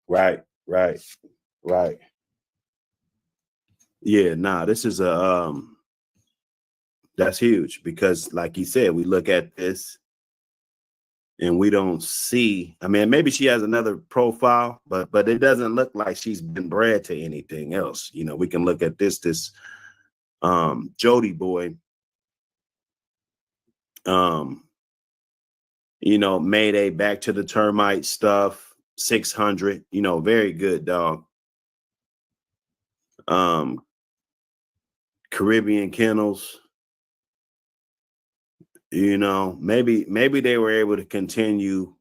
Right. Yeah, nah, this is a that's huge, because like you said, we look at this and we don't see, I mean, maybe she has another profile, but it doesn't look like she's been bred to anything else. You know, we can look at this Jody boy, you know, Mayday, back to the termite stuff, 600, you know, very good dog. Caribbean kennels, you know, maybe they were able to continue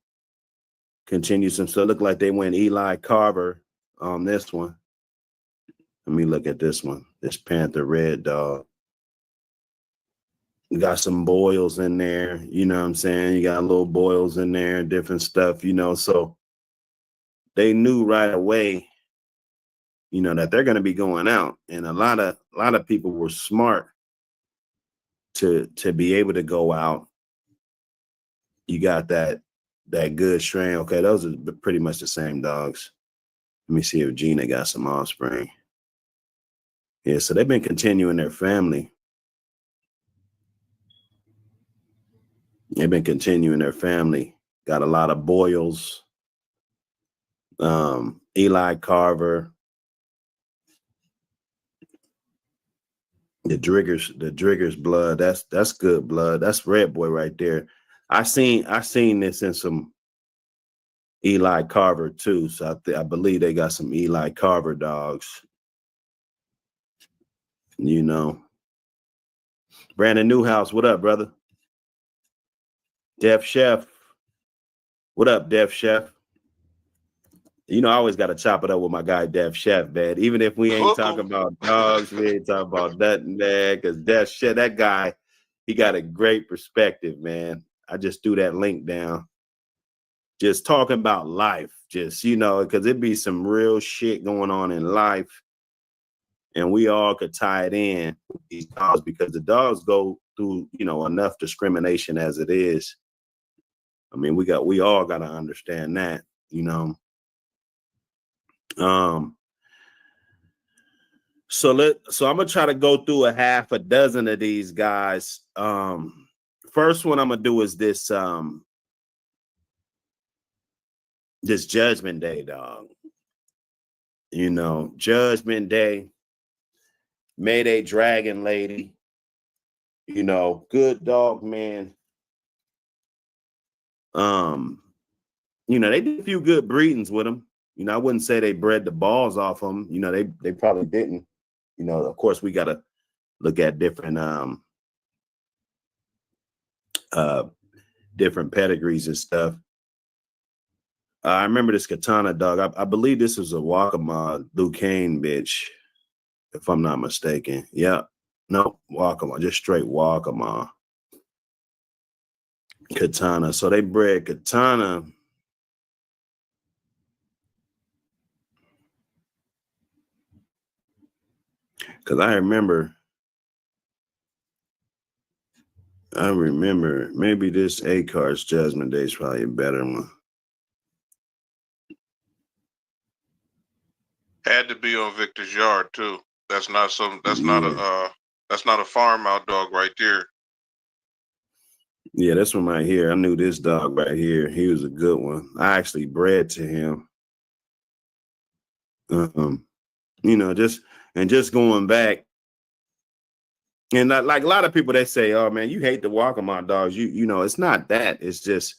some stuff. Look like they went Eli Carver on this one. Let me look at this one. This Panther Red dog. You got some boils in there, you know what I'm saying? You got little boils in there, different stuff, you know. So they knew right away, you know, that they're going to be going out. And a lot of people were smart to be able to go out. You got that good strain. Okay, those are pretty much the same dogs. Let me see if Gina got some offspring. Yeah, so they've been continuing their family. They've been continuing their family. Got a lot of boils. Eli Carver. The Driggers blood. That's good blood. That's Red Boy right there. I seen this in some Eli Carver too. So I believe they got some Eli Carver dogs. You know. Brandon Newhouse, what up, brother? Def Chef. What up, Def Chef? You know, I always got to chop it up with my guy, Def Chef, man. Even if we ain't talking about dogs, we ain't talking about nothing, man. Because Def Chef, that guy, he got a great perspective, man. I just threw that link down. Just talking about life. Just, you know, because it'd be some real shit going on in life. and we all could tie it in with these dogs because the dogs go through, you know, enough discrimination as it is. I mean, we all got to understand that, you know. So I'm gonna try to go through a half a dozen of these guys. First one I'm gonna do is this Judgment Day dog. You know, Judgment Day, Mayday Dragon Lady. You know, good dog, man. You know, they did a few good breedings with them. You know, I wouldn't say they bred the balls off them. You know, they probably didn't. You know, of course, we gotta look at different different pedigrees and stuff. I remember this Katana dog. I believe this was a Wakama Duquesne bitch, if I'm not mistaken. Yeah. No, Wakama, just straight Wakama. Katana. So they bred Katana. Because I remember maybe this A-Card's Judgment Day is probably a better one. Had to be on Victor's yard too. That's not a farm out dog right there. Yeah, this one right here. I knew this dog right here. He was a good one. I actually bred to him. You know, just going back. And like a lot of people, they say, "Oh man, you hate the Walkmart dogs." You know, it's not that. It's just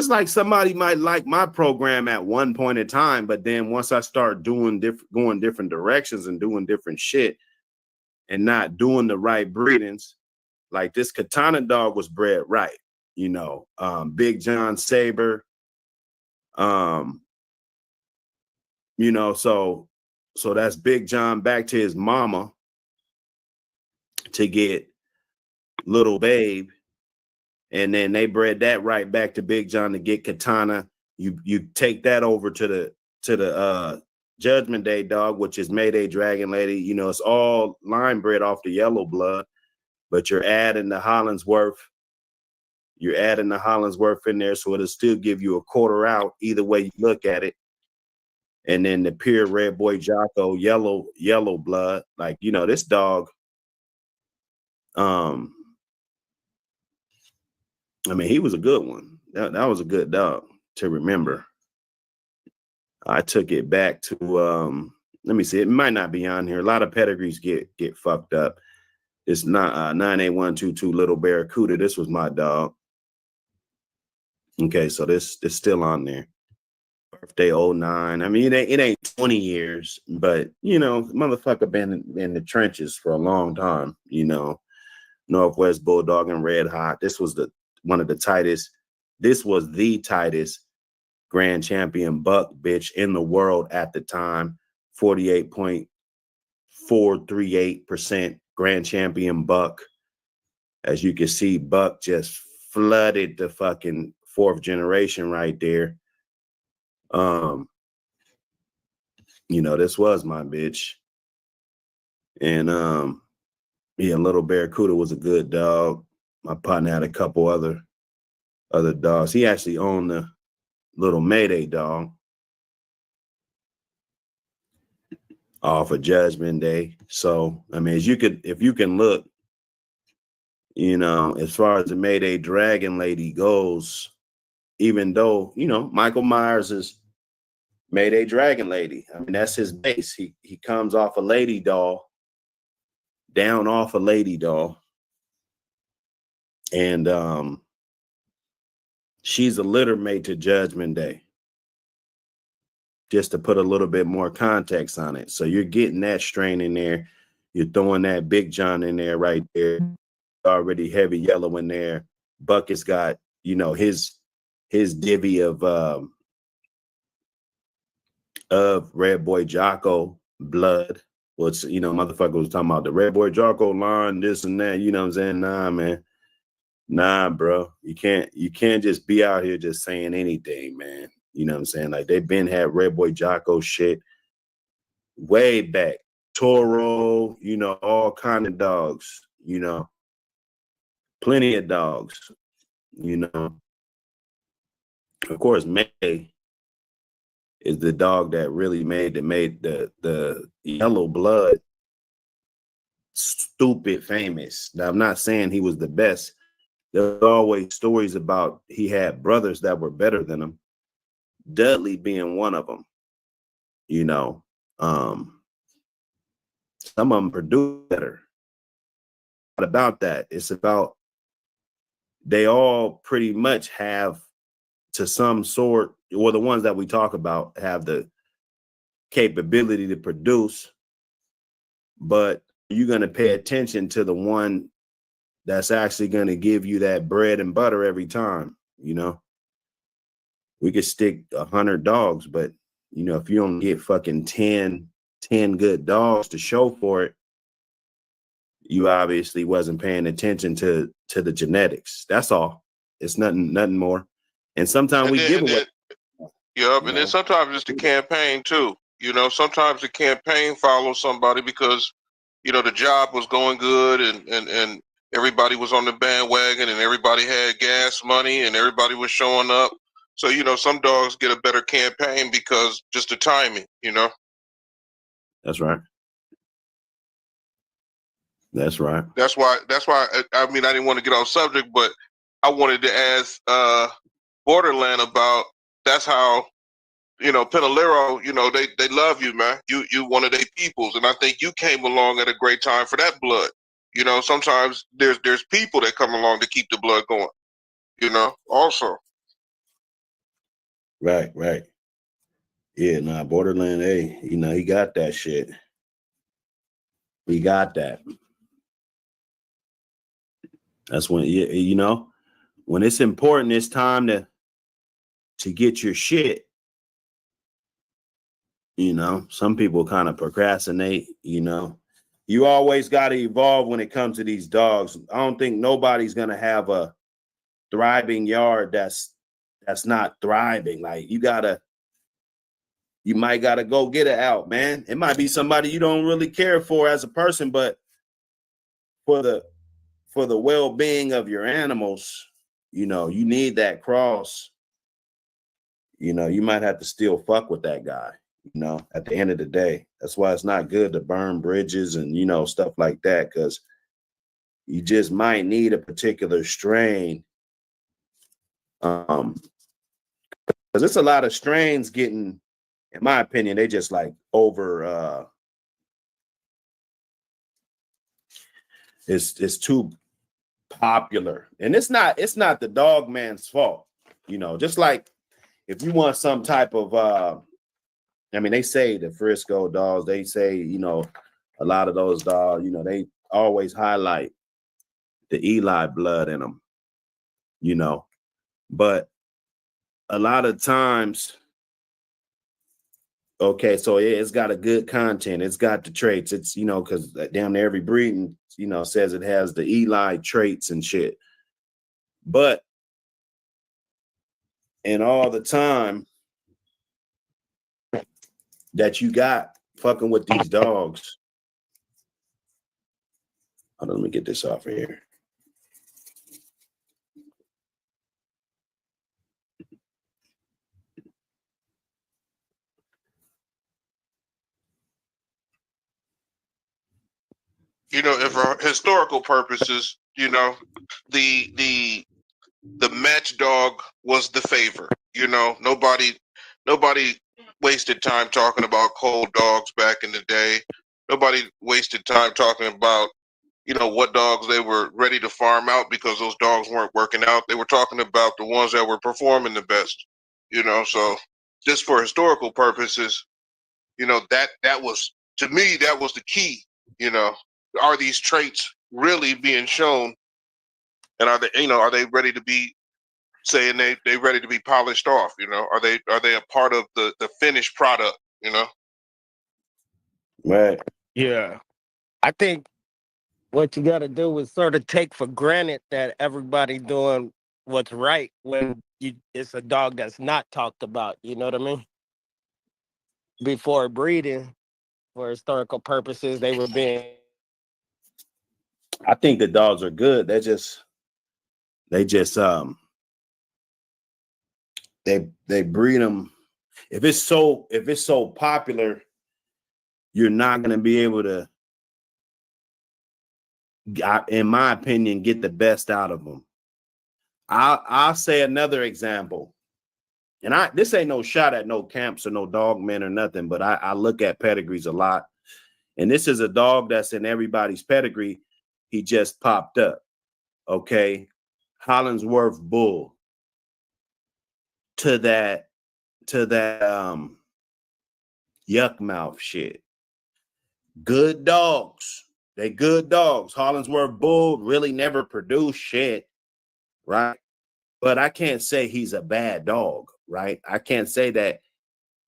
like somebody might like my program at one point in time, but then once I start going different directions and doing different shit, and not doing the right breedings, like this Katana dog was bred right. You know, Big John Saber. You know, so that's Big John back to his mama to get Little Babe, and then they bred that right back to Big John to get Katana. You take that over to the Judgment Day dog, which is Mayday Dragon Lady. You know, it's all line bred off the yellow blood, but you're adding the Hollingsworth. You're adding the Hollingsworth in there, so it'll still give you a quarter out either way you look at it. And then the pure Red Boy Jocko yellow blood. Like, you know, this dog, I mean, he was a good one. That was a good dog to remember. I took it back to let me see, it might not be on here. A lot of pedigrees get fucked up. It's not 98122 Little Barracuda. This was my dog. Okay, so this still on there. Birthday 09. I mean, it ain't 20 years, but you know, motherfucker been in the trenches for a long time, you know. Northwest Bulldog and Red Hot. This was one of the tightest. This was the tightest grand champion buck bitch in the world at the time. 48.438% grand champion buck. As you can see, buck just flooded the fucking fourth generation right there. You know, this was my bitch. And yeah, Little Barracuda was a good dog. My partner had a couple other dogs. He actually owned the Little Mayday dog off of Judgment Day. So I mean, if you can look, you know, as far as the Mayday Dragon Lady goes, even though, you know, Michael Myers is Mayday Dragon Lady. I mean, that's his base. He comes off a lady doll, down off a lady doll. And she's a litter mate to Judgment Day. Just to put a little bit more context on it. So you're getting that strain in there. You're throwing that Big John in there right there. Already heavy yellow in there. Bucket's got, you know, his divvy of Red Boy Jocko blood. Which, you know, motherfucker was talking about the Red Boy Jocko line, this and that. You know what I'm saying? Nah, man. Nah, bro. You can't just be out here just saying anything, man. You know what I'm saying? Like, they've been had Red Boy Jocko shit way back. Toro, all kind of dogs, plenty of dogs, Of course, May is the dog that really made the yellow blood stupid famous. Now, I'm not saying he was the best. There were always stories about he had brothers that were better than him, Dudley being one of them. Some of them produce better. Not about that. It's about they all pretty much have to some sort, or the ones that we talk about have the capability to produce, but you're going to pay attention to the one that's actually going to give you that bread and butter every time. We could stick 100 dogs, but if you don't get fucking 10 good dogs to show for it, you obviously wasn't paying attention to the genetics. That's all. It's nothing more. And sometimes we give away. Yep, and then sometimes it's the campaign too. Sometimes the campaign follows somebody because, the job was going good and everybody was on the bandwagon and everybody had gas money and everybody was showing up. So, some dogs get a better campaign because just the timing, That's right. That's right. That's why I mean, I didn't want to get off subject, but I wanted to ask Borderland about that's how, Pinalero, they love you, man. You one of their peoples, and I think you came along at a great time for that blood. Sometimes there's people that come along to keep the blood going. Also. Right. Yeah, Borderland, hey, he got that shit. He got that. That's when when it's important, it's time to get your shit. Some people kind of procrastinate, You always got to evolve when it comes to these dogs. I don't think nobody's going to have a thriving yard that's not thriving. Like you might got to go get it out, man. It might be somebody you don't really care for as a person, but for the well-being of your animals, you need that cross. You might have to still fuck with that guy. At the end of the day, that's why it's not good to burn bridges and, stuff like that, because you just might need a particular strain. Because it's a lot of strains getting, in my opinion, they just like over, it's too popular. And it's not the dog man's fault. Just like if you want some type of, they say the Frisco dogs, they say, a lot of those dogs, they always highlight the Eli blood in them, but a lot of times, okay, so it's got a good content. It's got the traits. It's, because damn near every breeding, says it has the Eli traits and shit. But in all the time that you got fucking with these dogs. Hold on, let me get this off of here. If for historical purposes, the match dog was the favorite. Nobody wasted time talking about cold dogs back in the day. Nobody wasted time talking about, what dogs they were ready to farm out because those dogs weren't working out. They were talking about the ones that were performing the best. So just for historical purposes, that was, to me, that was the key. Are these traits really being shown, and are they ready to be saying they ready to be polished off? Are they a part of the finished product? Right. Yeah. I think what you got to do is sort of take for granted that everybody doing what's right when it's a dog that's not talked about. You know what I mean? Before breeding, for historical purposes. They were being. I think the dogs are good. They just they breed them. If it's so popular, you're not gonna be able to, in my opinion, get the best out of them. I'll say another example, and this ain't no shot at no camps or no dog men or nothing, but I look at pedigrees a lot, and this is a dog that's in everybody's pedigree. He just popped up. Okay, Hollingsworth Bull. To that yuck mouth shit. Good dogs. They good dogs. Hollingsworth Bull really never produced shit, right? But I can't say he's a bad dog, right? I can't say that,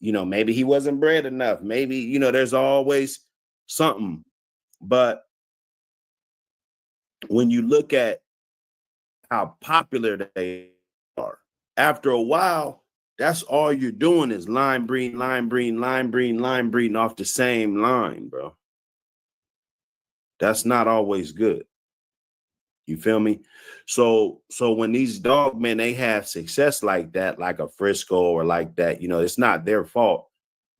maybe he wasn't bred enough. Maybe, there's always something. But when you look at how popular they are, after a while, that's all you're doing is line breeding off the same line, bro. That's not always good. You feel me? So when these dog men, they have success like that, like a Frisco or like that, it's not their fault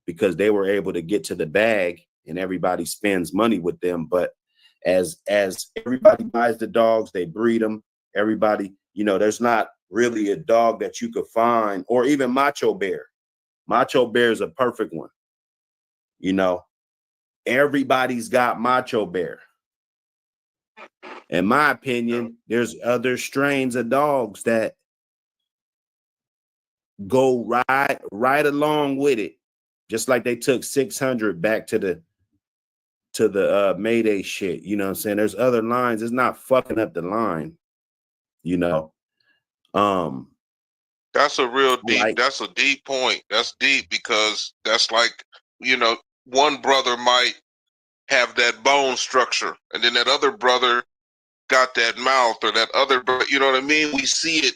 because they were able to get to the bag and everybody spends money with them. But as everybody buys the dogs, they breed them. Everybody, there's not really a dog that you could find, or even Macho Bear. Macho Bear is a perfect one. Everybody's got Macho Bear. In my opinion, there's other strains of dogs that go right along with it, just like they took 600 back to the Mayday shit. You know what I'm saying? There's other lines. It's not fucking up the line. That's a real deep. That's a deep point. That's deep because that's like, one brother might have that bone structure, and then that other brother got that mouth, or that other brother. You know what I mean? We see it.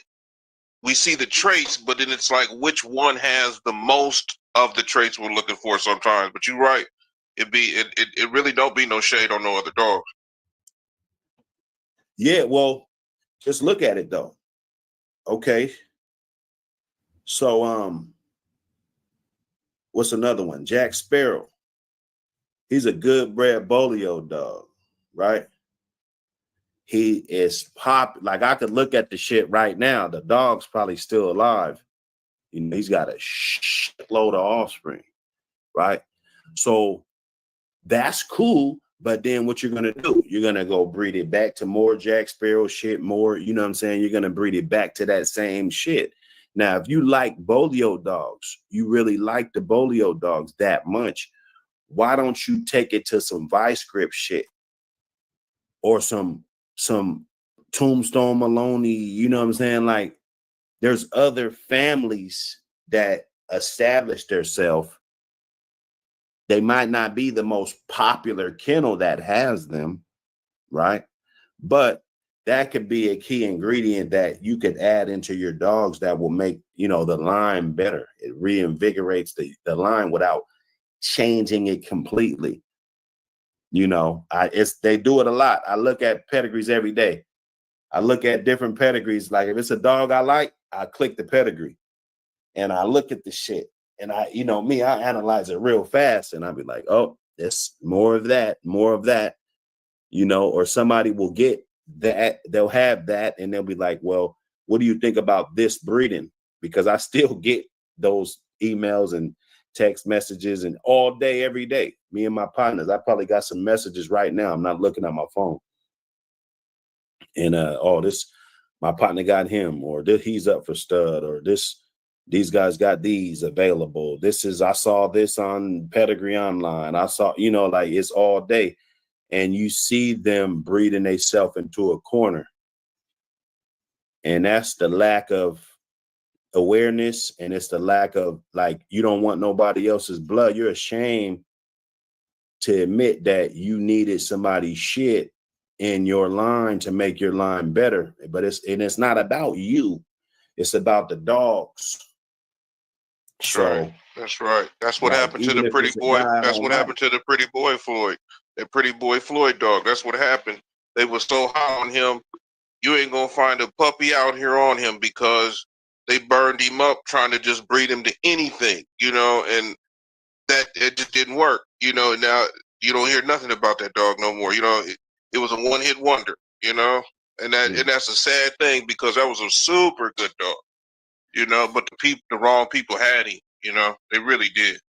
We see the traits, but then it's like which one has the most of the traits we're looking for sometimes. But you're right. It really don't be no shade on no other dogs. Yeah, well, just look at it though. Okay. So what's another one? Jack Sparrow. He's a good bred Bolio dog, right? He is like I could look at the shit right now. The dog's probably still alive. He's got a shitload of offspring, right? So that's cool. But then what you're gonna do? You're gonna go breed it back to more Jack Sparrow shit, more, you know what I'm saying? You're gonna breed it back to that same shit. Now, if you like Bolio dogs, you really like the Bolio dogs that much, why don't you take it to some vice grip shit or some Tombstone Maloney? You know what I'm saying? Like, there's other families that establish themselves. They might not be the most popular kennel that has them, right? But that could be a key ingredient that you could add into your dogs that will make, the line better. It reinvigorates the line without changing it completely. They do it a lot. I look at pedigrees every day. I look at different pedigrees. Like if it's a dog I like, I click the pedigree and I look at the shit. And I analyze it real fast and I'll be like, oh, there's more of that, or somebody will get that, they'll have that and they'll be like, well, what do you think about this breeding? Because I still get those emails and text messages and all day, every day, me and my partners. I probably got some messages right now. I'm not looking at my phone. And my partner got him, or he's up for stud, or these guys got these available. I saw this on Pedigree Online. I saw, like it's all day. And you see them breeding themselves into a corner. And that's the lack of awareness. And it's the lack of, like, you don't want nobody else's blood. You're ashamed to admit that you needed somebody's shit in your line to make your line better. But it's not about you. It's about the dogs. So That's right. That's what like happened to even the if pretty it's a boy. guy I That's don't what like. happened to the pretty boy Floyd. That pretty boy Floyd dog. That's what happened. They were so high on him. You ain't gonna find a puppy out here on him because they burned him up trying to just breed him to anything, and that it just didn't work. Now you don't hear nothing about that dog no more. It was a one-hit wonder, and that's a sad thing because that was a super good dog, but the wrong people had him, they really did.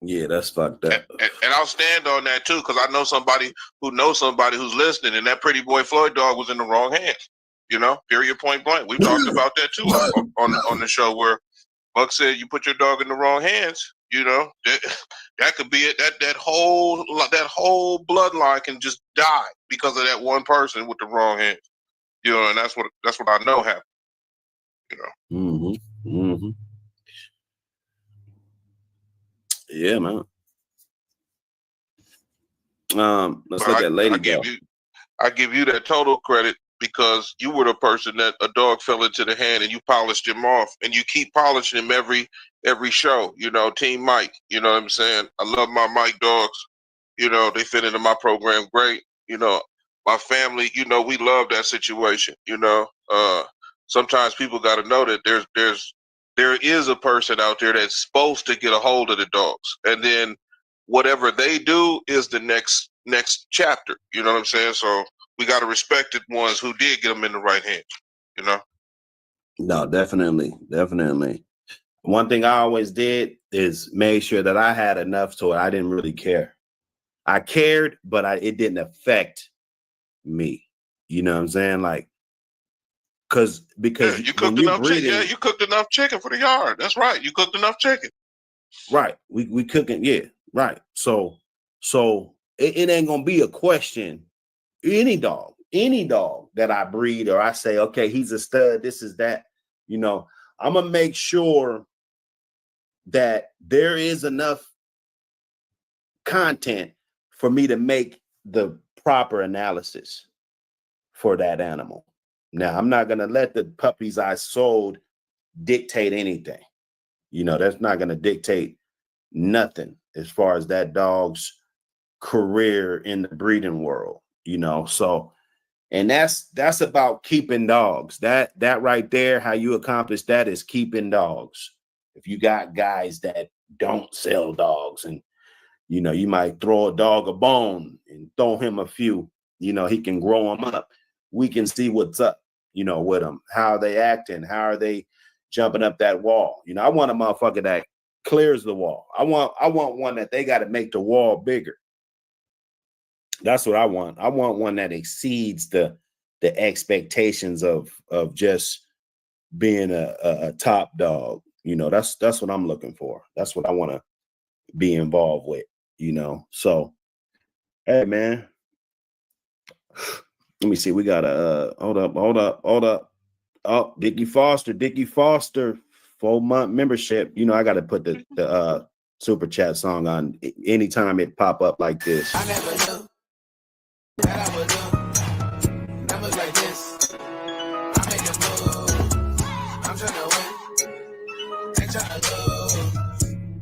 Yeah, that's fucked up. And I'll stand on that too, because I know somebody who knows somebody who's listening, and that pretty boy Floyd dog was in the wrong hands. Period, point blank. We've talked about that too on the show where Buck said you put your dog in the wrong hands. That could be it. That whole bloodline can just die because of that one person with the wrong hands. And that's what I know happened. Yeah, man. Let's look at Lady Dog. I give you that total credit because you were the person that a dog fell into the hand and you polished him off, and you keep polishing him every show. Team Mike. You know what I'm saying? I love my Mike dogs. They fit into my program great. My family. We love that situation. Sometimes people got to know that there is a person out there that's supposed to get a hold of the dogs, and then whatever they do is the next chapter. You know what I'm saying? So we got to respect the ones who did get them in the right hands. No, definitely. One thing I always did is made sure that I had enough so I didn't really care. I cared, but it didn't affect me. You know what I'm saying? Like, because you cooked enough chicken. Yeah, you cooked enough chicken for the yard. That's right. You cooked enough chicken. Right. We cooking. Yeah. Right. So it ain't gonna be a question. Any dog that I breed or I say, okay, he's a stud. This is that. I'm gonna make sure that there is enough content for me to make the proper analysis for that animal. Now, I'm not going to let the puppies I sold dictate anything. That's not going to dictate nothing as far as that dog's career in the breeding world, so, and that's about keeping dogs. That right there, how you accomplish that is keeping dogs. If you got guys that don't sell dogs and you might throw a dog a bone and throw him a few, he can grow them up. We can see what's up, with them. How are they acting? How are they jumping up that wall? I want a motherfucker that clears the wall. I want one that they got to make the wall bigger. That's what I want. I want one that exceeds the expectations of just being a top dog. That's what I'm looking for. That's what I want to be involved with. So, hey man, let me see. We got a hold up. Oh, Dickie Foster, 4-month membership. I got to put the super chat song on anytime it pop up like this. I never knew that I would do numbers like this. I made a move. I'm trying to win. Ain't trying to lose.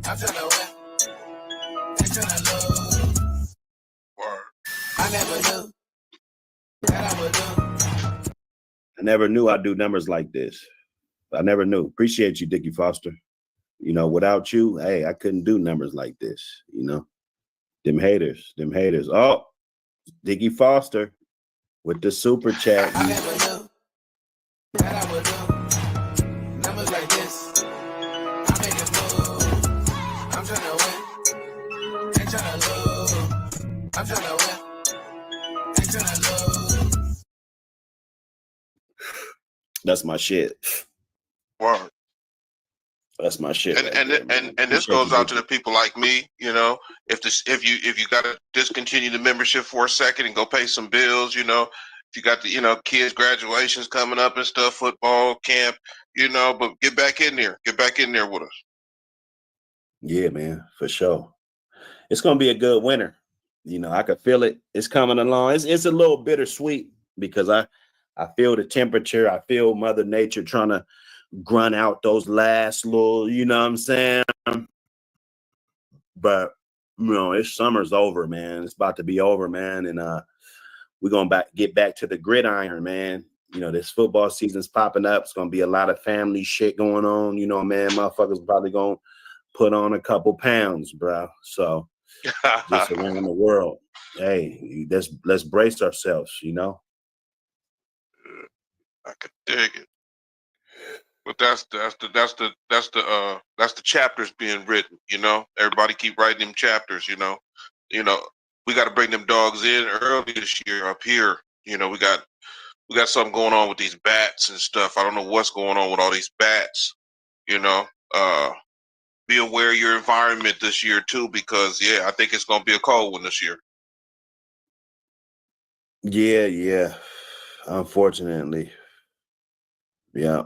I'm trying to win. Ain't trying to lose. I never knew that I would do. I never knew I'd do numbers like this. I never knew. Appreciate you, Dickie Foster. Without you, hey, I couldn't do numbers like this. Them haters. Oh, Dickie Foster with the super chat. I never knew that I would do numbers like this. I made a move. I'm trying to win. Ain't trying to lose. I'm trying to win. Ain't trying to lose. That's my shit. Word. That's my shit. And this goes out to the people like me. If you got to discontinue the membership for a second and go pay some bills, if you got the kids graduations coming up and stuff, football camp, but get back in there with us. Yeah, man, for sure. It's gonna be a good winter. I could feel it. It's coming along. It's a little bittersweet because I feel the temperature. I feel Mother Nature trying to grunt out those last little, you know what I'm saying? But it's summer's over, man. It's about to be over, man. And we're gonna get back to the gridiron, man. This football season's popping up. It's gonna be a lot of family shit going on. Man, motherfuckers probably gonna put on a couple pounds, bro. So just around the world. Hey, let's brace ourselves, I could dig it. But that's the chapters being written, Everybody keep writing them chapters, we got to bring them dogs in early this year up here. We got something going on with these bats and stuff. I don't know what's going on with all these bats, Be aware of your environment this year too, because I think it's gonna be a cold one this year. Yeah. Unfortunately. Yeah.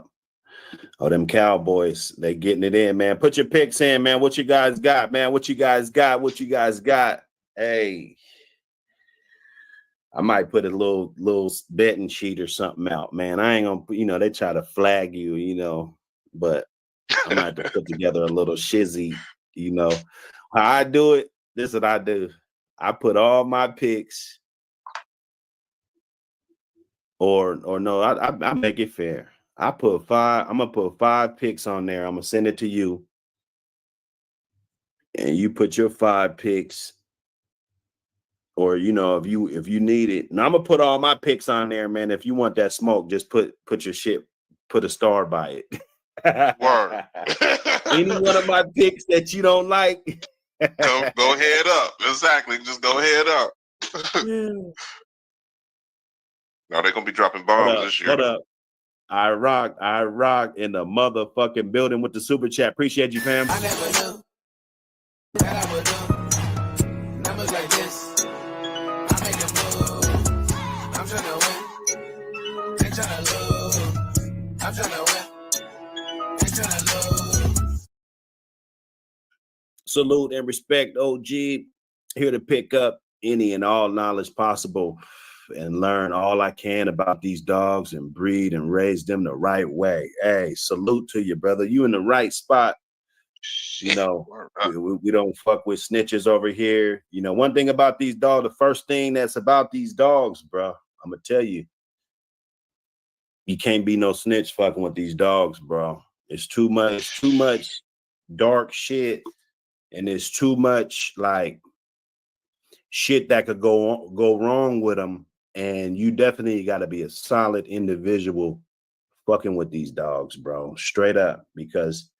Oh, them Cowboys, they getting it in, man. Put your picks in, man. What you guys got, man? What you guys got? Hey, I might put a little betting sheet or something out, man. I ain't gonna, they try to flag you, but I'm gonna have to put together a little shizzy, How I do it, this is what I do. I put all my picks, or no, I make it fair. I'm gonna put 5 picks on there. I'm gonna send it to you. And you put your 5 picks, or if you need it. And I'm gonna put all my picks on there, man. If you want that smoke, just put your shit, put a star by it. Word. Any one of my picks that you don't like, go head up. Exactly. Just go head up. Now they're gonna be dropping bombs this year. What up? I rock in the motherfucking building with the super chat. Appreciate you, fam. I never knew that I would do numbers like this. I make a move. I'm trying to win. Ain't trying to lose. I'm trying to win. Ain't trying to lose. Salute and respect, OG. Here to pick up any and all knowledge possible and learn all I can about these dogs and breed and raise them the right way. Hey, salute to you, brother. You in the right spot. We don't fuck with snitches over here. One thing about these dogs, the first thing that's about these dogs, bro, I'm gonna tell you, you can't be no snitch fucking with these dogs, bro. It's too much dark shit, and it's too much like shit that could go wrong with them. And you definitely got to be a solid individual fucking with these dogs, bro. Straight up, because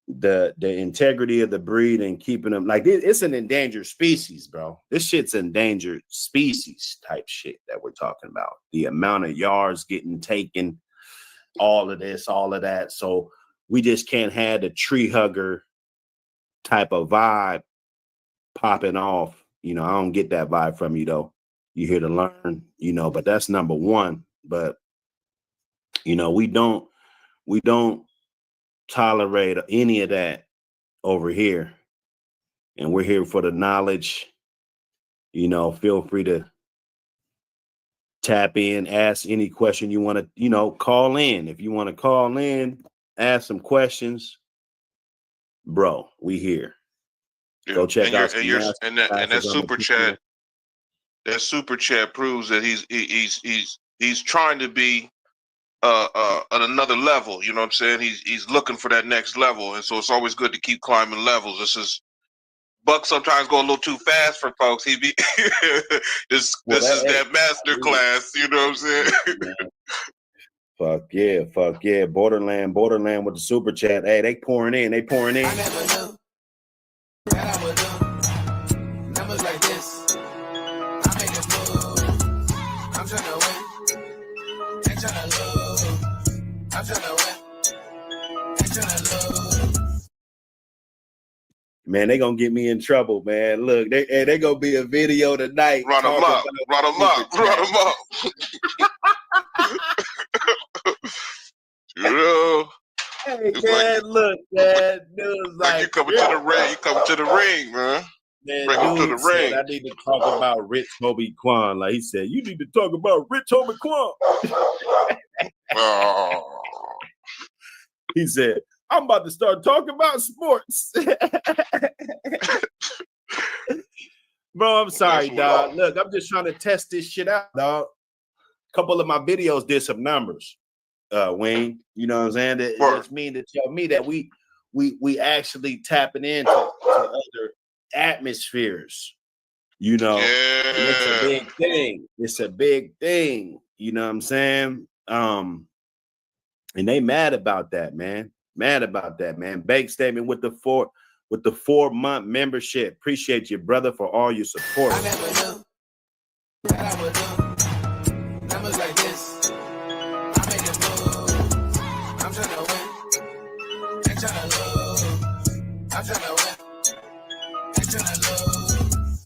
the integrity of the breed and keeping them like it's an endangered species, bro. This shit's endangered species type shit that we're talking about. The amount of yards getting taken, all of this, all of that. So we just can't have the tree hugger type of vibe popping off. I don't get that vibe from you though. You're here to learn, but that's number one. But we don't tolerate any of that over here. And we're here for the knowledge. Feel free to tap in, ask any question you want to, call in. If you want to call in, ask some questions, bro, we here. Yeah. Go check out and that super chat. That super chat proves that he's trying to be at another level. You know what I'm saying? He's looking for that next level, and so it's always good to keep climbing levels. Buck sometimes go a little too fast for folks. He be this is that master class. You know what I'm saying? Fuck yeah. Borderland with the super chat. Hey, they pouring in. I never knew that I would do numbers like this. I make a move. I'm trying to win. Ain't trying to lose. I'm trying to win. Ain't trying to lose. Man, they gonna get me in trouble, man. Look, they gonna be a video tonight. Run them up. Hey, man, look, man. Dude's like you coming to the ring. You coming to the ring, man. Man, bring him to the ring. I need to talk about Rich Homie Quan. Like he said, you need to talk about Rich Homie Quan. He said, I'm about to start talking about sports. Bro, I'm sorry, dog. Look, I'm just trying to test this shit out, dog. A couple of my videos did some numbers, Wayne. You know what I'm saying? That just mean to tell me that we actually tapping into other atmospheres. You know, and it's a big thing. It's a big thing. You know what I'm saying? And they mad about that, man. Mad about that, man. Bank statement with the 4-month membership. Appreciate you, brother, for all your support. I never knew that I would do numbers like this. I made a move. I'm trying to win. Ain't trying to lose. I'm trying to win. Ain't trying to lose.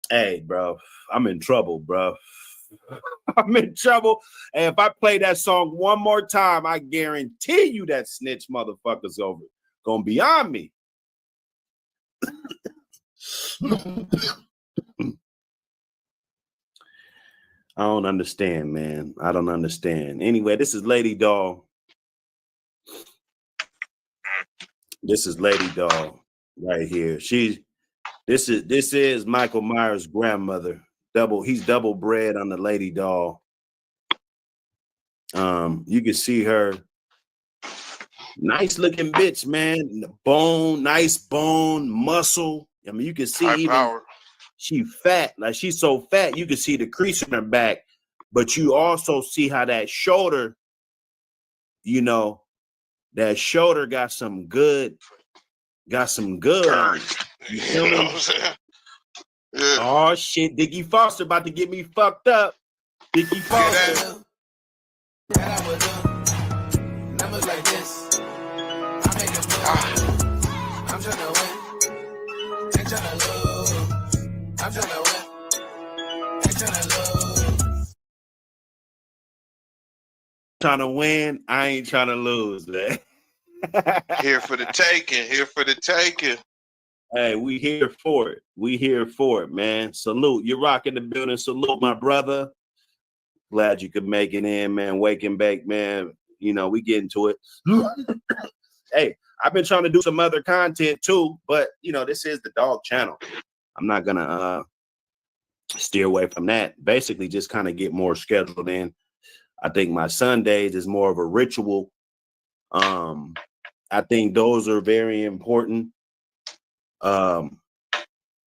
Hey, bro, I'm in trouble, bro. I'm in trouble. And if I play that song one more time, I guarantee you that snitch motherfucker's over. Gonna be on me. I don't understand, man. I don't understand. Anyway, this is Lady Doll. This is Lady Doll right here. This is Michael Myers' grandmother. He's double bred on the Lady Doll. You can see her. Nice looking bitch, man. Bone, nice bone, muscle. I mean, you can see even she fat. Like she's so fat, you can see the crease in her back. But you also see how that shoulder, you know, that shoulder got some good on it. You feel me? Yeah. Oh shit, Dickie Foster about to get me fucked up. Dickie Foster. That I would do numbers like this. I make a move. I'm trying to win. Ain't trying to lose. I'm trying to win. Ain't trying to lose. Trying to win. I ain't trying to lose, man. Here for the taking. Here for the taking. Hey, we here for it. We here for it, man. Salute. You're rocking the building. Salute, my brother. Glad you could make it in, man. Wake and bake, man. You know, we get into it. Hey, I've been trying to do some other content too, but you know, this is the dog channel. I'm not gonna steer away from that. Basically, just kind of get more scheduled in. I think my Sundays is more of a ritual. I think those are very important. And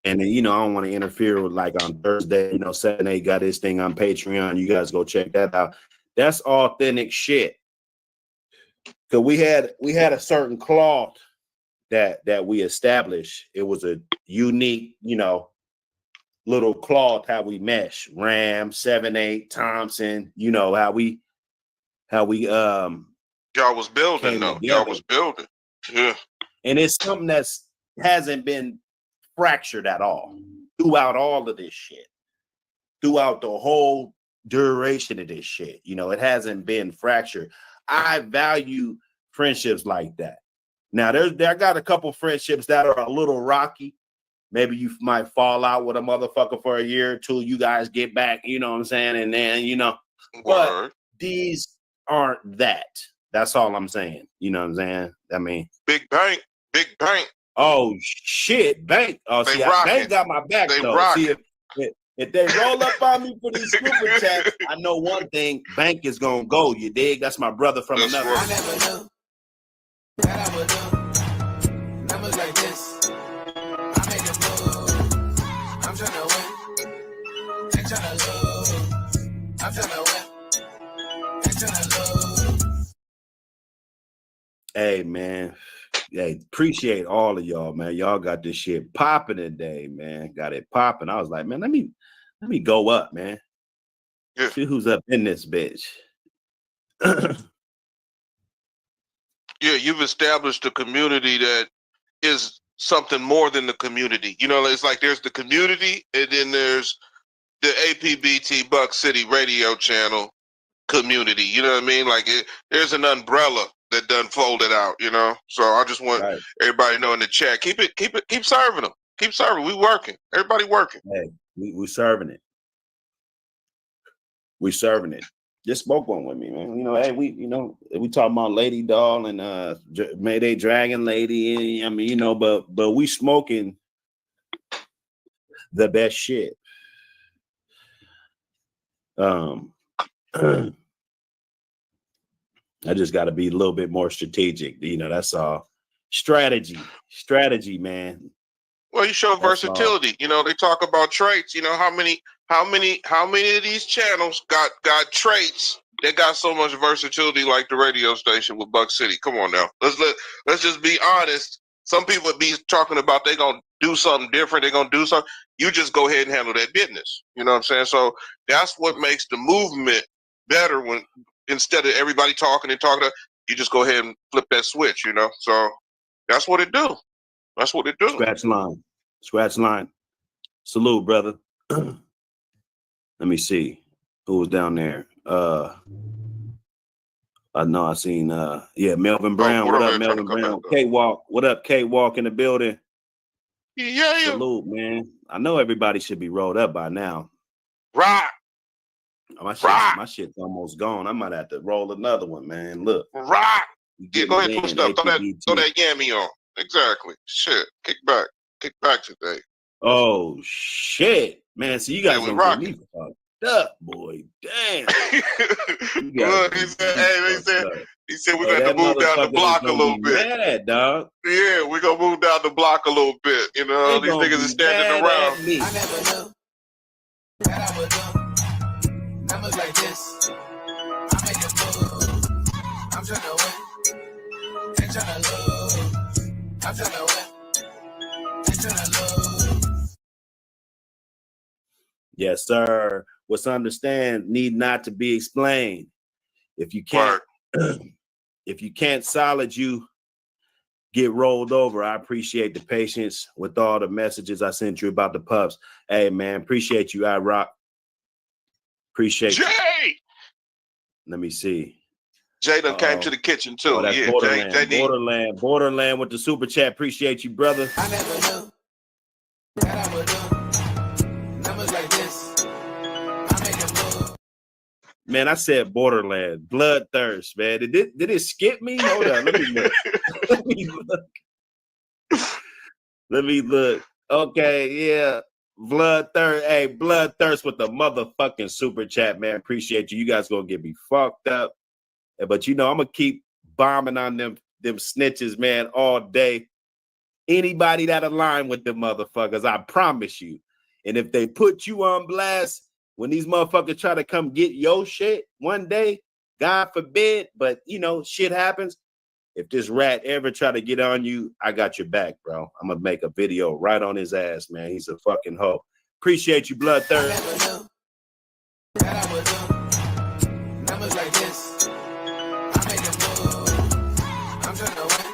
then, you know, I don't want to interfere with like on Thursday, you know, 7-8 got this thing on Patreon. You guys go check that out. That's authentic shit. Cause we had a certain cloth that we established. It was a unique, you know, little cloth, how we mesh. Ram, 7-8, Thompson, you know, how we y'all was building though. Y'all was building. Yeah. And it's something that's hasn't been fractured at all throughout all of this shit, throughout the whole duration of this shit. You know, it hasn't been fractured. I value friendships like that. Now, I got a couple friendships that are a little rocky. Maybe you might fall out with a motherfucker for a year or two. You guys get back, you know what I'm saying? And then, you know, but these aren't that. That's all I'm saying. You know what I'm saying? I mean, Big bank. Oh shit, Bank. Oh, see, Bank got my back though. See, if they roll up on me for these super chats, I know one thing: Bank is gonna go. You dig? That's my brother from another. I never knew that I would do numbers like this. I make a move. I'm trying to win. Ain't trying to lose. I'm trying to win. Ain't trying to lose. Hey man. Hey, appreciate all of y'all, man. Y'all got this shit popping today, man. Got it popping. I was like, man, let me go up, man. Yeah. See who's up in this bitch. Yeah, you've established a community that is something more than the community. You know, it's like there's the community, and then there's the A.P.B.T. Buck City radio channel community. You know what I mean? Like there's an umbrella that done folded out, you know. So I just want everybody to know in the chat, keep serving them. Keep serving. We working. Everybody working. Hey, we serving it. We serving it. Just smoke one with me, man. You know, hey, we talking about Lady Doll and Mayday Dragon Lady. I mean, you know, but we smoking the best shit. I just got to be a little bit more strategic. You know, that's all. Strategy, man. Well, you show versatility. You know, they talk about traits. You know, how many of these channels got traits that got so much versatility like the radio station with Buck City? Come on now. Let's just be honest. Some people be talking about they gonna do something different, they're gonna do something. You just go ahead and handle that business. You know what I'm saying? So that's what makes the movement better when instead of everybody talking, you just go ahead and flip that switch, you know. So that's what it do. That's what it do. Scratch line. Salute, brother. Let me see who was down there. I know I seen Melvin Brown. What up, Melvin Brown? K-Walk. What up, K-Walk in the building? Yeah. Salute, man. I know everybody should be rolled up by now. Rock. My shit's almost gone. I might have to roll another one, man. Look. Rock. Yeah, go ahead and put stuff. Throw that yammy on. Exactly. Shit. Kick back today. Oh shit, man! So you guys gonna get me fucked up, boy. Damn. Look, he said we're gonna have to move down the block a little bit. Mad, dog. Yeah, we're gonna move down the block a little bit. You know, these niggas is standing around. I never knew that I would do numbers like this. I make a move. I'm trying to win. Ain't trying to lose. I'm trying to win. Ain't trying to lose. Yes, sir. What's understand need not to be explained. If you can't, if you can't solid, you get rolled over. I appreciate the patience with all the messages I sent you about the pups. Hey, man, appreciate you. I rock. Appreciate Jay. You. Let me see. Jay done came to the kitchen too. Oh, that's yeah, Borderland. Borderland with the super chat. Appreciate you, brother. I never knew that I would do numbers like this. I make a move. Man, I said Borderland. Bloodthirst, man. Did it skip me? Hold on. Let me look. Let me look. Okay, yeah. Bloodthirst. Hey, Bloodthirst with the motherfucking super chat, man. Appreciate you. You guys gonna get me fucked up. But you know, I'm gonna keep bombing on them snitches, man, all day. Anybody that align with them motherfuckers, I promise you. And if they put you on blast, when these motherfuckers try to come get your shit one day, God forbid, but you know, shit happens. If this rat ever try to get on you, I got your back, bro. I'm gonna make a video right on his ass, man. He's a fucking hoe. Appreciate you, Bloodthirst. That I would do numbers like this. I make a move. I'm trying to win.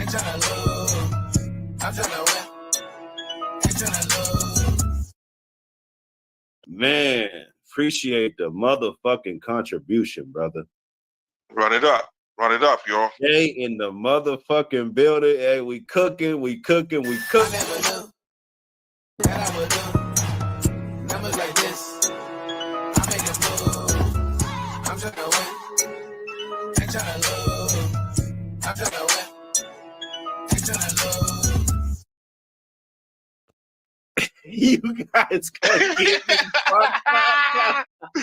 Ain't trying to lose. I'm trying to win. Ain't trying to lose. Man, appreciate the motherfucking contribution, brother. Run it up, y'all. Hey, in the motherfucking building. Hey, we cooking. I never knew that I would do numbers like this. I make a move. I'm trying to win. Ain't trying to lose. I'm trying to win. Ain't trying to lose. You guys gonna get me fucked up. We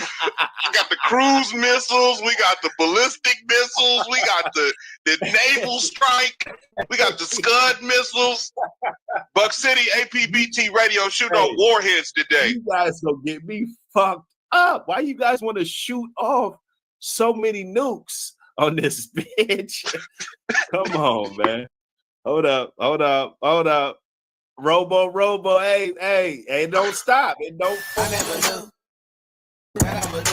got the cruise missiles, we got the ballistic missiles, we got the naval strike, we got the Scud missiles. Buck City A.P.B.T radio shooting off warheads today. You guys gonna get me fucked up. Why you guys want to shoot off so many nukes on this bitch? Come on, man. Hold up. Robo, hey, don't stop. It don't. I never knew that I would do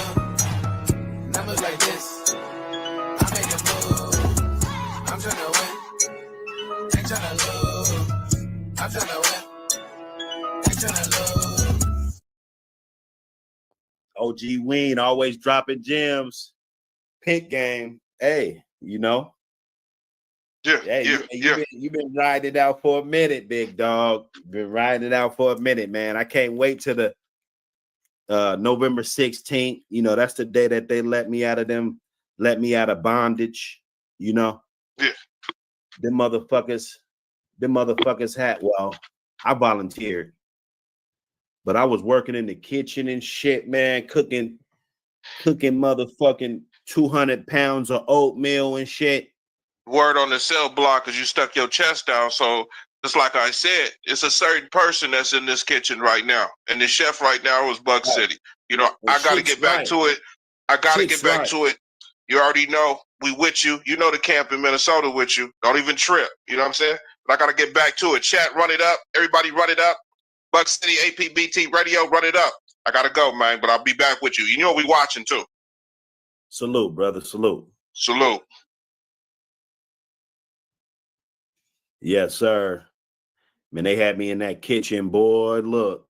numbers like this. I make a move. I'm trying to win. Ain't trying to lose. I'm trying to win. Ain't trying to lose. OG Ween always dropping gems. Pink game. Hey, you know. You've been riding it out for a minute, big dog. Been riding it out for a minute, man. I can't wait till November 16th, you know, that's the day that they let me out of bondage, you know. Yeah. Them motherfuckers had, well, I volunteered, but I was working in the kitchen and shit, man, cooking motherfucking 200 pounds of oatmeal and shit. Word on the cell block because you stuck your chest down. So just like I said, it's a certain person that's in this kitchen right now. And the chef right now is Bug City. You know, Well, I got to shit's get back right. to it. I got to Shit's get back right. to it. You already know we with you. You know the camp in Minnesota with you. Don't even trip. You know what I'm saying? But I got to get back to it. Chat, run it up. Everybody run it up. Bug City, A.P.B.T. Radio, run it up. I got to go, man, but I'll be back with you. You know we watching too. Salute, brother. Salute. Salute. Yes, sir. Man, they had me in that kitchen, boy. Look,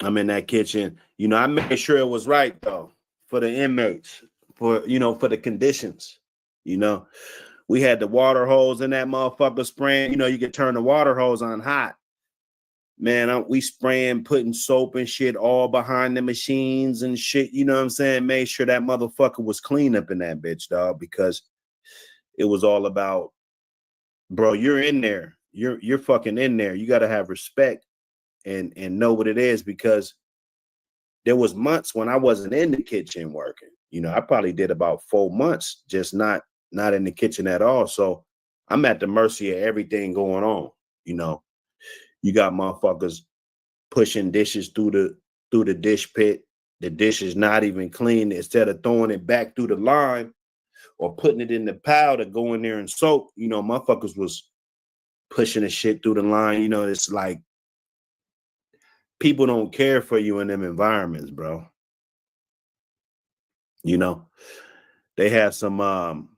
I'm in that kitchen. You know, I made sure it was right though for the inmates, for the conditions. You know, we had the water hose in that motherfucker spraying. You know, you could turn the water hose on hot. Man, we spraying, putting soap and shit all behind the machines and shit. You know what I'm saying? Made sure that motherfucker was clean up in that bitch, dog, because it was all about, bro, you're in there. You're fucking in there. You got to have respect and know what it is, because there was months when I wasn't in the kitchen working. You know, I probably did about 4 months just not in the kitchen at all. So I'm at the mercy of everything going on. You know, you got motherfuckers pushing dishes through the dish pit. The dish is not even clean. Instead of throwing it back through the line or putting it in the pile to go in there and soak, you know, motherfuckers was pushing the shit through the line. You know, it's like people don't care for you in them environments, bro. You know, they have some,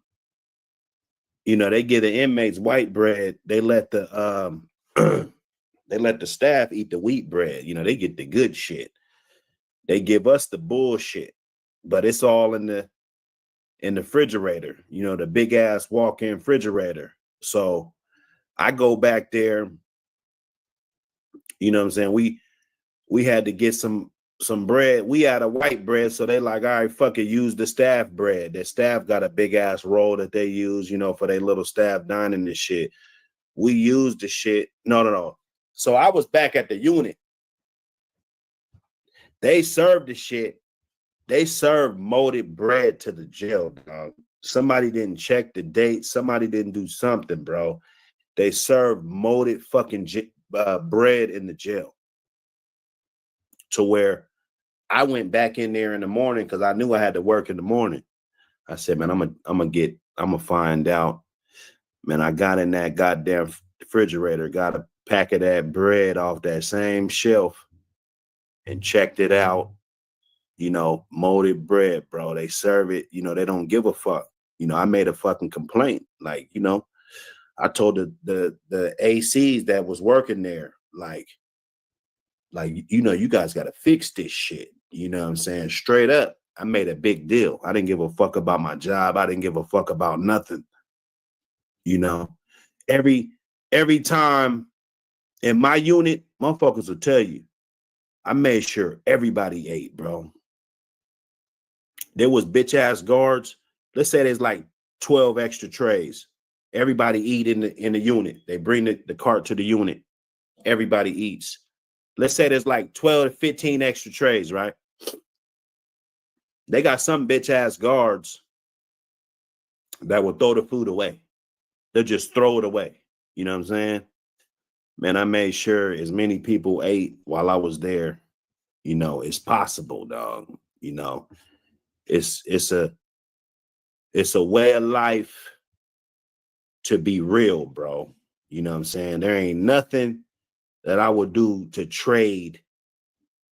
you know, they give the inmates white bread. They let the they let the staff eat the wheat bread. You know, they get the good shit. They give us the bullshit, but it's all in the refrigerator, you know, the big ass walk-in refrigerator. So I go back there, you know what I'm saying? We had to get some bread. We had a white bread, so they like, all right, fuck it, use the staff bread. The staff got a big ass roll that they use, you know, for their little staff dining and shit. We used the shit. No. So I was back at the unit. They served the shit. They served molded bread to the jail, dog. Somebody didn't check the date. Somebody didn't do something, bro. They served molded fucking bread in the jail, to where I went back in there in the morning because I knew I had to work in the morning. I said, man, I'm gonna find out. Man, I got in that goddamn refrigerator, got a pack of that bread off that same shelf and checked it out. You know, molded bread, bro. They serve it, you know, they don't give a fuck. You know, I made a fucking complaint. Like, you know, I told the ACs that was working there, like, you know, you guys got to fix this shit. You know what I'm saying? Straight up. I made a big deal. I didn't give a fuck about my job. I didn't give a fuck about nothing. You know, every time in my unit, motherfuckers will tell you, I made sure everybody ate, bro. There was bitch ass guards. Let's say there's like 12 extra trays. Everybody eat in the unit. They bring the cart to the unit. Everybody eats. Let's say there's like 12 to 15 extra trays, right? They got some bitch ass guards that will throw the food away. They'll just throw it away. You know what I'm saying? Man, I made sure as many people ate while I was there, you know, it's possible, dog. You know, it's a way of life to be real, bro. You know what I'm saying? There ain't nothing that I would do to trade,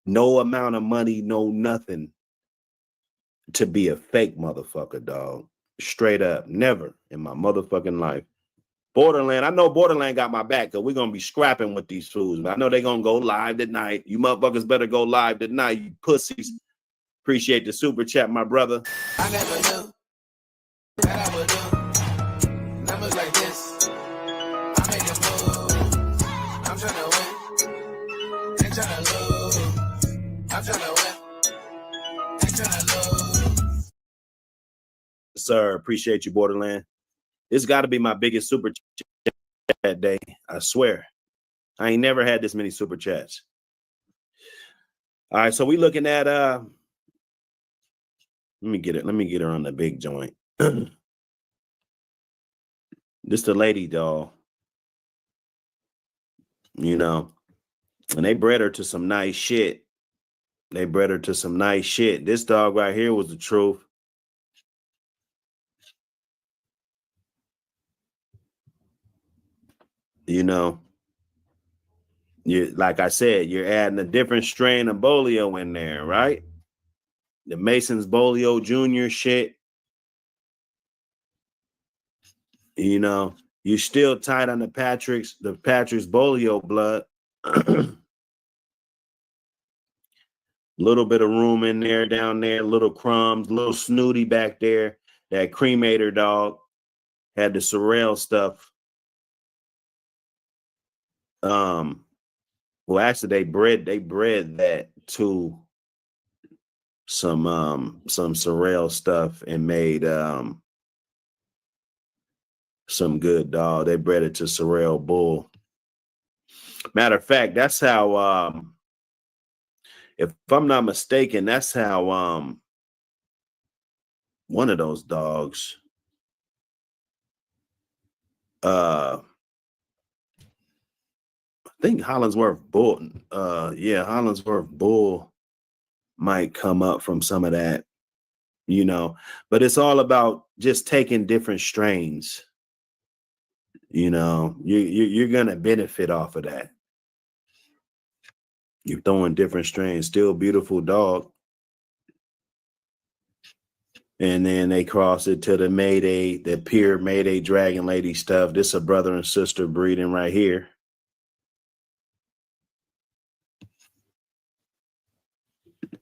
no amount of money, no nothing, to be a fake motherfucker, dog. Straight up. Never in my motherfucking life. Borderland, I know Borderland got my back, because we're going to be scrapping with these fools. I know they're going to go live tonight. You motherfuckers better go live tonight, you pussies. Appreciate the super chat, my brother. I never knew that I would do numbers like this. I make a move. I'm trying to win. I'm tryna win. Ain't tryna lose. Sir, appreciate you, Borderland. This got to be my biggest super chat day. I swear. I ain't never had this many super chats. All right, so we looking at let me get her on the big joint. This the lady doll. You know, and they bred her to some nice shit. This dog right here was the truth. You know, like I said, you're adding a different strain of Bolio in there, right? The Mason's Bolio Jr. shit. You know, you're still tight on the Patrick's Bolio blood. Little bit of room in there, down there, little crumbs, little snooty back there. That cremator dog had the Sorrel stuff. Well, actually, they bred that to some Sorrel stuff and made some good dog. They bred it to Sorrel bull. Matter of fact, that's how if I'm not mistaken, that's how one of those dogs I think Hollinsworth Bull. Hollinsworth Bull might come up from some of that, you know. But it's all about just taking different strains. You know, you're gonna benefit off of that. You're throwing different strains, still beautiful dog. And then they cross it to the Mayday, the pure Mayday Dragon Lady stuff. This is a brother and sister breeding right here.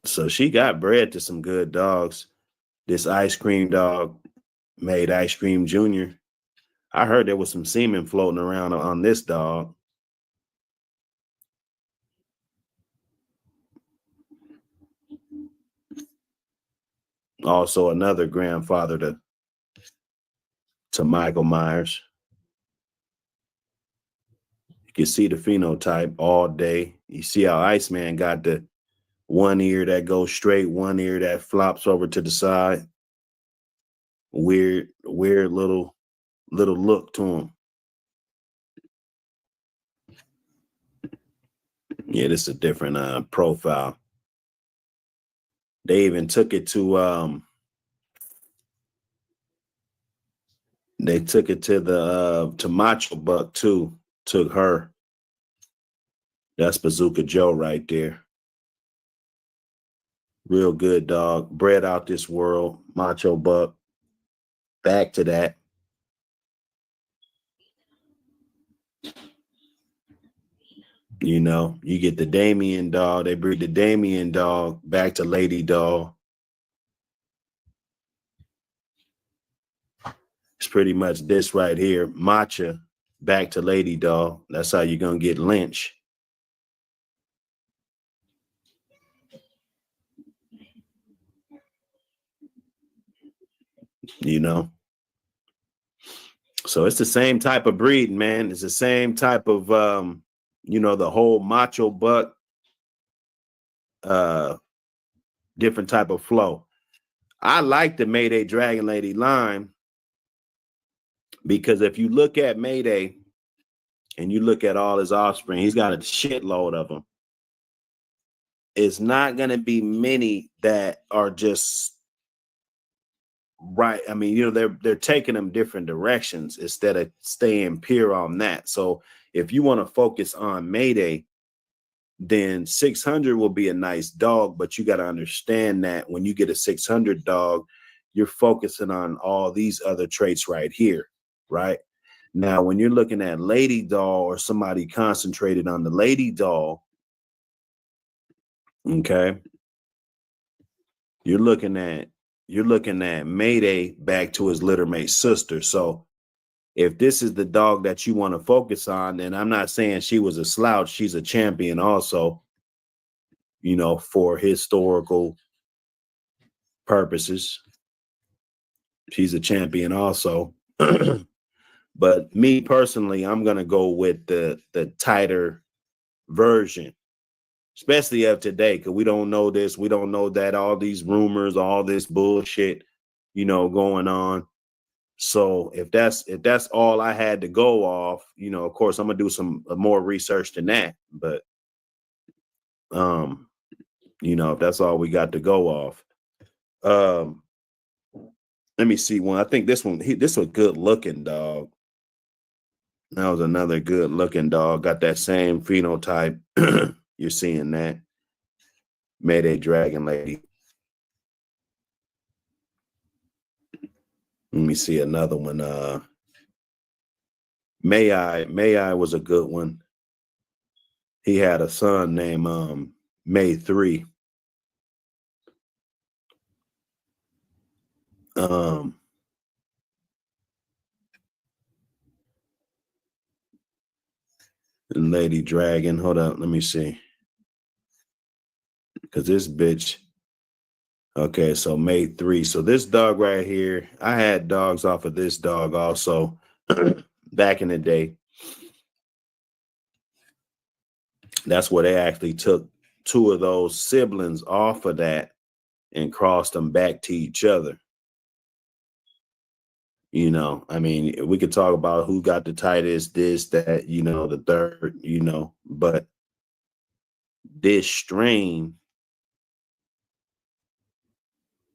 So she got bred to some good dogs. This Ice Cream dog made Ice Cream Jr. I heard there was some semen floating around on this dog. Also another grandfather to Michael Myers. You can see the phenotype all day. You see how Iceman got the one ear that goes straight, one ear that flops over to the side. Weird little look to him. Yeah, this is a different profile. They even took it to to Macho Buck too. Took her. That's Bazooka Joe right there. Real good dog. Bred out this world. Macho Buck. Back to that. You know, you get the Damien dog. They breed the Damien dog back to Lady Dog. It's pretty much this right here. Matcha back to Lady Dog. That's how you're going to get Lynch. You know? So it's the same type of breed, man. It's the same type of, you know, the whole Macho Buck, different type of flow. I like the Mayday Dragon Lady line because if you look at Mayday and you look at all his offspring, he's got a shitload of them. It's not going to be many that are just right. I mean, you know, they're taking them different directions instead of staying pure on that. So if you want to focus on Mayday, then 600 will be a nice dog, but you got to understand that when you get a 600 dog, you're focusing on all these other traits right here, right? Now, when you're looking at Lady Doll or somebody concentrated on the Lady Doll, okay, you're looking at Mayday back to his littermate sister. So if this is the dog that you want to focus on, then I'm not saying she was a slouch. She's a champion also. you know, for historical purposes. She's a champion also. But me personally, I'm gonna go with the tighter version, especially of today, because we don't know this, we don't know that, all these rumors, all this bullshit, you know, going on. So if that's all I had to go off, you know, of course I'm gonna do some more research than that. But you know, if that's all we got to go off. Let me see one. I think this was a good looking dog. That was another good looking dog. Got that same phenotype. You're seeing that. Mayday Dragon Lady. Let me see another one. May I was a good one. He had a son named May 3. And Lady Dragon. Hold up, let me see. Because this bitch. Okay, so May 3. So this dog right here, I had dogs off of this dog also back in the day. That's where they actually took 2 of those siblings off of that and crossed them back to each other. You know, I mean, we could talk about who got the tightest, this, that, you know, the third, you know, but this strain,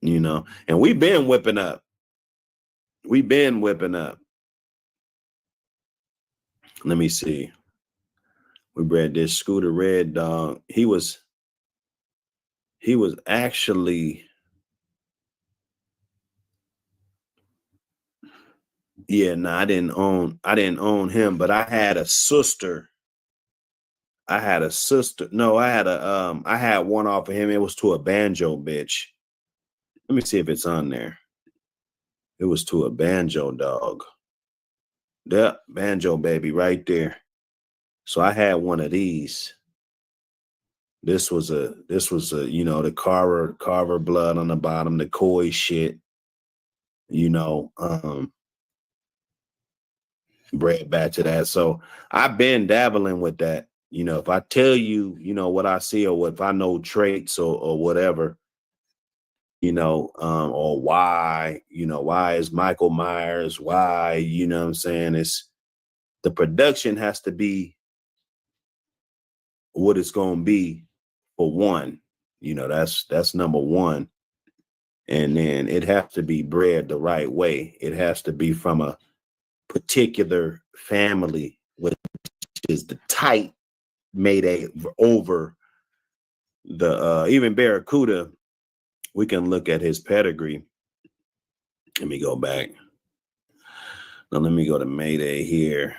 you know, and we've been whipping up. We've been whipping up. Let me see. We bred this Scooter Red dog. He was actually, yeah, no, I didn't own him, but I had a sister. No, I had one off of him. It was to a banjo bitch. Let me see if it's on there. It was to a banjo dog. Yeah, banjo baby right there. So I had one of these. This was a, you know, the Carver blood on the bottom, the koi shit, you know, bred back to that. So I've been dabbling with that. You know, if I tell you, you know, what I see or if I know traits or whatever, you know, or why, you know, why is Michael Myers, why, you know what I'm saying? It's the production has to be what it's going to be for one, you know, that's number one. And then it has to be bred the right way. It has to be from a particular family, which is the tight Mayday over the even Barracuda. We can look at his pedigree. Let me go back. Now let me go to Mayday here.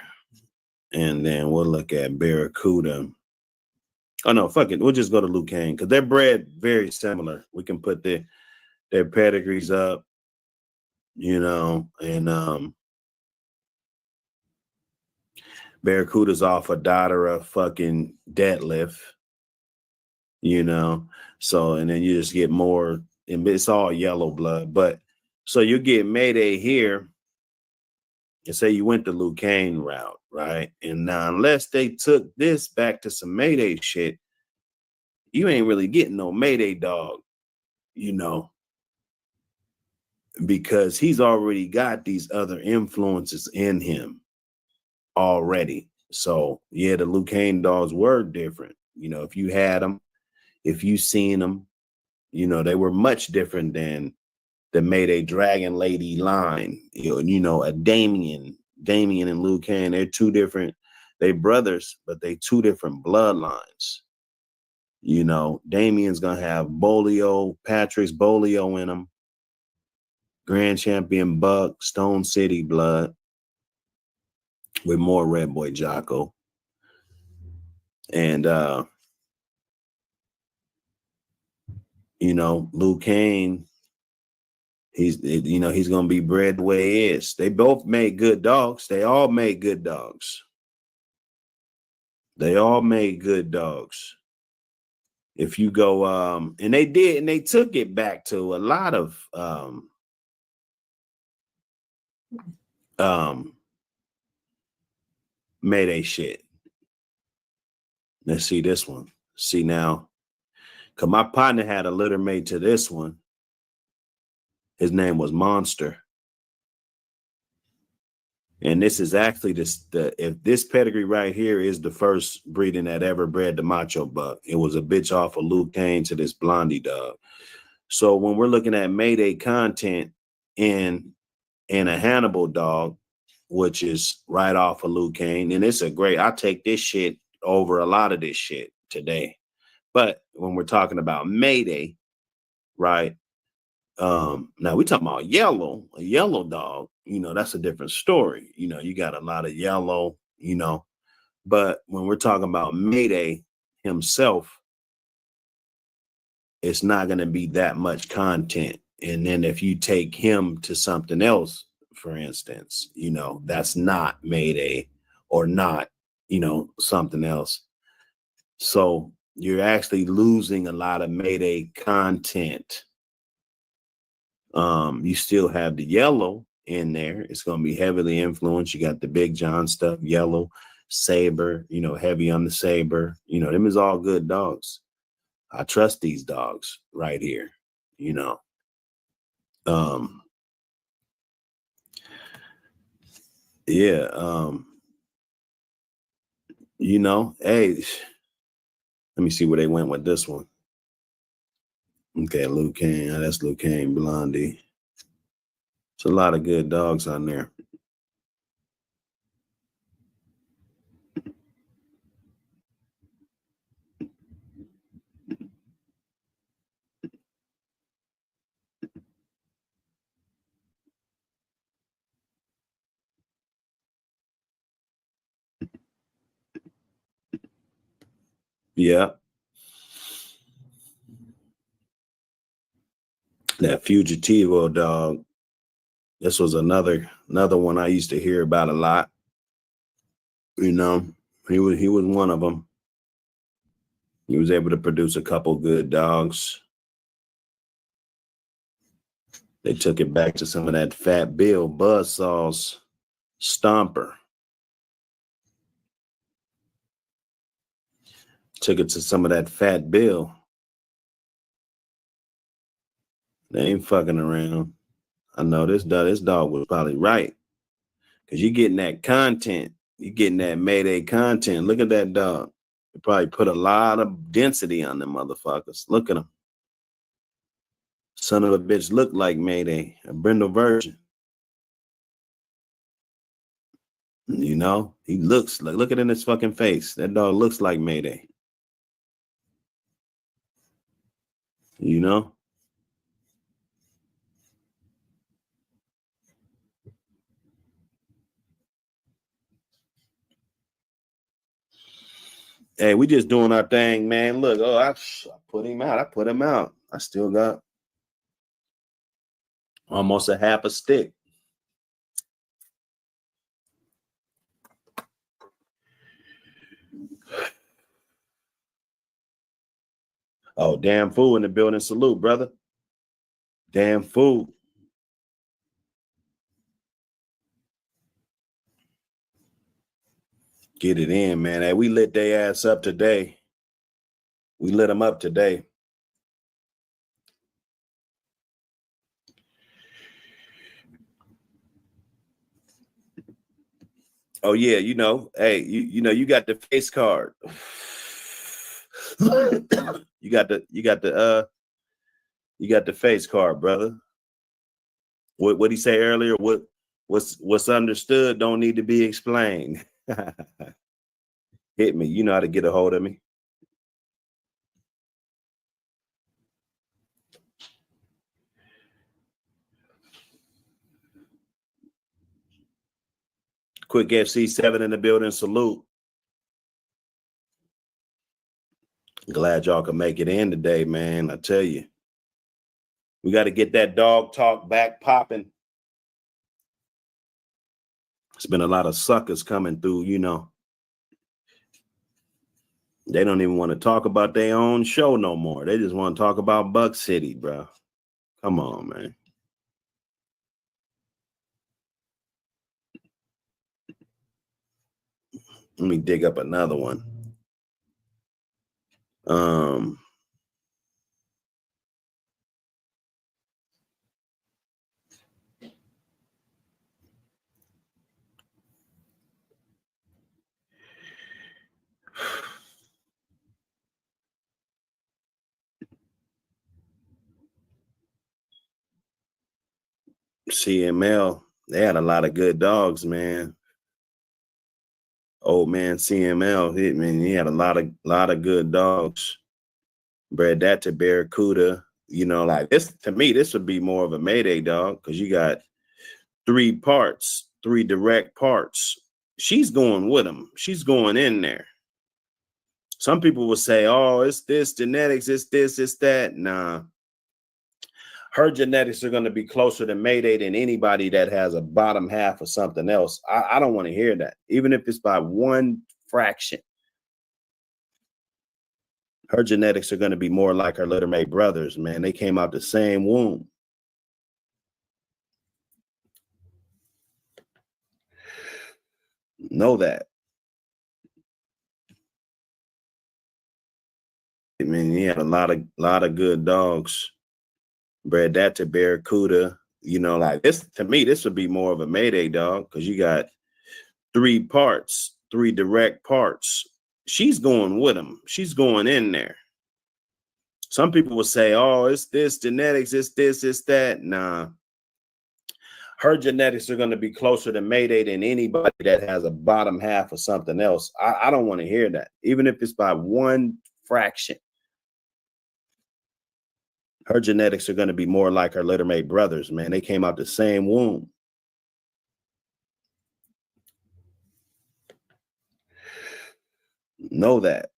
And then we'll look at Barracuda. Oh no, fuck it. We'll just go to Luke Kane because they're bred very similar. We can put their pedigrees up, you know, and Barracuda's off a daughter of fucking deadlift, you know. So and then you just get more, and it's all yellow blood. But so you get Mayday here. And say you went the Luke Kane route, right? And now, unless they took this back to some Mayday shit, you ain't really getting no Mayday dog, you know, because he's already got these other influences in him already. So, yeah, the Luke Kane dogs were different. You know, if you had them, if you seen them, you know, they were much different than the Mayday Dragon Lady line. You know, a Damien and Luke Kane, they're two different, they brothers, but they two different bloodlines. You know, Damien's gonna have Patrick's Bolio in him, Grand Champion Buck, Stone City blood, with more Red Boy Jocko. And you know, Luke Kane, he's gonna be bred the way he is. They both made good dogs. They all made good dogs. They all made good dogs. if you go, and they did, and they took it back to a lot of Mayday shit. Let's see this one. See now, because my partner had a litter mate to this one. His name was Monster. And this is actually if this pedigree right here is the first breeding that ever bred the macho buck. It was a bitch off of Luke Kane to this blondie dog. So when we're looking at Mayday content in a Hannibal dog, which is right off of Luke Kane, and it's a great, I take this shit over a lot of this shit today. But when we're talking about Mayday, right? Now we talking about a yellow dog, that's a different story. You got a lot of yellow, but when we're talking about Mayday himself, it's not going to be that much content. And then if you take him to something else, for instance, that's not Mayday or not, something else. So you're actually losing a lot of Mayday content. You still have the yellow in there. It's going to be heavily influenced. You got the Big John stuff, yellow, saber, heavy on the saber. Them is all good dogs. I trust these dogs right here, yeah. Hey, let me see where they went with this one. Okay, Luke Kane. That's Luke Kane, Blondie. It's a lot of good dogs on there. Yeah. That Fugitivo dog. This was another one I used to hear about a lot. He was one of them. He was able to produce a couple good dogs. They took it back to some of that Fat Bill Buzzsaw's Stomper. Took it to some of that Fat Bill. They ain't fucking around. I know this dog was probably right. Because you're getting that content. You're getting that Mayday content. Look at that dog. They probably put a lot of density on them motherfuckers. Look at them. Son of a bitch looked like Mayday, a Brindle version. He looks like, look at it in his fucking face. That dog looks like Mayday. Hey, we just doing our thing, man. Look, I put him out. I still got almost a half a stick. Oh, damn fool in the building. Salute, brother. Damn fool. Get it in, man. Hey, we lit their ass up today. We lit them up today. Oh yeah, hey, you got the face card. you got the face card, brother. What he say earlier? What's understood don't need to be explained. Hit me. You know how to get a hold of me. Quick FC7 in the building. Salute. Glad y'all can make it in today, man. I tell you. We got to get that dog talk back popping. It's been a lot of suckers coming through, They don't even want to talk about their own show no more. They just want to talk about Buck City, bro. Come on, man. Let me dig up another one. CML, they had a lot of good dogs, man. Old man CML, he had a lot of good dogs. Bred that to Barracuda. You know, like this, to me, this would be more of a Mayday dog because you got 3 parts, 3 direct parts. She's going with him. She's going in there. Some people will say, oh, it's this genetics, it's this, it's that. Nah. Her genetics are going to be closer to Mayday than anybody that has a bottom half or something else. I don't want to hear that, even if it's by 1 fraction. Her genetics are going to be more like her Little May brothers, man. They came out the same womb. Know that. I mean, he had a lot of good dogs. Bred that to Barracuda. You know, like this, to me, this would be more of a Mayday dog because you got 3 parts, 3 direct parts. She's going with him. She's going in there. Some people will say, oh, it's this genetics, it's this, it's that. Nah. Her genetics are going to be closer to Mayday than anybody that has a bottom half or something else. I don't want to hear that, even if it's by 1 fraction. Her genetics are going to be more like her Little May brothers, man. They came out the same womb. Know that.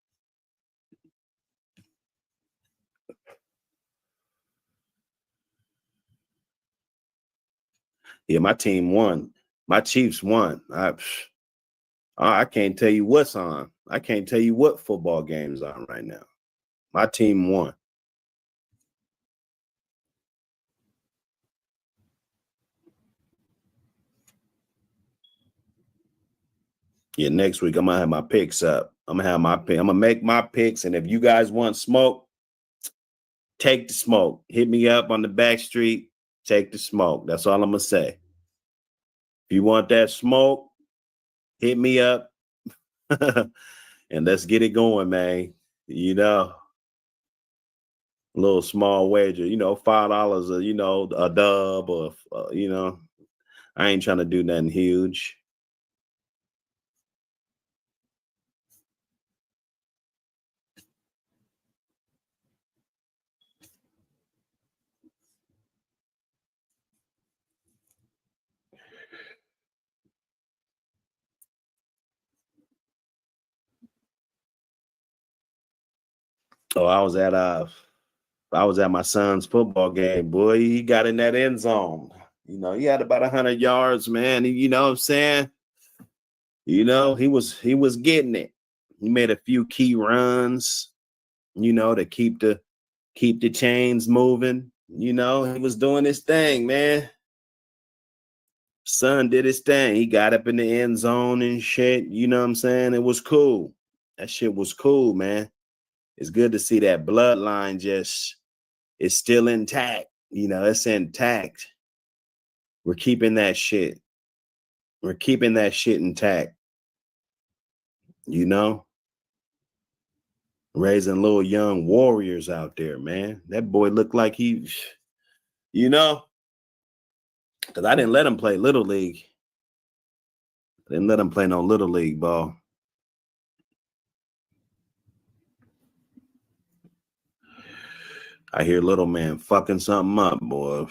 Yeah, my team won. My Chiefs won. I can't tell you what's on. I can't tell you what football game's on right now. My team won. Yeah, next week I'm gonna have my picks up. I'm gonna make my picks, and if you guys want smoke, take the smoke. Hit me up on the back street. Take the smoke. That's all I'm gonna say. If you want that smoke, hit me up, and let's get it going, man. You know, a little small wager. You know, $5. A dub, or I ain't trying to do nothing huge. Oh, I was at my son's football game, boy. He got in that end zone. You know, he had about 100 yards, man. You know what I'm saying? You know, he was getting it. He made a few key runs, to keep the chains moving. You know, he was doing his thing, man. Son did his thing. He got up in the end zone and shit. You know what I'm saying? It was cool. That shit was cool, man. It's good to see that bloodline just is still intact. You know, it's intact. We're keeping that shit. We're keeping that shit intact. You know? Raising little young warriors out there, man. That boy looked like he, because I didn't let him play Little League. I didn't let him play no Little League ball. I hear little man fucking something up, boy.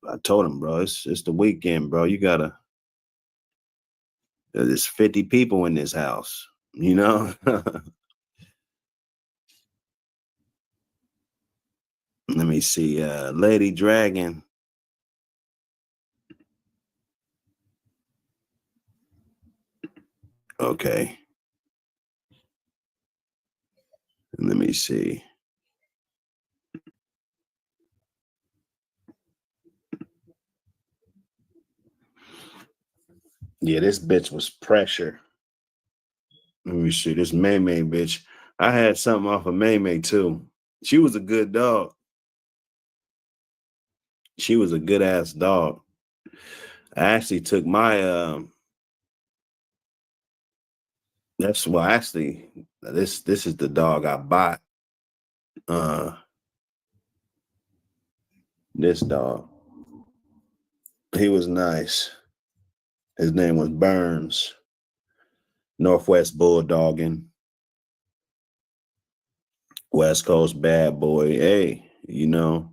I told him, bro, it's the weekend, bro. There's 50 people in this house, you know? Let me see. Lady Dragon. Okay. Let me see. Yeah, this bitch was pressure. Let me see. This May May bitch. I had something off of May May too. She was a good dog. She was a good ass dog. I actually took my that's well actually this is the dog I bought. This dog. He was nice. His name was Burns. Northwest Bulldogging. West Coast bad boy. Hey, you know.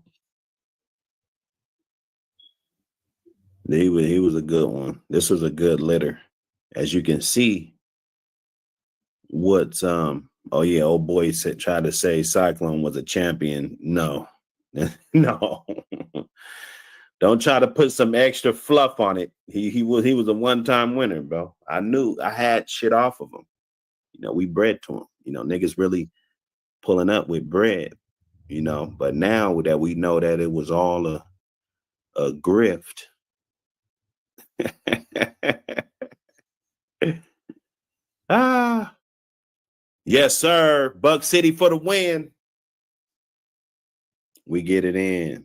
He was a good one. This was a good litter. As you can see, what's oh yeah, old boy tried to say Cyclone was a champion. No. No. Don't try to put some extra fluff on it. He was a one-time winner, bro. I knew I had shit off of him. You know, we bred to him. You know, niggas really pulling up with bread, you know. But now that we know that it was all a grift. Yes, sir. Buck City for the win. We get it in.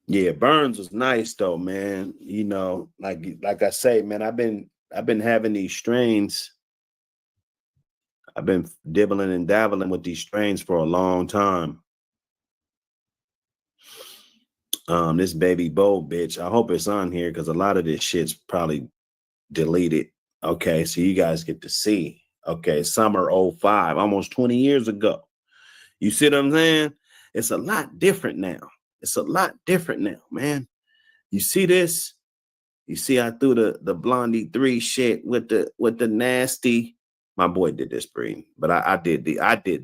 Yeah, Burns was nice though, man. You know, like I say, man, I've been having these strains. I've been dibbling and dabbling with these strains for a long time. This baby Bo bitch. I hope it's on here because a lot of this shit's probably deleted. Okay, so you guys get to see. Okay, summer 05, almost 20 years ago. You see what I'm saying? It's a lot different now. It's a lot different now, man. You see this? You see I threw the Blondie 3 shit with the nasty. My boy did this breeding, but I did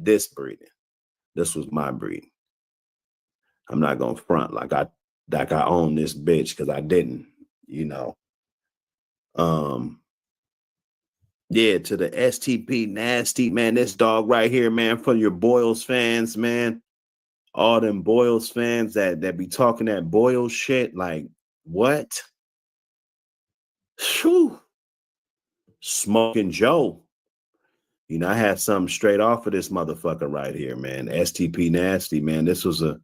this breeding. This was my breeding. I'm not gonna front like I own this bitch because I didn't, you know. Yeah, to the STP nasty, man. This dog right here, man, for your Boyles fans, man. All them Boyles fans that be talking that Boyles shit, like what? Whew. Smoking Joe. You know, I had something straight off of this motherfucker right here, man. STP nasty, man. This was a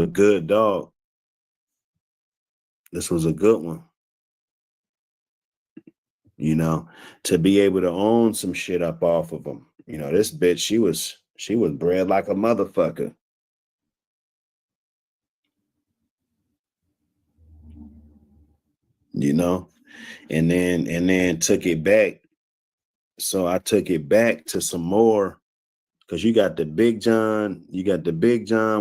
good dog. This was a good one. You know, to be able to own some shit up off of him. You know, this bitch, she was bred like a motherfucker. You know, and then took it back. So I took it back to some more because you got the Big John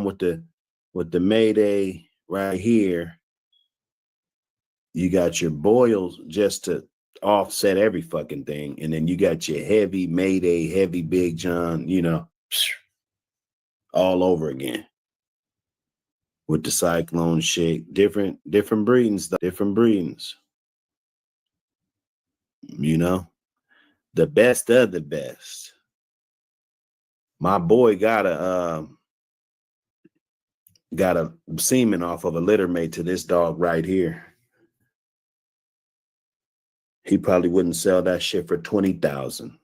with the Mayday right here. You got your Boyles just to offset every fucking thing. And then you got your heavy Mayday, heavy Big John, you know, all over again. With the Cyclone shit. Different breedings, you know. The best of the best. My boy got a semen off of a litter mate to this dog right here. He probably wouldn't sell that shit for 20,000.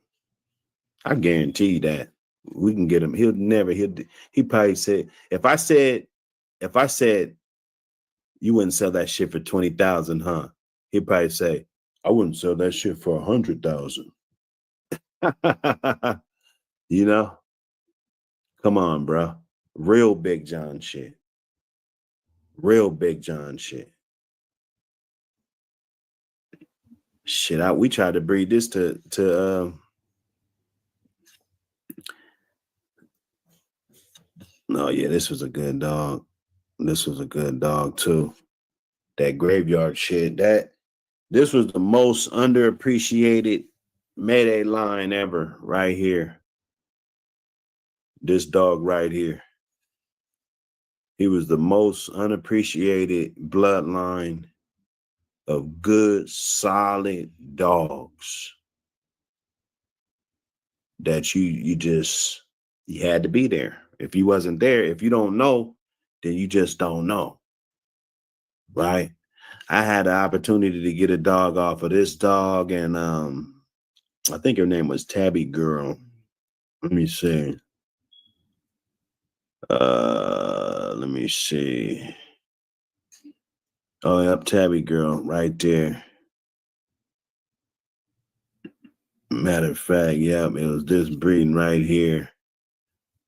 I guarantee you that. We can get him. He probably said, if I said you wouldn't sell that shit for 20,000, huh? He'd probably say, I wouldn't sell that shit for 100,000. You know? Come on, bro. Real Big John shit. Real Big John shit. Shit, we tried to breed this to no, yeah, this was a good dog. This was a good dog too. That graveyard shit. This was the most underappreciated Mayday line ever, right here. This dog right here. He was the most unappreciated bloodline of good, solid dogs. that you had to be there. If you wasn't there, if you don't know, then you just don't know. Right? I had the opportunity to get a dog off of this dog, and I think her name was Tabby Girl. Let me see. Let me see. Oh, yep, Tabby Girl, right there. Matter of fact, yep, it was this breeding right here.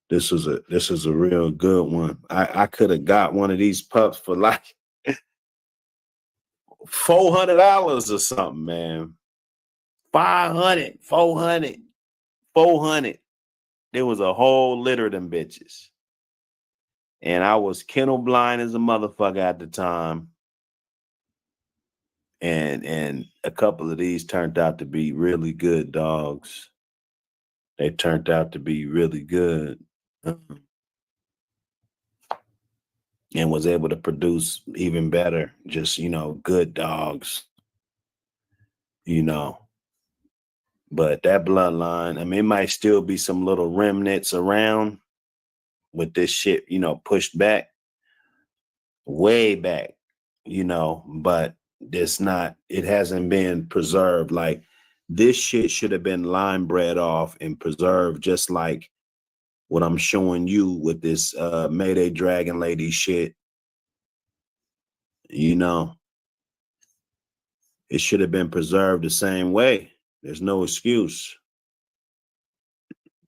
This is a real good one. I could have got one of these pups for like $400 or something, man. 500, 400, 400. There was a whole litter of them bitches. And I was kennel blind as a motherfucker at the time. And a couple of these turned out to be really good dogs. They turned out to be really good. And was able to produce even better, just, good dogs, But that bloodline, I mean, it might still be some little remnants around with this shit, pushed back, way back, but it hasn't been preserved. Like, this shit should have been line bred off and preserved, just like what I'm showing you with this Mayday Dragon Lady shit. It should have been preserved the same way. There's no excuse.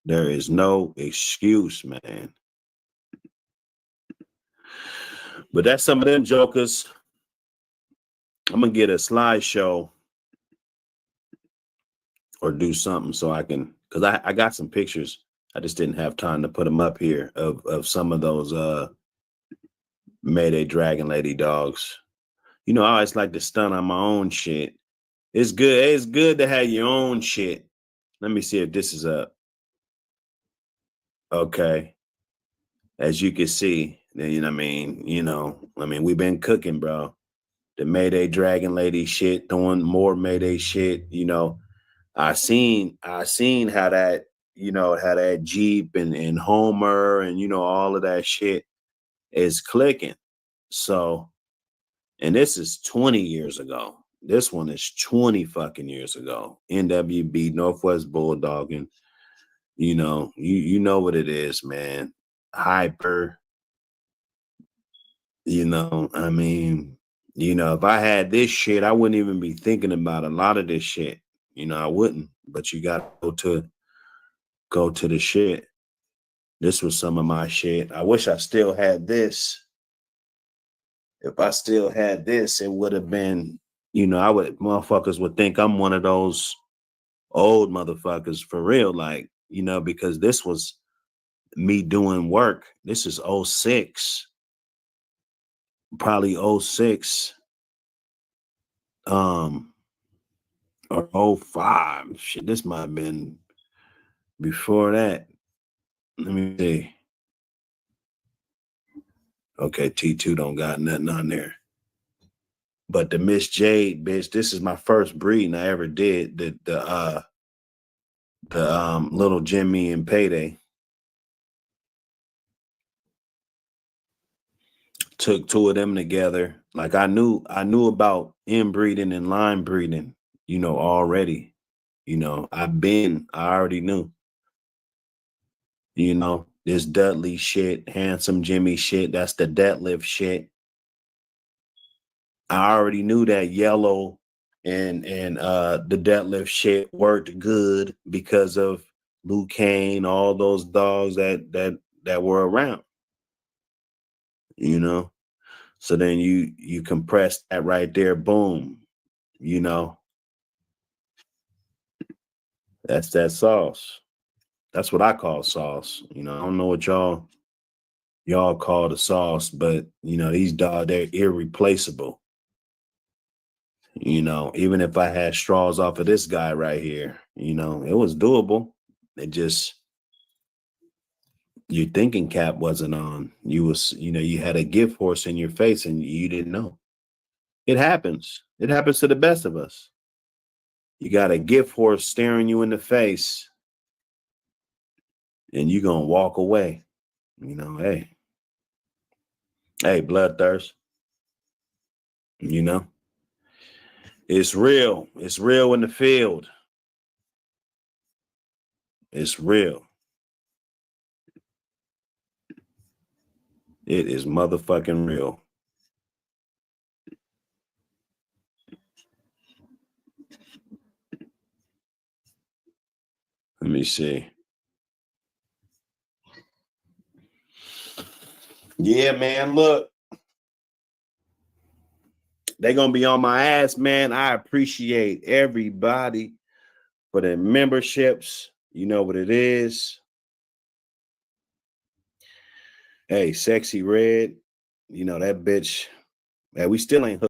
There is no excuse, man. But that's some of them jokers. I'm gonna get a slideshow or do something so I can, because I got some pictures. I just didn't have time to put them up here of some of those Mayday Dragon Lady dogs. I always like to stunt on my own shit. It's good. It's good to have your own shit. Let me see if this is up. Okay. As you can see, we've been cooking, bro. The Mayday Dragon Lady shit, doing more Mayday shit. I seen how that, how that Jeep and Homer and, all of that shit is clicking. So, and this is 20 years ago. This one is 20 fucking years ago. NWB, Northwest Bulldogging. You know what it is, man. Hyper. If I had this shit, I wouldn't even be thinking about a lot of this shit. I wouldn't. But you gotta go to the shit. This was some of my shit. I wish I still had this. If I still had this, it would have been, motherfuckers would think I'm one of those old motherfuckers for real, like, because this was me doing work. This is 06. Probably 06. Or 05. Shit, this might have been before that. Let me see. Okay, T2 don't got nothing on there. But the Miss Jade, bitch, this is my first breeding I ever did. The little Jimmy and Payday. Took two of them together. Like I knew about inbreeding and line breeding, already. I already knew. This Dudley shit, handsome Jimmy shit, that's the deadlift shit. I already knew that yellow and the deadlift shit worked good because of Luke Kane, all those dogs that were around. So then you compress that right there, boom. That's that sauce. That's what I call sauce. I don't know what y'all call the sauce, but these dogs, they're irreplaceable. Even if I had straws off of this guy right here, it was doable. It just, your thinking cap wasn't on. You had a gift horse in your face and you didn't know. It happens. It happens to the best of us. You got a gift horse staring you in the face and you gonna walk away. You know, hey, bloodthirst. You know, it's real. It's real in the field. It's real. It is motherfucking real. Let me see. Yeah, man, look. They're going to be on my ass, man. I appreciate everybody for their memberships. You know what it is. Hey, Sexy Red. You know, that bitch. Man, we still ain't hooked.